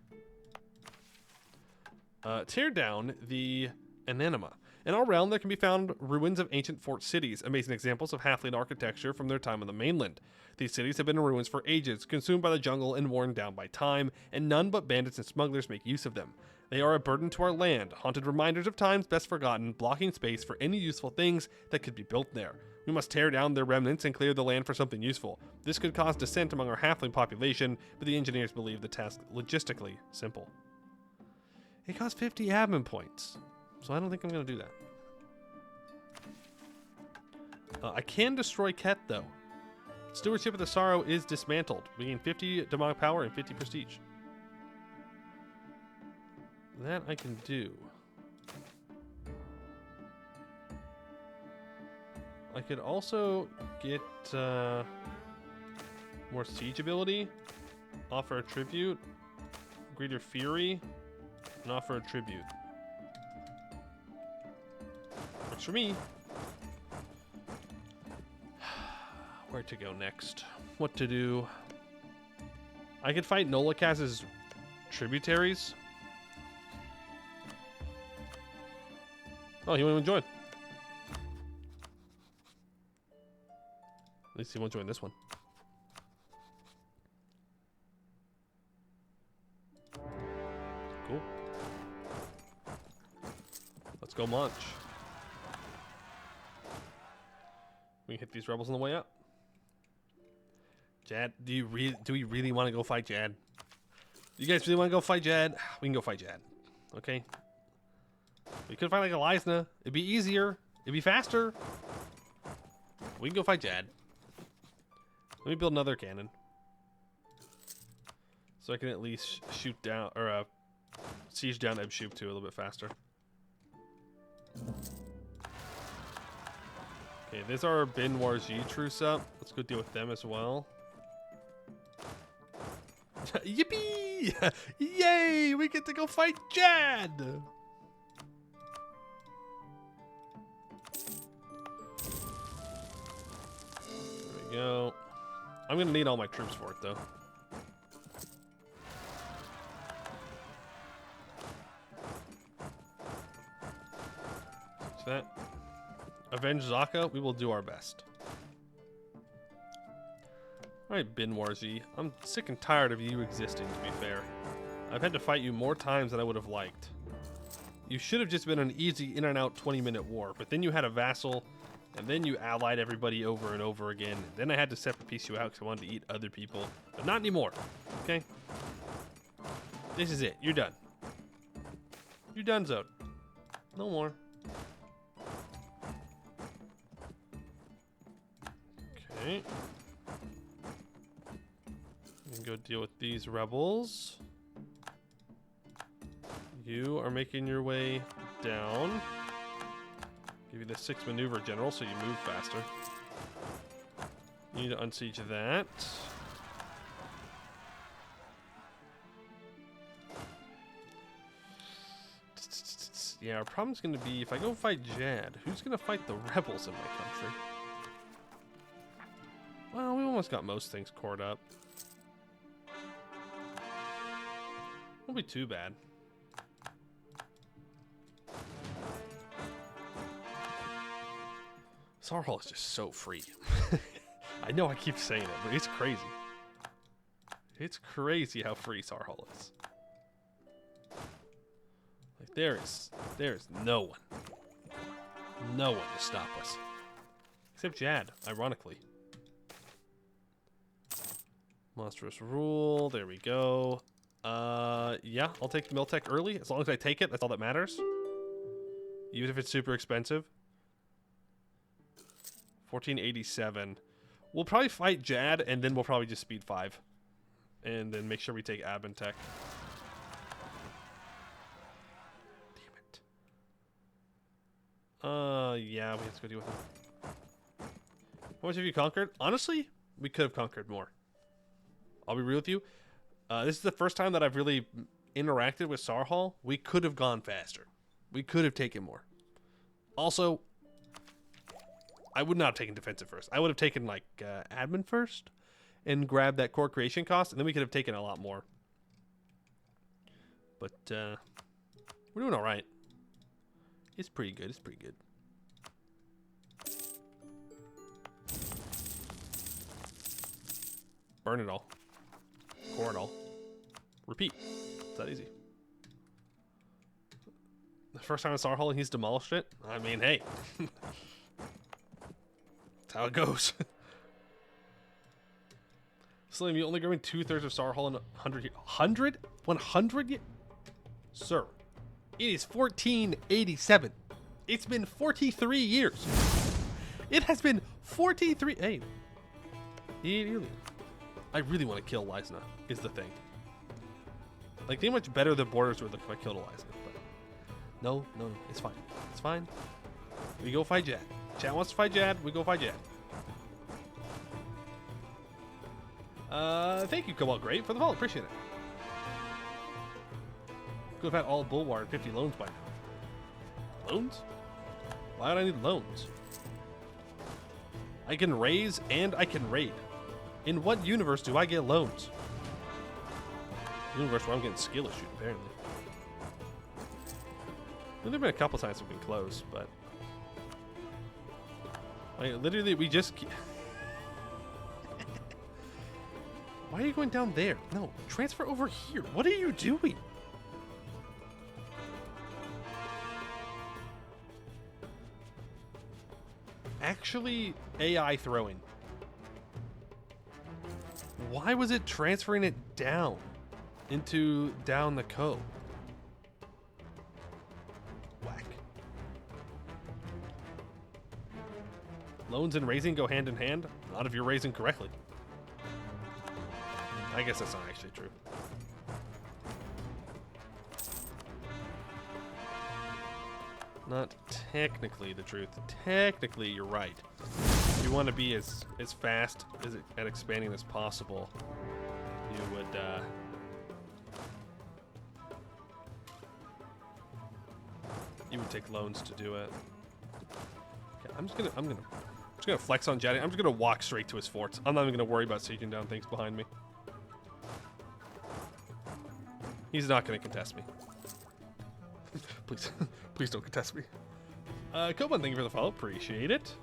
Speaker 1: Tear down the Anbennar. In our realm, there can be found ruins of ancient fort cities, amazing examples of halfling architecture from their time on the mainland. These cities have been in ruins for ages, consumed by the jungle and worn down by time, and none but bandits and smugglers make use of them. They are a burden to our land, haunted reminders of times best forgotten, blocking space for any useful things that could be built there. We must tear down their remnants and clear the land for something useful. This could cause dissent among our halfling population, but the engineers believe the task logistically simple. It costs 50 admin points, so I don't think I'm going to do that. I can destroy Ket, though. Stewardship of the Sorrow is dismantled. We gain 50 demonic power and 50 prestige. That I can do. I could also get more siege ability, offer a tribute, greater fury, and offer a tribute. Works for me. Where to go next? What to do? I could fight Gnollich's tributaries. Oh, he won't even join. At least he won't join this one. Cool. Let's go munch. We can hit these rebels on the way up. Jad, do we really want to go fight Jad? You guys really want to go fight Jad? We can go fight Jad. Okay. We could fight like Lysna. It'd be easier. It'd be faster. We can go fight Jad. Let me build another cannon, so I can at least shoot down or siege down Ebshub too a little bit faster. Okay, there's our Bin Warji truce up. Let's go deal with them as well. Yippee! Yay! We get to go fight Jad! There we go. I'm gonna need all my troops for it though. Switch that. Avenge Zaka, we will do our best. Alright, Bin Warzi. I'm sick and tired of you existing, to be fair. I've had to fight you more times than I would have liked. You should have just been an easy in and out 20-minute war, but then you had a vassal, and then you allied everybody over and over again. Then I had to separate piece you out because I wanted to eat other people. But not anymore, okay? This is it. You're done. You're done, Zod. No more. Alright. Go deal with these rebels. You are making your way down. Give you the 6 maneuver general so you move faster. You need to unsiege that. Yeah, our problem's going to be if I go fight Jad, who's going to fight the rebels in my country? Well, we almost got most things cored up. Won't be too bad. Sarhal is just so free. I know I keep saying it, but it's crazy. It's crazy how free Sarhal is. Like there is no one to stop us. Except Jad, ironically. Monstrous rule, there we go. Yeah, I'll take the Miltech early. As long as I take it, that's all that matters. Even if it's super expensive. 1487. We'll probably fight Jad, and then we'll probably just speed 5. And then make sure we take Ab and Tech. Damn it. Yeah, we have to go deal with him. How much have you conquered? Honestly, we could have conquered more. I'll be real with you. This is the first time that I've really interacted with Sarhal. We could have gone faster. We could have taken more. Also, I would not have taken defensive first. I would have taken, like, admin first and grabbed that core creation cost, and then we could have taken a lot more. But, we're doing all right. It's pretty good. It's pretty good. Burn it all. Core it all. Repeat. It's that easy. The first time I saw Sarhal and he's demolished it. I mean, hey. That's how it goes. Slim, you only grabbing 2/3 of Sarhal in 100 years. 100? 100 years? Sir, it is 1487. It's been 43 years. It has been 43. Hey. I really want to kill Lysna, is the thing. Like, think how much better the borders would look if I killed Lysna. But no, it's fine. It's fine. We go fight Jad. Chad wants to fight Jad, we go fight Jad. Thank you, Cobalt Great, for the follow. Appreciate it. Could have had all Bulwark and 50 loans by now. Loans? Why would I need loans? I can raise and I can raid. In what universe do I get loans? Universe where I'm getting skill issued, apparently. There have been a couple times we've been close, but like, literally we just Why are you going down there? No, transfer over here. What are you doing? Actually, AI throwing. Why was it transferring it down into down the cove? Whack. Loans and raising go hand in hand? Not if you're raising correctly. I guess that's not actually true. Not technically the truth. Technically, you're right. You want to be as fast at expanding as possible. You would take loans to do it. Okay, I'm just gonna flex on Jetty. I'm just gonna walk straight to his forts. I'm not even gonna worry about sieging down things behind me. He's not gonna contest me. Please, please don't contest me. Koban, thank you for the follow. Appreciate it.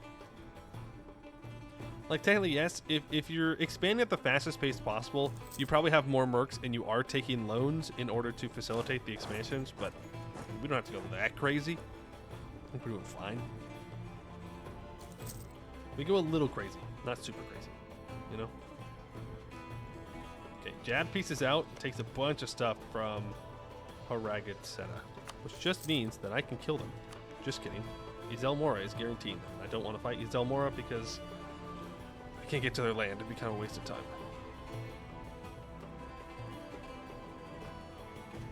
Speaker 1: Like, technically, yes. If you're expanding at the fastest pace possible, you probably have more mercs and you are taking loans in order to facilitate the expansions, but we don't have to go that crazy. I think we're doing fine. We go a little crazy, not super crazy, you know? Okay, Jad pieces out, takes a bunch of stuff from Haragad Seta, which just means that I can kill them. Just kidding. Izel Mora is guaranteed. I don't want to fight Izel Mora because I can't get to their land. It'd be kind of a waste of time.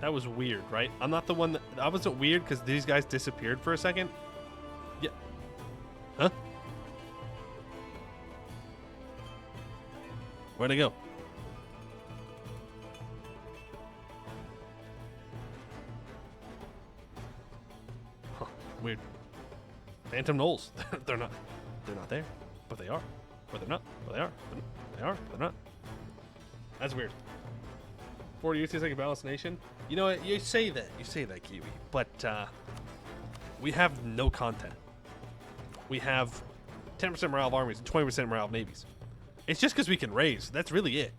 Speaker 1: That was weird, right? I'm not the one that... I wasn't weird because these guys disappeared for a second. Yeah. Huh? Where'd they go? Huh. Weird. Phantom gnolls. They're not there, but they are. But they're not. But they are. They are. But they're not. That's weird. 40 years seems like a balanced nation. You know what? You say that, Kiwi. But we have no content. We have 10% morale of armies and 20% morale of navies. It's just because we can raise. That's really it.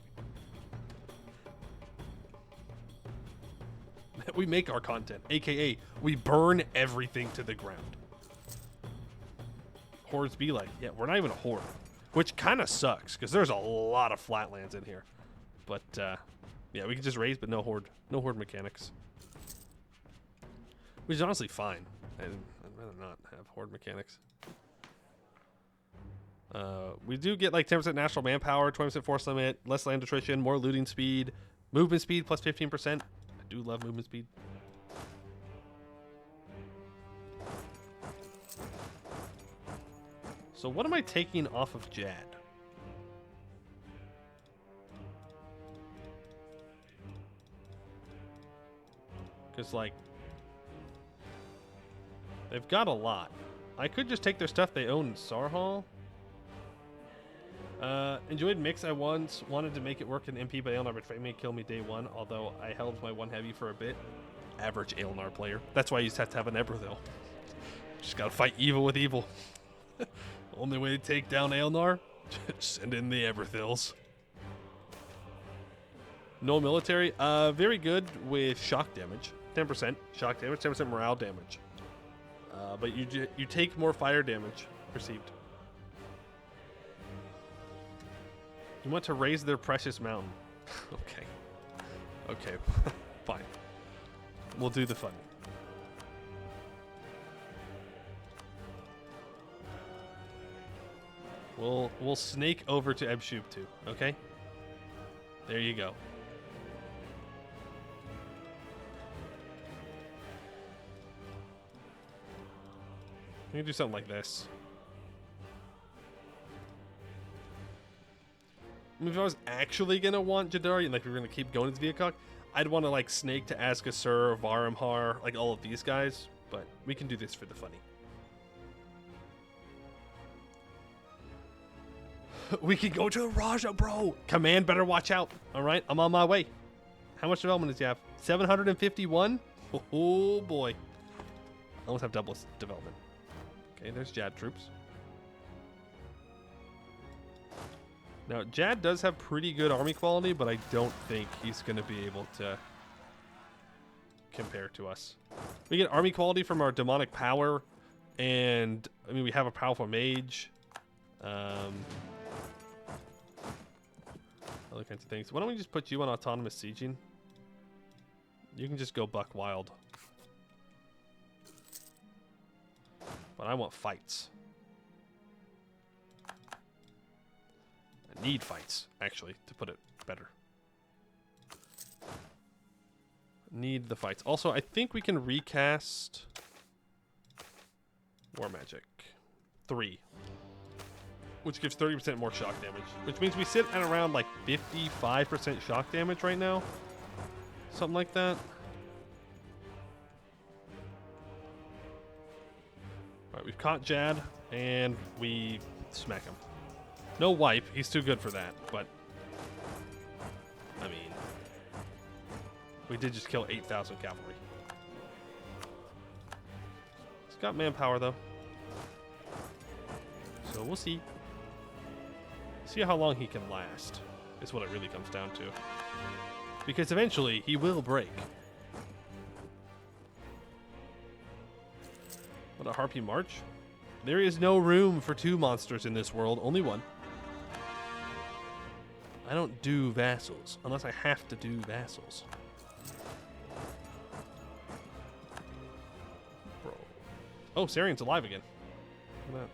Speaker 1: We make our content, aka we burn everything to the ground. Hordes be like, yeah, we're not even a horde, which kind of sucks because there's a lot of flatlands in here. But yeah, we can just raise, but no horde mechanics, which is honestly fine. I'd rather not have horde mechanics. We do get like 10% national manpower, 20% force limit, less land attrition, more looting speed, movement speed plus 15%. I do love movement speed. So what am I taking off of Jad? Because, like, they've got a lot. I could just take their stuff they own in Sarhal. Enjoyed Mykx. I once wanted to make it work in MP, but Aelnar betrayed me and killed me day one, although I held my one heavy for a bit. Average Aelnar player. That's why you just have to have an Eberthil. Just gotta fight evil with evil. Only way to take down Aelnar? Send in the Eberthils. No military. Very good with shock damage. 10% shock damage, 10% morale damage. But you take more fire damage received. You want to raise their precious mountain. Okay. Okay. Fine. We'll do the fun. We'll snake over to Ebshub too, okay? There you go. We can do something like this. I mean, if I was actually gonna want Jadari, like we we're gonna keep going to Viacok, I'd want to like snake to Azkasur, Varimhar, like all of these guys. But we can do this for the funny. We can go to Raja, bro. Command better watch out. All right, I'm on my way. How much development does he have? 751. Oh boy. I almost have double development. Okay, there's Jad troops. Now, Jad does have pretty good army quality, but I don't think he's going to be able to compare to us. We get army quality from our demonic power, and, I mean, we have a powerful mage. Other kinds of things. Why don't we just put you on autonomous sieging? You can just go buck wild. But I want fights. I need fights, actually, to put it better. Need the fights. Also, I think we can recast War Magic 3, which gives 30% more shock damage, which means we sit at around like 55% shock damage right now. Something like that. Alright, we've caught Jad, and we smack him. No wipe, he's too good for that, but I mean, we did just kill 8,000 cavalry. He's got manpower though, so we'll see. See how long he can last, is what it really comes down to. Because eventually, he will break. What a Harpy March? There is no room for 2 monsters in this world, only 1. I don't do vassals, unless I have to do vassals. Bro. Oh, Sarian's alive again. Look at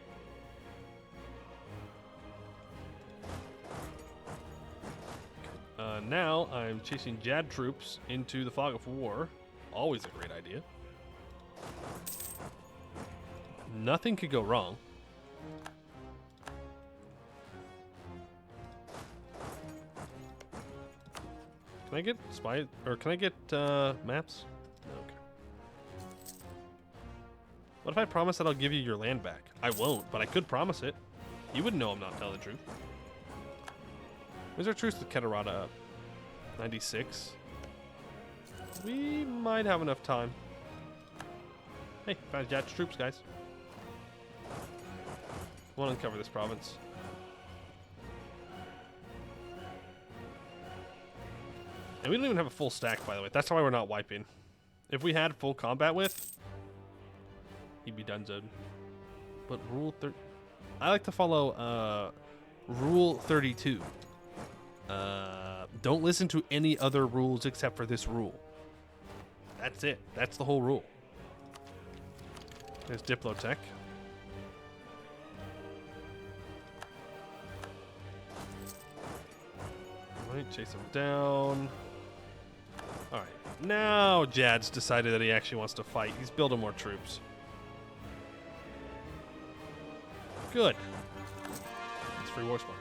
Speaker 1: Now I'm chasing Jad troops into the fog of war. Always a great idea. Nothing could go wrong. Can I get spy, or can I get maps? No, okay. What if I promise that I'll give you your land back? I won't, but I could promise it. You wouldn't know I'm not telling the truth. When's our truce with Keterata up? 96. We might have enough time. Hey, found Jat's troops, guys. I want to uncover this province. And we don't even have a full stack, by the way. That's why we're not wiping. If we had full combat with, he'd be donezoed. But rule 30... I like to follow rule 32. Don't listen to any other rules except for this rule. That's it. That's the whole rule. There's Diplotech. Alright, chase him down. Alright, now Jad's decided that he actually wants to fight. He's building more troops. Good. It's free war spawn.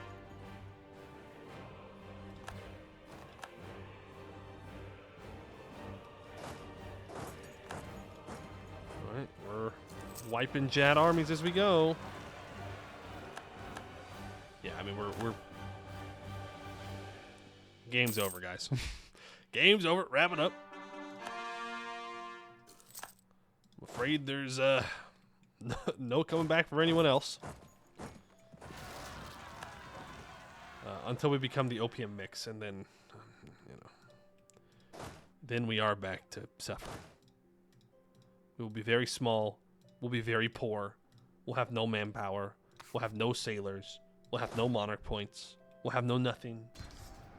Speaker 1: Alright, we're wiping Jad armies as we go. Yeah, I mean, we're... Game's over, guys. Game's over. Wrap it up. I'm afraid there's no coming back for anyone else. Until we become the opium mix, and then, you know, then we are back to suffering. We will be very small. We'll be very poor. We'll have no manpower. We'll have no sailors. We'll have no monarch points. We'll have no nothing.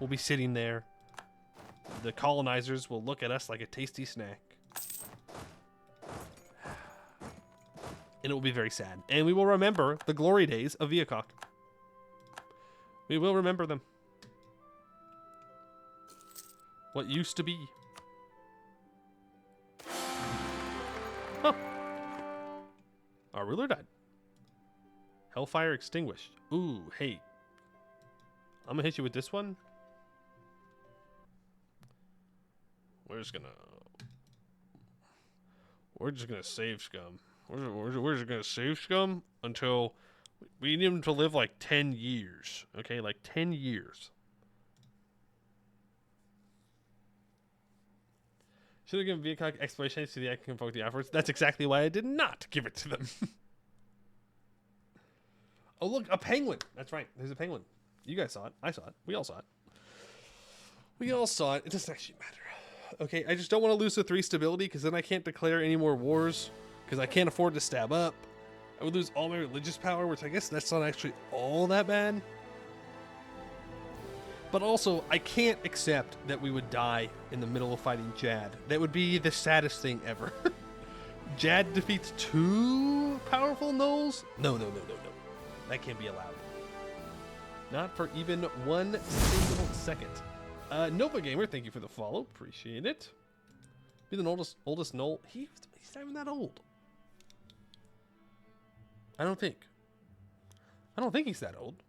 Speaker 1: We'll be sitting there. The colonizers will look at us like a tasty snack. And it will be very sad. And we will remember the glory days of Viacok. We will remember them. What used to be. Huh. Our ruler died. Hellfire extinguished. Ooh, hey. I'm gonna hit you with this one. We're just gonna save scum. We're just gonna save scum until we need him to live like 10 years. Okay, like 10 years. Should have given Viacok exploration so the I can convoke the afterwards. That's exactly why I did not give it to them. Oh look, a penguin. That's right. There's a penguin. You guys saw it. I saw it. We all saw it. We all saw it. It doesn't actually matter. Okay, I just don't want to lose the 3 stability because then I can't declare any more wars because I can't afford to stab up. I would lose all my religious power, which I guess that's not actually all that bad. But also, I can't accept that we would die in the middle of fighting Jad. That would be the saddest thing ever. Jad defeats 2 powerful gnolls? No. That can't be allowed. Not for even 1 single second. Nova Gamer, thank you for the follow. Appreciate it. Be the oldest gnoll. He's not even that old. I don't think he's that old.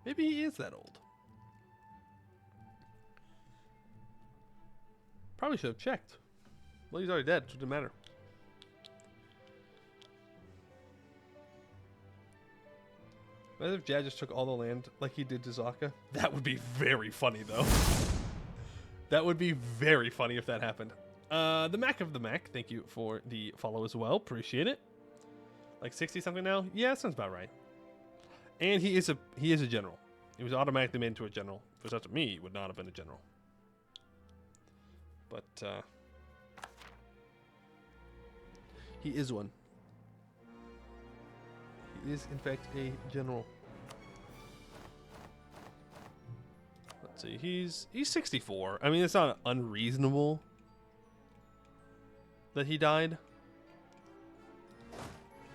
Speaker 1: Maybe he is that old. Probably should have checked. Well, he's already dead, so it didn't matter. Imagine if Jad just took all the land like he did to Zaka. That would be very funny, though. That would be very funny if that happened. The Mac of the Mac, thank you for the follow as well. Appreciate it. Like 60-something now? Yeah, that sounds about right. And he is a general. He was automatically made into a general. If it was up to me, he would not have been a general. But, he is one. He is, in fact, a general. Let's see. He's 64. I mean, it's not unreasonable that he died.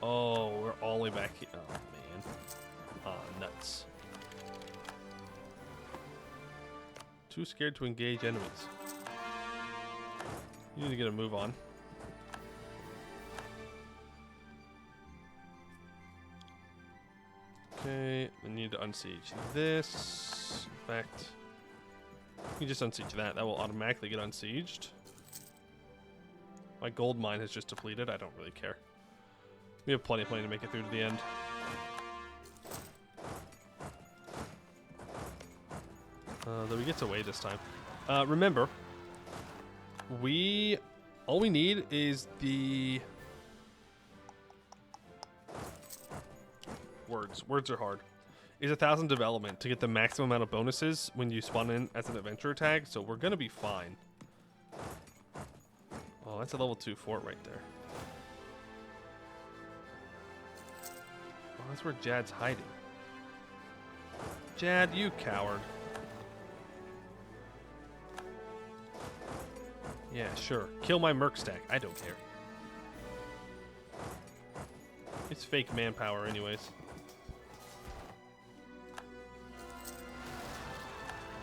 Speaker 1: Oh, we're all the way back here. Oh, man. Oh, nuts. Too scared to engage enemies. You need to get a move on. Okay, I need to unsiege this. In fact, you can just unsiege that. That will automatically get unsieged. My gold mine has just depleted. I don't really care. We have plenty of money to make it through to the end. Though he gets away this time. Remember, all we need is the words. Words are hard. Is 1,000 development to get the maximum amount of bonuses when you spawn in as an adventurer tag. So we're gonna be fine. Oh, that's a level 2 fort right there. Oh, that's where Jad's hiding. Jad, you coward. Yeah, sure. Kill my Mykx stack. I don't care. It's fake manpower anyways.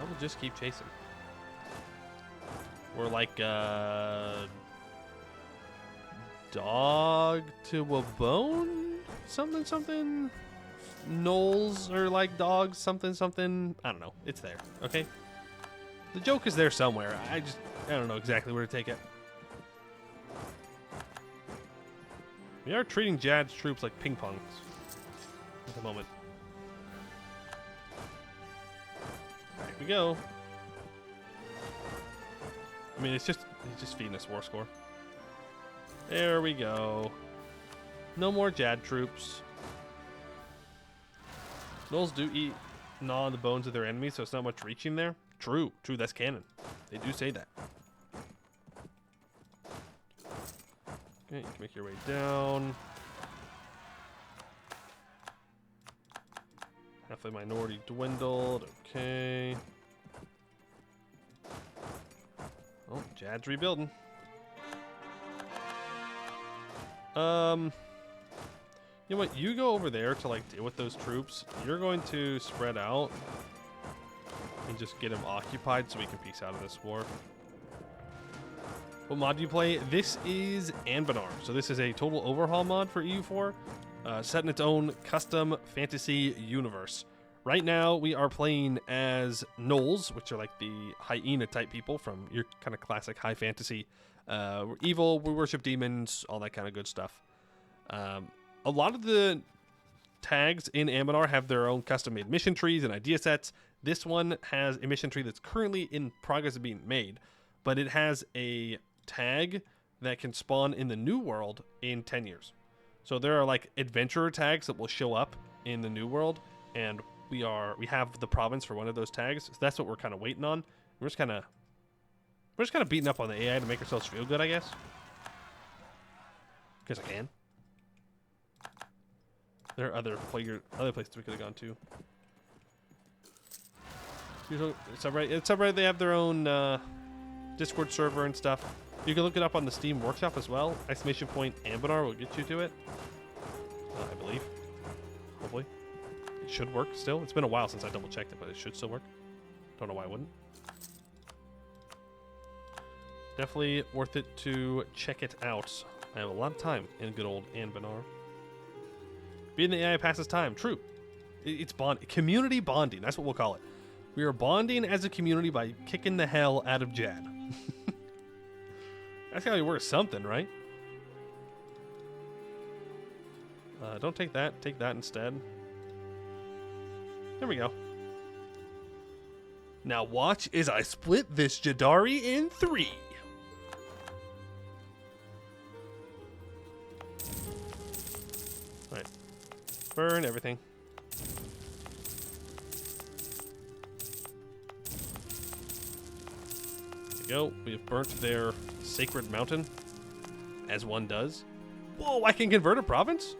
Speaker 1: I will just keep chasing. We're like dog to a bone? Something, something? Gnolls are like dogs, something, something. I don't know. It's there, okay? The joke is there somewhere. I don't know exactly where to take it. We are treating Jad's troops like ping pongs at the moment. Here we go. I mean, he's just feeding us war score. There we go. No more Jad troops. Gnolls do gnaw on the bones of their enemies, so it's not much reaching there. True, that's canon. They do say that. Okay, you can make your way down. Half the minority dwindled. Okay. Oh, Jad's rebuilding. You know what? You go over there to like deal with those troops. You're going to spread out and just get them occupied so we can peace out of this war. What mod do you play? This is Anbennar. So this is a total overhaul mod for EU4, set in its own custom fantasy universe. Right now, we are playing as gnolls, which are like the hyena type people from your kind of classic high fantasy. We're evil, we worship demons, all that kind of good stuff. A lot of the tags in Anbennar have their own custom-made mission trees and idea sets. This one has a mission tree that's currently in progress of being made, but it has a tag that can spawn in the new world in 10 years. So there are like adventurer tags that will show up in the new world, and we have the province for one of those tags. So that's what we're kind of waiting on. We're just kind of beating up on the AI to make ourselves feel good, I guess. Because I can. There are other places we could have gone to. It's subreddit. They have their own Discord server and stuff. You can look it up on the Steam Workshop as well. ! Anbennar will get you to it. I believe. Hopefully. It should work still. It's been a while since I double checked it, but it should still work. Don't know why it wouldn't. Definitely worth it to check it out. I have a lot of time in good old Anbennar. Being the AI passes time. True. It's community bonding. That's what we'll call it. We are bonding as a community by kicking the hell out of Jad. That's gotta be worth something, right? Don't take that. Take that instead. There we go. Now watch as I split this Jadari in 3. Alright. Burn everything. There we go. We have burnt their sacred mountain, as one does. Whoa, I can convert a province?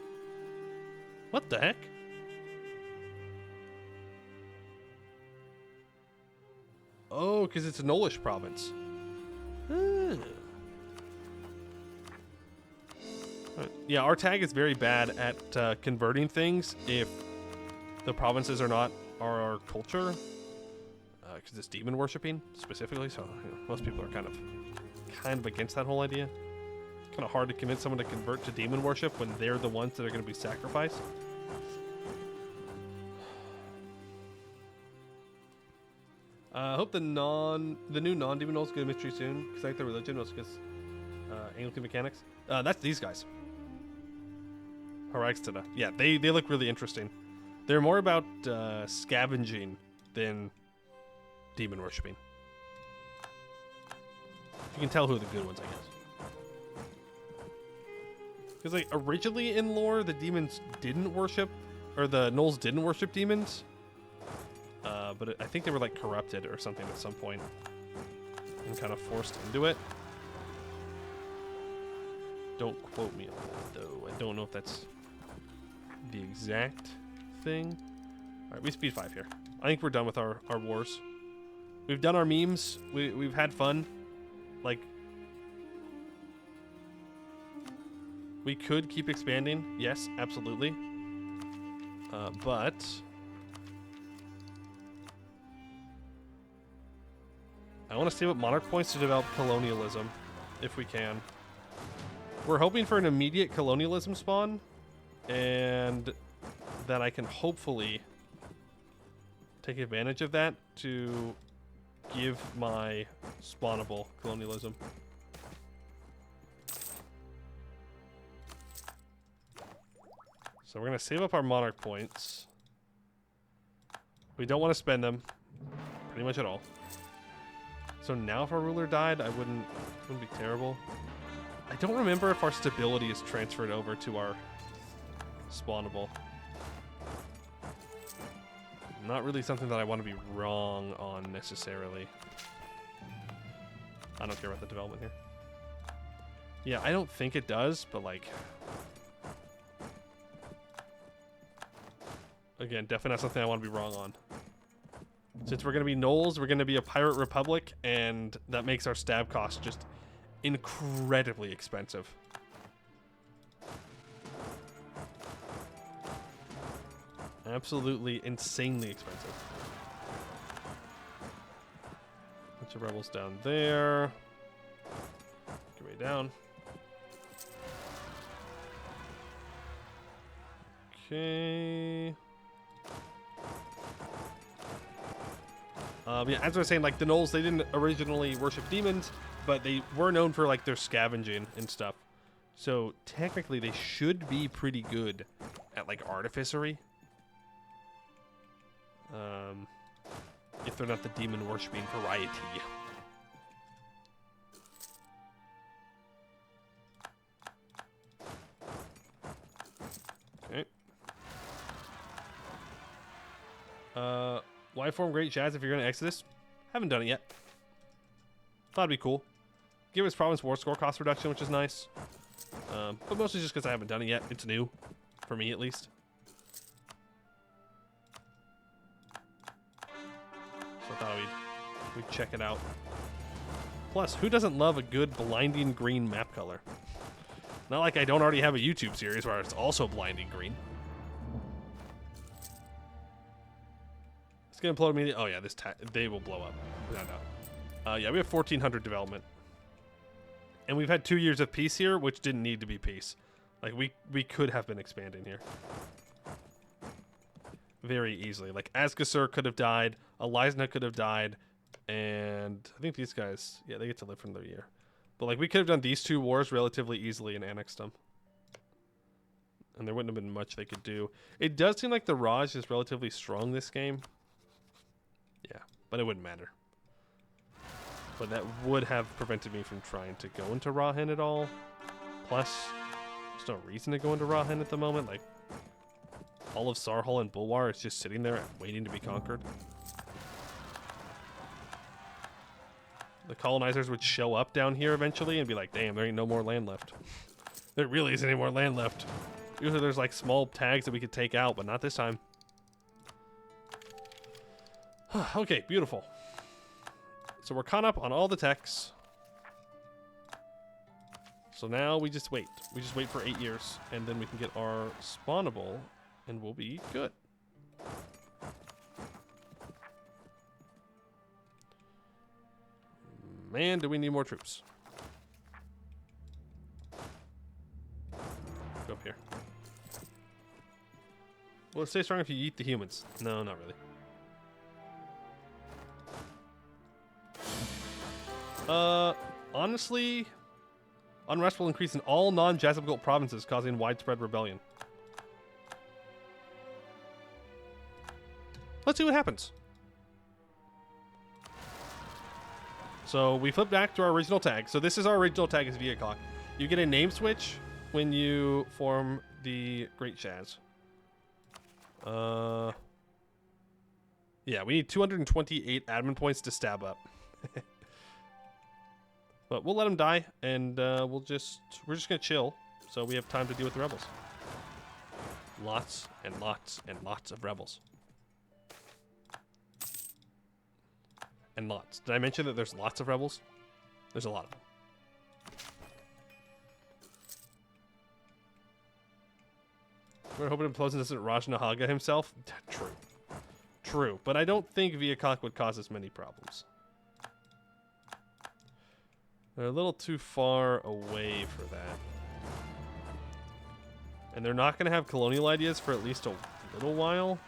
Speaker 1: What the heck? Oh, because it's a gnollish province. Right. Yeah, our tag is very bad at converting things if the provinces are not our culture. because it's demon worshipping specifically. So most people are kind of against that whole idea. Kind of hard to convince someone to convert to demon worship when they're the ones that are going to be sacrificed. I hope the new non-demon gnolls get a mystery soon, because I think the religion was because Anglican mechanics. That's these guys. Horaxtada. Yeah, they look really interesting. They're more about scavenging than demon worshipping. You can tell who are the good ones, I guess. Because like originally in lore, the demons didn't worship, or the gnolls didn't worship demons. But I think they were like corrupted or something at some point and kind of forced into it. Don't quote me on that though. I don't know if that's the exact thing. All right, we speed 5 here. I think we're done with our wars. We've done our memes. We've had fun. Like, we could keep expanding. Yes, absolutely. But I want to save up monarch points to develop colonialism, if we can. We're hoping for an immediate colonialism spawn, and that I can hopefully take advantage of that to give my spawnable colonialism. So we're going to save up our monarch points. We don't want to spend them pretty much at all. So now if our ruler died, it wouldn't be terrible. I don't remember if our stability is transferred over to our spawnable. Not really something that I want to be wrong on necessarily. I don't care about the development here. Yeah, I don't think it does, but like... Again, definitely not something I want to be wrong on. Since we're going to be gnolls, we're going to be a pirate republic, and that makes our stab cost just incredibly expensive. Absolutely insanely expensive. Bunch of rebels down there. Get way down. Okay. Yeah, as I was saying, like, the gnolls, they didn't originally worship demons, but they were known for, like, their scavenging and stuff. So, technically, they should be pretty good at, like, artificery. If they're not the demon worshipping variety. Okay. Why form Great Jaz if you're going to Exodus? Haven't done it yet. Thought it'd be cool. Give us province war score cost reduction, which is nice. But mostly just because I haven't done it yet. It's new. For me, at least. So I thought we'd check it out. Plus, who doesn't love a good blinding green map color? Not like I don't already have a YouTube series where it's also blinding green. It's gonna implode immediately. Oh yeah, they will blow up. Without doubt. Yeah, we have 1,400 development. And we've had 2 years of peace here, which didn't need to be peace. Like, we could have been expanding here. Very easily. Like, Asgasur could have died, Elisna could have died, and I think these guys, yeah, they get to live for another year. But, like, we could have done these 2 wars relatively easily and annexed them. And there wouldn't have been much they could do. It does seem like the Raj is relatively strong this game. Yeah, but it wouldn't matter. But that would have prevented me from trying to go into Rahen at all. Plus, there's no reason to go into Rahen at the moment. Like, all of Sarhal and Bulwar is just sitting there waiting to be conquered. The colonizers would show up down here eventually and be like, damn, there ain't no more land left. There really isn't any more land left. Usually there's like small tags that we could take out, but not this time. Okay, beautiful. So we're caught up on all the techs. So now we just wait. We just wait for 8 years, and then we can get our spawnable, and we'll be good. Man, do we need more troops. Go up here. Well, stay strong if you eat the humans. No, not really. Honestly, unrest will increase in all non-Jazabgolt provinces, causing widespread rebellion. Let's see what happens. So we flip back to our original tag. So this is our original tag as Viacok. You get a name switch when you form the Great Jaz. Yeah, we need 228 admin points to stab up. But we'll let him die, and we're just gonna chill, so we have time to deal with the rebels. Lots and lots and lots of rebels. And lots. Did I mention that there's lots of rebels? There's a lot of them. We're hoping implosion isn't Raj Nahaga himself. True. True. But I don't think Viacok would cause us many problems. They're a little too far away for that. And they're not going to have colonial ideas for at least a little while.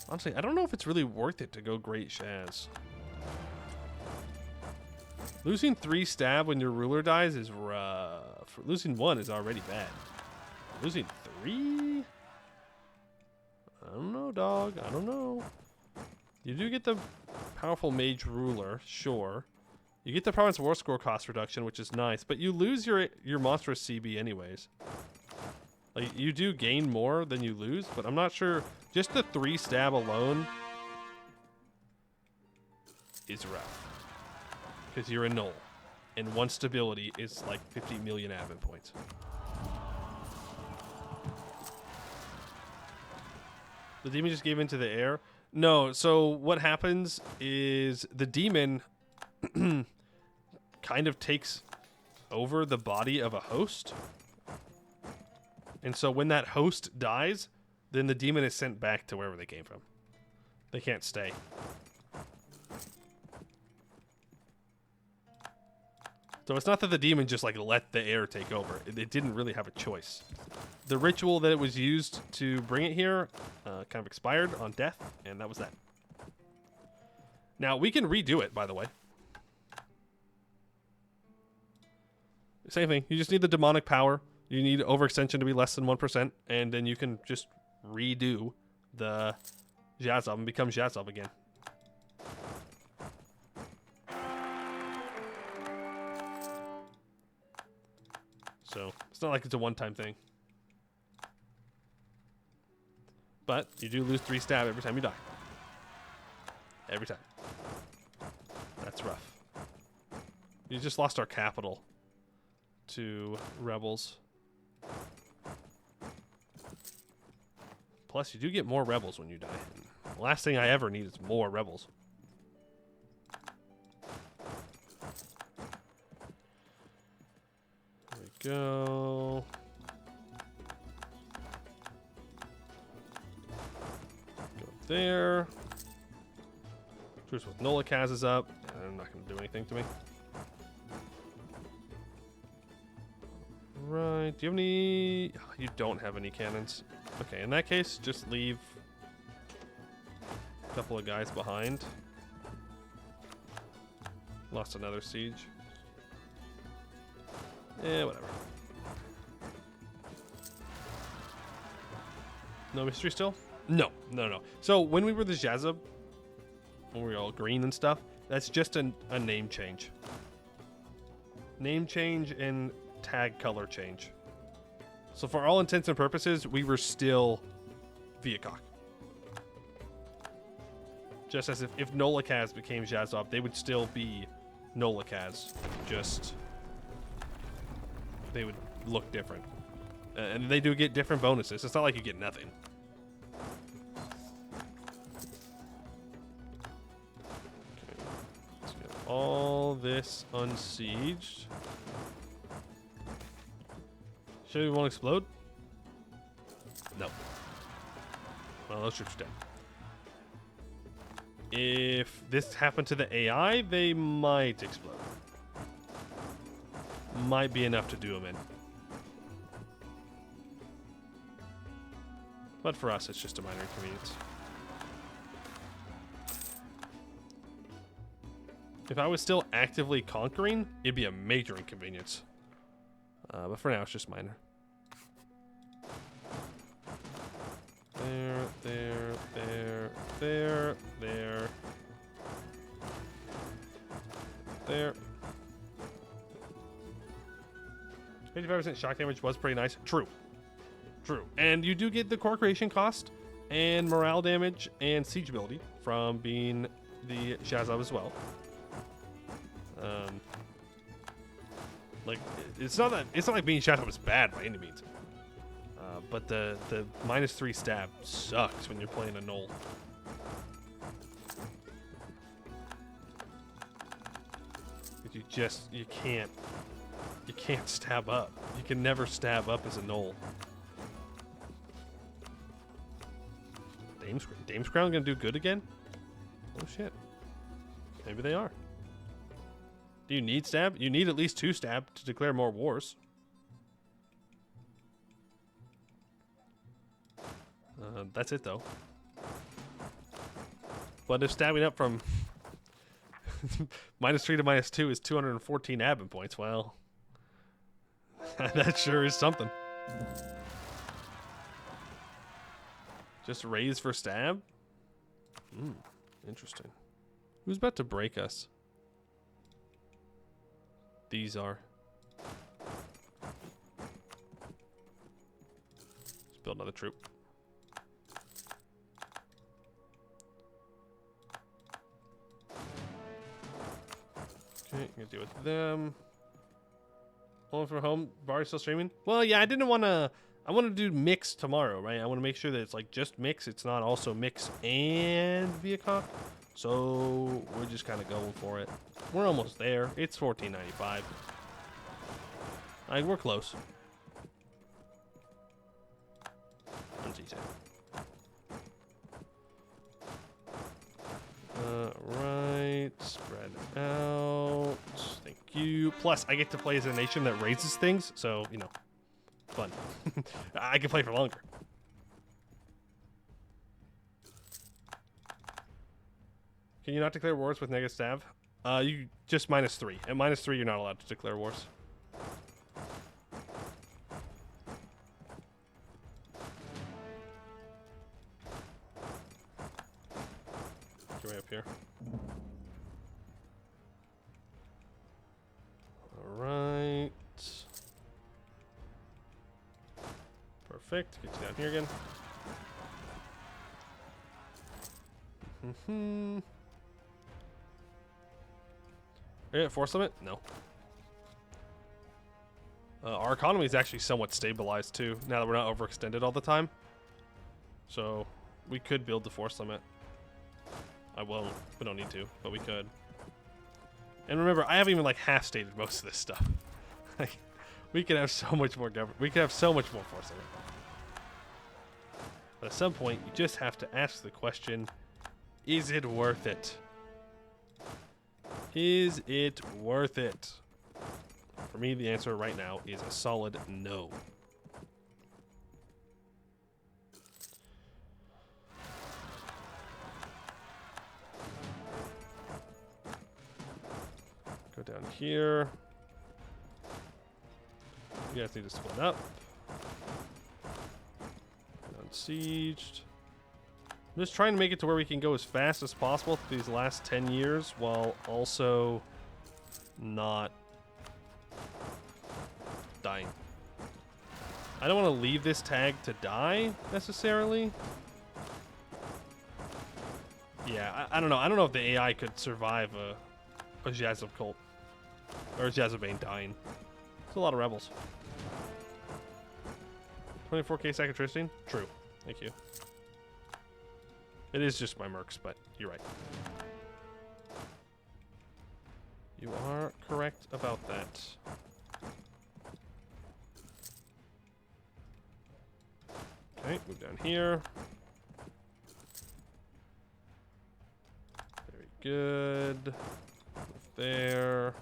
Speaker 1: Honestly, I don't know if it's really worth it to go Great Jaz. Losing 3 stab when your ruler dies is rough. Losing 1 is already bad. Losing 3? I don't know, dog. I don't know. You do get the powerful mage ruler, sure. You get the province war score cost reduction, which is nice, but you lose your monstrous CB anyways. Like, you do gain more than you lose, but I'm not sure. Just the 3 stab alone is rough. Because you're a gnoll. And 1 stability is like 50 million admin points. The demon just gave into the air? No, so what happens is the demon kind of takes over the body of a host. And so when that host dies, then the demon is sent back to wherever they came from. They can't stay. So it's not that the demon just like let the air take over. It didn't really have a choice. The ritual that it was used to bring it here kind of expired on death, and that was that. Now, we can redo it, by the way. Same thing. You just need the demonic power. You need overextension to be less than 1%, and then you can just redo the Jazov and become Jazov again. So, it's not like it's a one-time thing. But you do lose 3 stab every time you die. Every time. That's rough. You just lost our capital to rebels. Plus, you do get more rebels when you die. The last thing I ever need is more rebels. There we go. Go there. Truce with Nolikaz is up. I'm not going to do anything to me. Right. Do you have any... Oh, you don't have any cannons. Okay, in that case, just leave a couple of guys behind. Lost another siege. Whatever. No mystery still? No. So when we were the Jazab, when we were all green and stuff, that's just a name change. Name change and tag color change. So for all intents and purposes, we were still Viacok. Just as if Nolikaz became Jazov, they would still be Nolikaz. Just they would look different. And they do get different bonuses. It's not like you get nothing. Okay. Let's get all this unsieged. Sure you won't explode? No. Well, those troops are dead. If this happened to the AI, they might explode. Might be enough to do them in. But for us, it's just a minor inconvenience. If I was still actively conquering, it'd be a major inconvenience. But for now, it's just minor. There, there, there, there, there. There. 55% shock damage was pretty nice. True. True. And you do get the core creation cost and morale damage and siege ability from being the Shazab as well. Like it's not like being Shazab is bad by any means. But the -3 stab sucks when you're playing a gnoll. You can't stab up. You can never stab up as a gnoll. Dame's Crown gonna do good again? Oh shit. Maybe they are. Do you need stab? You need at least 2 stab to declare more wars. That's it though. But if stabbing up from -3 to -2 is 214 admin points, well, that sure is something. Just raise for stab? Interesting. Who's about to break us? These are. Let's build another troop. Okay, gonna deal with them. Home from home. Bar still streaming? Well, yeah, I didn't want to. I want to do Mykx tomorrow, right? I want to make sure that it's like just Mykx. It's not also Mykx and Bitbucket. So we're just kind of going for it. We're almost there. It's $14.95. Like we're close. Right, spread out. Thank you. Plus, I get to play as a nation that raises things, so you know, fun. I can play for longer. Can you not declare wars with negative stab? You just -3. At -3, you're not allowed to declare wars. Get way up here. All right. Perfect. Get you down here again. Yeah, force limit? No. Our economy is actually somewhat stabilized too, now that we're not overextended all the time. So we could build the force limit. I won't. We don't need to, but we could. And remember, I haven't even like half stated most of this stuff. Like, we could have so much more government. We could have so much more force limit. But at some point, you just have to ask the question: is it worth it? Is it worth it? For me, the answer right now is a solid no. Go down here. You guys need to split up. Unsieged. I'm just trying to make it to where we can go as fast as possible through these last 10 years while also not dying. I don't want to leave this tag to die necessarily. Yeah, I don't know. I don't know if the AI could survive a Jazz of cult or a Jazz of Bane dying. It's a lot of rebels. 24k second Tristan? True. Thank you. It is just my mercs, but you're right. You are correct about that. Okay, move down here. good. There.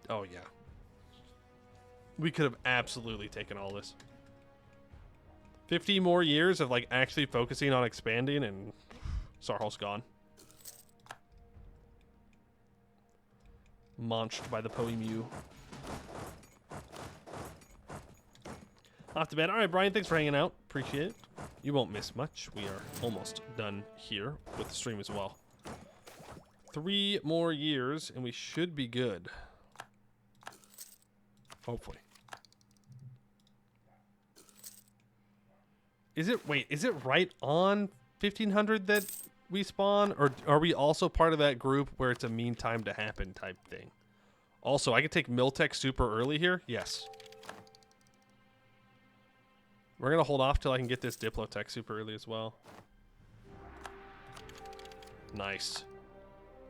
Speaker 1: Oh, yeah. We could have absolutely taken all this. 50 more years of, like, actually focusing on expanding, and Sarhal's gone. Munched by the Poemu. Off to bed. All right, Brian, thanks for hanging out. Appreciate it. You won't miss much. We are almost done here with the stream as well. 3 more years, and we should be good. Hopefully. Is it, wait, is it right on 1500 that we spawn? Or are we also part of that group where it's a mean time to happen type thing? Also, I can take Miltech super early here? Yes. We're going to hold off till I can get this Diplotech super early as well. Nice.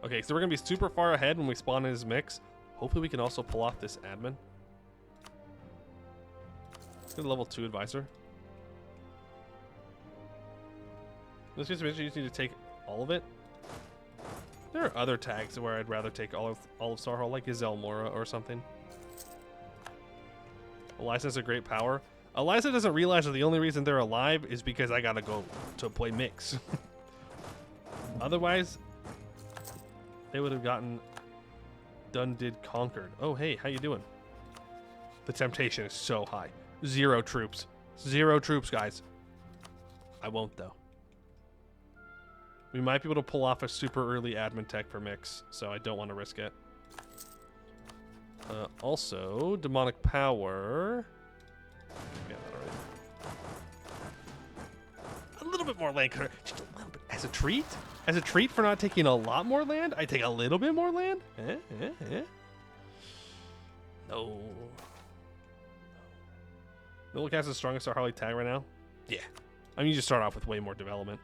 Speaker 1: Okay, so we're going to be super far ahead when we spawn in his Mykx. Hopefully we can also pull off this admin. Get a level 2 advisor. Let's just mention you just need to take all of it. There are other tags where I'd rather take all of Sarhal, like Gazelle Mora or something. Eliza has a great power. Eliza doesn't realize that the only reason they're alive is because I gotta go to play Mykx. Otherwise, they would have gotten done, did, conquered. Oh, hey, how you doing? The temptation is so high. 0 troops. 0 troops, guys. I won't, though. We might be able to pull off a super early admin tech for Mykx, so I don't want to risk it. Also, demonic power. Yeah, that already. A little bit more land, just a little bit. As a treat? As a treat for not taking a lot more land, I take a little bit more land? No. Millicast is the strongest Harley tag right now? Yeah. I mean, you just start off with way more development.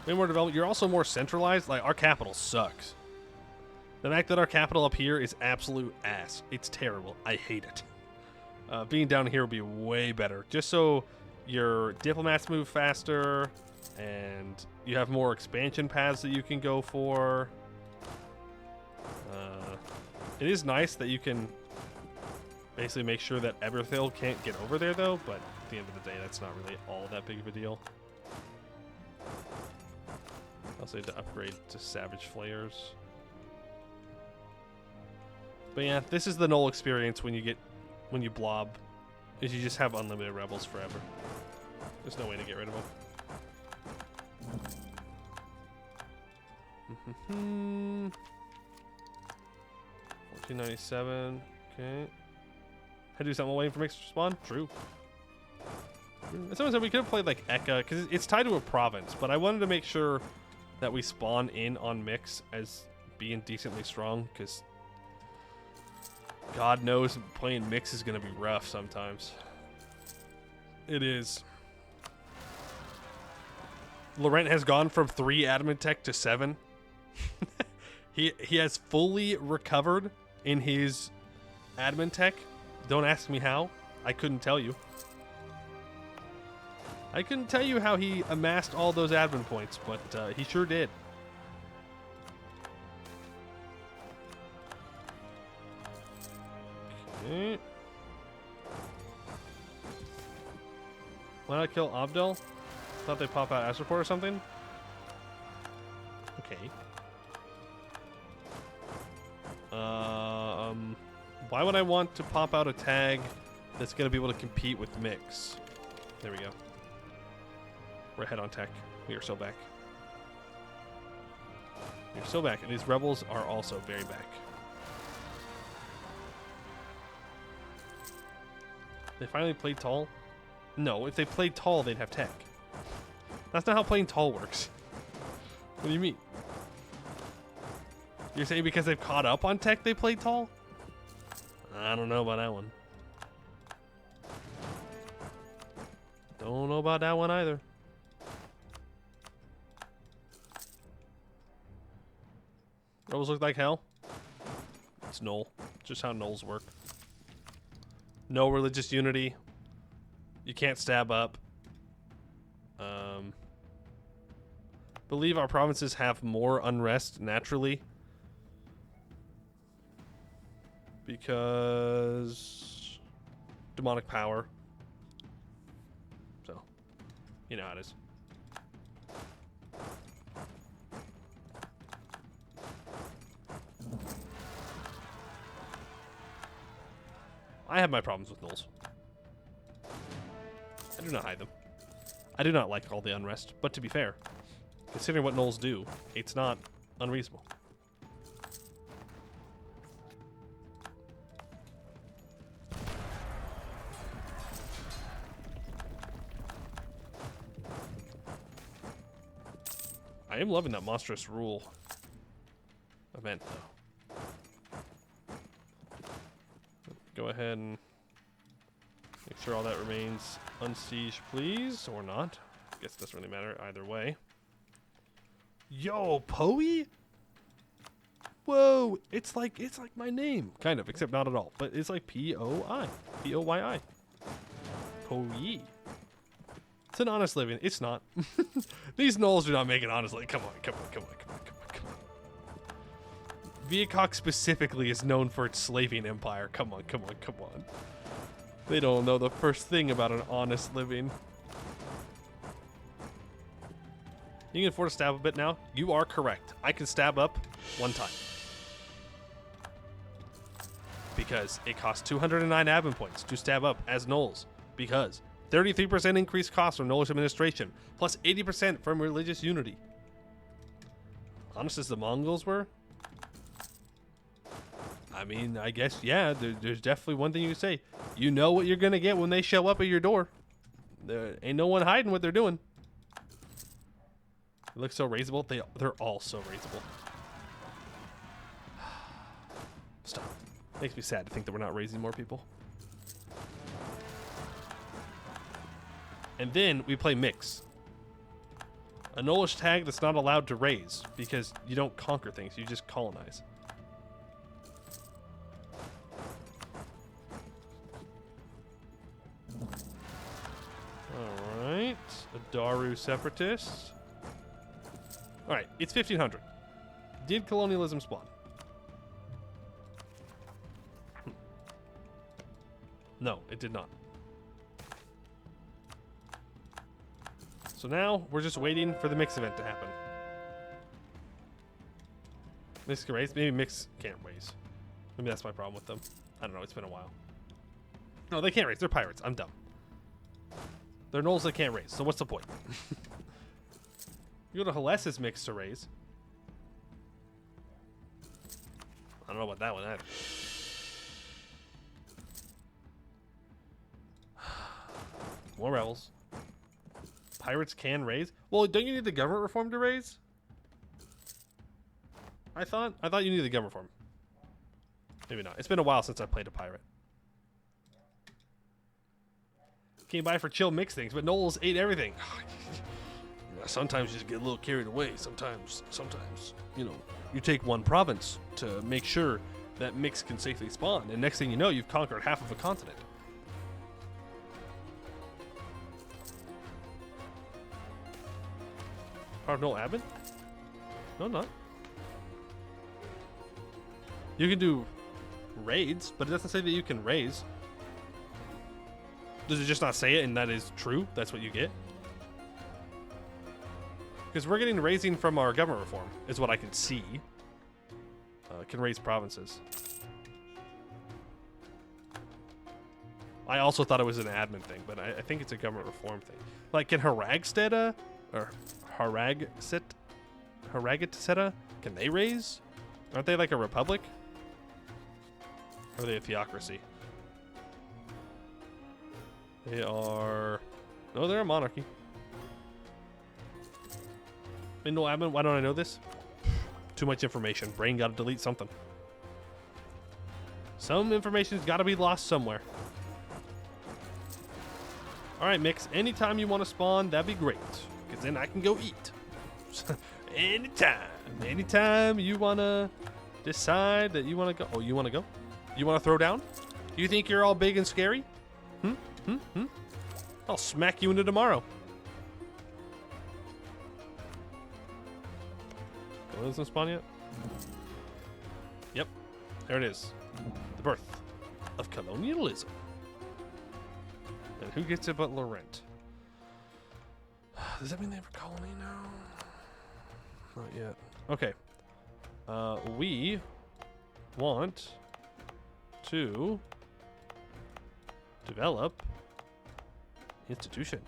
Speaker 1: Way more development. You're also more centralized. Like, our capital sucks. The fact that our capital up here is absolute ass. It's terrible. I hate it. Being down here would be way better. Just so your diplomats move faster and you have more expansion paths that you can go for. It is nice that you can basically make sure that Eberthil can't get over there, though, but at the end of the day, that's not really all that big of a deal. I also need to upgrade to Savage Flayers. But yeah, this is the Gnoll experience when you blob, is you just have unlimited rebels forever. There's no way to get rid of them. 1497. Okay. Had to do something while waiting for Mykx to spawn? True. Someone said we could have played like Eka, because it's tied to a province, but I wanted to make sure that we spawn in on Mykx as being decently strong, because God knows playing Mykx is going to be rough sometimes. It is. Laurent has gone from 3 admin tech to 7. He has fully recovered in his admin tech. Don't ask me how. I couldn't tell you. I couldn't tell you how he amassed all those admin points, but he sure did. Okay. Why not kill Abdel? Thought they pop out Astroport or something? Okay. Why would I want to pop out a tag that's going to be able to compete with Mykx? There we go. We're ahead on tech. We are so back. We're so back. And these rebels are also very back. They finally played tall? No, if they played tall, they'd have tech. That's not how playing tall works. What do you mean? You're saying because they've caught up on tech, they played tall? I don't know about that one. Don't know about that one either. Rebels look like hell. It's Gnoll. Just how Gnolls work. No religious unity. You can't stab up. believe our provinces have more unrest naturally. Because demonic power. So, you know how it is. I have my problems with gnolls. I do not hide them. I do not like all the unrest, but to be fair, considering what gnolls do, it's not unreasonable. I am loving that monstrous rule event, though. Go ahead and make sure all that remains unsieged, please, or not. I guess it doesn't really matter either way. Yo, Poey? Whoa, it's like my name, kind of, except not at all. But it's like P-O-I, P-O-Y-I. Poey. It's an honest living. It's not. These gnolls do not make it honestly. Come on, come on, come on, come on, come on, come on. Viacok specifically is known for its slaving empire. Come on, come on, come on. They don't know the first thing about an honest living. You can afford to stab a bit now? You are correct. I can stab up one time. Because it costs 209 admin points to stab up as gnolls. Because 33% increased cost from gnollish administration, plus 80% from religious unity. Honest as the Mongols were? I mean, I guess, yeah, there's definitely one thing you can say. You know what you're going to get when they show up at your door. There ain't no one hiding what they're doing. They look so raisable. They're all so raisable. Stop. Makes me sad to think that we're not raising more people. And then we play Mykx. A gnollish tag that's not allowed to raise because you don't conquer things, you just colonize. Alright. A Daru separatist. Alright, it's 1500. Did colonialism spawn? No, it did not. So now we're just waiting for the Mykx event to happen. Mykx can raise? Maybe Mykx can't raise. Maybe that's my problem with them. I don't know, it's been a while. No, they can't raise. They're pirates. I'm dumb. They're gnolls that can't raise, so what's the point? You go to Hales's Mykx to raise. I don't know about that one either. More rebels. Pirates can raise? Well, don't you need the government reform to raise? I thought you needed the government reform. Maybe not. It's been a while since I played a pirate. Came by for chill Mykx things, but gnolls ate everything. Sometimes you just get a little carried away. Sometimes, you know, you take one province to make sure that Mykx can safely spawn, and next thing you know, you've conquered half of a continent. No admin? No, not. You can do raids, but it doesn't say that you can raise. Does it just not say it and that is true? That's what you get? Because we're getting raising from our government reform, is what I can see. Can raise provinces. I also thought it was an admin thing, but I think it's a government reform thing. Like, can Haragsteda or Haragatseteta, can they raise? Aren't they like a republic? Or are they a theocracy? They are... No, they're a monarchy. No admin, why don't I know this? Too much information. Brain gotta delete something. Some information's gotta be lost somewhere. Alright, Mykx, anytime you want to spawn, that'd be great. Because then I can go eat. Anytime you want to decide that you want to go. Oh, you want to go? You want to throw down? You think you're all big and scary? I'll smack you into tomorrow. Well, it doesn't spawn yet? Yep. There it is. The birth of colonialism. And who gets it but Laurent? Does that mean they have a colony now? Not yet. Okay. We want to develop institution.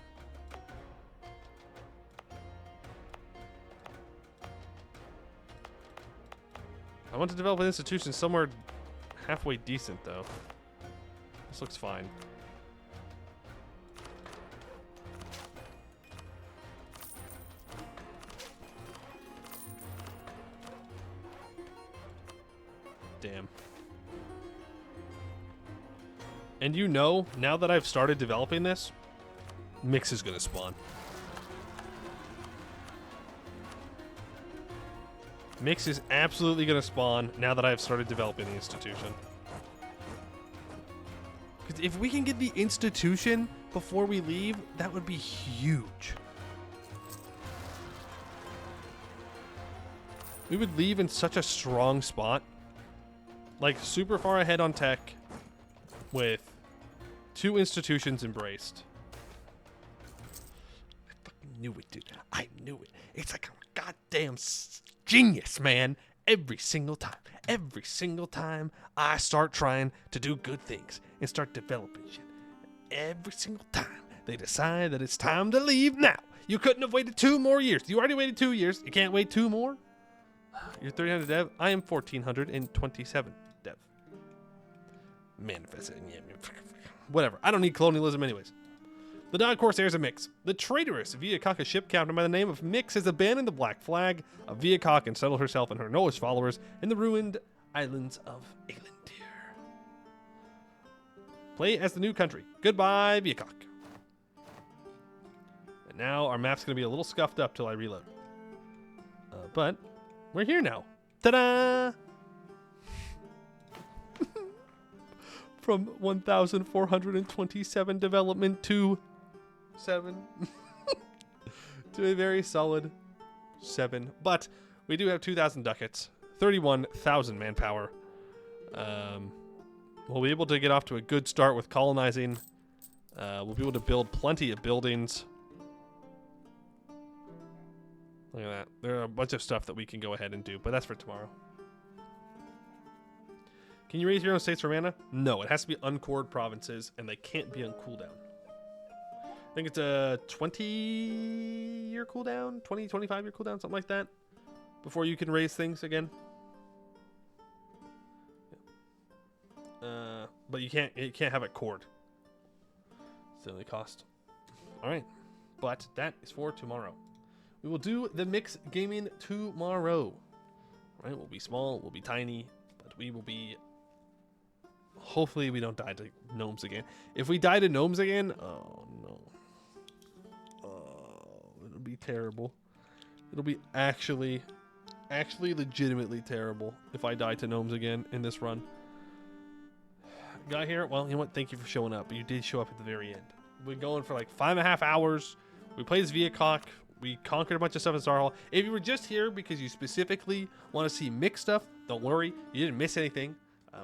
Speaker 1: I want to develop an institution somewhere halfway decent, though. This looks fine. Damn. And you know, now that I've started developing this, Mykx is going to spawn. Mykx is absolutely going to spawn now that I've started developing the institution. Because if we can get the institution before we leave, that would be huge. We would leave in such a strong spot. Like, super far ahead on tech with 2 institutions embraced. I fucking knew it, dude. I knew it. It's like a goddamn genius, man. Every single time I start trying to do good things and start developing shit, every single time they decide that it's time to leave now. You couldn't have waited 2 more years. You already waited 2 years. You can't wait 2 more? You're 300 dev. I am 1,427 dev. Manifest it. Whatever. I don't need colonialism anyways. The Dark Corsairs of Mykx. The traitorous Viacocca ship captain by the name of Mykx has abandoned the Black Flag of Viacock and settled herself and her gnollish followers in the ruined islands of Elandir. Play as the new country. Goodbye, Viacock. And now our map's going to be a little scuffed up till I reload. But we're here now. Ta-da! From 1,427 development to 7 to a very solid 7. But we do have 2,000 ducats, 31,000 manpower. We'll be able to get off to a good start with colonizing. We'll be able to build plenty of buildings. Look at that. There are a bunch of stuff that we can go ahead and do, but that's for tomorrow. Can you raise your own states for mana? No, it has to be uncored provinces, and they can't be on cooldown. I think it's a 20-year cooldown, 20, 25-year cooldown, something like that, before you can raise things again. But you can't have it cored. It's the only cost. All right, but that is for tomorrow. We will do the Mykx gaming tomorrow. All right, we'll be small, we'll be tiny, but we will be. Hopefully we don't die to gnomes again. If we die to gnomes again, oh no. Oh, it'll be terrible. It'll be actually legitimately terrible if I die to gnomes again in this run. Got here? Well, you know what? Thank you for showing up. But you did show up at the very end. We're going for like 5.5 hours. We played as Viacock. We conquered a bunch of stuff in Star Hall. If you were just here because you specifically want to see Mykx stuff, don't worry. You didn't miss anything.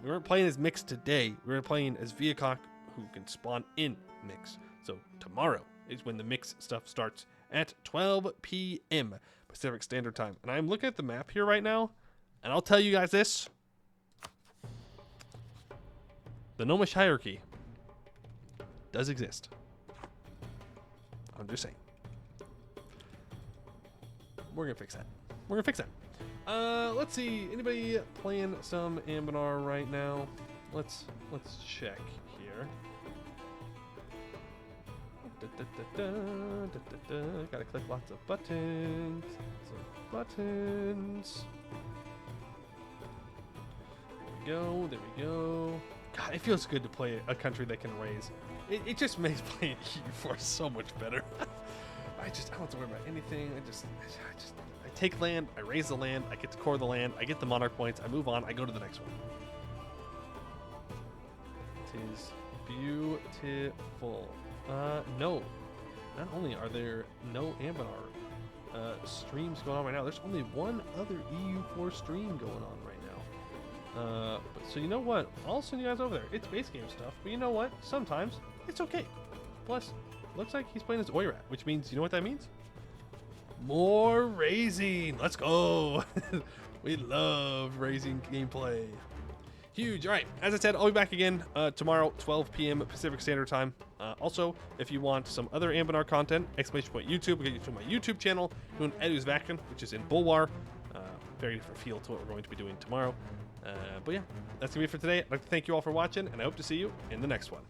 Speaker 1: We weren't playing as Mykx today. We were playing as Viacock, who can spawn in Mykx. So tomorrow is when the Mykx stuff starts at 12 p.m. Pacific Standard Time. And I'm looking at the map here right now, and I'll tell you guys this. The gnomish hierarchy does exist. I'm just saying. We're going to fix that. We're going to fix that. Let's see. Anybody playing some Anbennar right now? Let's check here. Gotta click lots of buttons. Buttons. There we go. God, it feels good to play a country that can raise. It just makes playing EU4 so much better. I don't have to worry about anything. I take land, I raise the land, I get to core the land, I get the monarch points, I move on, I go to the next one. It is beautiful. No. Not only are there no Anbennar streams going on right now. There's only one other EU4 stream going on right now. But so you know what? I'll send you guys over there. It's base game stuff, but you know what? Sometimes it's okay. Plus, looks like he's playing as Oirat, which means, you know what that means? More raising. Let's go. We love raising gameplay. Huge. All right, as I said, I'll be back again tomorrow, 12 p.m. Pacific Standard Time. Also, if you want some other Anbennar content, !YouTube, we'll get you to my YouTube channel, doing Edu's Vacuum, which is in Bulwar. Very different feel to what we're going to be doing tomorrow. But yeah, that's going to be it for today. I'd like to thank you all for watching, and I hope to see you in the next one.